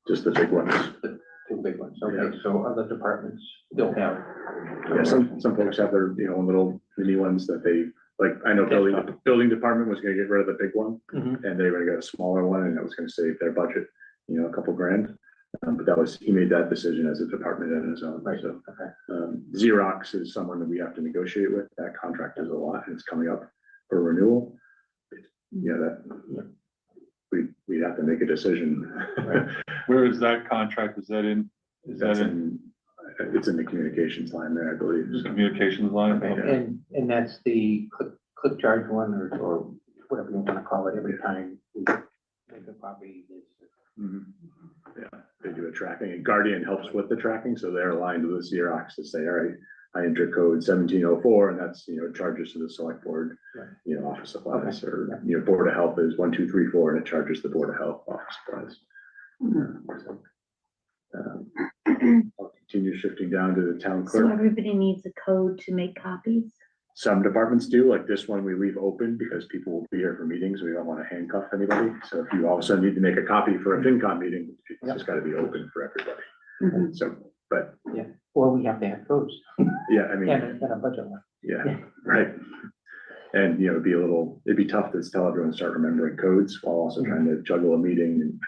just the big ones? The two big ones, okay, so other departments don't have. Yeah, some folks have their, little mini ones that they, like, I know building department was gonna get rid of the big one, and they were gonna get a smaller one, and that was gonna save their budget, a couple grand. But he made that decision as a department on his own. Right. So, Xerox is someone that we have to negotiate with. That contract is a lot, and it's coming up for renewal. We have to make a decision. Where is that contract? Is that in? It's in the communications line there, I believe. The communications line? And that's the click charge one, or whatever you wanna call it, every time we make a copy. Yeah, they do a tracking, and Guardian helps with the tracking, so they're aligned with Xerox to say, all right, I enter code 1704, and that's, charges to the select board, office supplies, or, Board of Health is 1234, and it charges the Board of Health office supplies. I'll continue shifting down to the town So clerk. everybody needs a code to make copies? Some departments do, like this one we leave open because people will be here for meetings. We don't want to handcuff anybody. So if you all of a sudden need to make a copy for a FinCom meeting, it's just got to be open for everybody. So, but. Yeah, well, we have to have codes. Yeah, I mean. And a budget one. Yeah, right. And, it'd be tough to tell everyone to start remembering codes while also trying to juggle a meeting. And,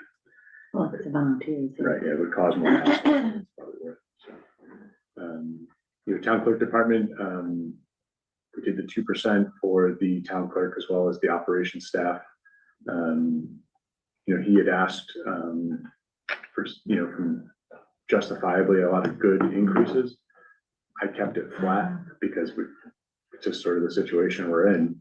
Well, it's a volunteer. right, yeah, it would cause more hassle. It's probably worth it. So, town clerk department, we did the 2% for the town clerk as well as the operations staff. He had asked for, from justifiably a lot of good increases. I kept it flat because it's just sort of the situation we're in.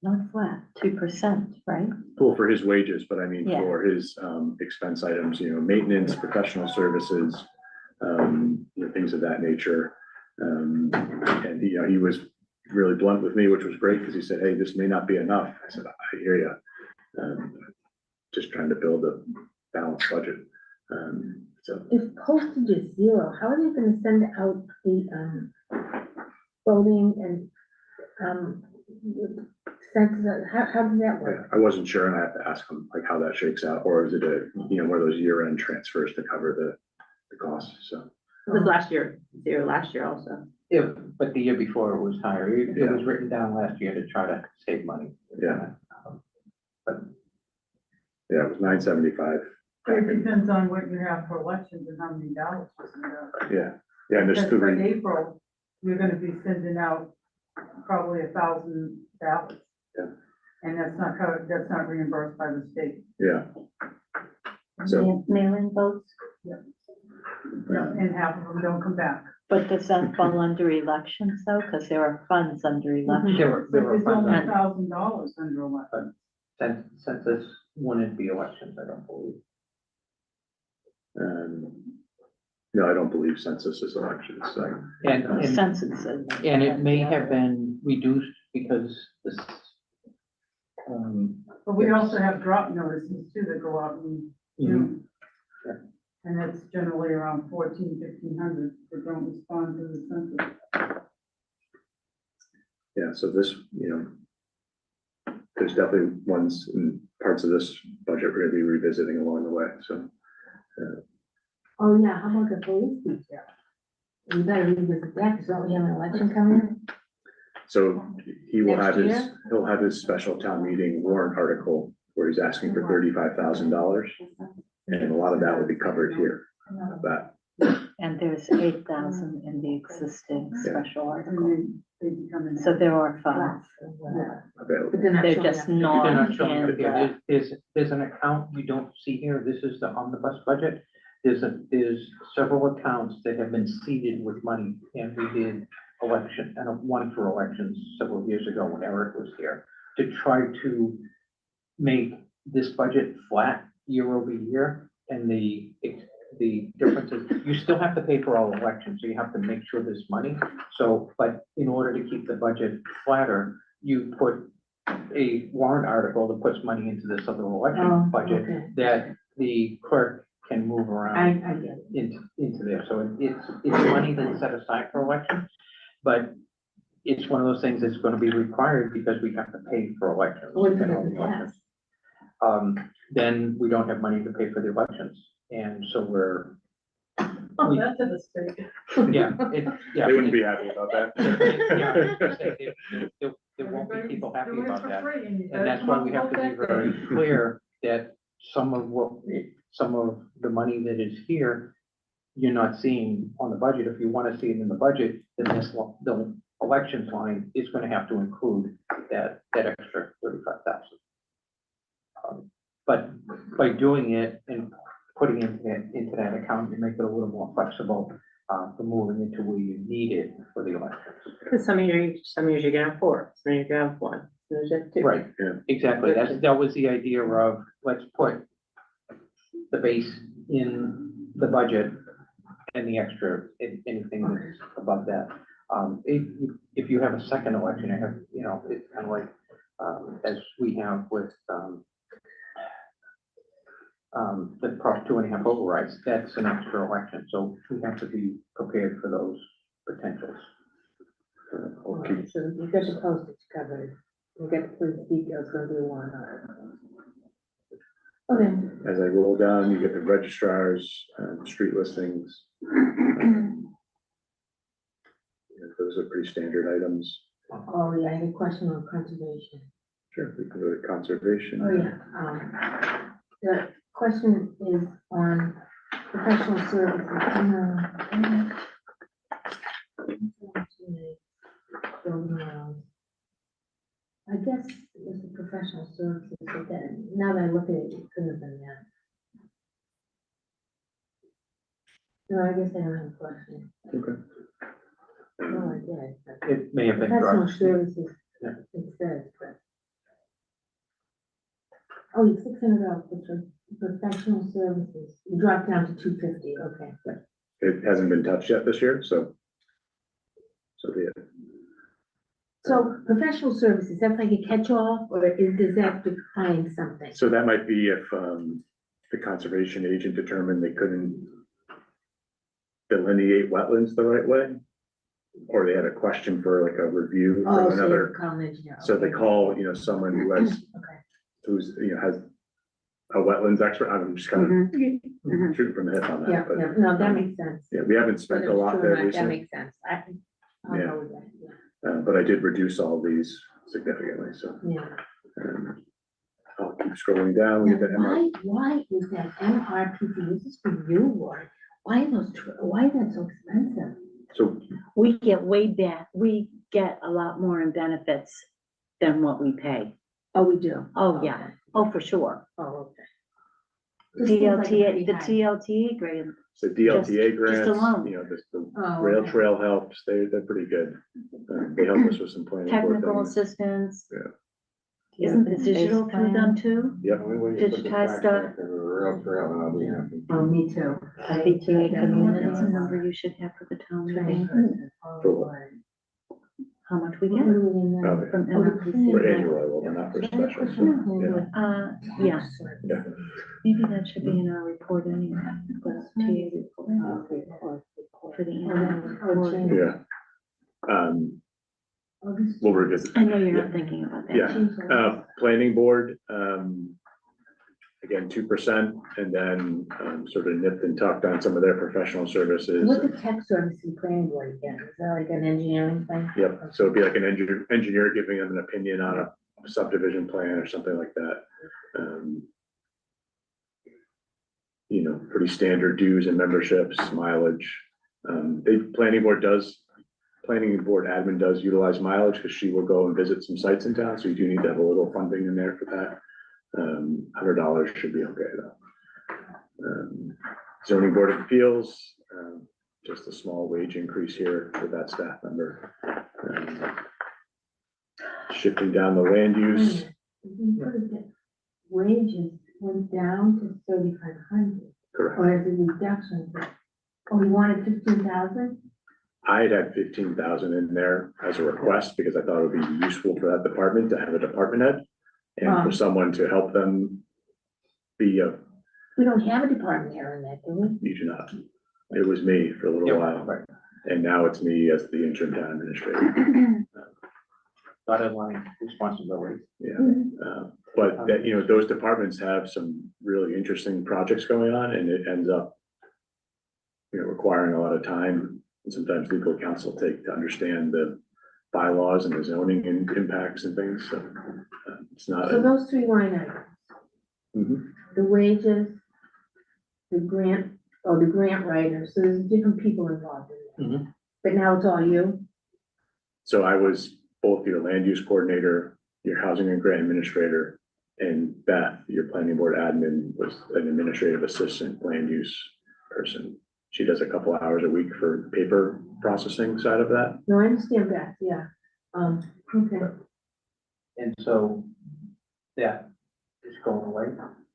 Not flat, 2%, right? Well, for his wages, but I mean, Yeah. for his expense items, maintenance, professional services, things of that nature. And he was really blunt with me, which was great because he said, hey, this may not be enough. I said, I hear you. Just trying to build a balanced budget. If postage is zero, how are they gonna send out the, voting and, census, how does that work? I wasn't sure, and I have to ask him like how that shakes out, or is it one of those year-end transfers to cover the costs? So. It was last year, zero last year also. Yeah, but the year before it was higher. It was written down last year to try to save money. Yeah. Yeah, it was $975. It depends on what you have for elections and how many ballots you send out. Yeah, and there's Because for three. April, you're gonna be sending out probably 1,000 ballots. Yeah. And that's not covered, that's not reimbursed by the state. Yeah. So. Mail-in votes? And half of them don't come back. But does that fall under elections though? Because there are funds under elections. There were But it's funds only on $1,000 under election. census wouldn't be elections, I don't believe. No, I don't believe census is elections. So. And Census. and it may have been reduced because this. But we also have drop notices too that go out in June. And that's generally around 1,500 that don't respond to the census. Yeah, so this, there's definitely ones in parts of this budget we're gonna be revisiting along the way, so. Oh, yeah, how about the police detail? You better revisit that, because don't we have an election coming? So he will have Next his, year? he'll have his special town meeting warrant article where he's asking for $35,000. And a lot of that will be covered here, that. And there's 8,000 in the existing special article. They become in. So there are funds. available. But they're not They're showing just up. They're not not showing up in here. the. There's an account you don't see here. This is the omnibus budget. there's several accounts that have been seeded with money, and we did one for elections several years ago when Eric was here, to try to make this budget flat year over year, and the difference is, you still have to pay for all elections, so you have to make sure there's money. So, but in order to keep the budget flatter, you put a warrant article that puts money into this other election budget that the clerk can move around I get it. into there. So it's money that's set aside for elections, but it's one of those things that's gonna be required because we have to pay for elections. What if it doesn't pass? Then we don't have money to pay for the elections, and so Oh, that's a mistake. yeah. They wouldn't be happy about that. There won't be people happy Do it about for that. free and you And better that's come why up we with have to be that very thing. clear that some of the money that is here, you're not seeing on the budget. If you want to see it in the budget, then the elections line is going to have to include that extra 35,000. But by doing it and putting it into that account, you make it a little more flexible for moving into where you need it for the elections. Because some years you're gonna have 4, some years you're gonna have 1, some years you have 2. Right, exactly. That was the idea of, let's put the base in the budget and the extra, anything that's above that. If you have a second election, it's kind of like, as we have with, the Prop 2.5 overrides, that's an extra election, so we have to be prepared for those potentials. Okay, so you got the postage covered, you got the police details, gonna be one article. Okay. As I roll down, you get the registrars, street listings. Those are pretty standard items. Oh, yeah, I had a question on conservation. Sure, we can go to conservation. Oh, yeah, the question is on professional services. I guess it was the professional services, but then, now that I look at it, it couldn't have been that. No, I guess I don't have a question. Okay. No, I did. but It may have been Professional dropped. services, Yeah. it says, but. Oh, it's $600 for professional services, you dropped down to $250, okay. It hasn't been touched yet this year, so be it. So professional services, that's like a catch-all, or does that define something? So that might be if the conservation agent determined they couldn't delineate wetlands the right way, or they had a question for like a review Oh, from so another. you call an engineer, So they okay. call, someone who has, Okay. who's, has a wetlands expert. I'm just kind of Mhm. shooting from the hip on that. Yeah, but, yeah, no, that makes sense. Yeah, we haven't spent Whether a it's lot true or there not, that recently, makes sense. I'll Yeah. go with that, yeah. But I did reduce all these significantly, so. Yeah. I'll keep scrolling down. We Now, get the MR. why is that MRPC, this is for you, Warren, why are why is that so expensive? So We get way back, we get a lot more in benefits than what we pay. Oh, we do? Oh, yeah. Oh, for sure. Oh, okay. This seems like a pretty The high- TLTA grant. So DLTA Just grants, alone. the Oh, rail okay. trail helps, they're pretty good. They help us with some planning. board Technical things. assistance. Yeah. Isn't it digital through them too? Yep. Digitized stuff. Oh, me too. TLTA community, that's a number you should have for the town meeting. How much we get Okay. from For MRPC. annual, well, not for special. Yeah, Yeah. maybe that should be in our report anyway, the TA report. For the annual report. Yeah. We'll revisit. I know you're Yeah. not thinking about that. Yeah, planning board, again, 2%, and then sort of nipped and tucked on some of their professional services. What's the tech service in planning board again? Is that like an engineering thing? Yep, so it'd be like an engineer giving them an opinion on a subdivision plan or something like that. Pretty standard dues and memberships, mileage. Planning board admin does utilize mileage because she will go and visit some sites in town, so you do need to have a little funding in there for that. $100 should be okay though. Zoning Board of Appeals, just a small wage increase here for that staff member. Shifting down the land use, Wages went down to 3,500, correct. or is it reduction? Oh, you wanted 15,000? I had 15,000 in there as a request because I thought it would be useful for that department to have a department head and for someone to help them be a, We don't have a department here in that, do we? you do not. It was me for a little while, and now it's me as the interim town administrator. Dotted line responsibility. Yeah, but that, you know, those departments have some really interesting projects going on, and it ends up, you know, requiring a lot of time, and sometimes legal counsel take to understand the bylaws and the zoning and impacts and things, so it's not. So those three line items, Mhm. the wages, the grant, the grant writers, so there's different people involved in that. But now it's all you? So I was both your land use coordinator, your housing and grant administrator, and Beth, your planning board admin, was an administrative assistant land use person. She does a couple hours a week for paper processing side of that. No, I understand that, yeah. Okay. And so that is going away.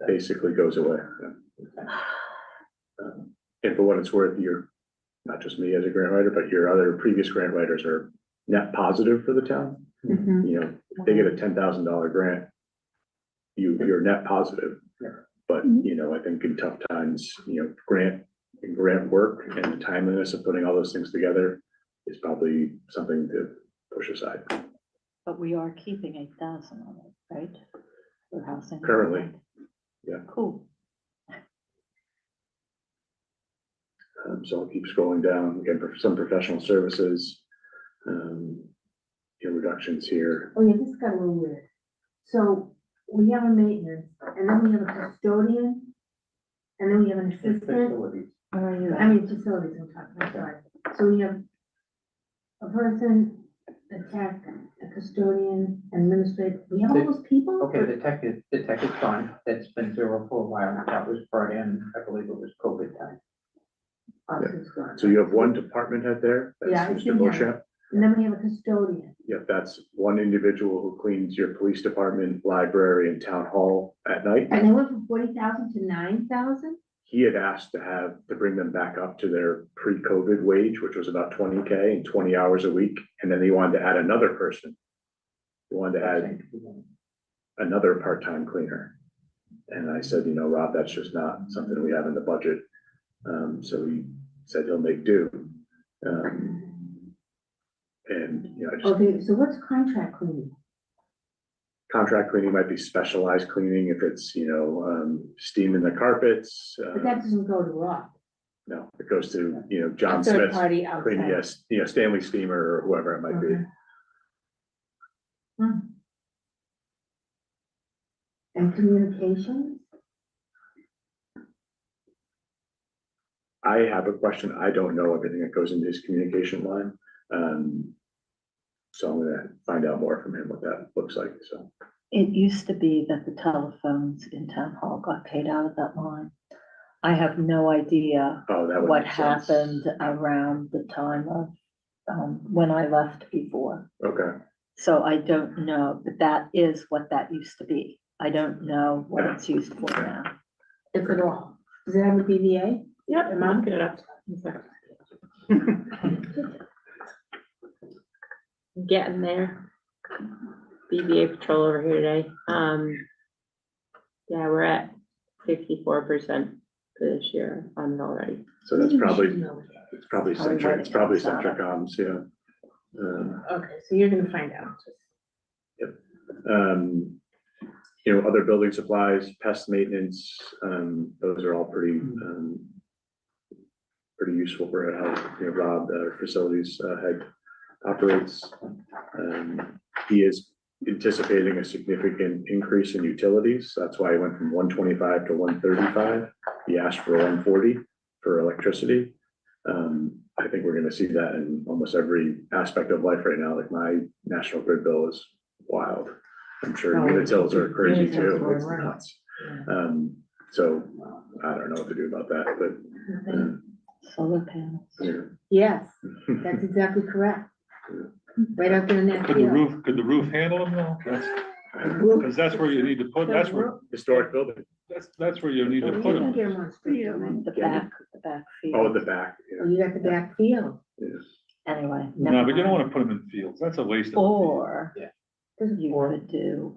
Basically goes away. Yeah. And for what it's worth, you're, not just me as a grant writer, but your other previous grant writers are net positive for the town. Mhm. You know, if they get a $10,000 grant, you're net positive. But, you know, I think in tough times, you know, grant work and the timeliness of putting all those things together is probably something to push aside. But we are keeping 8,000 on it, right? For housing. Currently, yeah. Cool. So I'll keep scrolling down, again, for some professional services, you know, reductions here. Oh, yeah, this got a little weird. So we have a maintenance, and then we have a custodian, and then we have an assistant. Facilities. I mean, facilities, I'm talking, I'm sorry. So we have a person, a tech, a custodian, administrator, we have all those people? Okay, the tech is gone. That's been zero for a while. That was brought in, I believe it was COVID time. So you have one department head there, Yeah, I that's see Mr. him. Beauchamp. And then we have a custodian. Yep, that's one individual who cleans your police department, library, and town hall at night. And they went from 40,000 to 9,000? He had asked to bring them back up to their pre-COVID wage, which was about 20K and 20 hours a week. And then he wanted to add another person. He wanted to add another part-time cleaner. And I said, you know, Rob, that's just not something we have in the budget. So he said he'll make do. And, you know, just Okay, so what's contract cleaning? contract cleaning might be specialized cleaning if it's, you know, steaming the carpets. But that doesn't go to Rob. No, it goes to, you know, John A third Smith's party cleaning, outside. yes, you know, Stanley Steamer or whoever it might be. Okay. And communications? I have a question. I don't know everything that goes into his communication line. So I'm gonna find out more from him what that looks like, so. It used to be that the telephones in town hall got paid out of that line. I have no idea Oh, that would what make sense. happened around the time of, when I left before. Okay, So I don't know, but that is what that used to be. I don't know what it's used for now. If at all. Does it have a BVA? Yep, I'm looking it up. Getting there. BBA patrol over here today. Yeah, we're at 54% for this year on it already. so that's probably, it's probably Probably Centric, it's probably what it comes Centricoms, yeah. Okay, so you're gonna find out. You know, other building supplies, pest maintenance, those are all pretty useful for how, you know, Rob, our facilities head operates. He is anticipating a significant increase in utilities. That's why he went from 125 to 135. He asked for 140 for electricity. I think we're gonna see that in almost every aspect of life right now. Like my national grid bill is wild. I'm sure Unitil's are crazy too. It's nuts. So I don't know what to do about that, but, Solar panels. yeah. Yes, that's exactly correct. Right out there in that Could the field. roof handle them though? Because that's where you need to put, that's where, Historic building. that's where you need to put them. The back field. Oh, the back, yeah. You got the back field. Yes. Anyway. No, but you don't want to put them in fields. That's a waste of. Or Yeah. you could do,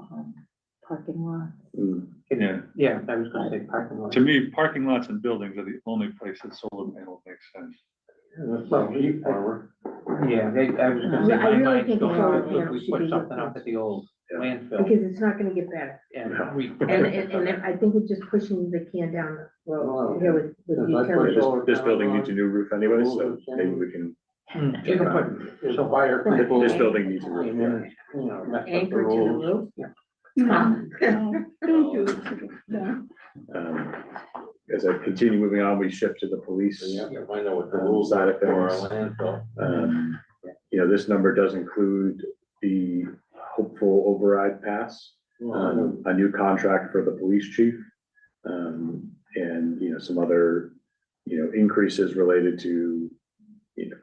parking lot. Mm. Yeah. Yeah, I was gonna say parking lot. To me, parking lots and buildings are the only place that solar panel makes sense. Well, yeah, I was gonna say, I my really mind's think going solar on, panels we should put be something used. up at the old landfill. Because it's not gonna get better. And we. And I think it's just pushing the can down the road here with This, utilities. this building needs a new roof anyway, so maybe we can, You can put, so fire people. this building needs a roof. came in, you know, messed up the Anchor to the rules. roof. Yeah. No, don't do it. No. As I continue moving on, we shift to the police. You have to find out what the rules Side are of for our things. landfill. You know, this number does include the hopeful override pass, a new contract for the police chief. And, you know, some other, you know, increases related to, you know,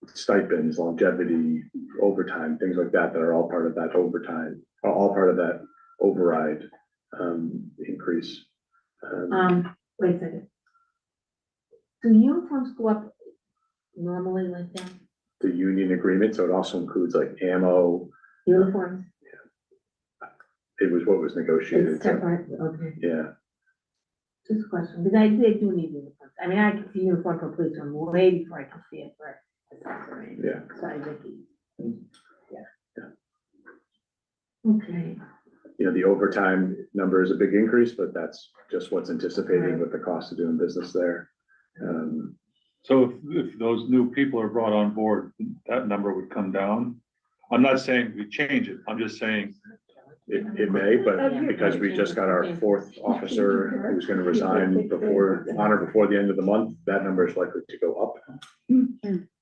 stipends, longevity, overtime, things like that, that are all part of that overtime, are all part of that override, increase. Wait a second. Do uniforms go up normally like that? The union agreement, so it also includes like ammo, Uniforms? it was what was negotiated. It's separate, okay. Yeah, Just a question, because they do need uniforms. I mean, I can see uniform for police from way before I can see it for accessory. yeah. Sorry, Vicky. Yeah. Okay. You know, the overtime number is a big increase, but that's just what's anticipated with the cost of doing business there. So if those new people are brought on board, that number would come down. I'm not saying we change it. I'm just saying. It may, but because we just got our fourth officer who's gonna resign before the end of the month, that number is likely to go up.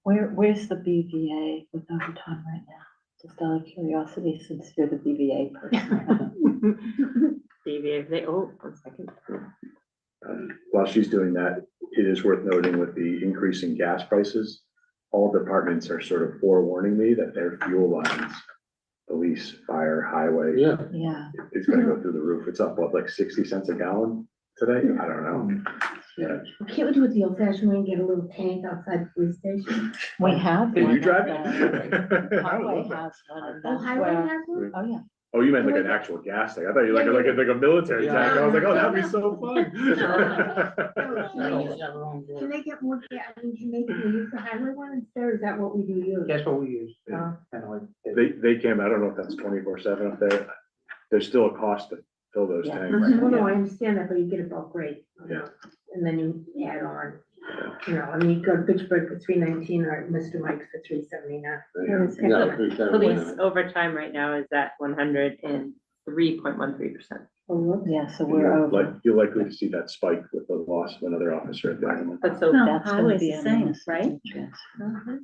Where's the BVA with overtime right now? Just out of curiosity, since you're the BVA person. One second. While she's doing that, it is worth noting with the increase in gas prices, all departments are sort of forewarning me that their fuel lines, police, fire, highway. Yeah. Yeah. It's gonna go through the roof. It's up, what, like 60 cents a gallon today? I don't know. Yeah. Can't we do it the old fashioned way and get a little tank outside the police station? We have. Can one you drive at it? the I would Highway love that. has one, and Oh, that's highway where, has one? oh, yeah. Oh, you meant like an actual gas tank. I thought you were like a military tank. I was like, oh, that'd be so fun. Can they get more, I mean, can they use the highway one instead, or is that what we do use? That's what we use. Yeah. Kind of like. They came, I don't know if that's 24/7 up there. There's still a cost to fill those Yeah. tanks. Well, no, I understand that, but you get a bulk rate. Yeah. And then you add on, you know, I mean, you go to Pittsburgh for $3.19 or Mr. Mike's for $3.79. Yeah. Police overtime right now is at 103.13%. Yeah, so we're over. You're likely to see that spike with the loss of another officer at the end. But so No, that's that's gonna be the same, right? Yeah, highway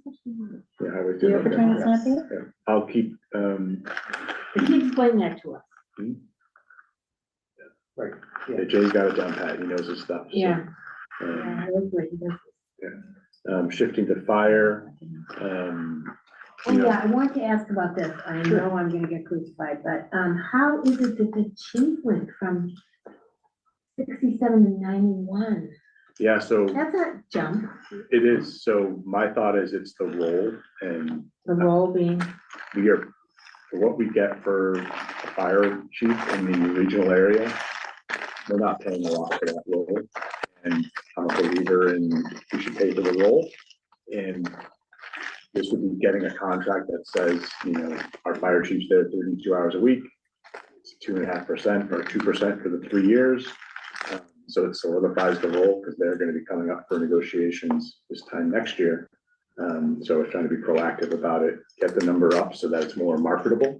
The overtime is not too. there? Yeah. I'll keep, Can you explain that to us? Right. yeah, Jay's got it down pat. He knows his stuff. so, Yeah. um, I like what he does. Shifting to fire, Oh, you know, yeah, I want to ask about this. I know I'm gonna get crucified, but, how is it that the chief went from 67 to 91? yeah, so That's a jump. it is. So my thought is it's the role, and The role being, we are, for what we get for a fire chief in the regional area, we're not paying a lot for that role. And I'm a believer in we should pay for the role. And this would be getting a contract that says, you know, our fire chief's there 32 hours a week. It's 2.5% or 2% for the 3 years. So it solidifies the role because they're going to be coming up for negotiations this time next year. So we're trying to be proactive about it, get the number up so that it's more marketable.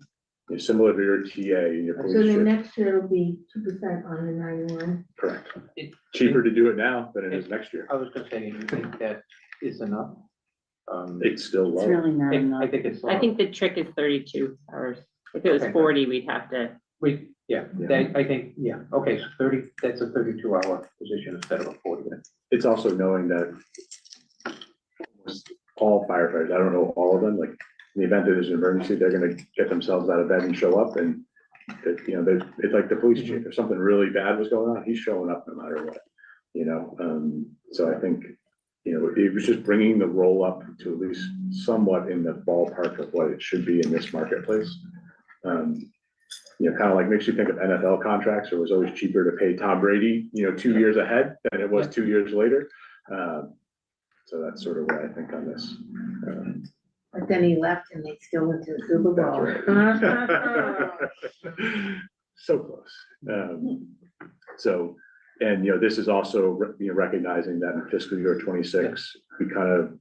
You know, similar to your TA and your so police then chief. next year it'll be 2% on the 91. Correct. Cheaper to do it now than it is next year. I was gonna say, you think that is enough? It's still It's low. really not enough. I think it's. I think the trick is 32 hours. If it was Okay. 40, we'd have to I think, yeah, okay, so 30, that's a 32-hour position instead of a 40. It's also knowing that all firefighters, I don't know all of them, like, in the event that there's an emergency, they're gonna get themselves out of bed and show up, and it's like the police chief, if something really bad was going on, he's showing up no matter what, so I think, it was just bringing the roll up to at least somewhat in the ballpark of what it should be in this marketplace. Kind of like makes you think of NFL contracts. It was always cheaper to pay Tom Brady, 2 years ahead than it was 2 years later. So that's sort of what I think on this. But then he left and they still went to the Super Bowl. So close. This is also, recognizing that in fiscal year 26, we kind of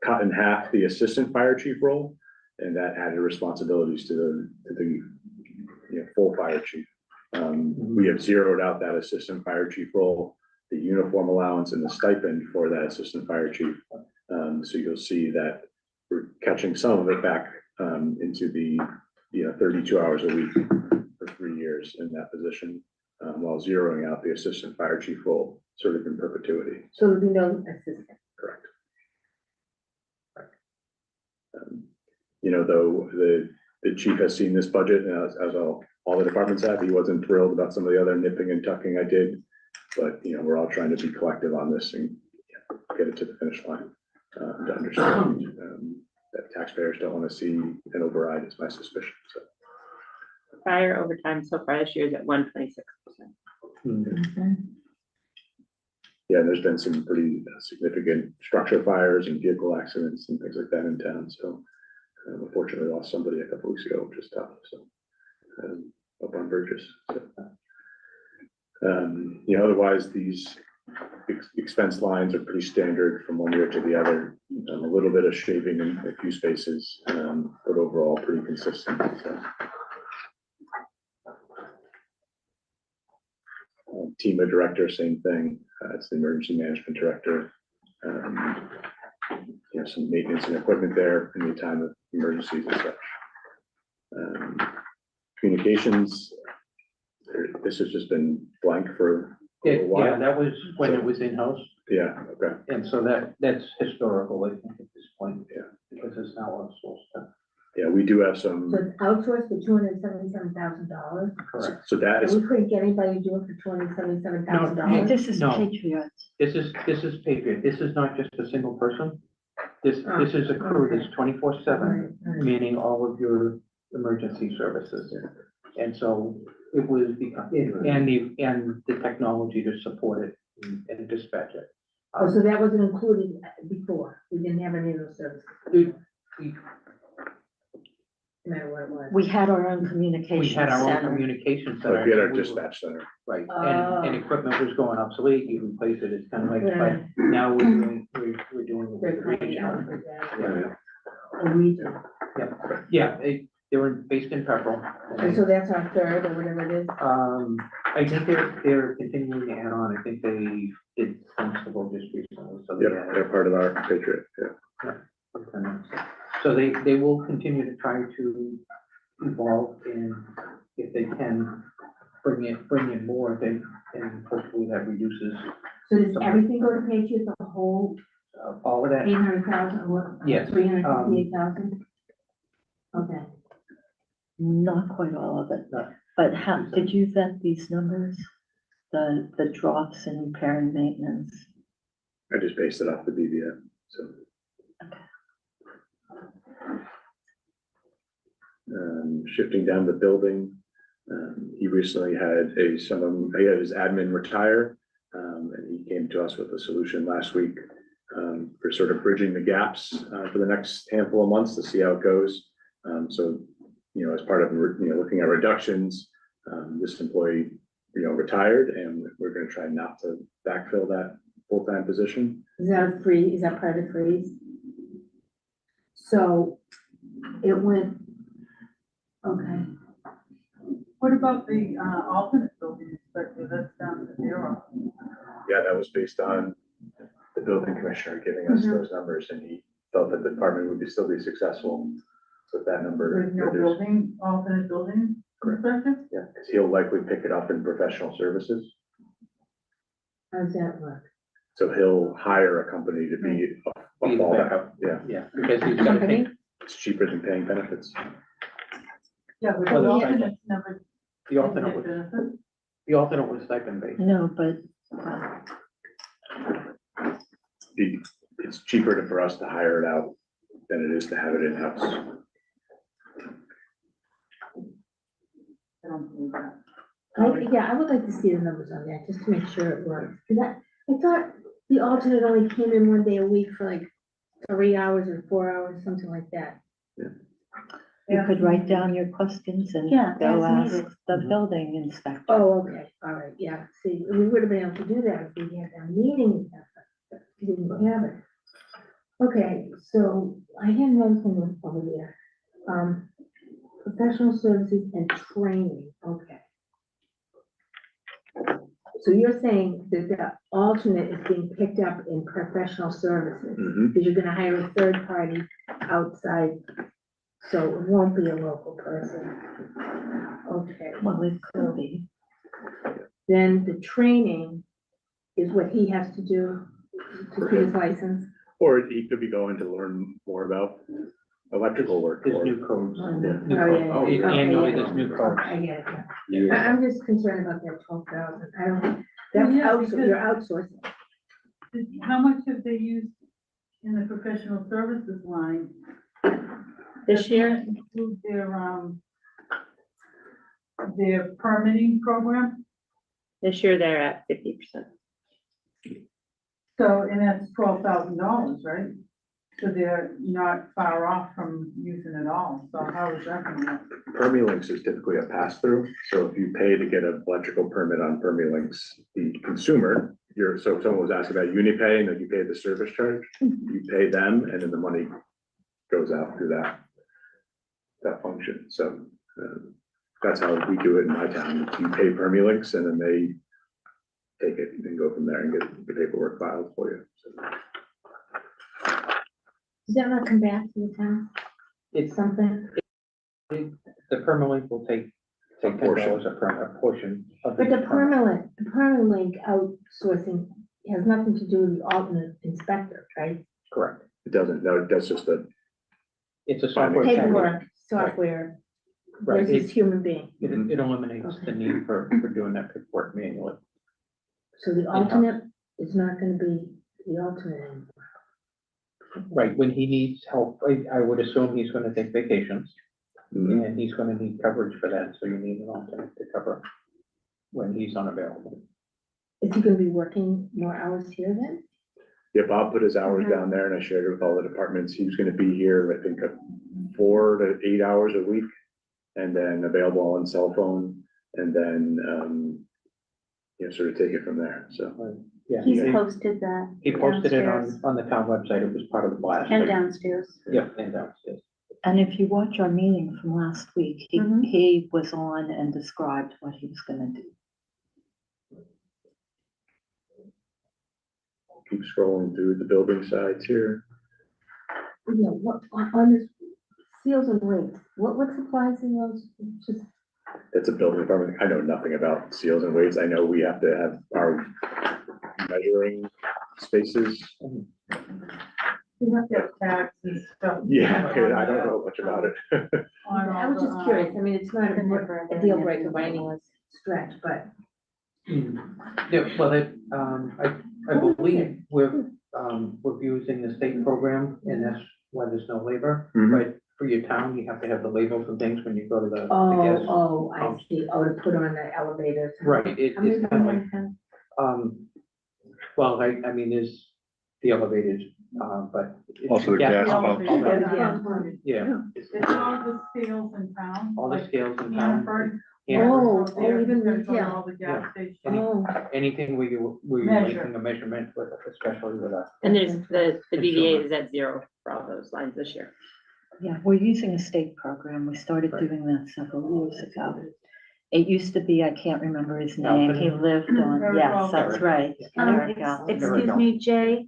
cut in half the assistant fire chief role, and that added responsibilities to the full fire chief. We have zeroed out that assistant fire chief role, the uniform allowance and the stipend for that assistant fire chief. So you'll see that we're catching some of it back into the 32 hours a week for 3 years in that position, while zeroing out the assistant fire chief role sort of in perpetuity. So there'll be no assistant. Correct. Though the chief has seen this budget, and as all the departments have, he wasn't thrilled about some of the other nipping and tucking I did, but we're all trying to be collective on this and get it to the finish line. To understand that taxpayers don't want to see an override is my suspicion. So. Fire overtime so far this year is at 126%. Yeah, there's been some pretty significant structure fires and vehicle accidents and things like that in town. So unfortunately lost somebody a couple weeks ago, which is tough. So up on Burgess. So, otherwise these expense lines are pretty standard from one year to the other. A little bit of shaving in a few spaces, but overall pretty consistent. So. TEMA director, same thing. It's the emergency management director. Some maintenance and equipment there in the time of emergencies and such. Communications, this has just been blank for a while. Yeah, that was when it was in-house. Yeah, okay. And so that's historical, I think, at this point. Yeah. Because it's now outsourced. Yeah, we do have some. So it's outsourced for $277,000. Correct. So that is. We couldn't get anybody to do it for $277,000. This is No. Patriots. This is Patriot. This is not just a single person. This is a crew that's 24/7, manning all of your emergency services. And so it was and the technology to support it and dispatch it. Oh, so that wasn't included before? We didn't have any of those services? No matter what it was. We had our own communication We had our own center. communication center. We had our dispatch center. Right, Oh. and equipment was going obsolete, you replace it, it's kind of like, Yeah. but now we're doing it with They're the playing out region. for that. Yeah. A region. Yeah, they were based in Pepperell. And so that's our third or whatever it is? I think they're continuing to add on, I think they did Constable just recently, so they Yep, added. they're part of our Patriot. Yeah. So they will continue to try to evolve and if they can bring in more, then and hopefully that reduces So does everything go to Patriot, the whole all of that. 800,000 or what? Yes. 358,000? Okay. Not quite all of it, No. but how, did you vet these numbers? The drops in repair and maintenance? I just based it off the BVM. So. Shifting down the building, he recently had his admin retire, and he came to us with a solution last week for sort of bridging the gaps for the next handful of months to see how it goes. So, as part of looking at reductions, this employee retired, and we're going to try not to backfill that full-time position. Is that part of freeze? So it went, okay. What about the alternate building inspector? That's down to 0. Yeah, that was based on the building commissioner giving us those numbers, and he felt that the department would still be successful with that number. There's no reduced. alternate building? Rebecca? Yeah, because he'll likely pick it up in professional services. How's that work? So he'll hire a company to be a Be the fallback. backup. Yeah, Yeah, because he's got to Company? take, it's cheaper than paying benefits. Yeah, but Well, the the alternate's never. the alternate didn't was, get benefits. the alternate was stipend based. No, but It's cheaper for us to hire it out than it is to have it in-house. I don't believe that. Yeah, I would like to see the numbers on that, just to make sure it works. Cause I thought the alternate only came in one day a week for like 3 hours or 4 hours, something like that. you could write down your questions and Yeah, go as ask needed. the building inspector. Oh, okay, all right, yeah, see, we would have been able to do that if we had a meeting, but we didn't have it. Okay, so I had another thing over there, professional services and training, okay. So you're saying that the alternate is being picked up in professional services, Mhm. because you're gonna hire a third party outside, so it won't be a local person. Okay. Well, it could be. Then the training is what he has to do to get his license. Or he could be going to learn more about electrical work. There's or- new codes. Yeah. New Oh, yeah, codes. yeah, yeah. Annually, Okay, there's new yeah. codes. I get it, yeah. I'm just concerned about that 12,000. I don't, that's Yeah, outsourcing, because- you're outsourcing. How much have they used in the professional services line? This year? Does that include their permitting program? This year they're at 50%. So, and that's $12,000, right? So they're not far off from using it all, so how is that gonna work? Permilinks is typically a pass-through, so if you pay to get an electrical permit on Permilinks, the consumer, so if someone was asking about Unipay and then you pay the service charge, you pay them and then the money goes out through that function, so, that's how we do it in my town, you pay Permilinks and then they take it and go from there and get the paperwork filed for you. So, Does that not come back to the town? It's Something? The permalink will take $10 a portion of But the each permit. permalink outsourcing has nothing to do with the alternate inspector, right? Correct. It doesn't, no, that's just a, It's a software. package. Paperwork, software Right, versus human being. it eliminates the need for doing that paperwork manually. So the alternate is not gonna be the alternate anymore. Right, when he needs help, I would assume he's gonna take vacations, Mhm. and he's gonna need coverage for that, so you need an alternate to cover when he's unavailable. Is he gonna be working more hours here then? Yeah, Bob put his hours down there and I shared it with all the departments. He was gonna be here, I think, 4 to 8 hours a week. And then available on cell phone and then, sort of take it from there, so. Yeah, He's posted that. he posted it downstairs on the town website, it was part of the blast. And downstairs. Yep, and downstairs. And if you watch our meeting from last week, Mhm. he was on and described what he was gonna do. Keep scrolling through the building sides here. Yeah, what, on this seals and weights, what supplies in those? Just, It's a building department. I know nothing about seals and weights. I know we have to have our measuring spaces. You have to have tags and stuff. Yeah, I don't know much about it. I was just curious, I mean, it's not a deal breaker by anyone's stretch, but. Yeah, well, I believe we're using the state program, and that's why there's no labor. Mhm. But for your town, you have to have the labels and things when you go to the guest. I see, to put on the elevators. Right, How many it's do kind you of like, have? well, I mean, there's the elevators, but. Also the gas pump. Yeah. It's all the scales in town. All the like scales in town. Hanford. Yeah. Even Depends on retail. all the gas stations. Anything where you're Measure. making a measurement with, especially with a. And there's the Consumer. VDA is at 0 for all those lines this year. Yeah, we're using a state program. We started doing that several years ago. It used to be, I can't remember his name. He lived on, Very yes, well. that's right. There we go. Excuse me, Jay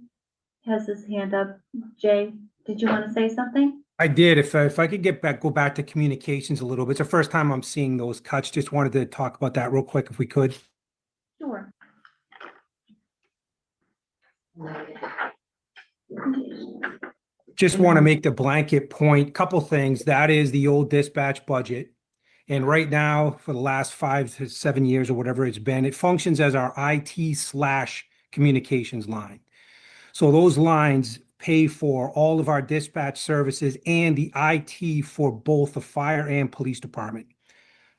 has his hand up. Jay, did you want to say something? I did. If I could go back to communications a little bit. It's the first time I'm seeing those cuts. Just wanted to talk about that real quick if we could. Sure. Just want to make the blanket point, couple things. That is the old dispatch budget. And right now, for the last 5 to 7 years or whatever it's been, it functions as our IT/communications line. So those lines pay for all of our dispatch services and the IT for both the fire and police department.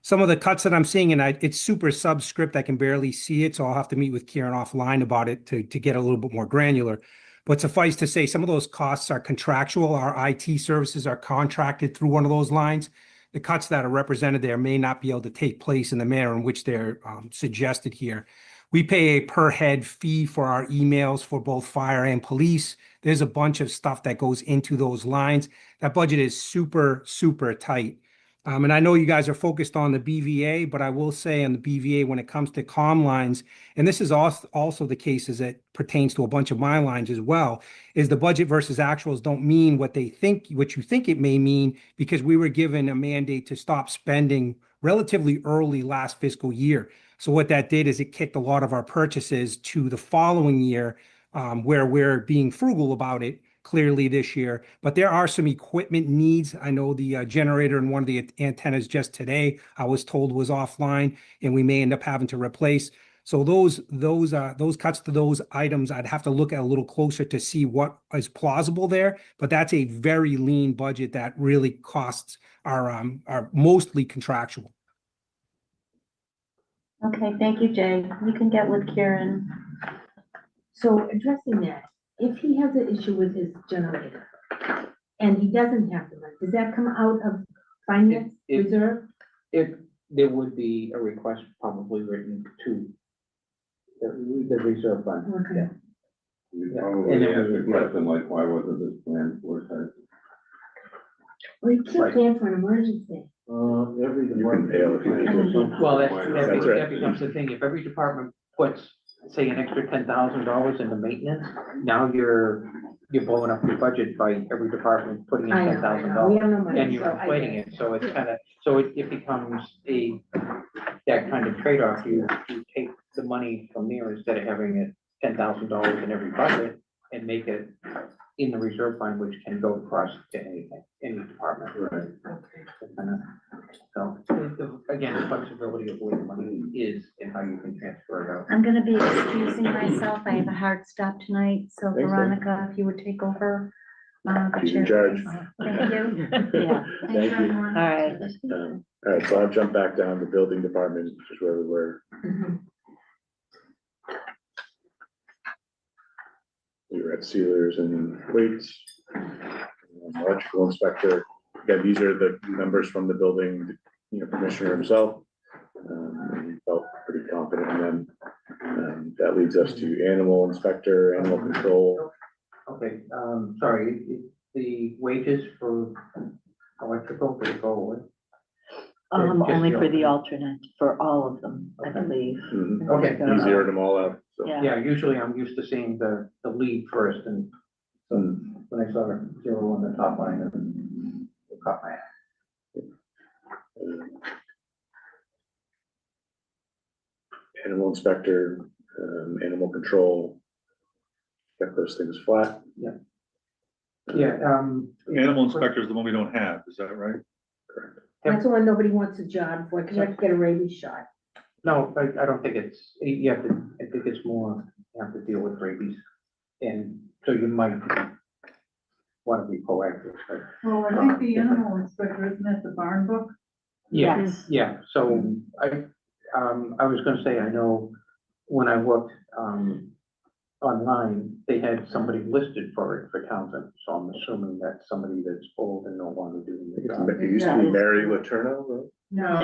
Some of the cuts that I'm seeing, and it's super subscript, I can barely see it, so I'll have to meet with Kieran offline about it to get a little bit more granular. But suffice to say, some of those costs are contractual. Our IT services are contracted through one of those lines. The cuts that are represented there may not be able to take place in the manner in which they're suggested here. We pay a per head fee for our emails for both fire and police. There's a bunch of stuff that goes into those lines. That budget is super, super tight. And I know you guys are focused on the BVA, but I will say on the BVA, when it comes to comm lines, and this is also the case as it pertains to a bunch of my lines as well, is the budget versus actuals don't mean what you think it may mean, because we were given a mandate to stop spending relatively early last fiscal year. So what that did is it kicked a lot of our purchases to the following year, where we're being frugal about it clearly this year. But there are some equipment needs. I know the generator and one of the antennas just today, I was told was offline, and we may end up having to replace. So those cuts to those items, I'd have to look at a little closer to see what is plausible there. But that's a very lean budget that really costs are mostly contractual. Okay, thank you, Jay. You can get with Kieran. So addressing that, if he has an issue with his generator and he doesn't have the money, does that come out of finance reserve? There would be a request probably written to the reserve fund. Okay. We Yeah. probably And then asked we a would- question like, why wasn't this planned for such? Well, you can't plan for an emergency. Every department. Well, That's right. that becomes the thing. If every department puts, say, an extra $10,000 into maintenance, now you're blowing up your budget by every department putting in I know, $10,000. we have no money, And you're so I inflating get it, so it's kind of, so it becomes that kind of trade-off. You take the money from there instead of having it $10,000 in every budget and make it in the reserve fund, which can go across to any department. Right. So, again, the flexibility of where the money is and how you can transfer it out. I'm gonna be excusing myself. I have a hard stop tonight, so Thanks, Veronica, if you would take over. She's in charge. Thank you. Yeah. Thank you. All right. All right, so I'll jump back down to building department, which is where we were. We were at sealers and weights, electrical inspector. Again, these are the numbers from the building, commissioner himself. And he felt pretty confident in them. That leads us to animal inspector, animal control. Okay, sorry, the wages for electrical, did it go away? Just Only the for the alternate, for all of them, I believe. Mhm. Okay. He zeroed them all out, so. Yeah. Yeah, usually I'm used to seeing the lead first, and so when I saw the 0 on the top line, it caught my eye. Animal inspector, animal control. Kept those things flat. Yeah. Animal inspector is the one we don't have, is that right? Correct. That's the one nobody wants a job for, because you have to get a rabies shot. No, I don't think it's, you have to, I think it's more, you have to deal with rabies. And so you might want to be proactive, right? Well, I think the animal inspector, isn't that the barn book? Yeah, Yes. yeah, so I was gonna say, I know when I looked, online, they had somebody listed for it for Townsend, so I'm assuming that's somebody that's old and no longer doing the job. It used to be Mary Letourneau, right? No.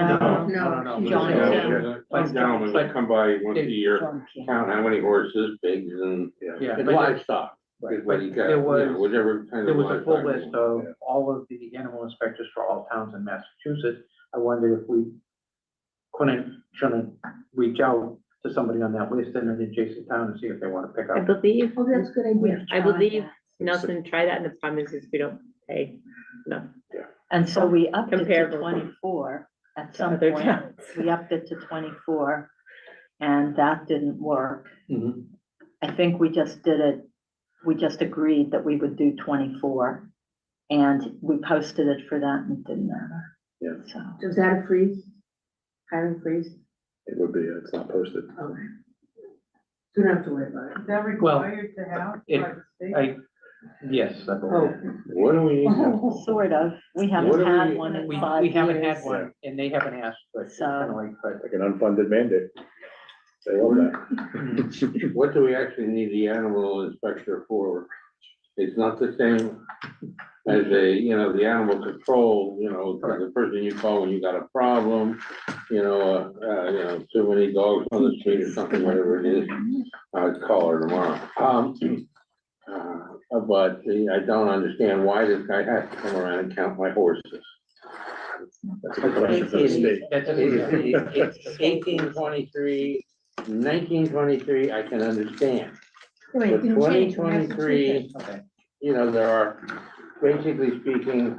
Some gentlemen would come by once a year, count how many horses, pigs, and Yeah, and but livestock. Is what he got, there was, whatever kind there of was a full livestock. list of all of the animal inspectors for all towns in Massachusetts. I wondered if we shouldn't reach out to somebody on that list in an adjacent town and see if they want to pick I up. believe, Oh, that's a good idea. I believe, Nelson, try that, and the problem is we don't pay. No. And so we upped it to Comparable. 24 at some Other point. towns. We upped it to 24 and that didn't work. Mhm. I think we just did it, we just agreed that we would do 24. And we posted it for that and it didn't matter. Yeah. So, So is that a freeze? Hiring freeze? It would be, it's not posted. Okay. So we don't have to worry about it. Is that required to have by the state? Yes, I Oh. believe. What do we need? sort of, we What haven't do had we- one in We 5 years. haven't had one, and they haven't asked, but it's So- kind of like, but Like an unfunded mandate. They love that. What do we actually need the animal inspector for? It's not the same as the animal control, the person you call when you got a problem, too many dogs on the street or something, whatever it is. I'd call her tomorrow. But I don't understand why this guy has to come around and count my horses. That's a good question for the state. It's 1823, 1923, I can understand. Wait, But didn't change from 2023, there are, basically speaking,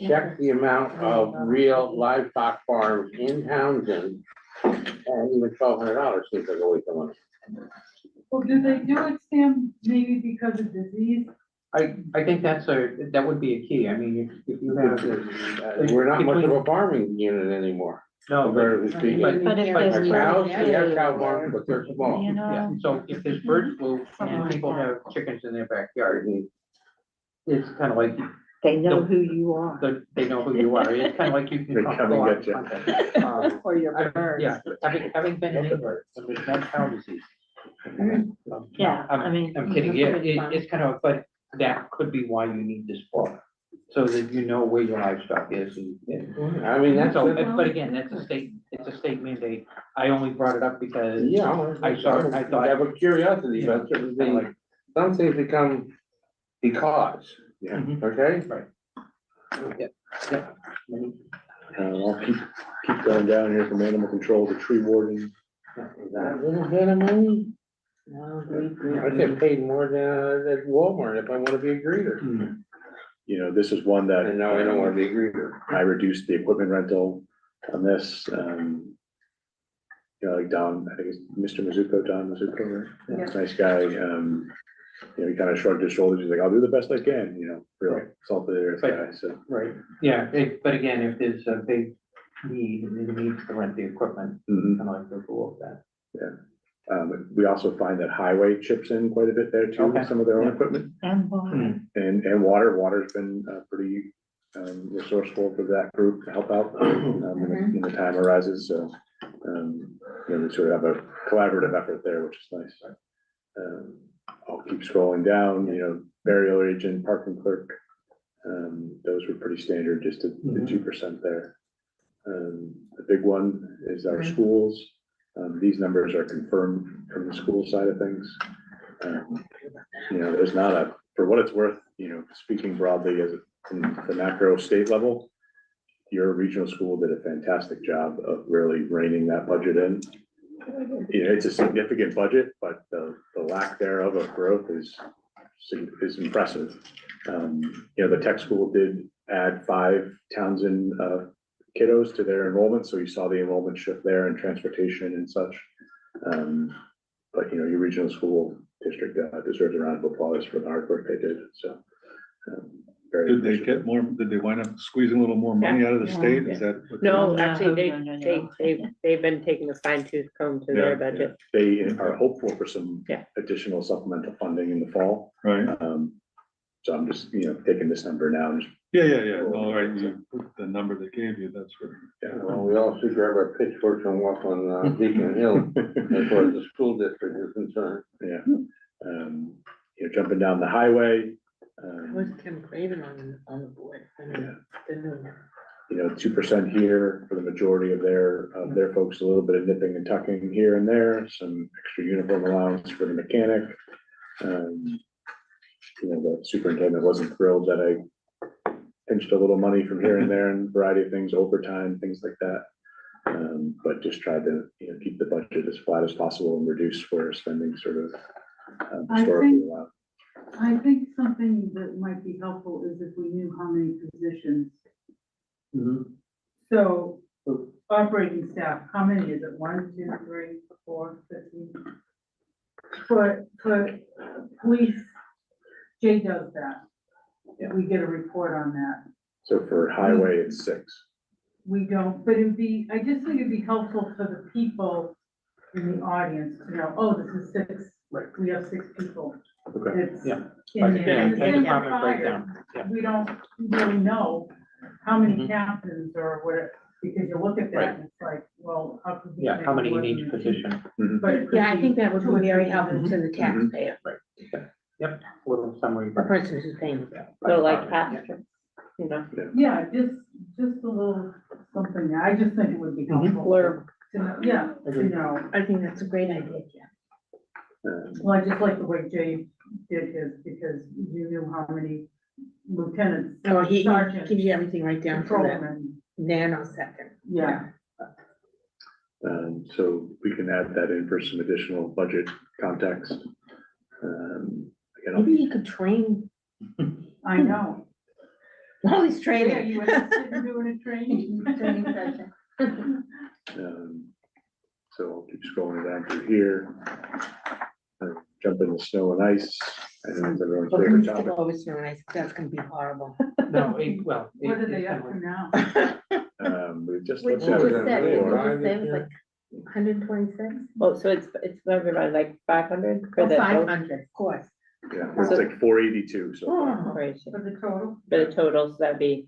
check the amount of real livestock farms in Townsend. And even $1,200 seems like a waste of money. Well, do they do it, Sam, maybe because of disease? I think that would be a key. I mean, if you have. We're not much of a farming unit anymore. No, Comparatively speaking. But if there's Like cows, we have cow farms, but they're small. You Yeah, know, so if there's bird flu and people have chickens in their backyard, it's kind of like, they know who you are. they know who you are. It's kind of like you can. They come and get you. Or your bird. Yeah, having been in England, there's not cow disease. Yeah, I mean. I'm kidding, yeah, it's kind of, but that could be why you need this book, so that you know where your livestock is and. I mean, that's, So, but again, it's a state mandate. I only brought it up because. yeah. I saw it, I thought. I have a curiosity, but certain things, some things become because, Yeah. okay? Right. I'll keep going down here from animal control to tree warden. That little bit of money? I get paid more than at Walmart if I wanna be a greeter. This is one that. And now I don't wanna be a greeter. I reduced the equipment rental on this. Like Don, I think it's Mr. Mizuko, Don Mizuko, right? Yeah. Nice guy. He kind of shrugged his shoulders. He's like, I'll do the best I can, real Right. salt of the earth But- guy, so. Right, yeah, but again, if there's a big need, and they need to rent the equipment, Mhm. kind of like the rule of that. We also find that highway chips in quite a bit there too, Okay. with some of their own equipment. And water. And water's been pretty resourceful for that group to help out when the time arises, so. We sort of have a collaborative effort there, which is nice. I'll keep scrolling down, burial agent, parking clerk. Those were pretty standard, just the 2% there. The big one is our schools. These numbers are confirmed from the school side of things. There's not for what it's worth, speaking broadly as from the macro state level, your regional school did a fantastic job of really reining that budget in. It's a significant budget, but the lack thereof of growth is impressive. The tech school did add 5 Townsend kiddos to their enrollment, so you saw the enrollment shift there and transportation and such. But your regional school district deserves a round of applause for the hard work they did, so. Very Did they get more, did they wind up squeezing a little more money out of the state? Is that? what- No, No, actually, no. they've been taking a fine tooth comb to their Yeah, budget. They are hopeful for some Yeah. additional supplemental funding in the fall. Right, So I'm just, taking this number now and just, yeah, all right, you put the number they gave you, that's for. Well, we all should grab our pitchforks and walk on Beacon Hill as far as the school district is concerned. yeah. Jumping down the highway. Was Kim Craven on the board? The new one. 2% here for the majority of their folks, a little bit of nipping and tucking here and there, some extra uniform allowance for the mechanic. The superintendent wasn't thrilled that I pinched a little money from here and there and a variety of things, overtime, things like that. But just tried to, keep the budget as flat as possible and reduce where spending sort of I historically think- allowed. I think something that might be helpful is if we knew how many positions. So operating staff, how many is it? 1, 2, 3, 4, 15? For police, Jay does that. We get a report on that. So for highway, it's 6. We don't, but I just think it'd be helpful for the people in the audience to know, oh, this is 6. Right. We have 6 people. Okay. It's Yeah. in there. And the Yeah, same for department fire. breakdown. Yeah. We don't really know how many Mhm. captains or what, because you look at that and it's like, well, how could we? Yeah, say how many in more each than position? But it could Yeah, I be think that would 2 or be very 3 helpful to the Mhm. taxpayer, Yep, little summary. the person who's paying. So like Patrick, you know, Yeah, just a little something. I just think it would be helpful. blurb. To know, yeah, to Agreed. know. I think that's a great idea, Jeff. Well, I just like the way Jay did his, because you knew how many lieutenants. Oh, he sergeants, gives you everything right down to the patrolmen. nanosecond. Yeah, So we can add that in for some additional budget context. Again, Maybe you could train I know. all these Yeah, training. you interested in doing a training? Training session. So I'll keep scrolling down through here. Jump in the snow and ice. I know it's everyone's But we favorite used to topic. go with snow and ice, that's gonna be horrible. No, What are they up to now? We've just We looked just at said, it we before. just said it was like 126? Well, so it's everybody like 500 for Oh, the. 500, of course. Yeah, it's like 482 so far. Right, For the total? for the total, so that'd be,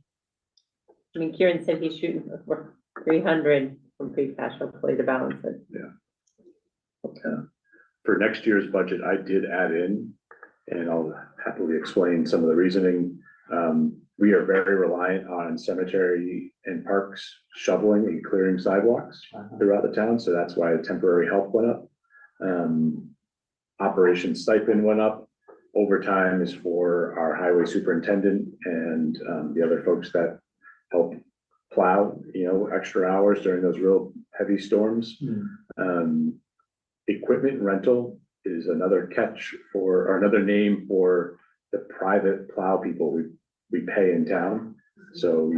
I mean, Kieran said he's shooting for 300 from free cash, hopefully to balance it. For next year's budget, I did add in, and I'll happily explain some of the reasoning. We are very reliant on cemetery and parks shoveling and clearing sidewalks throughout the town, so that's why temporary help went up. Operation stipend went up. Overtime is for our highway superintendent and the other folks that help plow, extra hours during those real heavy storms. Equipment rental is another catch or another name for the private plow people we pay in town. So,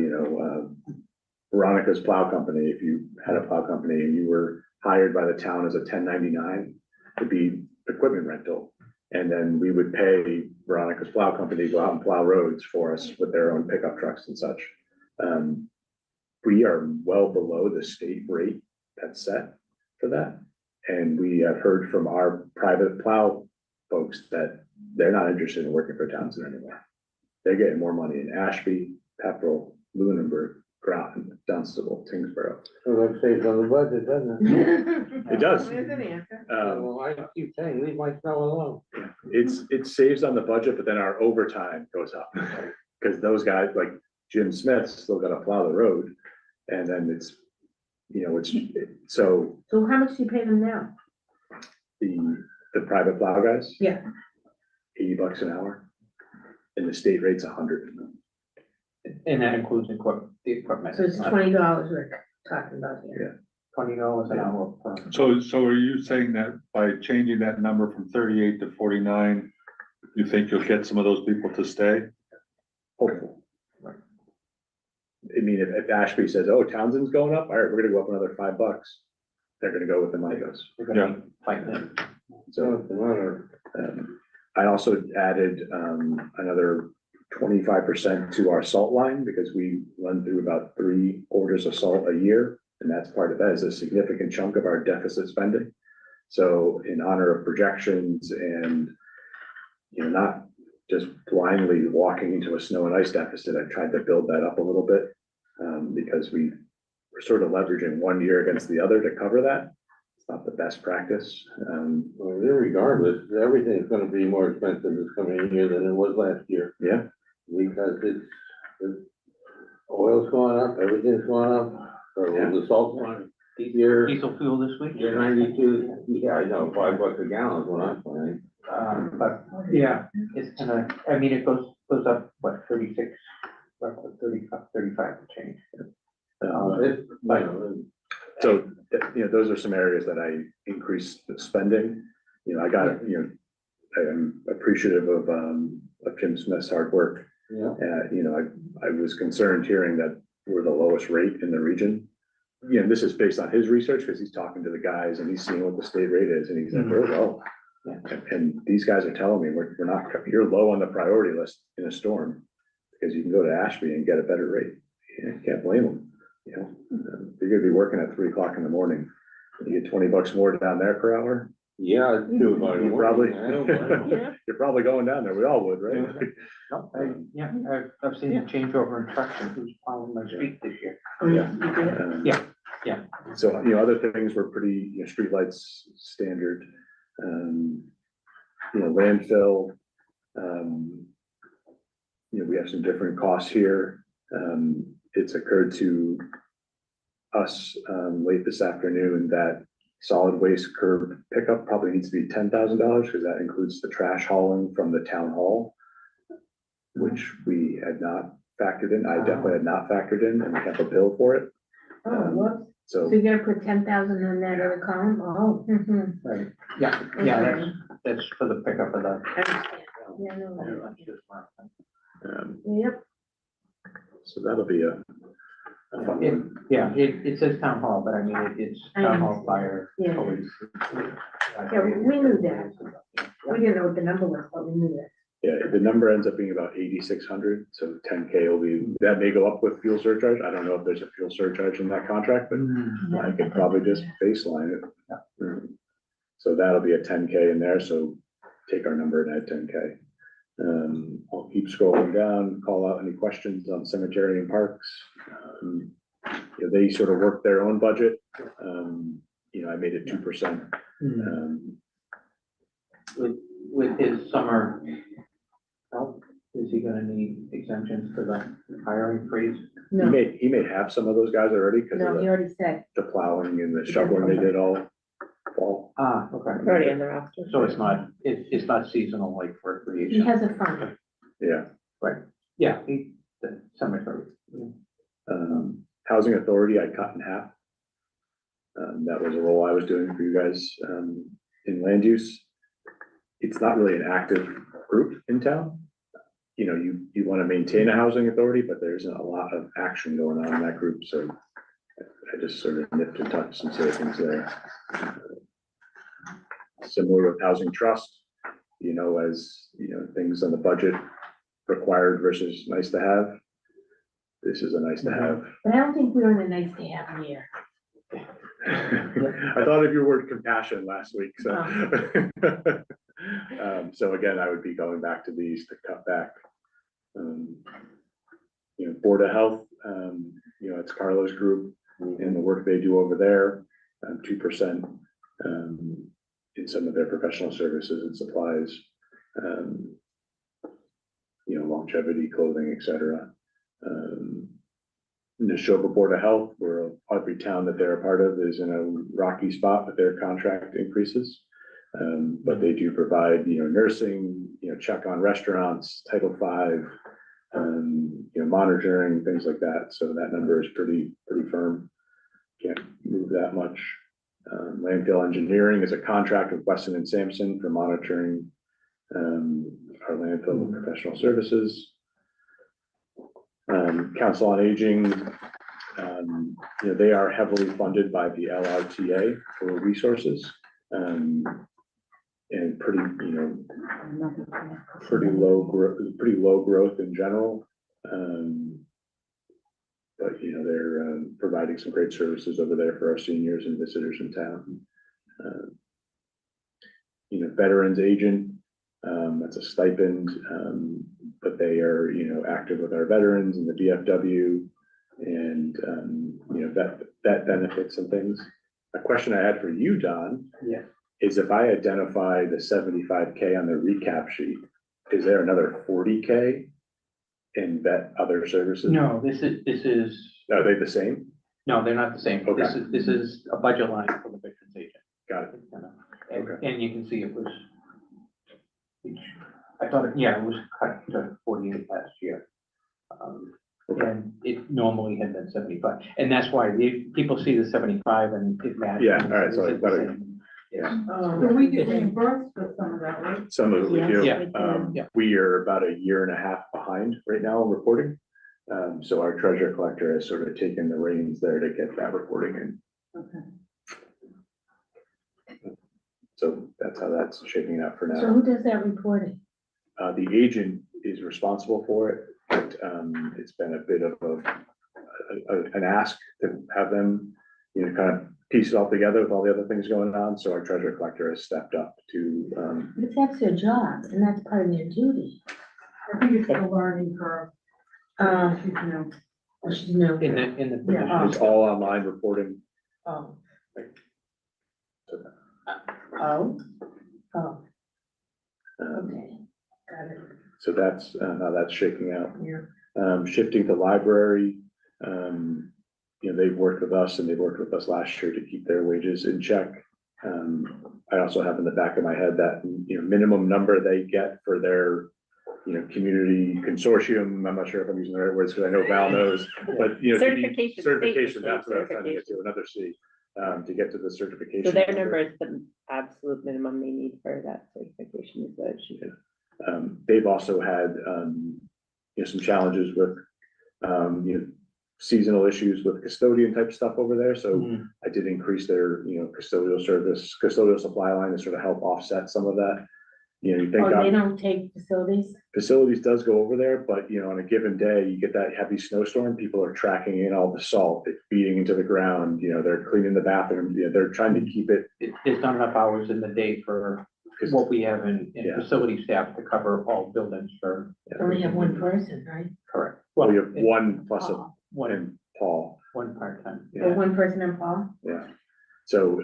Veronica's Plow Company, if you had a plow company and you were hired by the town as a 1099, it'd be equipment rental. And then we would pay Veronica's Plow Company to go out and plow roads for us with their own pickup trucks and such. We are well below the state rate that's set for that. And we have heard from our private plow folks that they're not interested in working for Townsend anymore. They're getting more money in Ashby, Pepperell, Lunenburg, Groton, Dunstable, Tingsboro. So that saves on the budget, doesn't it? It does. There's an answer. Well, I keep saying, leave my snow alone. It saves on the budget, but then our overtime goes up. Because those guys, like Jim Smith, still gotta plow the road. And then it's so So how much do you pay them now? the private plow guys, Yeah. $80 an hour. And the state rate's 100. And that includes the equipment. So it's $20 we're talking about here. $20 an hour per. So are you saying that by changing that number from 38 to 49, you think you'll get some of those people to stay? Hopeful. I mean, if Ashby says, oh, Townsend's going up, all right, we're gonna go up another $5. They're gonna go with the money goes. They're gonna be fighting it. So, I also added, another 25% to our salt line because we run through about 3 orders of salt a year. And that's part of that is a significant chunk of our deficit spending. So in honor of projections and, not just blindly walking into a snow and ice deficit, I tried to build that up a little bit. Because we're sort of leveraging one year against the other to cover that. It's not the best practice. Well, regardless, everything's gonna be more expensive this coming year than it was last year. Yeah. Because it's oil's going up, everything's going up, or the salt line. Diesel fuel this week? You're 92, yeah, I know, $5 a gallon is what I'm planning. But yeah, it's it goes up, what, 36, roughly 35 to change. So, those are some areas that I increased the spending. I got, I'm appreciative of Kim Smith's hard work. Yeah. You know, I was concerned hearing that we're the lowest rate in the region. You know, this is based on his research, because he's talking to the guys and he's seeing what the state rate is, and he's like, we're low. And these guys are telling me, we're not, you're low on the priority list in a storm, because you can go to Ashby and get a better rate. You can't blame them, you know? You're gonna be working at 3 o'clock in the morning, you get $20 more down there per hour. Yeah, I'd do it by the You morning. probably, I don't mind. you're probably going down there, we all would, right? No, I've seen the changeover in trucks and who's plowing my street this year. Yeah. Yeah. So, you know, other things were pretty, you know, streetlights standard, you know, landfill. You know, we have some different costs here. It's occurred to us, late this afternoon that solid waste curb pickup probably needs to be $10,000, because that includes the trash hauling from the town hall, which we had not factored in. I definitely had not factored in, and we have a bill for it. Oh, whoops. So So you're gonna put 10,000 in that other column? Oh. Right, yeah, that's for the pickup of the. Yeah, no. um, Yep. so that'll be a fun one. Yeah, it says town hall, but I mean, it's I town know. hall, fire, Yeah. police. Yeah, we knew that. We didn't know what the number was, but we knew that. Yeah, the number ends up being about 8,600, so 10K will be, that may go up with fuel surcharge. I don't know if there's a fuel surcharge in that contract, but I could probably just baseline it. So that'll be a 10K in there, so take our number and add 10K. I'll keep scrolling down, call out any questions on cemetery and parks. You know, they sort of work their own budget. You know, I made it 2%. With his summer help, is he gonna need exemptions for the hiring freeze? He No, may have some of those guys already, because no, of he already said. the plowing and the shoveling they did all fall. Ah, okay. Already in the roster. So it's not seasonal like for He recreation? has a fund. Yeah. Right, yeah, the cemetery. Housing authority, I cut in half. That was a role I was doing for you guys, in land use. It's not really an active group in town. You know, you want to maintain a housing authority, but there isn't a lot of action going on in that group, so I just sort of nipped and tucked some savings there. Similar with housing trust, you know, as, you know, things on the budget required versus nice to have. This is a nice to have. But I don't think we're in a nice to have year. I thought of your word compassion last week, so. So again, I would be going back to these to cut back. You know, Board of Health, you know, it's Carlos Group and the work they do over there, 2%, in some of their professional services and supplies. You know, longevity, clothing, et cetera. Neshoba Board of Health, where every town that they're a part of is in a rocky spot with their contract increases. But they do provide, you know, nursing, you know, check on restaurants, Title V, you know, monitoring, things like that. So that number is pretty firm. Can't move that much. Landfill engineering is a contract with Weston and Sampson for monitoring our landfill professional services. Council on Aging, you know, they are heavily funded by the LRTA for resources. And pretty, you know, pretty low growth in general. But, you know, they're providing some great services over there for our seniors and visitors in town. You know, veterans agent, that's a stipend, but they are, you know, active with our veterans and the VFW, and you know, that benefits and things. A question I had for you, Don, is if I identify the 75K on the recap sheet, is there another 40K in vet other services? No, this is. Are they the same? No, they're not the same. Okay. This is a budget line for the veterans agent. Got it. And you can see it was. I thought, it was cut to 48 last year. And it normally had been 75, and that's why people see the 75 and it matches. Yeah, all right, so I better, Yeah. So we get reimbursed for some of that, right? Some of it we do. Yes, we We are about a year and a half behind right now in reporting. So our treasurer collector has sort of taken the reins there to get that reporting in. Okay. So that's how that's shaping out for So now. who does that reporting? The agent is responsible for it, but it's been a bit of an ask to have them, kind of piece it all together with all the other things going on. So our treasurer collector has stepped up to, But that's their job, and that's part of their duty. I think it's the learning curve. She's new. Oh, she's new. In the Yeah. it's all online reporting. Oh. So, Oh. Oh, um, okay, got it, So that's how that's shaking out. yeah. Shifting to library, they've worked with us and they worked with us last year to keep their wages in check. I also have in the back of my head that, minimum number they get for their, community consortium. I'm not sure if I'm using the right words because I know Val knows, but, Certification. certification, state that's what I was trying to get to, certification. another C, to get to the certification. So their number is the absolute minimum they need for that certification is what she. They've also had, some challenges with, seasonal issues with custodian type stuff over there. So I did increase their, custodial supply line to sort of help offset some of that. You think Oh, they don't take facilities? facilities does go over there, but on a given day, you get that heavy snowstorm, people are tracking in all the salt, it's feeding into the ground, they're cleaning the bathroom, they're trying to keep it. There's not enough hours in the day for what we have in Yeah. facility staff to cover all buildings for. Only have one person, right? Correct. Well, you have one plus Oh. One, and Paul. one part-time. Yeah. One person in Paul? Yeah. So,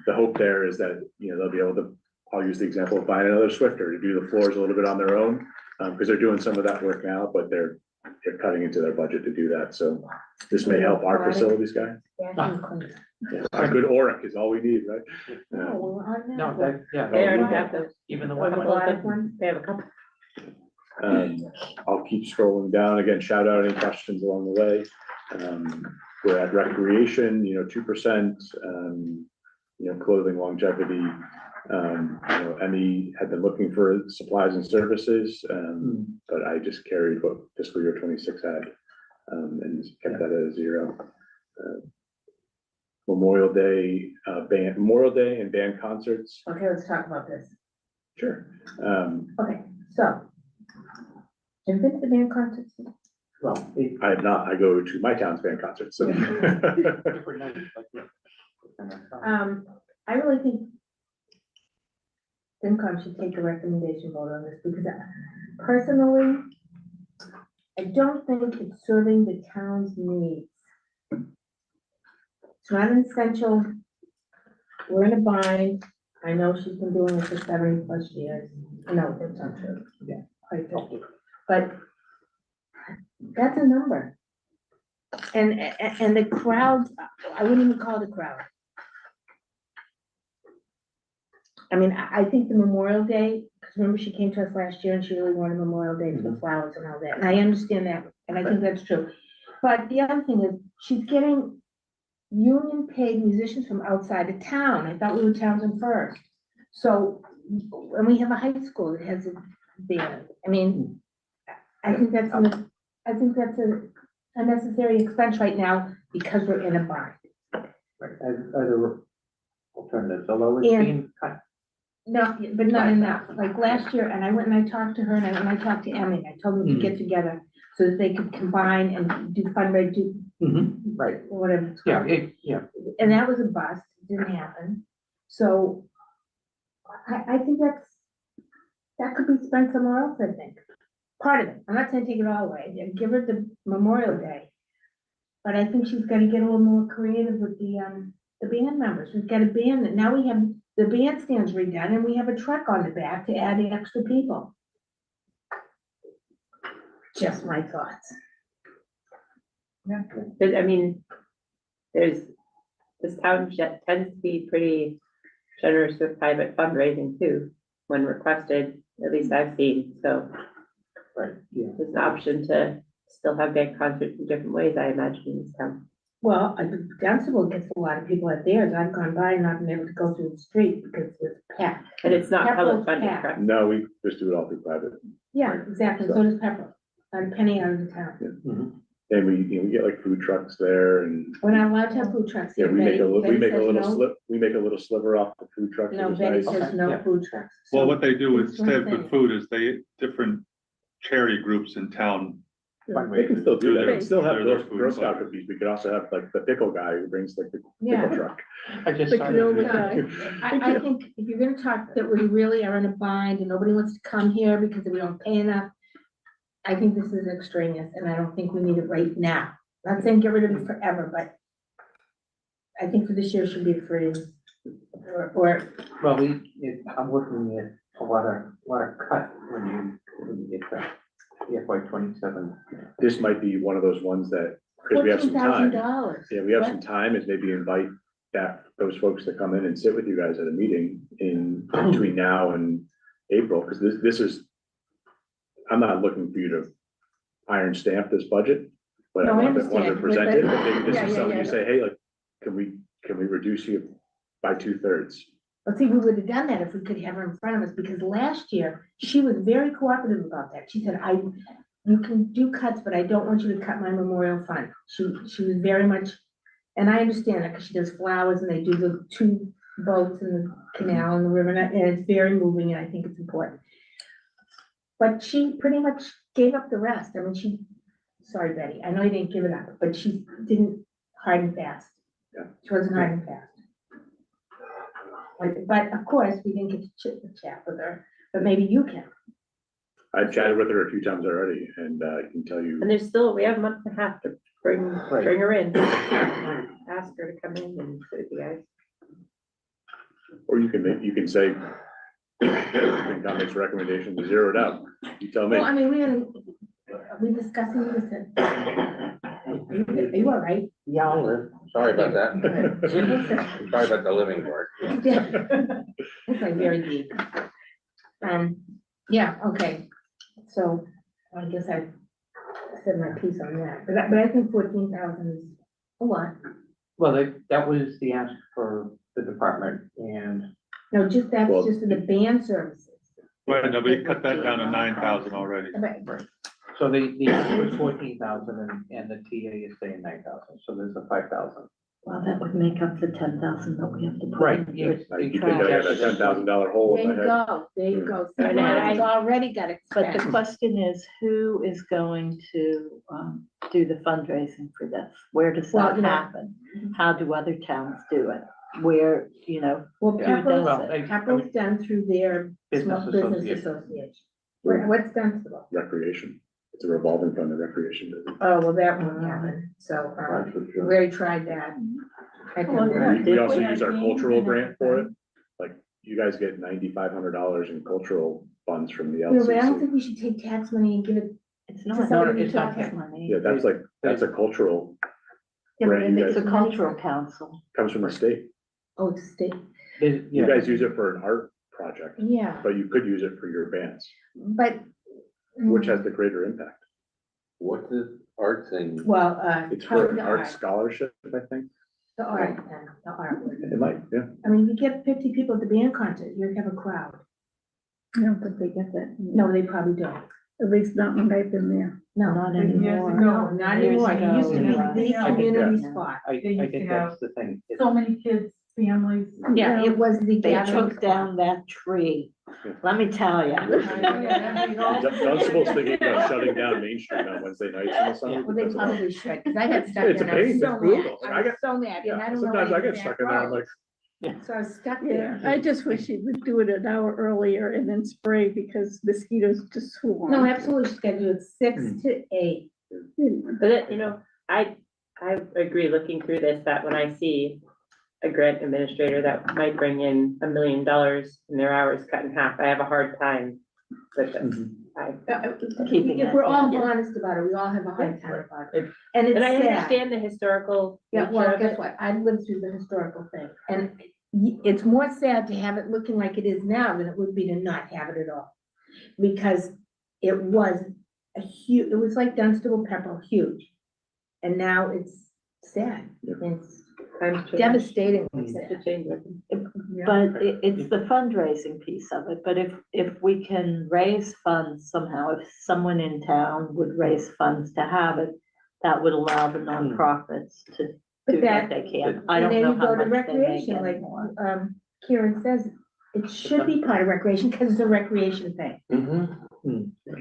the hope there is that, they'll be able to, I'll use the example of buying another Swifter to do the floors a little bit on their own. Because they're doing some of that work now, but they're cutting into their budget to do that. So this may help our facilities guy. Vacuum cleaner. A good Oric is all we need, right? Oh, we're on that. No, that, yeah. They already have those. Even the Or the one. robotic one, they have a couple. I'll keep scrolling down. Again, shout out any questions along the way. We're at recreation, 2%, clothing longevity. Emmy had been looking for supplies and services, but I just carried what fiscal year 26 had, and kept that at a 0. Memorial Day and band concerts. Okay, let's talk about this. Sure. Okay, so. Have you been to the band concerts? Well, I have not. I go to my town's band concerts, so. different nights, like, yeah. I really think FinCom should take a recommendation vote on this because personally, I don't think it's serving the town's needs. It's not essential. We're in a bind. I know she's been doing it for 70+ years. No, that's not true. Yeah. I don't. But that's a number. And the crowd, I wouldn't even call it a crowd. I mean, I think the Memorial Day, because remember she came to us last year and she really wanted Memorial Day for the flowers and all that, and I understand that, and I think that's true. But the other thing is, she's getting union paid musicians from outside of town. I thought we were Townsend first. So, and we have a high school that has a band. I mean, I think that's a necessary expense right now because we're in a bind. Other alternatives, although it's And- being cut. No, but not enough. Like last year, and I went and I talked to her and I talked to Emmy. I told them to get together so that they could combine and do fundraising, Right, whatever it's yeah, called. yeah. And that was a bust. It didn't happen. So I think that could be spent somewhere else, I think. Part of it. I'm not saying take it all away. Yeah, give her the Memorial Day. But I think she's got to get a little more creative with the band members. We've got a band that now we have the bandstands redone and we have a truck on the back to add the extra people. Just my thoughts. Yeah, I mean, this town tends to be pretty generous with private fundraising too, when requested, at least I've seen, so. Right, yeah. There's an option to still have big concerts in different ways, I imagine, in this town. Well, Dunstable gets a lot of people at theirs. I've gone by and not been able to go through the street because it's packed. And it's not Pepperell's public funding, packed. correct? No, we just do it all through private. Yeah, exactly. So does Pepperell. And Penny out of the town. And we get like food trucks there and, We're not allowed to have food trucks yeah, here. we make a, Betty- we make a Betty little says no. slip, we make a little sliver off the food truck. No, which is Betty nice. says no Yeah. food trucks. Well, So what they do it's instead one with thing. food is different charity groups in town. They can still do that. We can still have Do their Girl food, Scout but- cookies. We could also have like the pickle guy who brings like the Yeah. pickle truck. I just The started. canola guy. I think if you're gonna talk that we really are in a bind and nobody wants to come here because we don't pay enough, I think this is extraneous and I don't think we need it right now. Not saying get rid of it forever, but I think for this year should be free. Or, Well, I'm looking at a lot of cut when you get to FY 27. This might be one of those ones that, because we have some time. $14,000. Yeah, we have some time, is maybe invite those folks to come in and sit with you guys at a meeting in between now and April, because this is, I'm not looking for you to iron stamp this budget, but I No, I want to understand. present it. I think this Yeah, is yeah, something yeah. you say, hey, like, can we reduce you by 2/3? but see, we would have done that if we could have her in front of us, because last year, she was very cooperative about that. She said, you can do cuts, but I don't want you to cut my memorial fund. She was very much, and I understand that, because she does flowers and they do the 2 boats in the canal and the river, and it's very moving, and I think it's important. But she pretty much gave up the rest. I mean, sorry, Betty, I know you didn't give it up, but she didn't hard and fast. Yeah. She wasn't hard and fast. But of course, we didn't get to chat with her, but maybe you can. I've chatted with her a few times already, and I can tell you, And we have a month and a half to bring her in. Ask her to come in and sit with you guys. or you can say, FinCom makes a recommendation to zero it out. You tell me. Well, I mean, are we discussing this? Are you all right? Yeah, I'll live. Sorry about that. Sorry about the living part. It's like very deep. Yeah, okay, so I guess I said my piece on that, but I think 14,000 is a lot. Well, that was the ask for the department and No, that's Well- just in the band services. Right, no, we cut that down to 9,000 already. Right. so the ask was 14,000 and the TA is saying 9,000, so there's a 5,000. Well, that would make up the 10,000 that we have to put Right, in. yeah. You think I got a $10,000 hole There in you my head? go, there you go. See, And I've already got it. But the question is, who is going to do the fundraising for this? Where does Well, that you know- happen? How do other towns do it? Where, Well, who does it? Pepperell's done through their Business small business association. association. What's Dunstable? Recreation. It's a revolving fund, the recreation business. Oh, well, that won't happen, so, we already tried that. That didn't work. We also use our cultural grant for it. Like, you guys get $9,500 in cultural funds from the You know, but I don't LCC. think we should take tax money and give it It's to not, somebody it's who not talks. tax money. Yeah, that's a cultural, Yeah, but Right, it you makes guys- It's a money. cultural council. comes from the state. Oh, it's state, You guys use it for an art project, yeah, but you could use it for your bands, but. which has the greater impact. What's the art thing? Well, It's for an the art art, scholarship, I think. the art, the art. It might, yeah. I mean, you get 50 people at the band concert, you have a crowd. I don't think they get that. No, they probably don't. At least not when I've been there. No, Not Years anymore. ago. no, not Years anymore. You used to ago, have the yeah. community Yeah. spot. I They used to think have that's the thing. So many kids, families. Yeah, it was the They gathering took down that tree. Let me tell you. Dunstable's thinking about shutting down Main Street on Wednesday nights in the summer. Well, they probably should, because I got stuck It's a there and I was pain, so it's brutal. mad. I I was got- so mad, and I Yeah, don't know. sometimes how I to get get stuck that in there, I'm road. like, So I was stuck Yeah, there. I just wish he would do it an hour earlier and then spray because mosquitoes just swarm. No, absolutely, scheduled 6 to 8. But I agree, looking through this, that when I see a grant administrator that might bring in $1 million and their hours cut in half, I have a hard time with this. Keeping If it. we're all honest about it, we all have a hard time about it. And it's And I sad. understand the historical Yeah, nature well, of guess it. what? I lived through the historical thing, and it's more sad to have it looking like it is now than it would be to not have it at all. Because it was it was like Dunstable Pepperell, huge. And now it's sad. It's devastating. But it's the fundraising piece of it, but if we can raise funds somehow, if someone in town would raise funds to have it, that would allow the nonprofits to do what they can. I don't know how much they make Recreation, like, anymore. Kieran says, it should be part of recreation, because it's a recreation thing.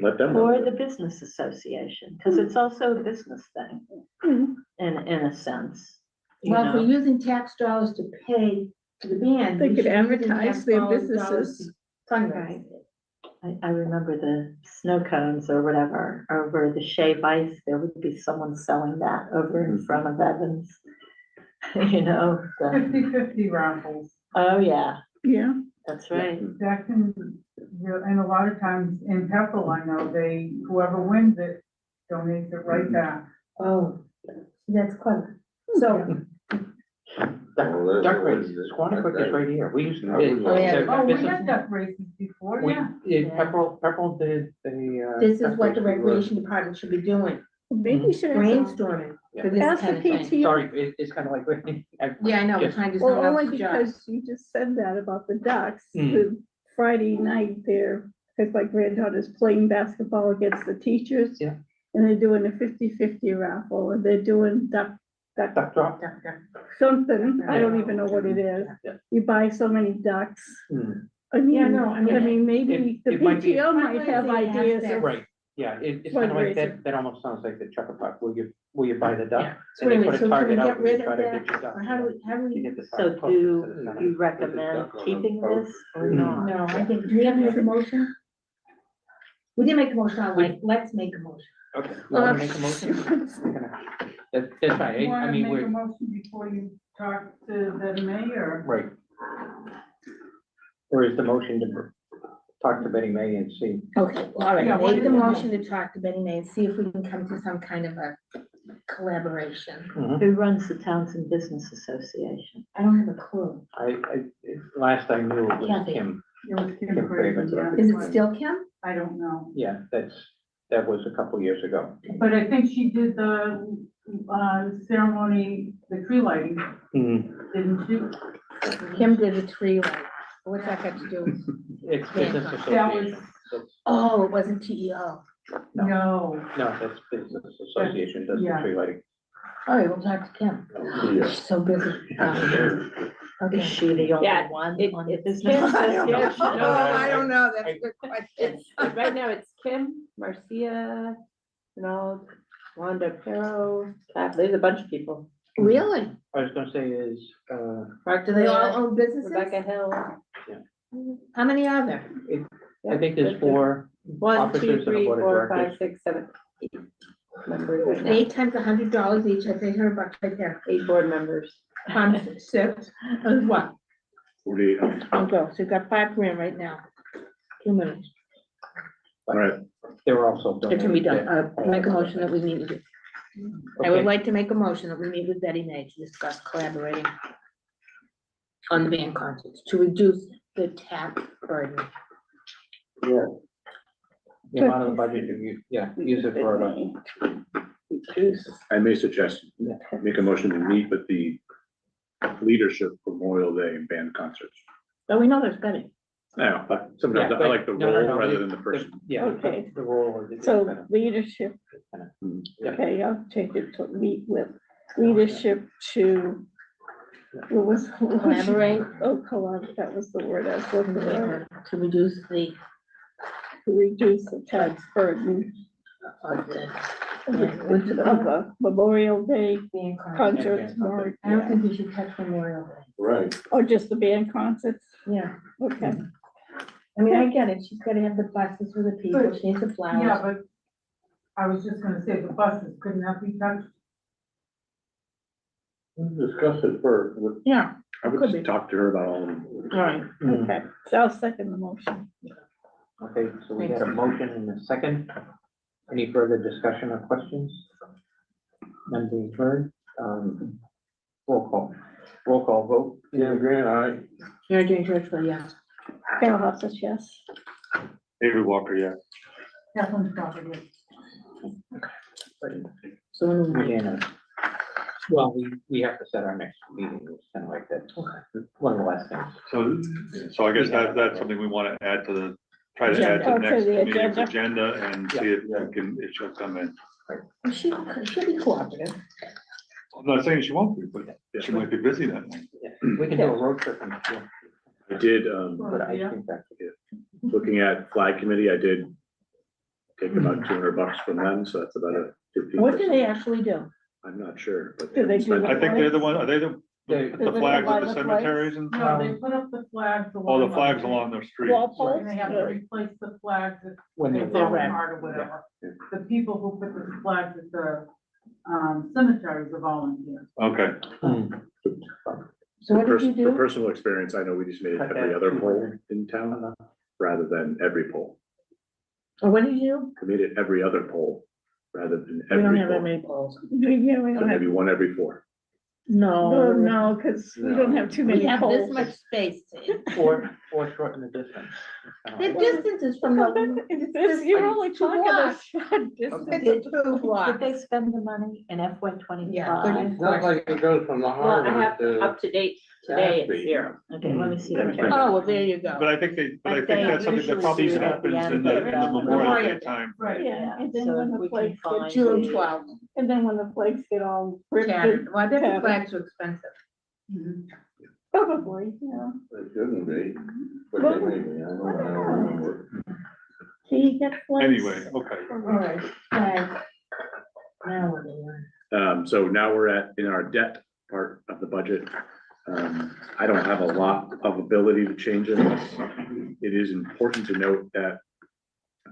Let them know. Or the business association, because it's also a business thing, in a sense. you Well, if we're know? using tax dollars to pay for the band. They we could should be using advertise tax their dollars businesses. to fundraise. I remember the snow cones or whatever, over the shave ice, there would be someone selling that over in front of Evans. You know, the, 50/50 raffles. oh, yeah, Yeah. that's right. That can, and a lot of times in Pepperell, I know whoever wins it donates it right back. Oh, that's clever. So, Duck race, Squanicook is right here. We used to. Oh, yeah. Oh, we had duck races before, yeah. Pepperell did this is what the recreation department should be doing, Maybe we should ask, brainstorming for this ask the kind of thing. PTO. Sorry, it's kind of like. Yeah, I know, we're Just- trying to. Well, only because you just said that about the Ducks. The Friday night there, because my granddaughter's playing basketball against the teachers. Yeah. And they're doing a 50/50 raffle, and they're doing duck drop. something, I don't even know what it is. Yeah. You buy so many ducks. Hmm. I mean, Yeah, no, I mean, maybe the it might be- PTO might have Fundraising ideas aspect. of. Right, yeah, it's kind of like Fundraiser. that almost sounds like the chucker puck. Will you buy the duck? Yeah. And they Wait a put minute, a so can we target get out and rid you of try to that? hit your duck. Or how do we? You get the So target close to the do center. you recommend keeping this or not? No, I think, do we have to make a motion? We didn't make a motion, let's make a motion. Okay, you wanna make a motion? That's fine, You I wanna mean, make a we're, motion before you talk to the mayor? right. Or is the motion to talk to Betty May and see? Okay, all right, Yeah, make the what- motion to talk to Betty May and see if we can come to some kind of a collaboration. Who runs the Townsend Business Association? I don't have a clue. Last I knew it was Kathy. Kim. It was Kim Kim Craven, Craven. yeah. Is it still Kim? I don't know, Yeah, that was a couple years ago. but I think she did the, ceremony, the tree lighting, didn't she? Kim did a tree light. What's that got to do? It's business That association. was, That's- Oh, it wasn't TEO. no, No, that's business association, does the Yeah. tree lighting. All right, we'll talk to Kim. She's so busy. Is Okay. she the only Yeah, one on the it's business Kim. association? No, I don't know, that's a good question. It's, right now, it's Kim, Marcia, Ronald, Wanda Pero, Kath, there's a bunch of people. Really? I was gonna say is, Do they all own businesses? Rebecca Hill. How many are there? I think there's 4 1, 2, officers and a 3, board of 4, 5, directors. 6, 7, 8 members right now. 8 times $100 each, I think her bucks right there. 8 board members. Times 6, is what? 48. I'll go, so you've got $5 right now. 2 minutes. All right. They were also. It can be done, donated. make a motion that we need to. I would Okay. like to make a motion that we meet with Betty May to discuss collaborating on the band concerts, to reduce the tax burden. Yeah. The amount of the budget, use it for I may suggest, make a motion to meet with the leadership for Memorial Day and band concerts. So we know there's Betty. Yeah, but sometimes Yeah, I like the but- no, role rather the- than the person. Yeah. Okay. The role. or the- So leadership, Yeah. okay, I'll take it to meet with leadership to. What was? Collaborate. Oh, collaborate, that was the word I was looking for, To reduce the, to reduce the tax burden of the of a Memorial Day band concerts. concerts, I don't think we should touch Memorial Day. Right. or just the band concerts, Yeah, okay. I mean, I get it, she's gotta have the buses for the people, she needs the yeah, flowers. but I was just gonna say, the buses, couldn't that be touched? Discuss it first. Yeah, I would Could be. just talk to her about all of them. all right. Okay, so I'll second the motion. Okay, so we had a motion and a second. Any further discussion or questions? None being heard. Roll call vote. Yeah, Grant, aye. Mary Jane Churchwell, yes. Carol Hofstas, yes. David Walker, yeah. Kathleen Crawford, yes. So when we, Unanimous. Well, we have to set our next meeting, it's kind of like that. Okay. One of the last things. So I guess that's something we want to add to the, try to add to the Agenda. next To the meeting's agenda. agenda and see if we can, if she'll come in. She'll be cooperative. I'm not saying she won't be, but she might be busy that night. We can do a road trip and, yeah, I did, put ice cream back. looking at flag committee, I did take about $200 from them, so that's about a 15%. What do they actually do? I'm not sure, but. Do they do spent- I think they're the one, are they the They- flags at the the cemeteries and No, stuff? they put up the flags Oh, along. the flags along the street. Wall posts? And they have to replace the flags if When they they fall go apart or whatever. The people who put the flags at the cemeteries are volunteers. Okay, So what For did you pers- For do? personal experience, I know we just made every other poll in town rather than every poll. Or what did you We made it every other poll rather than do? We don't every have that poll. many polls. Yeah, we So don't have, maybe one every 4. no, No. no, because we don't have too We many have this polls. much space. Or shorten the distance. The distance is from the. You're only talking a blocks. short distance. It's 2 blocks. Did they spend the money in FY Yeah, twenty-five? It's not like it goes from the Well, I harbor have to. up to date today, Ashby. it's 0. Okay, let me see. Okay. Oh, well, there you go. but I think they, but I But think they that's something that usually probably do it at the happens end in the of the Memorial Day time. Right. Yeah, and then So when if the we can flags find get, June the- 12th. and then when the flags get all Tattered. ripped. Well, I bet the tattered. flags are expensive. Probably, yeah. It shouldn't be, but they may be, I don't know. So you get flags. Anyway, okay. All right, flags. Now we're doing. So now we're in our debt part of the budget. I don't have a lot of ability to change it. It is important to note that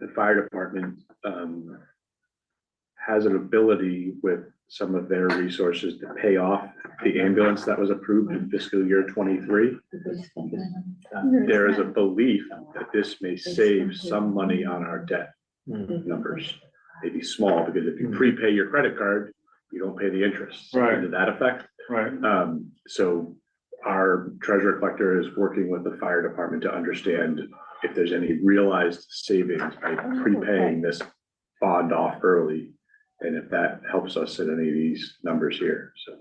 the fire department, has an ability with some of their resources to pay off the ambulance that was approved in fiscal year 23. There is a belief that this may save some money on our debt numbers. Maybe small, because if you prepay your credit card, you don't pay the interest. Right. To that effect. Right. So our treasurer collector is working with the fire department to understand if there's any realized savings by prepaying this bond off early. And if that helps us in any of these numbers here, so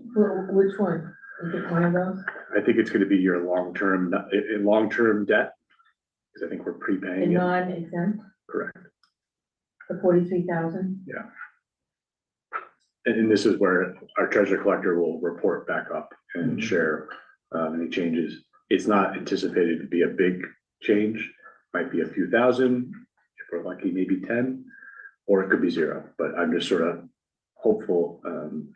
Which one? Is it one of those? I think it's gonna be your long-term debt. Because I think we're The prepaying it, non-exempt, correct? the 43,000? And this is where our treasurer collector will report back up and share any changes. It's not anticipated to be a big change, might be a few thousand, if we're lucky, maybe 10, or it could be 0, but I'm just sort of hopeful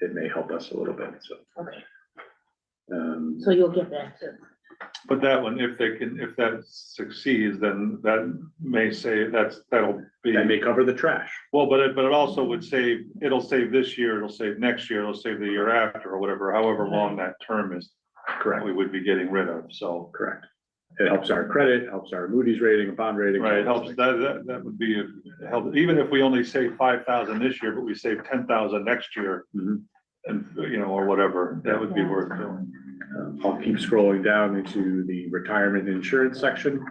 it may help us a little bit, so. Okay. So you'll get that too. But that one, if that succeeds, then that may say that'll be. That may cover the trash. Well, but it also would save, it'll save this year, it'll save next year, it'll save the year after, or whatever, however long that term is. Correct. We would be getting rid of, so. Correct. It helps our credit, helps our Moody's rating, bond rating. Right, it helps, that would be a help, even if we only save 5,000 this year, but we save 10,000 next year. Mhm. And, or whatever, that would be worth doing. I'll keep scrolling down into the retirement insurance section.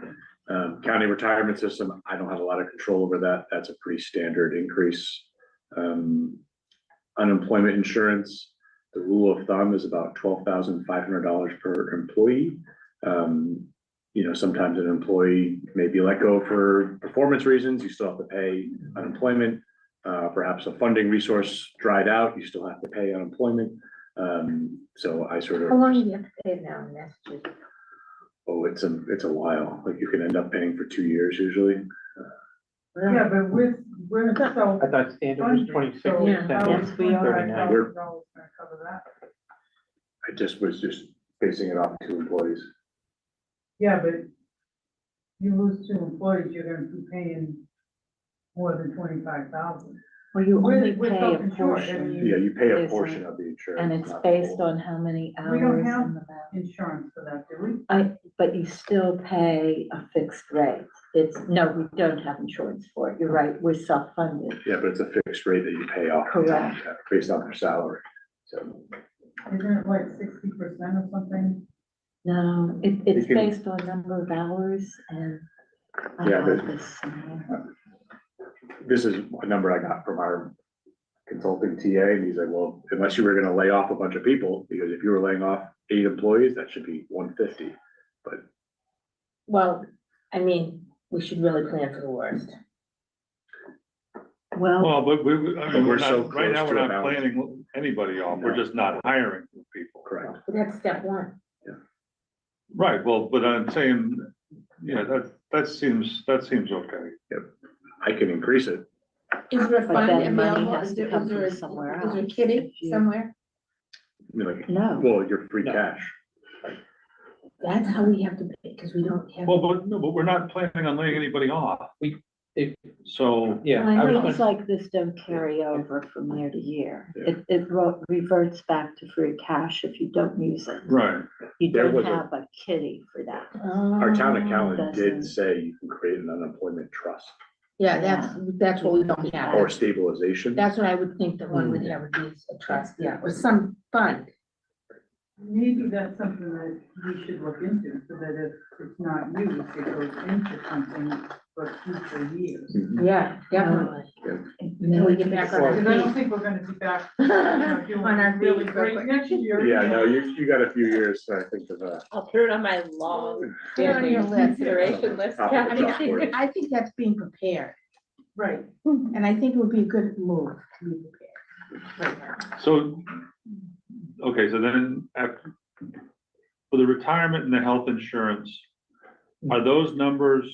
County retirement system, I don't have a lot of control over that. That's a pretty standard increase. Unemployment insurance, the rule of thumb is about $12,500 per employee. Sometimes an employee may be let go for performance reasons. You still have to pay unemployment. Perhaps a funding resource dried out, you still have to pay unemployment. So I sort of. How long do you have to pay now in Massachusetts? Oh, it's a while, like you can end up paying for 2 years usually. Yeah, but we're so. I thought standard was 26. Yeah, yes, we are. We're- Gonna cover that. I was just basing it off 2 employees. Yeah, but you lose 2 employees, you're gonna be paying more than 25,000. Well, you only We're pay a self-insured, I portion, mean, Yeah, you pay a Is portion it- of the insurance. and it's not the based whole. on how many We don't hours have- in the balance. insurance for that, do we? But you still pay a fixed rate. No, we don't have insurance for it. You're right, we're self-funded. Yeah, but it's a fixed rate that you pay off. Correct. Based on their salary, so. Isn't it like 60% or something? No, it's can- based on number of hours and. I Yeah, have but- this somewhere. This is a number I got from our consulting TA, and he's like, well, unless you were gonna lay off a bunch of people, because if you were laying off 8 employees, that should be 150. But Well, I mean, we should really plan for the worst. Well, but I But mean, we're we're so not, right now, close we're to a not balance. planning anybody off, we're just not hiring people. correct. But that's step one. Right, well, but I'm saying, yeah, that seems okay. I can increase it. Is there a But fund then money available? has Is to there, come is there, from a- somewhere is there a else. kitty If you- somewhere? I mean, like, No. well, your free No. cash. That's how we have to pay, because we don't have. Well, but, no, but we're not planning on laying anybody off. So, Yeah. Well, I was things gonna- like this don't carry over from year to year. Yeah. It reverts back to free cash if you don't use it. right, You There don't was a- have a kitty for that. Our town accountant doesn't- did say you can create an unemployment trust Yeah, that's what we don't have. or stabilization. That's what I would think that one would have, would be a trust, yeah, or some fund. Maybe that's something that we should look into, so that if it's not used, it goes into something for future years. Mhm. Yeah, definitely. Then we get back on our Because I don't feet. think we're gonna be back, you know, doing On our really feet. great next year. Yeah, no, you got a few years, I think, of, I'll put it on my long Put it on your list. consideration list. Top I of mean, the chalkboard. I think that's being prepared, Right. and I think it would be a good move to be prepared right now. so, okay, so then after, for the retirement and the health insurance, are those numbers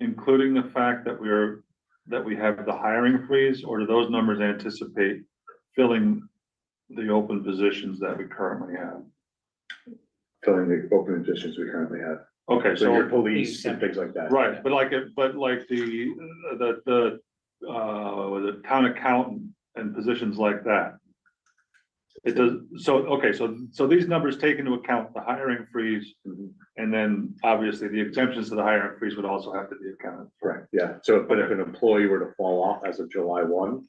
including the fact that we have the hiring freeze, or do those numbers anticipate filling the open positions that we currently have? filling the open positions we currently have. Okay, So your so, police and things like that. right, but like the town accountant and positions like that. It does, so, okay, so these numbers take into account the hiring freeze, Mhm. and then obviously the exemptions to the hiring freeze would also have to be accounted. Correct, yeah. So, but if an employee were to fall off as of July 1,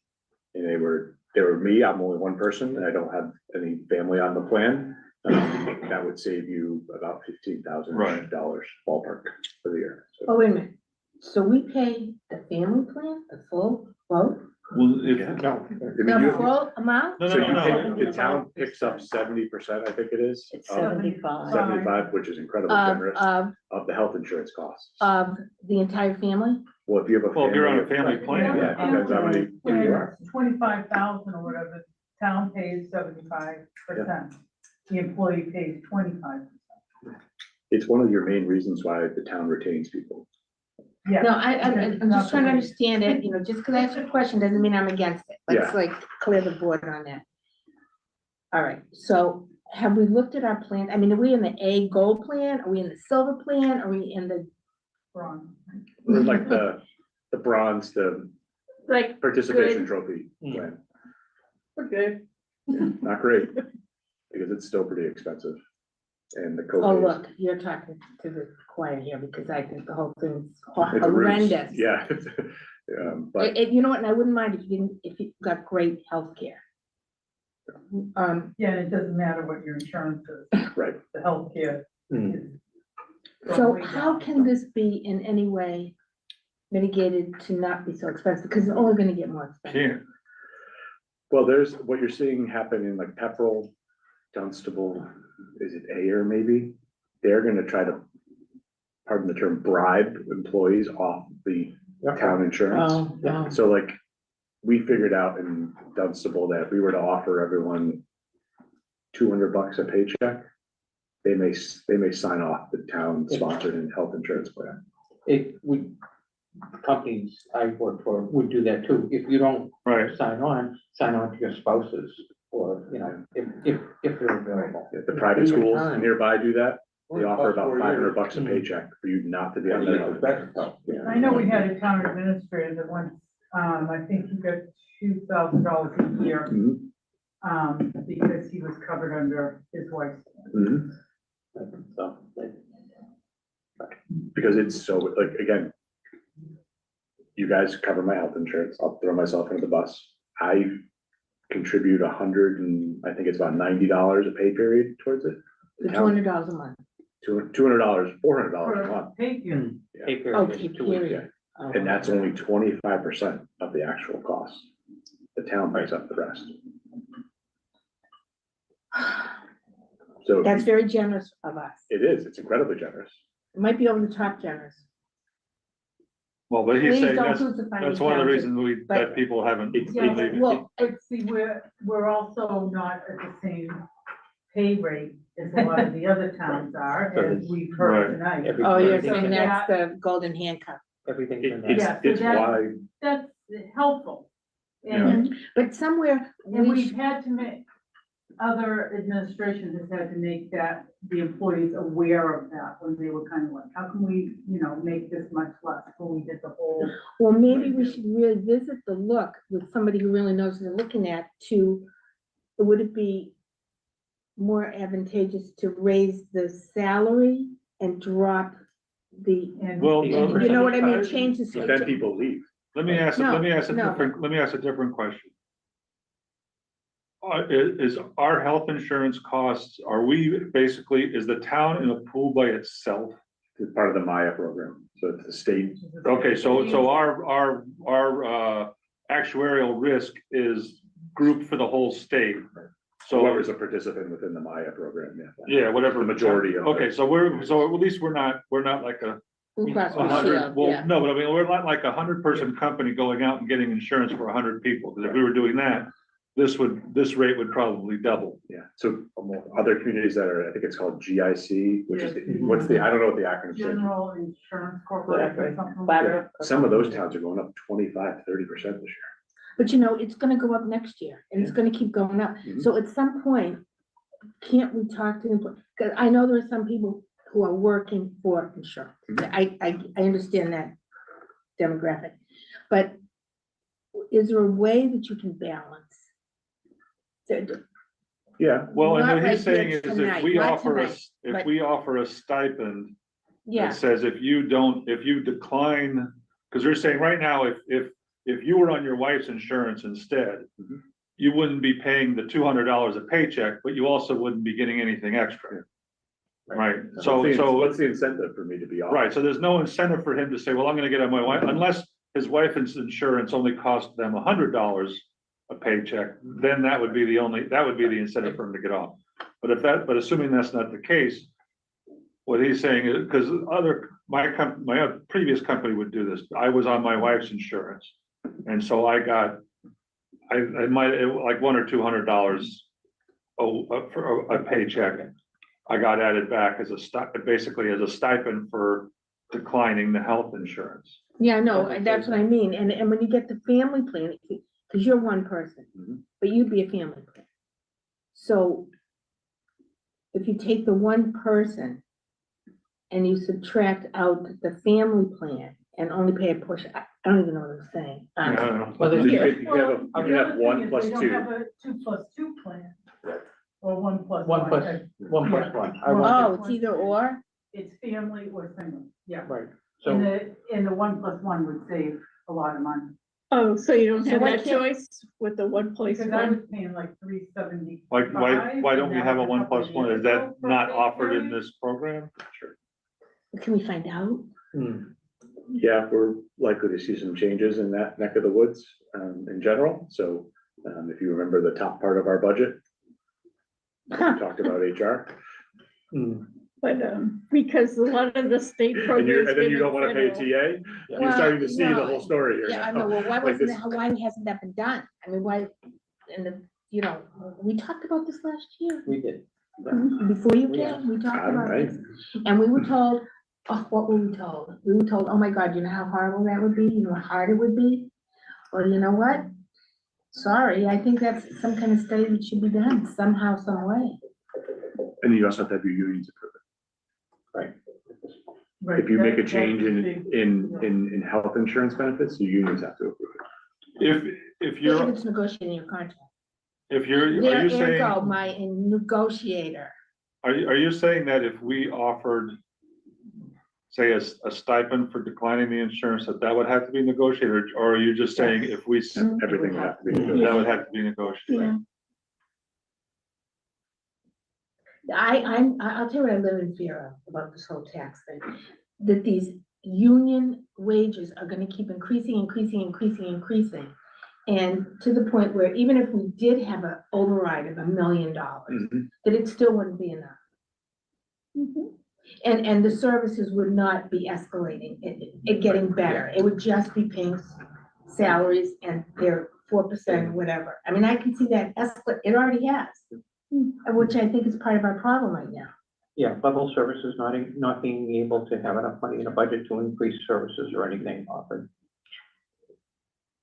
and they were me, I'm only one person, and I don't have any family on the plan, that would save you about $15,000 ballpark for the year. So, Oh, wait a minute, so we pay the family plan, the full quote, Well, if, yeah. No, I mean, the you- full amount? no, So no, you no, pick, the town picks up 70%, I think it is. It's of 75. 75, which is incredibly generous, of the health insurance costs. Of the entire family? Well, if you have a. Well, if you're on a family right, plan. Yeah, depends how many you are. 25,000 or whatever, the town pays 75%. The employee pays 25%. It's one of your main reasons why the town retains people. Yeah. No, I'm just trying to understand it, you know, just because I asked you a question doesn't mean I'm against it. Let's Yeah. like clear the board on that. All right, so have we looked at our plan? I mean, are we in the A gold plan? Are we in the silver plan? Are we in the, Wrong. Like the bronze, the like, participation Good. trophy Mm. plan. we're good? Not great, because it's still pretty expensive. And the Oh, co look, you're talking to the choir here because I think the whole thing's It's a ruse. horrendous. Yeah. But You know what, and I wouldn't mind if you got great healthcare. Yeah, and it doesn't matter what your insurance is, right, the healthcare. Hmm. is So going way how down. can this be in any way mitigated to not be so expensive? Because it's only gonna get more expensive. Can't, well, there's what you're seeing happen in like Pepperell, Dunstable, is it Ayer maybe? They're gonna try to, pardon the term, bribe employees off the town insurance. Oh, no. So like, we figured out in Dunstable that if we were to offer everyone $200 a paycheck, they may sign off the town sponsored and health insurance plan. Companies I work for would do that too. If you don't right, sign on to your spouses, or, you know, if they're available. If the private Your schools time. nearby do that, they offer about 4 $500 years. a paycheck for you not to be on Yeah, the that's tough. I know we had a town administrator that once, I think he got $2,000 a year, Mhm, because he was covered under his wife's. mhm. So, Because it's so, like, again, you guys cover my health insurance, I'll throw myself under the bus. I contribute I think it's about $90 a pay period towards it. The $200 a month. $200, $400 a month. Thank you. Yeah. pay period Oh, is pay 2 weeks. period. Oh. And that's only 25% of the actual cost. the town picks up the rest. So That's very generous of us. it is, it's incredibly generous. It might be over the top generous. Well, but he's Please saying don't that's, crucify me, that's one of the Townsend, reasons but- that people haven't. Yeah, been well, see, we're also not at the same pay rate as a lot of the other towns are, as we've heard tonight. Oh, you're So saying that- that's the golden handcuff. Everything's in It's, there. Yeah, so it's that- why, That's helpful. And, But somewhere, and we we've had to make, other administrations have had to make that, the employees aware of that when they were kind of like, how can we, make this much less when we did the whole. well, maybe we should revisit the look with somebody who really knows what they're looking at would it be more advantageous to raise the salary and drop the, Well, you know what I mean, change the. but then people leave. Let me ask a No. different question. Is our health insurance costs, is the town in a pool by itself? It's part of the Maya program, so it's the state. Okay, so our actuarial risk is grouped for the whole state. So Whoever's a participant within the Maya program, yeah, whatever. The majority of it. Okay, so at least we're not like a Blue Cross Blue 100, Shield, well, yeah. no, but I mean, we're not like 100-person company going out and getting insurance for 100 people, because if we were doing that, this rate would probably double. Yeah, so other communities that are, I think it's called GIC, which is, I don't know what the acronym stands. General Insurance Corporation or something like Yeah, that. some of those towns are going up 25, 30% this year. But it's gonna go up next year, and it's gonna keep going up. Mhm. So at some point, can't we talk to them? Because I know there are some people who are working for insurance. I understand that demographic. But is there a way that you can balance? Yeah, Well, and Not what he's like saying it's is tonight, if we not offer tonight, if but- we offer a stipend Yeah, that says if you decline, because they're saying right now, if you were on your wife's insurance instead, Mhm. you wouldn't be paying the $200 a paycheck, but you also wouldn't be getting anything extra. Right, so what's the incentive for me to be off? right, so there's no incentive for him to say, well, I'm gonna get on my wife, unless his wife's insurance only cost them $100 a paycheck, then that would be the incentive for him to get off. But assuming that's not the case, what he's saying is, because my previous company would do this, I was on my wife's insurance. And so I might, like $100 or $200 for a paycheck. I got added back basically as a stipend for declining the health insurance. yeah, no, that's what I mean. And when you get the family plan, because you're one person, Mhm. but you'd be a family plan. So if you take the one person and you subtract out the family plan and only pay a portion, I don't even know what I'm saying. Yeah, I don't know. Well, there's- You Yeah. can have The 1 other plus thing is 2. They don't have a 2+2 plan. Or 1+1. One plus Yeah. one. Oh, it's either or? It's family or single, yeah. Right, And so, the 1+1 would save a lot of money. Oh, so you don't So have why that can't- choice with the one place Because I one? was paying like $370. Why don't we have a 1+1? Is that not offered in this program? Sure. Can we find out? Yeah, we're likely to see some changes in that neck of the woods, in general. So, if you remember the top part of our budget, we talked about HR. But, because a lot of the state And programs. then you don't want to pay TA? You're Well, starting to see the no. whole story here. Yeah, I now. know, well, Like this- why hasn't that been done? I mean, why, we talked about this last year. we did. Before you Yeah. came, we talked about Right. this. And we were told, what were we told? We were told, oh my God, you know how horrible that would be? You know how hard it would be? Well, you know what? Sorry, I think that's some kind of study that should be done somehow, some way. And you also have to have your unions approve it. Right, If you make a that's change the big- in health insurance benefits, the unions have to approve it. If If you're, it's negotiating your contract. are you There saying? you go, my negotiator. Are you saying that if we offered, say, a stipend for declining the insurance, that would have to be negotiated? Or are you just saying if we, Everything would have to be that negotiated. would have to be negotiated? Yeah. I'll tell you what I live in fear of about this whole tax thing, that these union wages are gonna keep increasing. And to the point where even if we did have an override of $1 million, that it still wouldn't be enough. And the services would not be escalating, it getting better. It would just be paying salaries and their 4% or whatever. I mean, I can see that escalate, it already has, which I think is part of our problem right now. Yeah, level services not being able to have enough money in a budget to increase services or anything offered.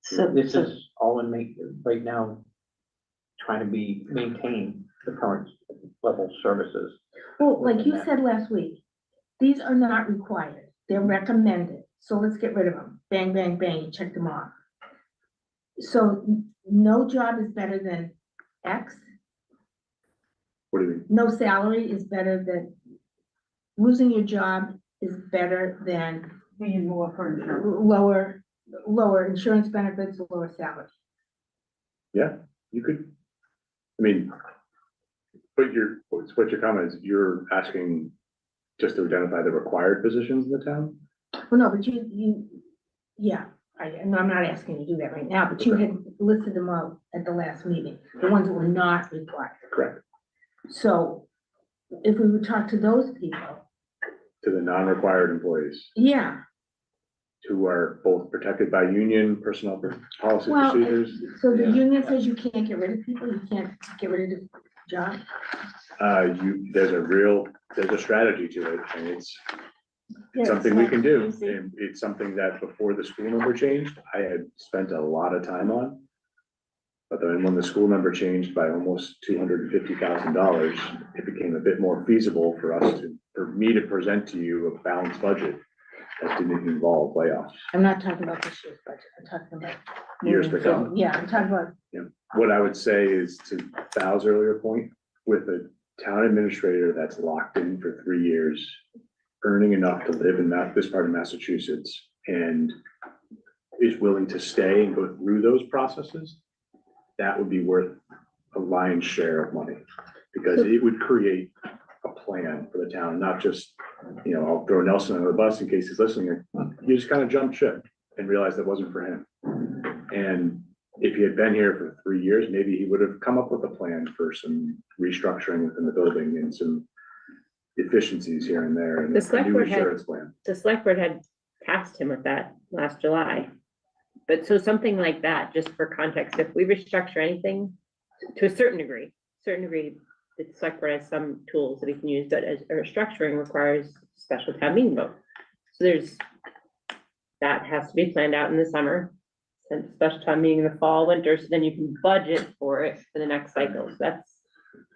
So This is all right now, trying to maintain the current level services. Well, like you said last week, these are not required, they're recommended, so let's get rid of them. Bang, bang, bang, you check them off. So no job is better than X, What do you mean? no salary is better than, losing your job is better than Paying more for insurance. lower insurance benefits, lower salary. Yeah, you could, I mean, what your comment is, you're asking just to identify the required positions in the town? Well, no, but yeah, I'm not asking you to do that right now, but you had listed them out at the last meeting, the ones that were not required. Correct. So if we would talk to those people, To the non-required employees yeah, who are both protected by union personnel policy well, procedures. so the Yeah. union says you can't get rid of people, you can't get rid of the job. There's a strategy to it, and it's something we can do. And it's something that before the school number changed, I had spent a lot of time on. But then when the school number changed by almost $250,000, it became a bit more feasible for me to present to you a balanced budget that didn't involve layoffs. I'm not talking about this year's budget, I'm talking about. Years to moving come. forward. Yeah, I'm talking about, What I would say is, to Val's earlier point, with a town administrator that's locked in for 3 years, earning enough to live in this part of Massachusetts, and is willing to stay and go through those processes, that would be worth a lion's share of money, because it would create a plan for the town, not just, I'll throw Nelson under the bus in case he's listening. You just kind of jumped ship and realized that wasn't for him. And if he had been here for 3 years, maybe he would have come up with a plan for some restructuring within the building and some efficiencies here and there, and The a select new board insurance plan. The select board had tasked him with that last July. But so something like that, just for context, if we restructure anything to a certain degree, the select board has some tools that we can use, but as a restructuring requires special town meeting vote. So that has to be planned out in the summer, and special town meeting in the fall, winter, so then you can budget for it for the next cycle. So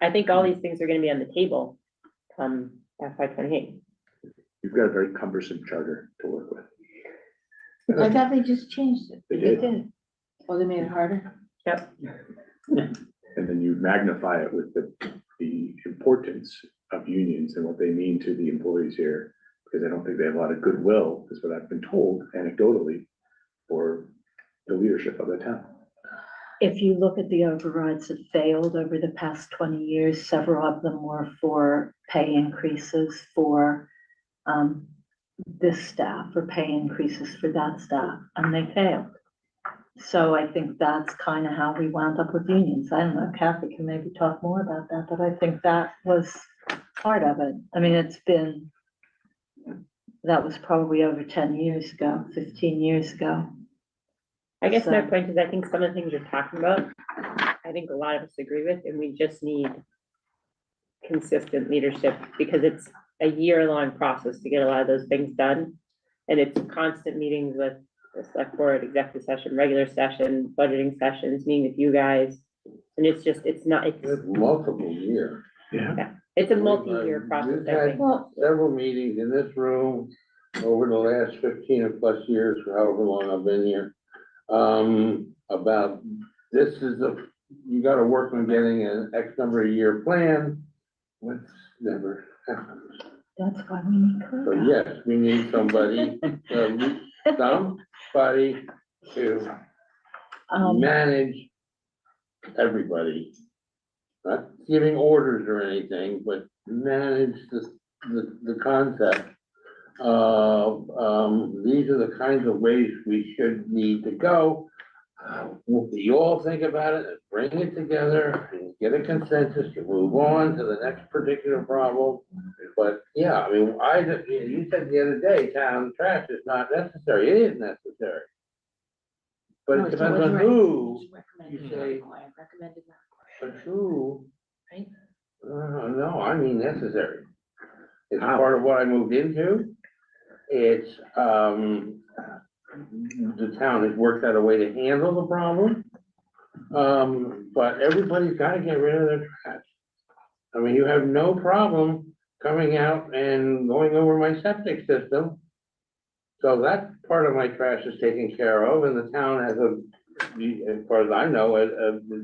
I think all these things are gonna be on the table come FY 28. You've got a very cumbersome charter to work with. I thought they just changed it. They did. Oh, they made it harder? Yep. And then you magnify it with the importance of unions and what they mean to the employees here, because I don't think they have a lot of goodwill, is what I've been told anecdotally, for the leadership of the town. if you look at the overrides that failed over the past 20 years, several of them were for pay increases for this staff, or pay increases for that staff, and they failed. So I think that's kind of how we wound up with unions. I don't know, Kathy can maybe talk more about that, but I think that was part of it. I mean, that was probably over 10 years ago, 15 years ago. I guess my So- point is, I think some of the things you're talking about, I think a lot of us agree with, and we just need consistent leadership, because it's a year-long process to get a lot of those things done. And it's constant meetings with the select board, executive session, regular session, budgeting sessions, meeting with you guys. And it's Multiple years. Yeah. it's a multi-year process, We've I had think. several meetings in this room over the last 15 or plus years, for however long I've been here, about you gotta work on getting an X number of year plan, which never happens. That's why we need So Kurt. yes, we need somebody to manage everybody. Not giving orders or anything, but manage the concept of, these are the kinds of ways we should need to go. You all think about it, and bring it together, and get a consensus to move on to the next particular problem. But yeah, I mean, you said the other day, town trash is not necessary, it is necessary. But it depends on who, you say, but who? Right. No, I mean necessary. It's part of what I moved into. It's, the town has worked out a way to handle the problem. But everybody's gotta get rid of their trash. I mean, you have no problem coming out and going over my septic system. So that part of my trash is taken care of, and the town has as far as I know, it's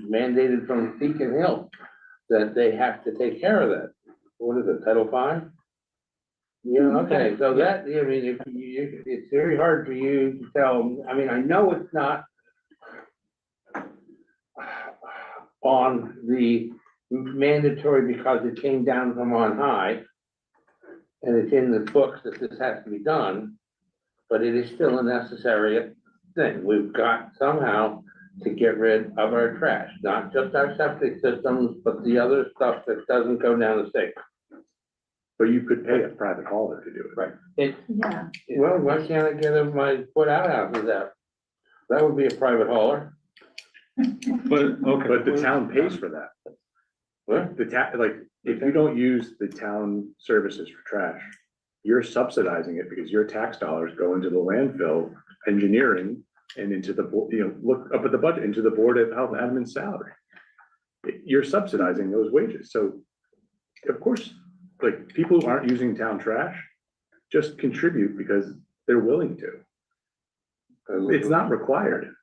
mandated from Beacon Hill that they have to take care of that. What is it, Title V? Yeah, okay, so that, I mean, if you, it's very hard for you to tell, I mean, I know it's not on the mandatory because it came down from on high, and it's in the books that this has to be done, but it is still a necessary thing. We've got somehow to get rid of our trash, not just our septic systems, but the other stuff that doesn't go down the sink. But you could pay a private hauler to do it. Right. Yeah. Well, why can't I get my put out houses out? That would be a private hauler. But, okay. But the town pays for that. What? Like, if you don't use the town services for trash, you're subsidizing it because your tax dollars go into the landfill engineering and into the, look up at the budget, into the board of health admin salary. You're subsidizing those wages. So of course, like, people who aren't using town trash just contribute because they're willing to. It's not required.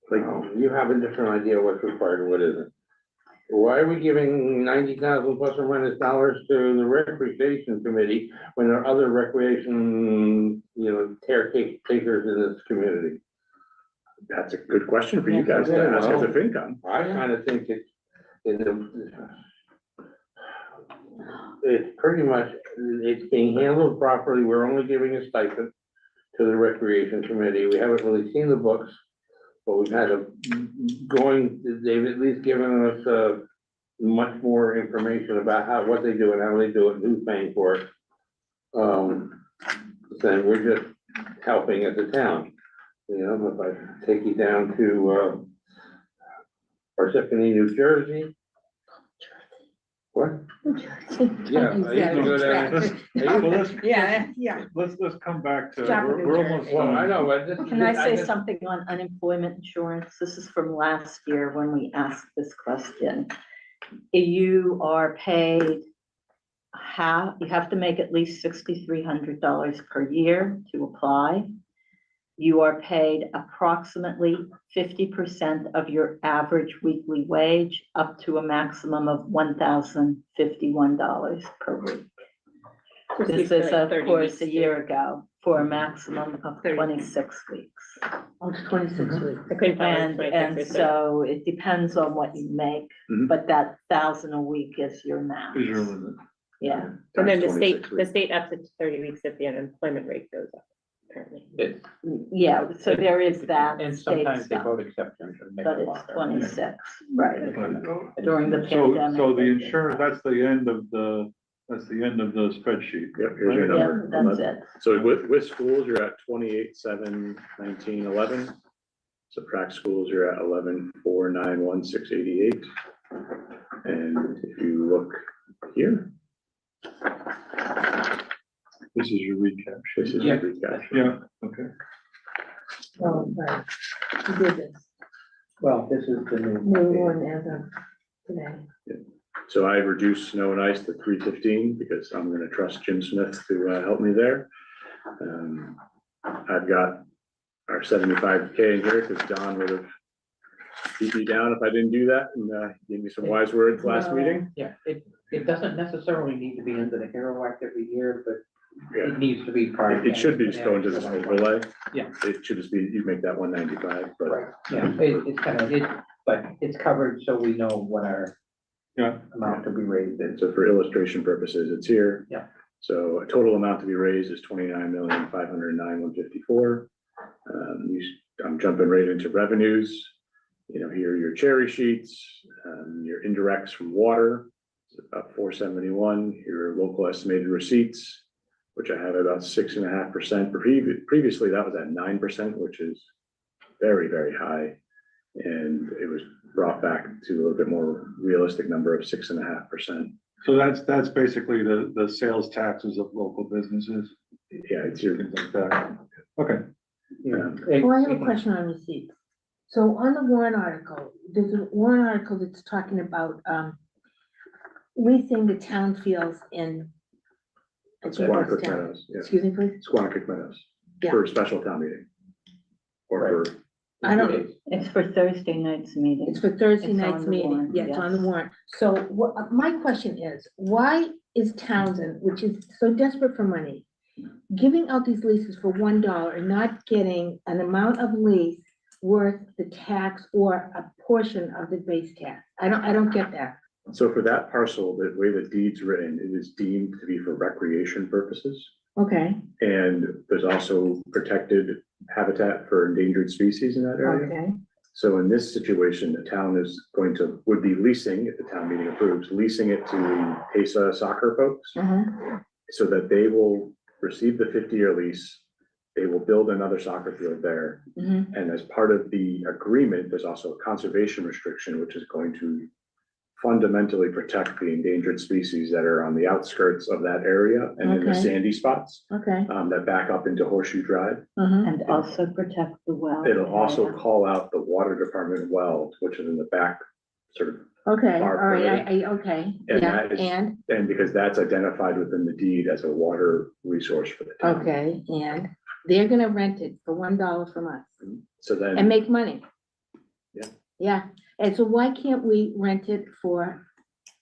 Like, You have a different idea what's required and what isn't. Why are we giving 90,000 plus or minus dollars to the recreation committee when there are other recreation, takers in this community? that's a good question for you guys to ask as a FinCom. I kind of think it's pretty much, it's being handled properly. We're only giving a stipend to the recreation committee. We haven't really seen the books, but we've had they've at least given us much more information about what they do and how they do it, and who's paying for it. Then we're just helping as a town. If I take you down to Parsippany, New Jersey. What? Yeah. I used to go down. Yeah. Let's come back to, Chapter we're almost. Well, I know, but this. Can I say something on unemployment insurance? This is from last year when we asked this question. You are paid you have to make at least $6,300 per year to apply. You are paid approximately 50% of your average weekly wage, up to a maximum of $1,051 per week. This is, of course, a year ago, for a maximum of 26 weeks. Oh, it's 26 weeks. I couldn't find And so it depends on what you make, Mhm. but that 1,000 a week is your max. Is your limit. Yeah. And then Times the 26 weeks. state up to 30 weeks if the unemployment rate goes up, apparently. Yeah, so there is that. And state sometimes they stuff, vote exceptions. and make But it it's longer. 26, right, during the So pandemic. the insurance, that's the end of the spreadsheet. Yep, here's your Yeah, number. that's it. So with schools, you're at 28,719.11. Subtract schools, you're at 11,491,688. And if you look here, This is your recap. this is your recap. Yeah, okay. Oh, right. You did this. Well, this is the new. New one as of today. So I reduced snow and ice to 315 because I'm gonna trust Jim Smith to help me there. I've got our 75K in here because John would have beat me down if I didn't do that, and gave me some wise words last meeting. Yeah, it doesn't necessarily need to be into the Hero Act every year, but Yeah. it needs to be part of. It should be just going to this overlay. Yeah. It should just be, you make that 195, but. Right, yeah, it's kind of, but it's covered so we know what our amount to be raised is. So for illustration purposes, it's here. Yeah. So a total amount to be raised is 29,509,154. I'm Jumping right into revenues, you know, here are your cherry sheets, your indirects from water, it's about 471, your local estimated receipts, which I have about 6.5%. Previously, that was at 9%, which is very, very high. And it was brought back to a little bit more realistic number of 6.5%. So that's basically the sales taxes of local businesses. Yeah, it's your, Things like that. Okay. Oh, I have a question on receipts. So on the warrant article, there's a warrant article that's talking about, leasing the town fields in. Squanicook Meadows, yeah. Excuse me, please? Squanicook Meadows, Yeah. for a special town meeting. Or for. I don't, It's for Thursday night's meeting. it's for Thursday It's on night's the meeting. warrant, Yeah, it's on the yes. warrant. So what, my question is, why is Townsend, which is so desperate for money, giving out these leases for $1 and not getting an amount of lease worth the tax or a portion of the base tax? I don't get that. So for that parcel, the way the deed's written, it is deemed to be for recreation purposes. Okay, And there's also protected habitat for endangered species in that area. okay, So in this situation, the town would be leasing, if the town meeting approves, leasing it to the PESA soccer folks, so that they will receive the 50-year lease. They will build another soccer field there. And as part of the agreement, there's also a conservation restriction, which is going to fundamentally protect the endangered species that are on the outskirts of that area and in the Okay. sandy spots okay. that back up into Horseshoe Drive. And also protect the well. It'll also area. call out the water department well, which is in the back, sort of, Okay, all Our right, permit. okay, And yeah, that is- and, and because that's identified within the deed as a water resource for the town. okay, and they're gonna rent it for $1 from us So and then, make money. Yeah. Yeah, and so why can't we rent it for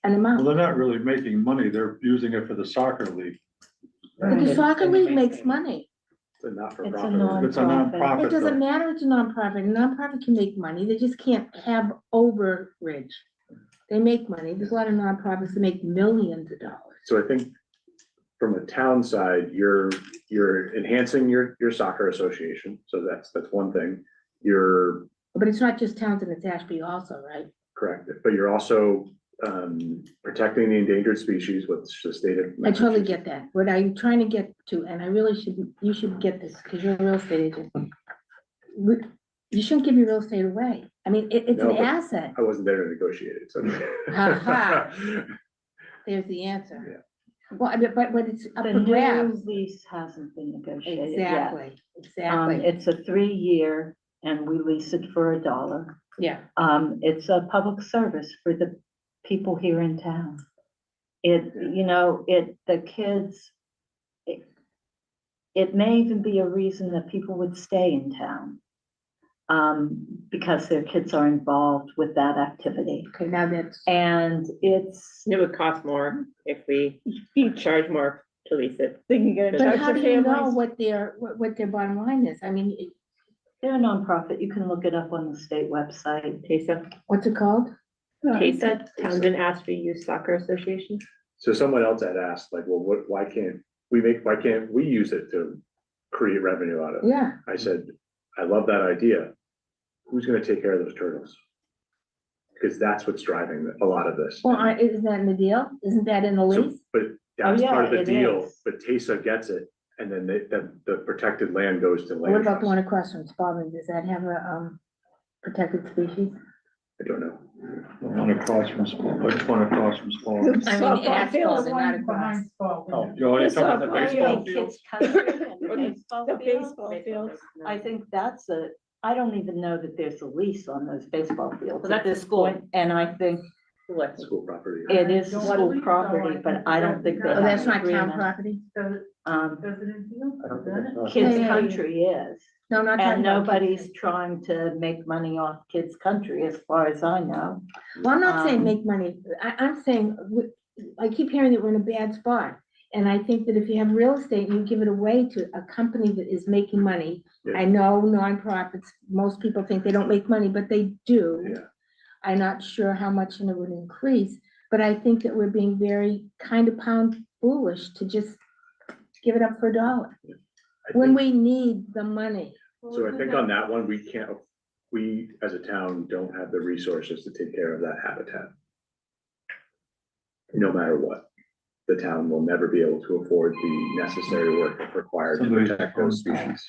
an Well, amount? they're not really making money. They're using it for the soccer league. But the soccer league makes money. it's a It's a not-for-profit. It's a nonprofit. nonprofit. It doesn't matter, it's a nonprofit. A nonprofit can make money, they just can't have overreach. They make money. There's a lot of nonprofits that make millions of dollars. So I think from a town side, you're enhancing your soccer association. So that's one thing. You're But it's not just Townsend, it's Ashby also, right? correct, but you're also protecting the endangered species, which the state of. I totally get that. What I'm trying to get to, and I really should, you should get this, because you're a real estate agent. You shouldn't give your real estate away. I mean, it's No, an but asset. I wasn't there to negotiate it, so. Ha There's the answer. Yeah. Well, I mean, but it's up The for new grabs. lease hasn't been negotiated yet. Exactly, exactly. It's a 3-year and we lease it for $1. Yeah, It's a public service for the people here in town. The kids, it may even be a reason that people would stay in town. Because their kids are involved with that activity. okay, now that's, And It would cost more if we charge more to lease it. they can get in but touch how with do you know families. what their bottom line is? I mean, They're a nonprofit. You can look it up on the state website. TASA, what's it called? TASA, Townsend Ashby Youth Soccer Association. So someone else had asked, like, well, why can't we use it to create revenue out of it? Yeah, I said, I love that idea. Who's gonna take care of those turtles? Because that's what's driving a lot of this. well, isn't that in the deal? Isn't that in the So, lease? but that's yeah, part of the it deal, is. but TASA gets it, and then the protected land goes to land. What about the trust. one across from Spalding? Does that have a, protected species? I don't know. One across from, which one across from Small? I mean, Softball at field, Spalding, not across. Oh, you're talking about the baseball field? Kids country and the baseball The field. baseball fields. I think I don't even know that there's a lease on those baseball fields Well, at that's this a school. point. And I think School property. it is Don't school believe so. property, but I don't think they Oh, have that's an not town agreement. property? Does it deal? I don't think it's- Kids Yeah. Country is, No, not talking and about. nobody's trying to make money off Kids Country as far as I know. Well, I'm not saying Um, make money. I'm saying, I keep hearing that we're in a bad spot. And I think that if you have real estate and you give it away to a company that is making money, Yeah. I know nonprofits, most people think they don't make money, but they do. Yeah. I'm not sure how much and it would increase, but I think that we're being very kind of pound foolish to just give it up for $1. I When think- we need the money. So I think on that one, we as a town don't have the resources to take care of that habitat. No matter what, the town will never be able to afford the necessary work required to protect those species.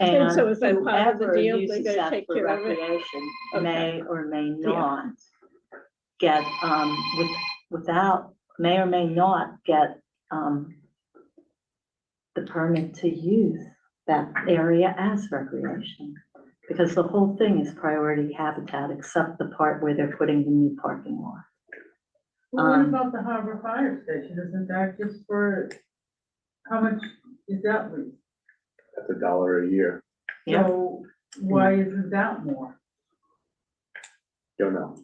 And so is that part of the whoever deal? They're uses gonna that take for care of it? recreation Okay. may or may Yeah. not get, may or may not get, the permit to use that area as recreation. Because the whole thing is priority habitat, except the part where they're putting the new parking lot. Well, what about the Harbor Fire Station? Isn't that just for, how much is that lease? That's $1 a year. So why isn't that more? Don't know.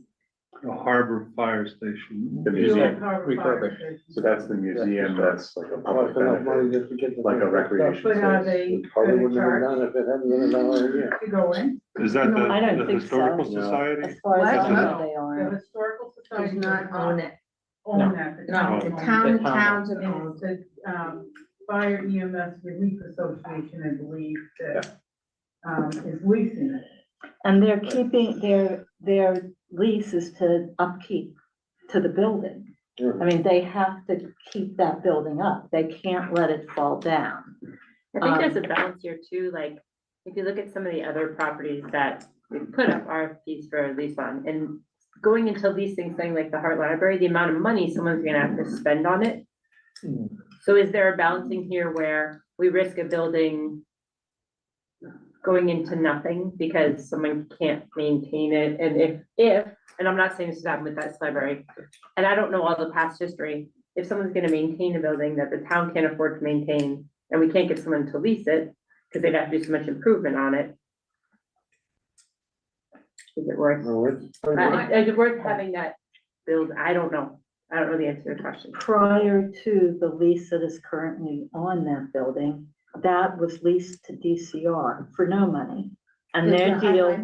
The Harbor Fire Station. The The museum, old Harbor Fire Station. so that's the museum, that's like a public Enough money benefit, just to get the- like a recreation. But are space. they Probably gonna wouldn't have been charge done if it hadn't been $1 a year. to go in? Is that No, I don't the think Historical so. No. Society? As far as I Isn't know, it? they The aren't. Historical Society Does not own it. Own that. The No, town the owns town, it. Townsend And owns it's it. the, Fire EMS Relief Association, I believe, that, is leasing it. And they're keeping, their lease is to upkeep to the building. I mean, they have to keep that building up. They can't let it fall down. I think there's a balance here too, like, if you look at some of the other properties that we put up RFPs for lease on, and going into leasing, saying like the Hart Library, the amount of money someone's gonna have to spend on it. So is there a balancing here where we risk a building going into nothing because someone can't maintain it? And if, and I'm not saying this is happened with that library, and I don't know all the past history, if someone's gonna maintain a building that the town can't afford to maintain, and we can't get someone to lease it, because they'd have to do so much improvement on it. Is it worth, is it worth having that build? I don't know. I don't know the answer to your question. Prior to the lease that is currently on that building, that was leased to DCR for no money. And their deal,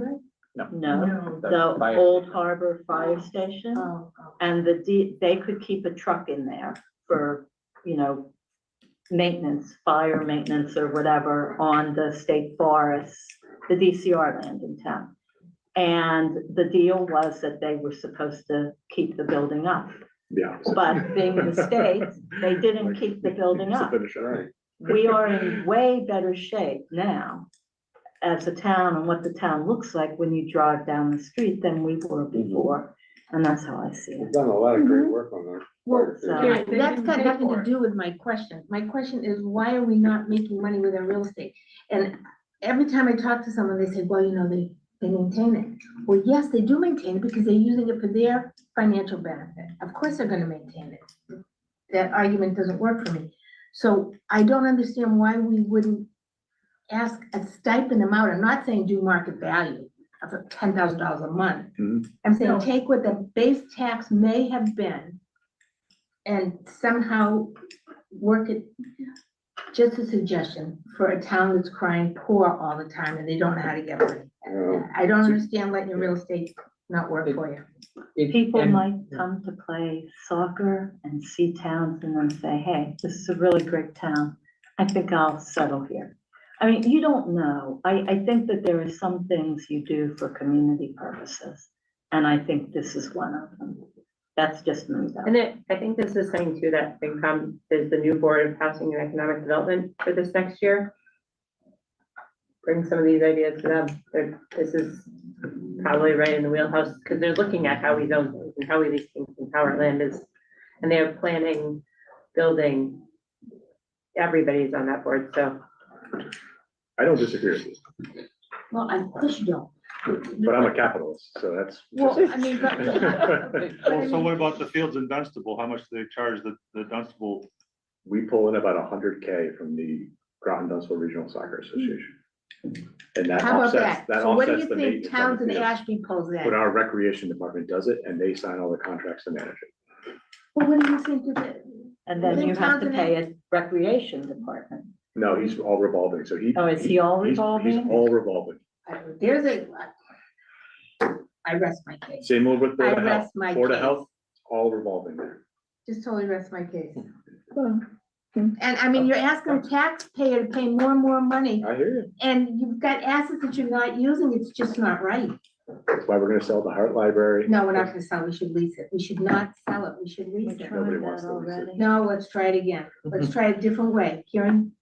no, the Fire old Harbor Fire Station. Oh, And they could keep a truck in there for, maintenance, fire maintenance or whatever on the state forests, the DCR land in town. And the deal was that they were supposed to keep the building up. Yeah. But being the state, they didn't keep the building up. We are in way better shape now as a town and what the town looks like when you drive down the street than we were before. And that's how I see it. We've done a lot of great work on that. Well, So- that's got nothing to do with my question. My question is, why are we not making money with our real estate? And every time I talk to someone, they say, well, they maintain it. Well, yes, they do maintain it because they're using it for their financial benefit. Of course, they're gonna maintain it. That argument doesn't work for me. So I don't understand why we wouldn't ask a stipend amount. I'm not saying do market value of $10,000 a month. I'm saying No. take what the base tax may have been and somehow work it, just a suggestion for a town that's crying poor all the time and they don't know how to get money. I don't understand letting your real estate not work for you. People might come to play soccer and see Townsend and say, hey, this is a really great town. I think I'll settle here. I mean, you don't know. I think that there are some things you do for community purposes. And I think this is one of them. That's just me though. And then I think this is something too that FinCom is the new Board of Housing and Economic Development for this next year. Bring some of these ideas to them. This is probably right in the wheelhouse, because they're looking at how we zone things and how we lease things and how our land is. And they're planning, building, everybody's on that board, so. I don't disagree with you, Well, I push you don't. but I'm a capitalist, so that's. Well, I mean, but. Well, so what about the fields in Dunstable? How much do they charge the Dunstable? We pull in about 100K from the Groton Dunstable Regional Soccer Association. And that How about offsets, that? So what do offsets you the think maintenance on the Townsend field. Ashby pulls But in? our recreation department does it and they sign all the contracts to manage it. Well, what do you think of it? And then you have to pay a recreation department. No, he's all revolving, so he. Oh, is he all he's- revolving? He's all revolving. There's I rest my case. Same with I Board of Health. rest my Board of case. Health, all revolving there. Just totally rest my case. And I mean, you're asking a taxpayer to pay more and more money, I hear you. and you've got assets that you're not using, it's just not right. That's why we're gonna sell the Hart Library. No, we're not gonna sell, we should lease it. We should not sell it, we should lease it. Nobody wants to lease it. No, let's try it again. Let's try a different way. Kieran?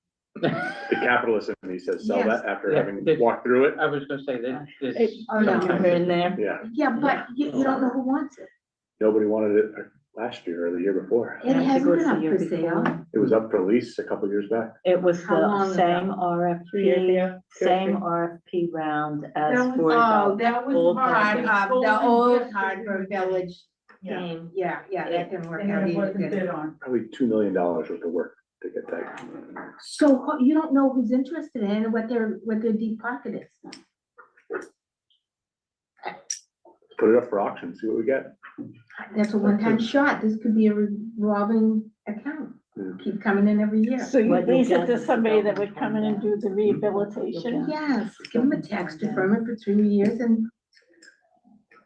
The capitalist in me says sell Yes. that after Yeah, having this- walked through it. I was gonna say that It- this. Oh, no. in there. Yeah, Yeah, but you don't know who wants it. nobody wanted it last year or the year before. It hasn't been up for sale. It was up for lease a couple years back. It was How long the ago? same 3 years RFP, ago? same RFP round as That was- for Oh, the that was old hard, building. the old Hardburg Village Yeah. game. Yeah, that didn't work And out it either, wasn't did bid it? on. Probably $2 million worth of work to get that. So you don't know who's interested in it, what their deep pocket is. Put it up for auction, see what we get. That's a one-time shot. This could be a revolving account. Keep coming in every year. So you What you lease it get to is the somebody that building would come in and do the rehabilitation? Yes, give them a tax deferment for 3 years and.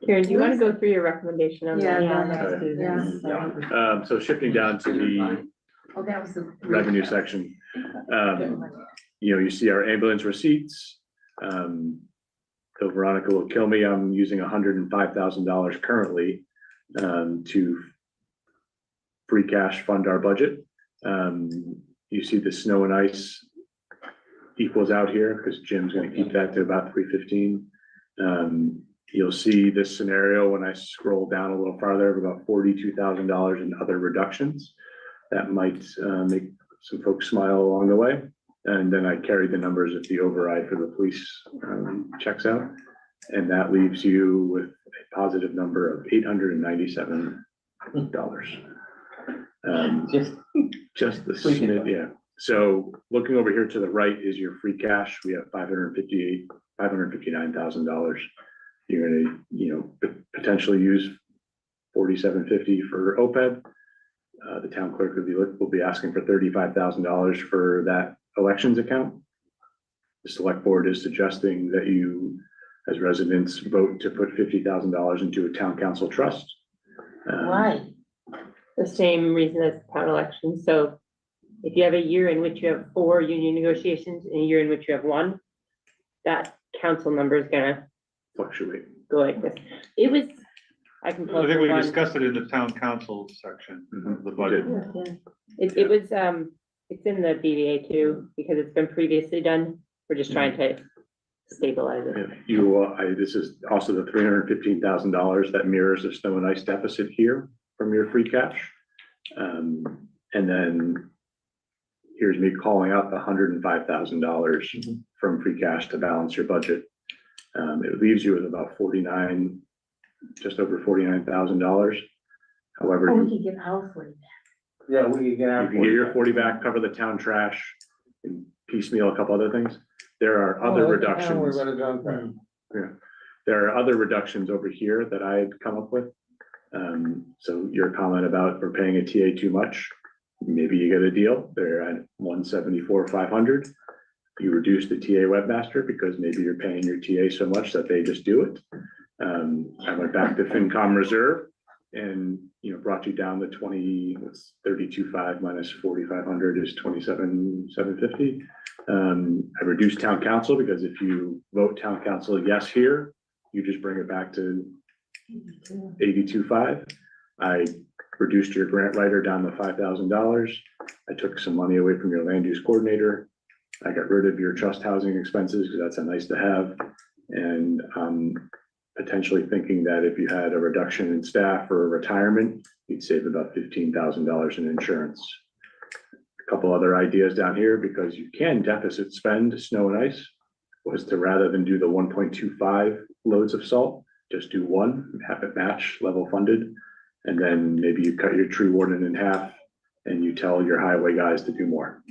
Karen, do you want to go through your recommendation on Yeah, that? Yeah, no, let's do this. Yeah. So shifting down to the Oh, that was the. revenue section. You see our ambulance receipts. Though Veronica will kill me, I'm using $105,000 currently to free cash fund our budget. You see the snow and ice equals out here because Jim's gonna keep that to about 315. You'll see this scenario when I scroll down a little farther of about $42,000 in other reductions. That might make some folks smile along the way. And then I carried the numbers if the override for the police checks out. And that leaves you with a positive number of $897. Just the smid, yeah. So looking over here to the right is your free cash. We have $559,000. You're gonna, potentially use $4,750 for OPEB. The town clerk will be asking for $35,000 for that elections account. The select board is suggesting that you, as residents, vote to put $50,000 into a town council trust. Why? The same reason as town elections. So if you have a year in which you have 4 union negotiations and a year in which you have 1, that council number is gonna Fluctuate. go like this. It was, I can. pull I up think the we one. discussed it in the town council section of the budget. It was, it's in the BVA too, because it's been previously done. We're just trying to stabilize it. This is also the $315,000 that mirrors the snow and ice deficit here from your free cash. And then here's me calling out the $105,000 from free cash to balance your budget. It leaves you with about just over $49,000. However, Oh, we you could get our 40 back. Yeah, we can get out. can get your 40 back, cover the town trash, and piecemeal a couple other things. There are other We're reductions. gonna go there. Yeah, there are other reductions over here that I had come up with. So your comment about we're paying a TA too much, maybe you get a deal. They're at 174,500. You reduce the TA webmaster because maybe you're paying your TA so much that they just do it. I went back to FinCom reserve and, brought you down to 32.5 minus 4,500 is 27,750. I reduced town council because if you vote town council yes here, you just bring it back to 82.5. I reduced your grant writer down to $5,000. I took some money away from your land use coordinator. I got rid of your trust housing expenses because that's a nice to have. And potentially thinking that if you had a reduction in staff or a retirement, you'd save about $15,000 in insurance. A couple other ideas down here, because you can deficit spend snow and ice, was to rather than do the 1.25 loads of salt, just do 1, have it match level funded. And then maybe you cut your tree warden in half and you tell your highway guys to do more.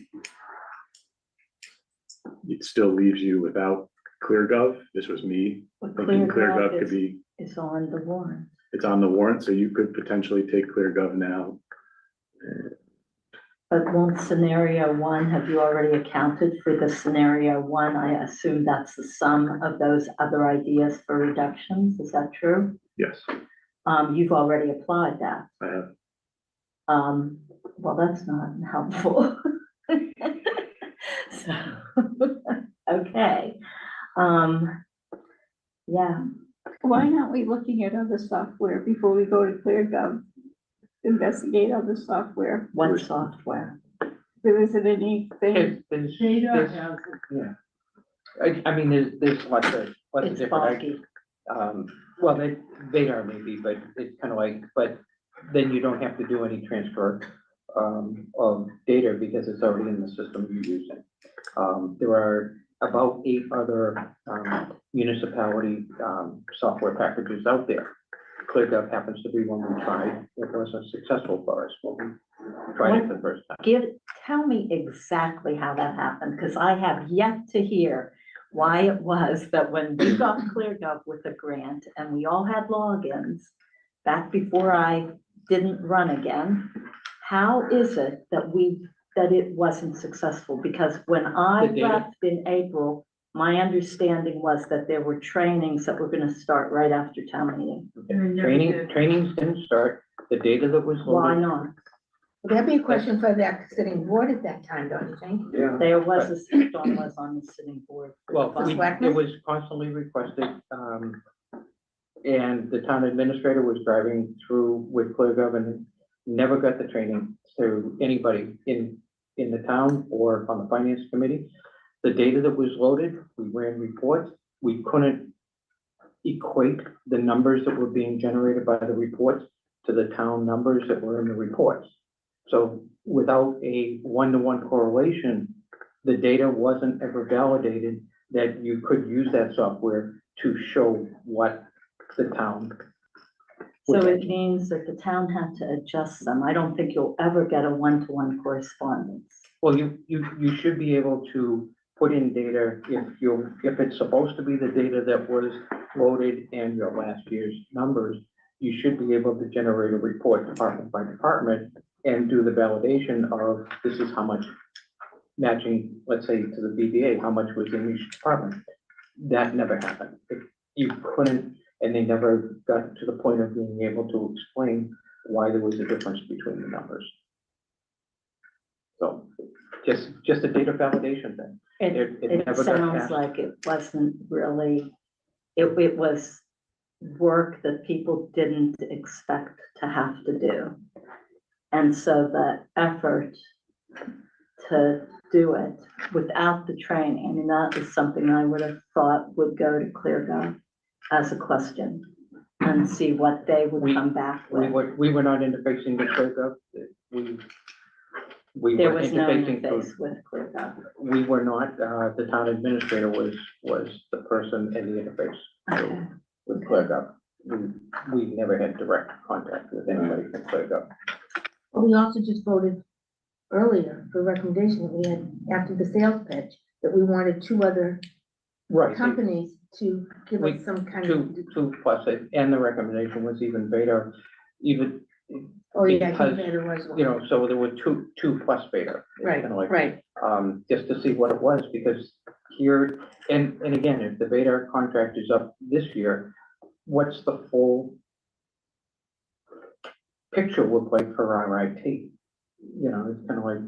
It still leaves you without ClearGov. This was me thinking ClearGov could be, Is on the warrant. it's on the warrant, so you could potentially take ClearGov now. But won't scenario 1, have you already accounted for the scenario 1? I assume that's the sum of those other ideas for reductions. Is that true? Yes, You've already applied that. I have. Well, that's not helpful. So, okay, yeah, Why aren't we looking at other software before we go to ClearGov? Investigate other software. what software? There isn't anything. Data has Yeah. I mean, there's lots of It's different, bulky. well, they are maybe, but it's kind of like, but then you don't have to do any transfer of data because it's already in the system you're using. There are about 8 other municipality software packages out there. ClearGov happens to be one we tried. It wasn't successful for us when we tried it the first time. Tell me exactly how that happened, because I have yet to hear why it was that when we got ClearGov with a grant and we all had logins back before I didn't run again, how is it that it wasn't successful? Because when I The data- left in April, my understanding was that there were trainings that were gonna start right after town meeting. Trainings didn't start. The data that was Why loaded. not? Would that be a question for that sitting board at that time, don't you think? Yeah. There was Dawn was on the sitting board. Well, The it selectmen? was constantly requested, and the town administrator was driving through with ClearGov and never got the training to anybody in the town or on the finance committee. The data that was loaded, we ran reports, we couldn't equate the numbers that were being generated by the reports to the town numbers that were in the reports. So without a one-to-one correlation, the data wasn't ever validated that you could use that software to show what the town. So it means that the town had to adjust them. I don't think you'll ever get a one-to-one correspondence. Well, you should be able to put in data if it's supposed to be the data that was loaded in your last year's numbers, you should be able to generate a report department by department and do the validation of this is how much matching, let's say to the BDA, how much was in each department. That never happened. You couldn't, and they never got to the point of being able to explain why there was a difference between the numbers. So just a data validation thing. It never got sounds passed. like it wasn't really, it was work that people didn't expect to have to do. And so the effort to do it without the training, I mean, that is something I would have thought would go to ClearGov as a question and see what they would come back with. We were not interfacing with ClearGov. We There were was no interfacing interface with ClearGov. We were not, the town administrator was the person in the interface Okay. with ClearGov. We never had direct contact with anybody from ClearGov. Well, we also just voted earlier for recommendation that we had after the sales pitch, that we wanted 2 other Right. companies to give us some kind of. Two plus it, and the recommendation was even Vader, even. Oh, yeah, I because, think there was one. You know, so there were two plus Vader. Right, right. Just to see what it was, because here, and again, if the Vader contract is up this year, what's the full picture look like for our IT? You know, it's kind of like,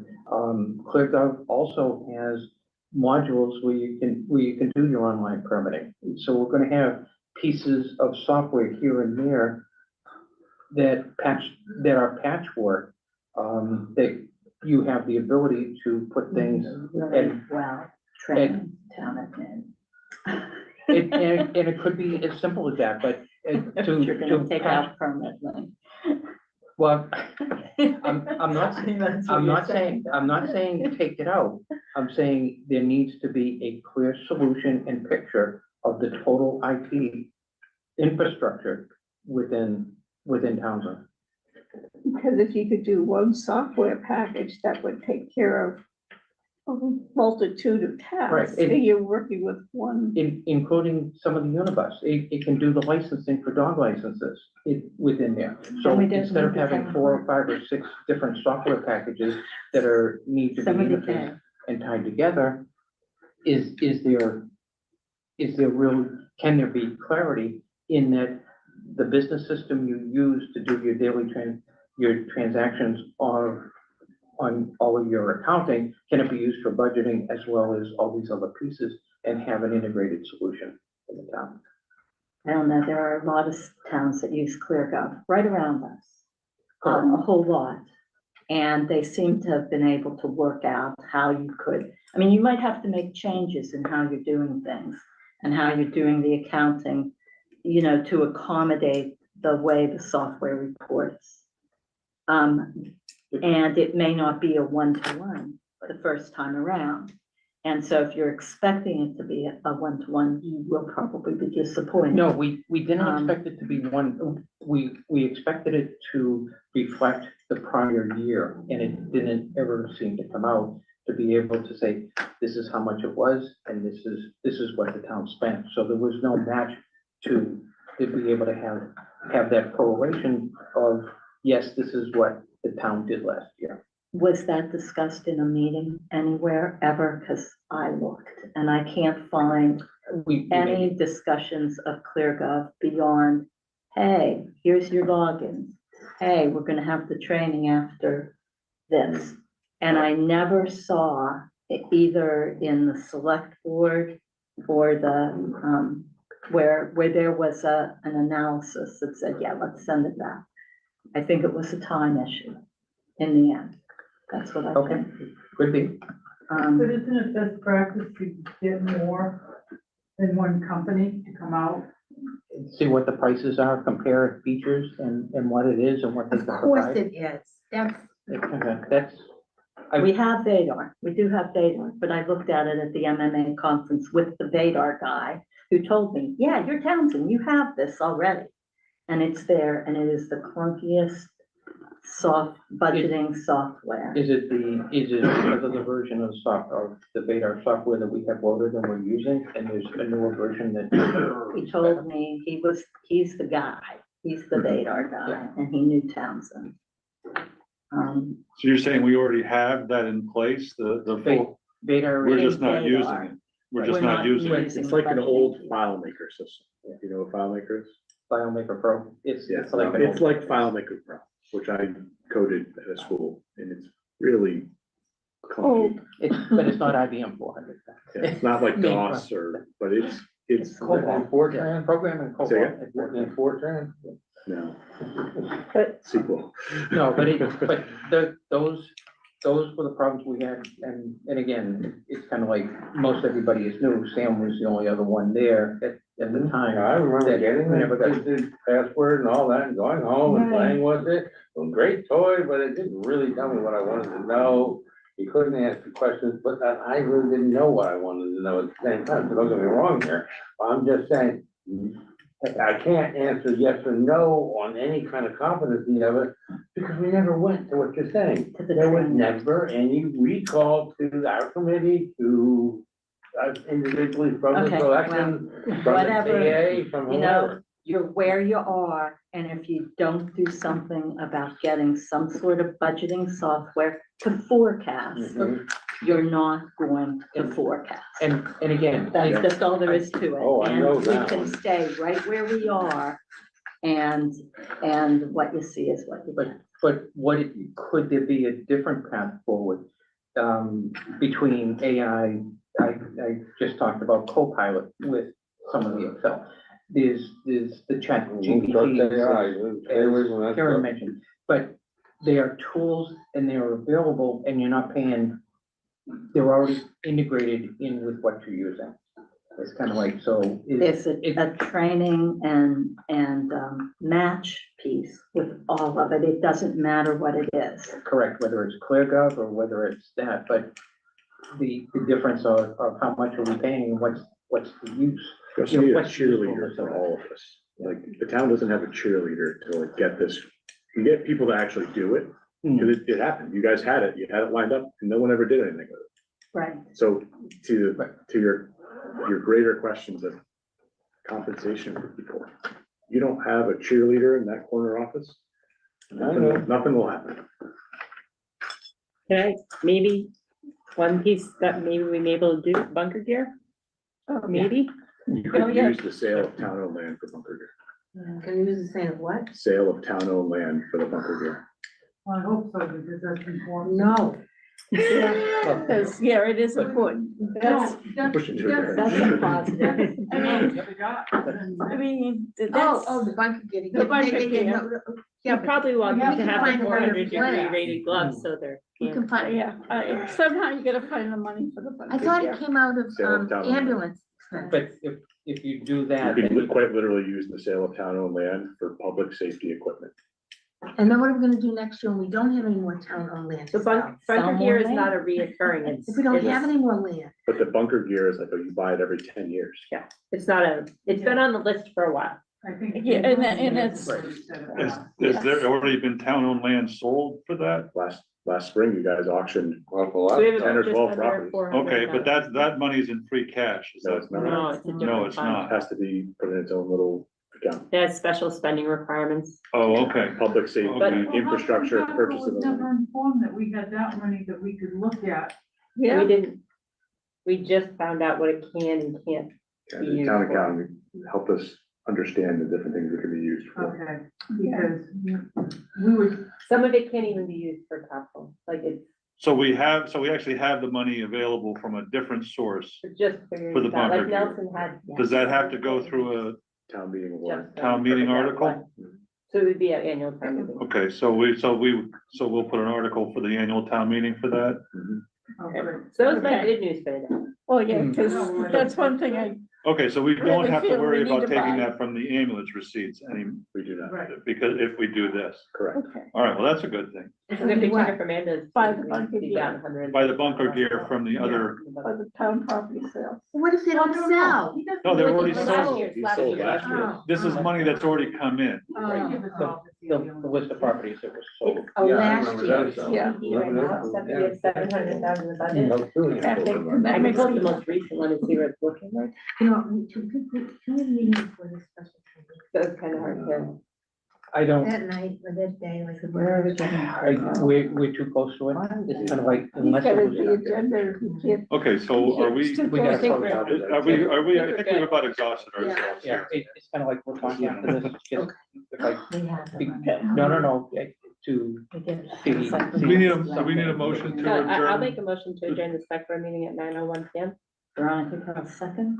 ClearGov also has modules where you can do your online permitting. So we're gonna have pieces of software here and there that are patchwork, that you have the ability to put things. Really well trained town admin. And it could be as simple as that, but You're gonna take patch. out permanently. Well, I'm not saying take it out. I'm saying there needs to be a clear solution and picture of the total IT infrastructure within Townsend. Because if you could do one software package, that would take care of a multitude of tasks. Right. So you're working with one. Including some of the unibus. It can do the licensing for dog licenses within there. So Somebody doesn't instead of need to having have 4 or 5 or 6 different software packages that need to be Somebody interfaced and tied together, can there be clarity in that the business system you use to do your daily transactions are on all of your accounting, can it be used for budgeting as well as all these other pieces and have an integrated solution in the town? I don't know, there are a lot of towns that use ClearGov right around us, a whole lot. And they seem to have been able to work out how you could, I mean, you might have to make changes in how you're doing things and how you're doing the accounting, you know, to accommodate the way the software reports. And it may not be a one-to-one the first time around. And so if you're expecting it to be a one-to-one, you will probably be disappointed. No, we didn't expect it to be one, we expected it to reflect the prior year, and it didn't ever seem to come out to be able to say, this is how much it was, and this is what the town spent. So there was no match to be able to have that correlation of, yes, this is what the town did last year. Was that discussed in a meeting anywhere ever? Because I looked and I can't find any discussions of ClearGov beyond, hey, here's your logins. Hey, we're gonna have the training after this. And I never saw it either in the select board or the, where there was an analysis that said, yeah, let's send it back. I think it was a time issue in the end. That's what I think. Could be. But isn't it best practice to get more than one company to come out? See what the prices are, compare features and what it is and what they can Of course provide. it is. That's, We have Vadar, we do have Vadar, but I looked at it at the MMA conference with the Vadar guy who told me, yeah, you're Townsend, you have this already. And it's there, and it is the clunkiest budgeting software. is it because of the version of the Vadar software that we have loaded and we're using, and there's a newer version that? He told me he's the guy, he's the Vadar guy, and he knew Townsend. So you're saying we already have that in place, the full, Vadar. we're just not Vadar. using it. We're just not using it. It's like an old FileMaker system. You know what FileMaker is? FileMaker Pro. It's like It's like FileMaker Pro, which I coded at a school, and it's really clunky. But it's not IBM 400. Yeah, it's not like DOS but it's COBOL, Fortran, programming Say COBOL. again? Fortran. No. But SQL. No, but those were the problems we had, and again, it's kind of like most everybody is new. Sam was the only other one there at the time. I remember that getting we never got- the password and all that, and going home and playing with it. A great toy, but it didn't really tell me what I wanted to know. You couldn't ask the questions, but I really didn't know what I wanted to know at the same time. So don't get me wrong here. I'm just saying, I can't answer yes or no on any kind of competency of it because we never went to what you're saying. There was never any recall to our committee, to individually from the Okay, selection, from the whatever, TA, from you know, whoever. you're where you are, and if you don't do something about getting some sort of budgeting software to forecast, you're not going to forecast. And again. That's just all there is to it. Oh, I know And we that can one. stay right where we are, and what you see is what you get. But could there be a different path forward, between AI? I just talked about Copilot with some of the Excel. There's the chat GPT, as Karen mentioned, but they are tools and they are available and you're not paying, they're already integrated in with what you're using. It's kind of like, so. There's a training and match piece with all of it. It doesn't matter what it is. Correct, whether it's ClearGov or whether it's that, but the difference of how much are we paying, what's the use? Because you need a cheerleader for all of this. Like, the town doesn't have a cheerleader to like get this, you get people to actually do it. Because it happened. You guys had it lined up and no one ever did anything with it. Right. So to your greater questions of compensation for people, you don't have a cheerleader in that corner office, nothing will happen. Okay, maybe one piece that maybe we may be able to do, bunker gear? Maybe? You could use the sale of town-owned land for bunker gear. Can you use the same of what? Sale of town-owned land for the bunker gear. Well, I hope so, because that's important. No. Yeah, because, yeah, it is important. That's, Pushing to there. That's a positive. I mean, that's. The bunker getting. The bunker gear. You probably want we them have to to have find the a way to 400 degree play it. rated gloves, so they're. We can find, Yeah, somehow you gotta find the money for the bunker. I thought gear. it came out of, Sale of town land. ambulance. But if you do that, You then can quite literally use the sale of town-owned land for public safety equipment. And then what are we gonna do next year when we don't have any more town-owned land? to The sell? bunker gear is not a reoccurring, it's. If we don't it's- have any more land, But the bunker gear is like, oh, you buy it every 10 years. Yeah, it's not it's been on the list for a while. I think. Yeah, and it's- Is there already been town-owned land sold for that? Last spring, you guys auctioned awful lot, So we have 10 or just 12 under properties. 400 Okay, but now. that money's in free cash. Is No, that it's not. No, it's a No, different it's fund. not. Has to be put in its own little account. It has special spending requirements. Oh, okay. Public safety, But- infrastructure, I purchase was of. never informed that we had that money that we could look at. We Yeah, didn't, we just found out what it can and can't. And the town accountant helped us understand the different things it could be used for. Okay, because we were, Some of it can't even be used for capital, like it's So we actually have the money available from a different source. just For the that, like bunker gear. Nelson had. Does that have to go through a Town meeting warrant. town meeting article? So it would be an annual town meeting. Okay, so we'll put an article for the annual town meeting for that? okay. So that was my Okay. good news for the day. well, yeah, because that's one thing Okay, so we don't Really have to feel we worry need about to taking buy. that from the ambulance receipts We do not. Right. because if we do this. Correct. okay. All right, well, that's a good thing. So if we took it from Anda's. Buy the bunker it'd be gear. down 100. Buy the bunker gear from the other, For the town property sales. what if they don't sell? no, they're already Last sold. year, You last sold year. last year. Oh. This is money that's already come in. the list of properties that was sold. Oh, Yeah, I last remember year. that, so. Yeah. Right now, except we have 700,000 in the budget. No, two, I think yeah. that I can makes pull up the me- most recent one and see what it's looking like. You know, can we have a meeting before this special meeting? So it's kind of hard to. I don't, That night or that day, like. Where we're too close to it. It's kind of like, You unless gotta it was. the agenda, you can't. Okay, so are we, We gotta think close we're- out. I think we've about exhausted ourselves Yeah, here. it's kind of like we're talking after this, just, if I, We have. no, to see. We need a motion to I'll adjourn. make a motion to adjourn the select board meeting at 9:01 PM. Veronica, second?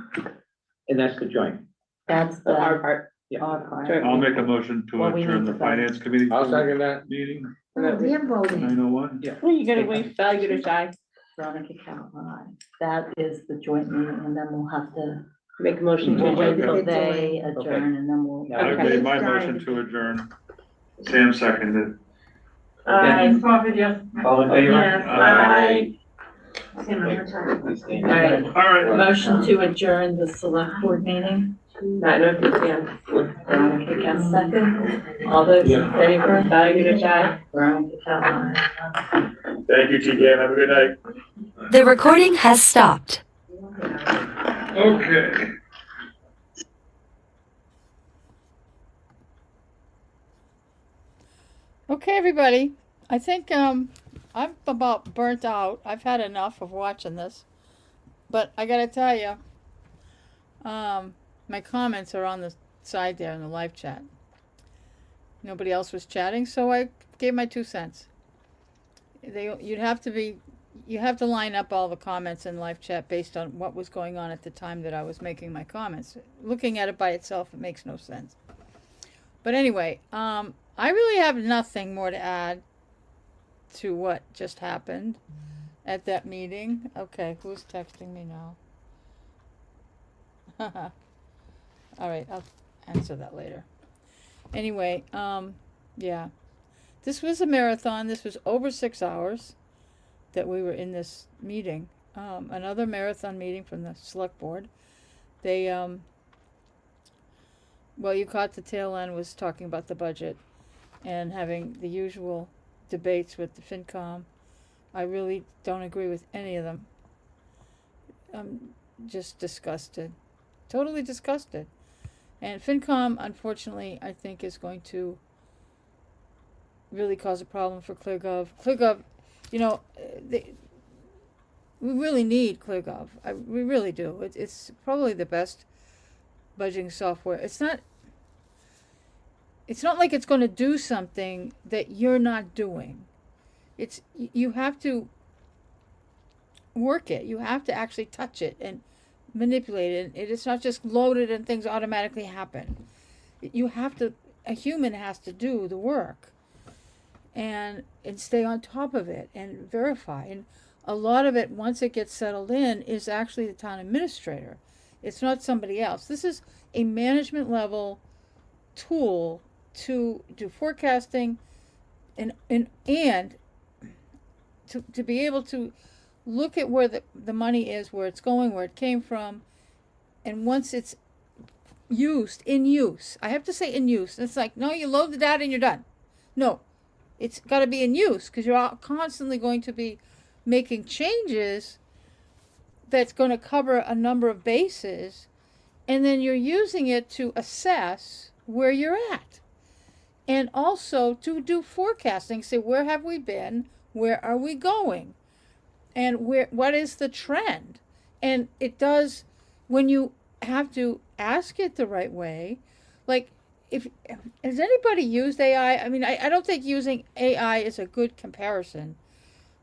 And that's the joint. That's So our the, part. our part. Sure. I'll make a motion to Well, we adjourn need the to vote. finance committee. I'll second that. Meeting, Oh, we are voting. 9:01. Well, you gotta wait. Value to shy, Veronica Cal, aye. That is the joint meeting, and then we'll have to make a motion to wait adjourn. till the- they adjourn, and then we'll. I Okay. made my motion to adjourn. Sam seconded. Aye. Profit, yes. All in favor? Yes, aye. All right. Motion to adjourn the select board meeting. 9:02 PM. Veronica Cal, second. All those in favor? Value to shy. Veronica Cal, aye. Thank you, TK. Have a good night. The recording has stopped. Okay. Okay, everybody. I think I'm about burnt out. I've had enough of watching this. But I gotta tell you, my comments are on the side there in the live chat. Nobody else was chatting, so I gave my 2 cents. You have to line up all the comments in live chat based on what was going on at the time that I was making my comments. Looking at it by itself, it makes no sense. But anyway, I really have nothing more to add to what just happened at that meeting. Okay, who's texting me now? All right, I'll answer that later. Anyway, yeah. This was a marathon. This was over 6 hours that we were in this meeting. Another marathon meeting from the select board. They, well, you caught the tail end, was talking about the budget and having the usual debates with the FinCom. I really don't agree with any of them. I'm just disgusted. Totally disgusted. And FinCom, unfortunately, I think is going to really cause a problem for ClearGov. ClearGov, you know, we really need ClearGov. We really do. It's probably the best budgeting software. it's not like it's going to do something that you're not doing. You have to work it. You have to actually touch it and manipulate it. It's not just loaded and things automatically happen. You have to, a human has to do the work and stay on top of it and verify. And a lot of it, once it gets settled in, is actually the town administrator. It's not somebody else. This is a management level tool to do forecasting and to be able to look at where the money is, where it's going, where it came from, and once it's in use. I have to say in use. It's like, no, you load the data and you're done. No, it's got to be in use because you're constantly going to be making changes that's going to cover a number of bases, and then you're using it to assess where you're at. And also to do forecasting, say, where have we been? Where are we going? And what is the trend? And it does, when you have to ask it the right way, like, has anybody used AI? I mean, I don't think using AI is a good comparison,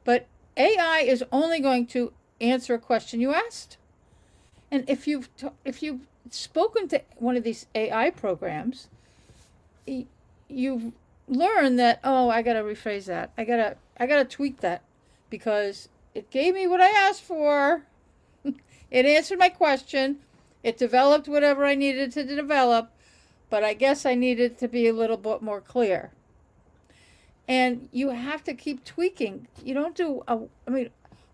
but AI is only going to answer a question you asked. And if you've spoken to one of these AI programs, you've learned that, oh, I gotta rephrase that. I gotta tweak that because it gave me what I asked for. It answered my question. It developed whatever I needed to develop, but I guess I needed to be a little bit more clear. And you have to keep tweaking. You don't do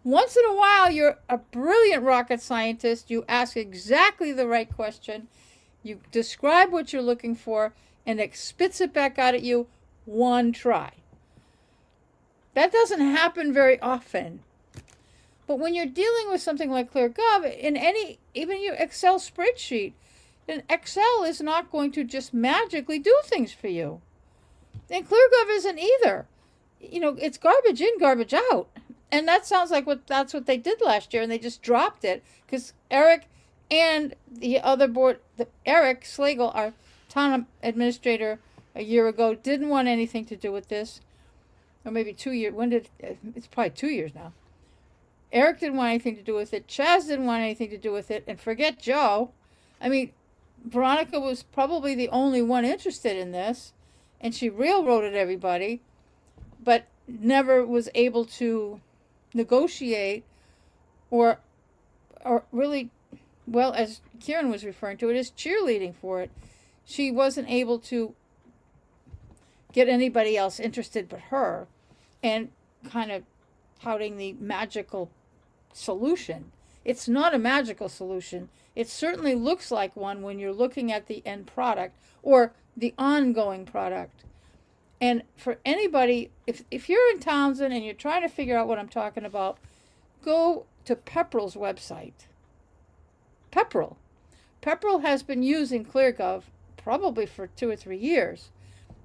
once in a while you're a brilliant rocket scientist. You ask exactly the right question. You describe what you're looking for, and it spits it back out at you one try. That doesn't happen very often. But when you're dealing with something like ClearGov, even your Excel spreadsheet, then Excel is not going to just magically do things for you. And ClearGov isn't either. It's garbage in, garbage out. And that sounds like that's what they did last year, and they just dropped it because Eric and the other board, Eric Slagle, our town administrator a year ago, didn't want anything to do with this. Or maybe 2 years. It's probably 2 years now. Eric didn't want anything to do with it. Chaz didn't want anything to do with it. And forget Joe. I mean, Veronica was probably the only one interested in this. And she railroaded everybody. But never was able to negotiate or really, well, as Kieran was referring to it, is cheerleading for it. She wasn't able to get anybody else interested but her and kind of touting the magical solution. It's not a magical solution. It certainly looks like one when you're looking at the end product or the ongoing product. And for anybody, if you're in Townsend and you're trying to figure out what I'm talking about, go to Pepperell's website. Pepperell has been using ClearGov probably for 2 or 3 years.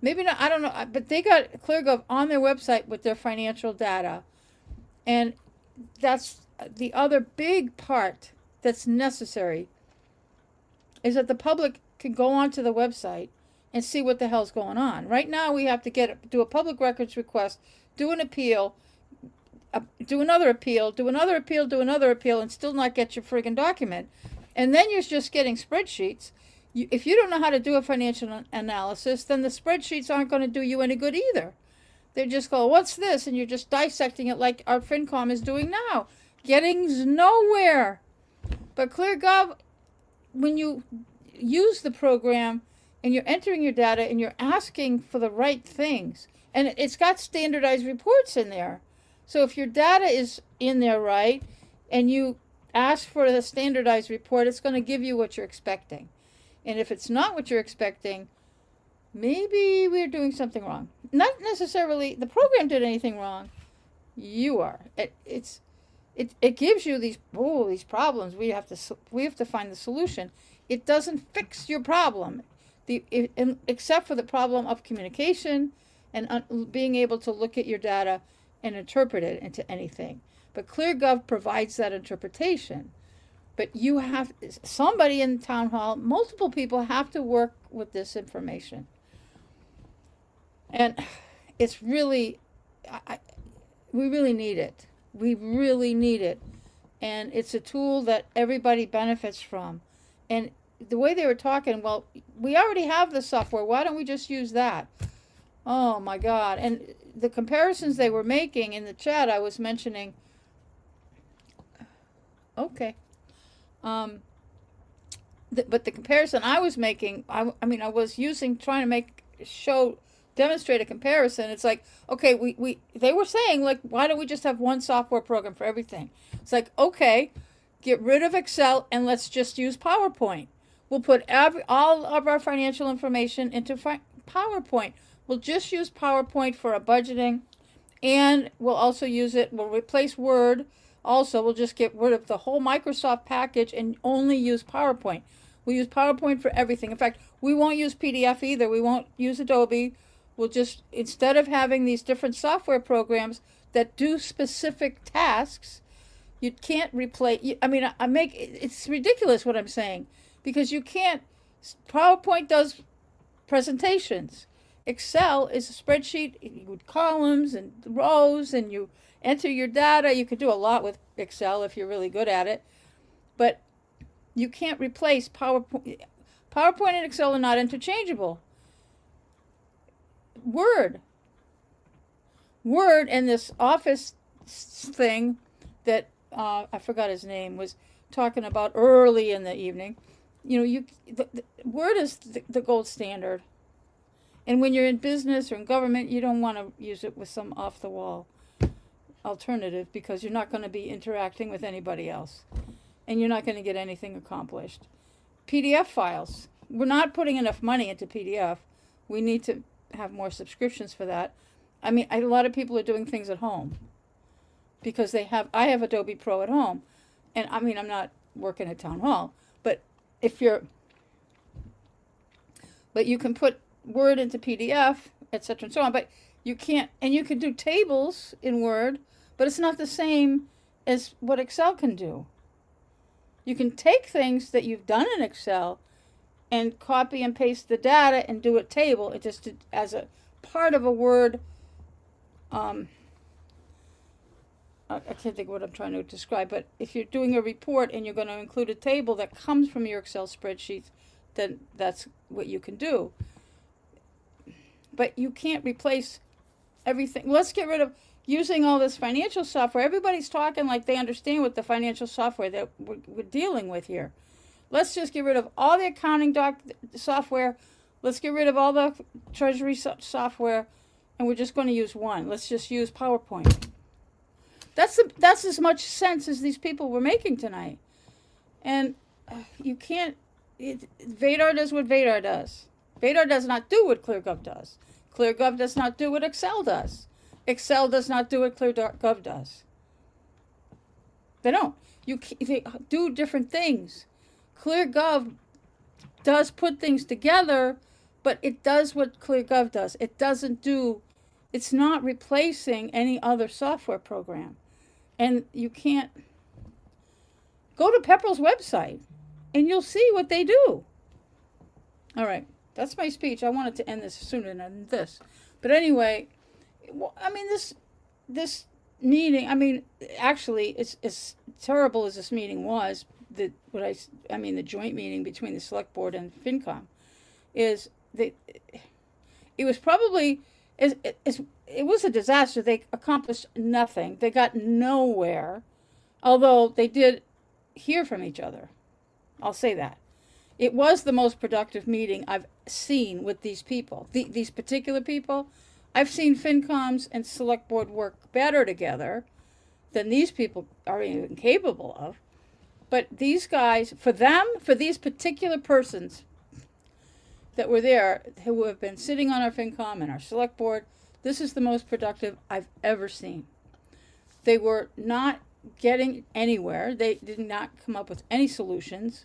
Maybe not, I don't know, but they got ClearGov on their website with their financial data. And that's the other big part that's necessary, is that the public can go onto the website and see what the hell's going on. Right now we have to do a public records request, do an appeal, do another appeal, do another appeal, do another appeal, and still not get your friggin' document. And then you're just getting spreadsheets. If you don't know how to do a financial analysis, then the spreadsheets aren't going to do you any good either. They just go, what's this? And you're just dissecting it like our FinCom is doing now. Getting nowhere. But ClearGov, when you use the program and you're entering your data and you're asking for the right things, and it's got standardized reports in there. So if your data is in there right and you ask for the standardized report, it's going to give you what you're expecting. And if it's not what you're expecting, maybe we're doing something wrong. Not necessarily the program did anything wrong. You are. It gives you these problems. We have to find the solution. It doesn't fix your problem, except for the problem of communication and being able to look at your data and interpret it into anything. But ClearGov provides that interpretation. But you have somebody in town hall, multiple people have to work with this information. And it's really, we really need it. We really need it. And it's a tool that everybody benefits from. And the way they were talking, well, we already have the software. Why don't we just use that? Oh my God. And the comparisons they were making in the chat, I was mentioning, okay. But the comparison I was making, I mean, I was trying to demonstrate a comparison. It's like, okay, they were saying, like, why don't we just have one software program for everything? It's like, okay, get rid of Excel and let's just use PowerPoint. We'll put all of our financial information into PowerPoint. We'll just use PowerPoint for our budgeting, and we'll replace Word. Also, we'll just get rid of the whole Microsoft package and only use PowerPoint. We use PowerPoint for everything. In fact, we won't use PDF either. We won't use Adobe. We'll just, instead of having these different software programs that do specific tasks, you can't replace, it's ridiculous what I'm saying, because you can't, PowerPoint does presentations. Excel is a spreadsheet with columns and rows, and you enter your data. You can do a lot with Excel if you're really good at it, but you can't replace PowerPoint. PowerPoint and Excel are not interchangeable. Word and this Office thing that I forgot his name was talking about early in the evening. The Word is the gold standard. And when you're in business or in government, you don't want to use it with some off-the-wall alternative, because you're not going to be interacting with anybody else. And you're not going to get anything accomplished. PDF files. We're not putting enough money into PDF. We need to have more subscriptions for that. I mean, a lot of people are doing things at home because I have Adobe Pro at home. And I mean, I'm not working at town hall, but but you can put Word into PDF, etc. and so on, but you can't, and you can do tables in Word, but it's not the same as what Excel can do. You can take things that you've done in Excel and copy and paste the data and do a table. It just as a part of a Word. I can't think of what I'm trying to describe, but if you're doing a report and you're going to include a table that comes from your Excel spreadsheets, then that's what you can do. But you can't replace everything. Let's get rid of using all this financial software. Everybody's talking like they understand what the financial software that we're dealing with here. Let's just get rid of all the accounting software. Let's get rid of all the treasury software, and we're just going to use one. Let's just use PowerPoint. That's as much sense as these people were making tonight. And you can't. Vadar does what Vadar does. Vadar does not do what ClearGov does. ClearGov does not do what Excel does. Excel does not do what ClearGov does. They don't. They do different things. ClearGov does put things together, but it does what ClearGov does. It's not replacing any other software program. And you can't go to Pepperell's website and you'll see what they do. All right. That's my speech. I wanted to end this sooner than this. But anyway, I mean, this meeting, I mean, actually, it's as terrible as this meeting was, the joint meeting between the select board and FinCom, it was probably, it was a disaster. They accomplished nothing. They got nowhere, although they did hear from each other. I'll say that. It was the most productive meeting I've seen with these people, these particular people. I've seen FinComs and select board work better together than these people are even capable of. But these guys, for these particular persons that were there, who have been sitting on our FinCom and our select board, this is the most productive I've ever seen. They were not getting anywhere. They did not come up with any solutions.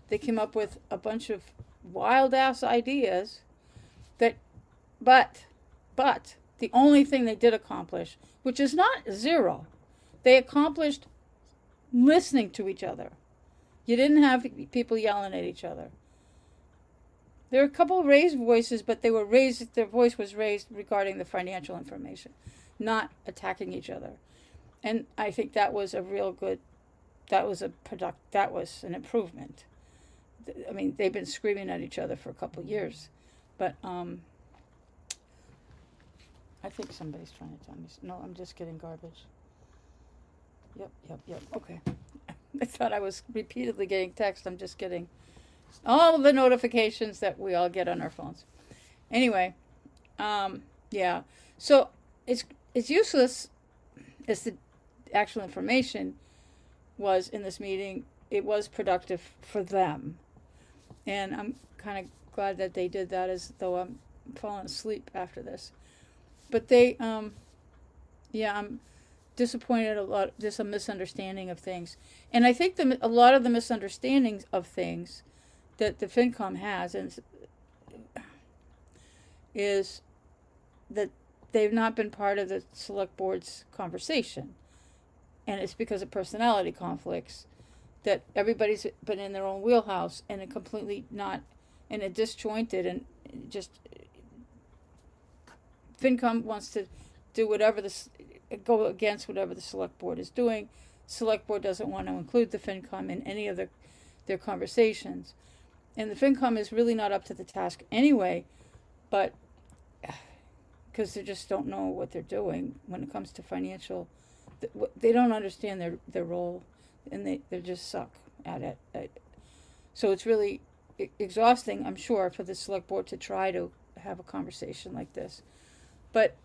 They came up with a bunch of wild ass ideas but the only thing they did accomplish, which is not zero, they accomplished listening to each other. You didn't have people yelling at each other. There were a couple of raised voices, but their voice was raised regarding the financial information, not attacking each other. And I think that was a real good, that was an improvement. I mean, they've been screaming at each other for a couple of years, but I think somebody's trying to tell me. No, I'm just getting garbage. Yep. Okay. I thought I was repeatedly getting text. I'm just getting all the notifications that we all get on our phones. Anyway, yeah. So it's useless as the actual information was in this meeting. It was productive for them. And I'm kind of glad that they did that, as though I'm falling asleep after this. But they, yeah, I'm disappointed a lot. There's a misunderstanding of things. And I think a lot of the misunderstandings of things that the FinCom has is that they've not been part of the select board's conversation. And it's because of personality conflicts that everybody's been in their own wheelhouse and completely not, and it disjointed and just, FinCom wants to do whatever go against whatever the select board is doing. Select board doesn't want to include the FinCom in any of their conversations. And the FinCom is really not up to the task anyway, but because they just don't know what they're doing when it comes to financial, they don't understand their role, and they just suck at it. So it's really exhausting, I'm sure, for the select board to try to have a conversation like this. But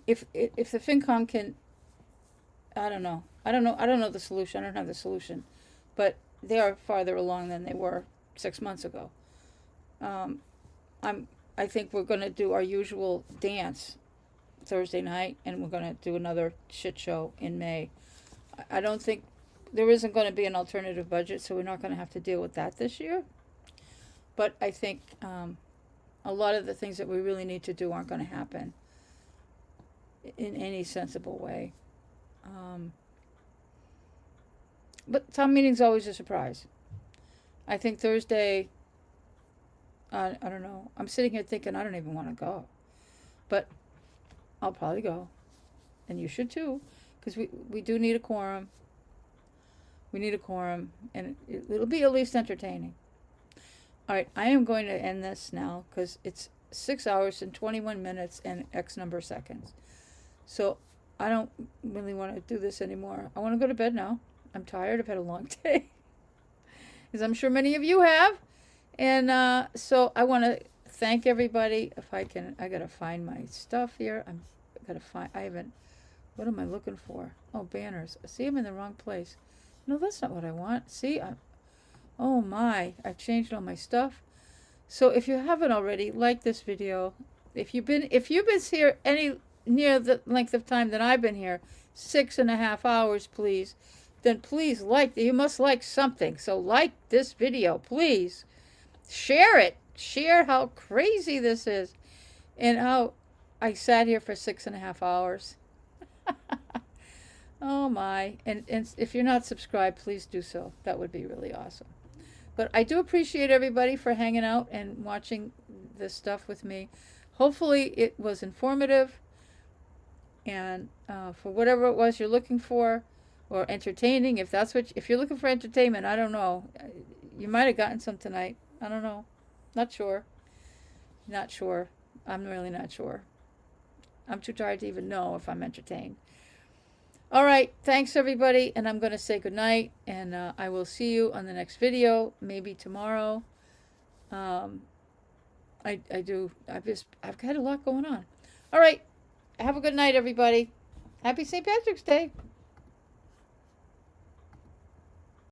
if the FinCom can, I don't know the solution. I don't have the solution, but they are farther along than they were 6 months ago. I think we're going to do our usual dance Thursday night, and we're going to do another shit show in May. I don't think there isn't going to be an alternative budget, so we're not going to have to deal with that this year. But I think a lot of the things that we really need to do aren't going to happen in any sensible way. But town meeting's always a surprise. I think Thursday, I don't know. I'm sitting here thinking I don't even want to go. But I'll probably go. And you should too, because we do need a quorum. We need a quorum, and it'll be at least entertaining. All right, I am going to end this now because it's 6 hours and 21 minutes and X number of seconds. So I don't really want to do this anymore. I want to go to bed now. I'm tired. I've had a long day, as I'm sure many of you have. And so I want to thank everybody. If I can, I got to find my stuff here. What am I looking for? Oh, banners. See, I'm in the wrong place. No, that's not what I want. See, oh my, I've changed all my stuff. So if you haven't already, like this video. If you've been here near the length of time that I've been here, 6.5 hours, please, then please you must like something. So like this video, please. Share it. Share how crazy this is and how I sat here for 6.5 hours. Oh my. And if you're not subscribed, please do so. That would be really awesome. But I do appreciate everybody for hanging out and watching this stuff with me. Hopefully it was informative, and for whatever it was you're looking for, or entertaining, if you're looking for entertainment, I don't know. You might have gotten some tonight. I don't know. Not sure. I'm really not sure. I'm too tired to even know if I'm entertained. All right. Thanks, everybody. And I'm going to say goodnight. And I will see you on the next video, maybe tomorrow. I've got a lot going on. All right. Have a good night, everybody. Happy St. Patrick's Day.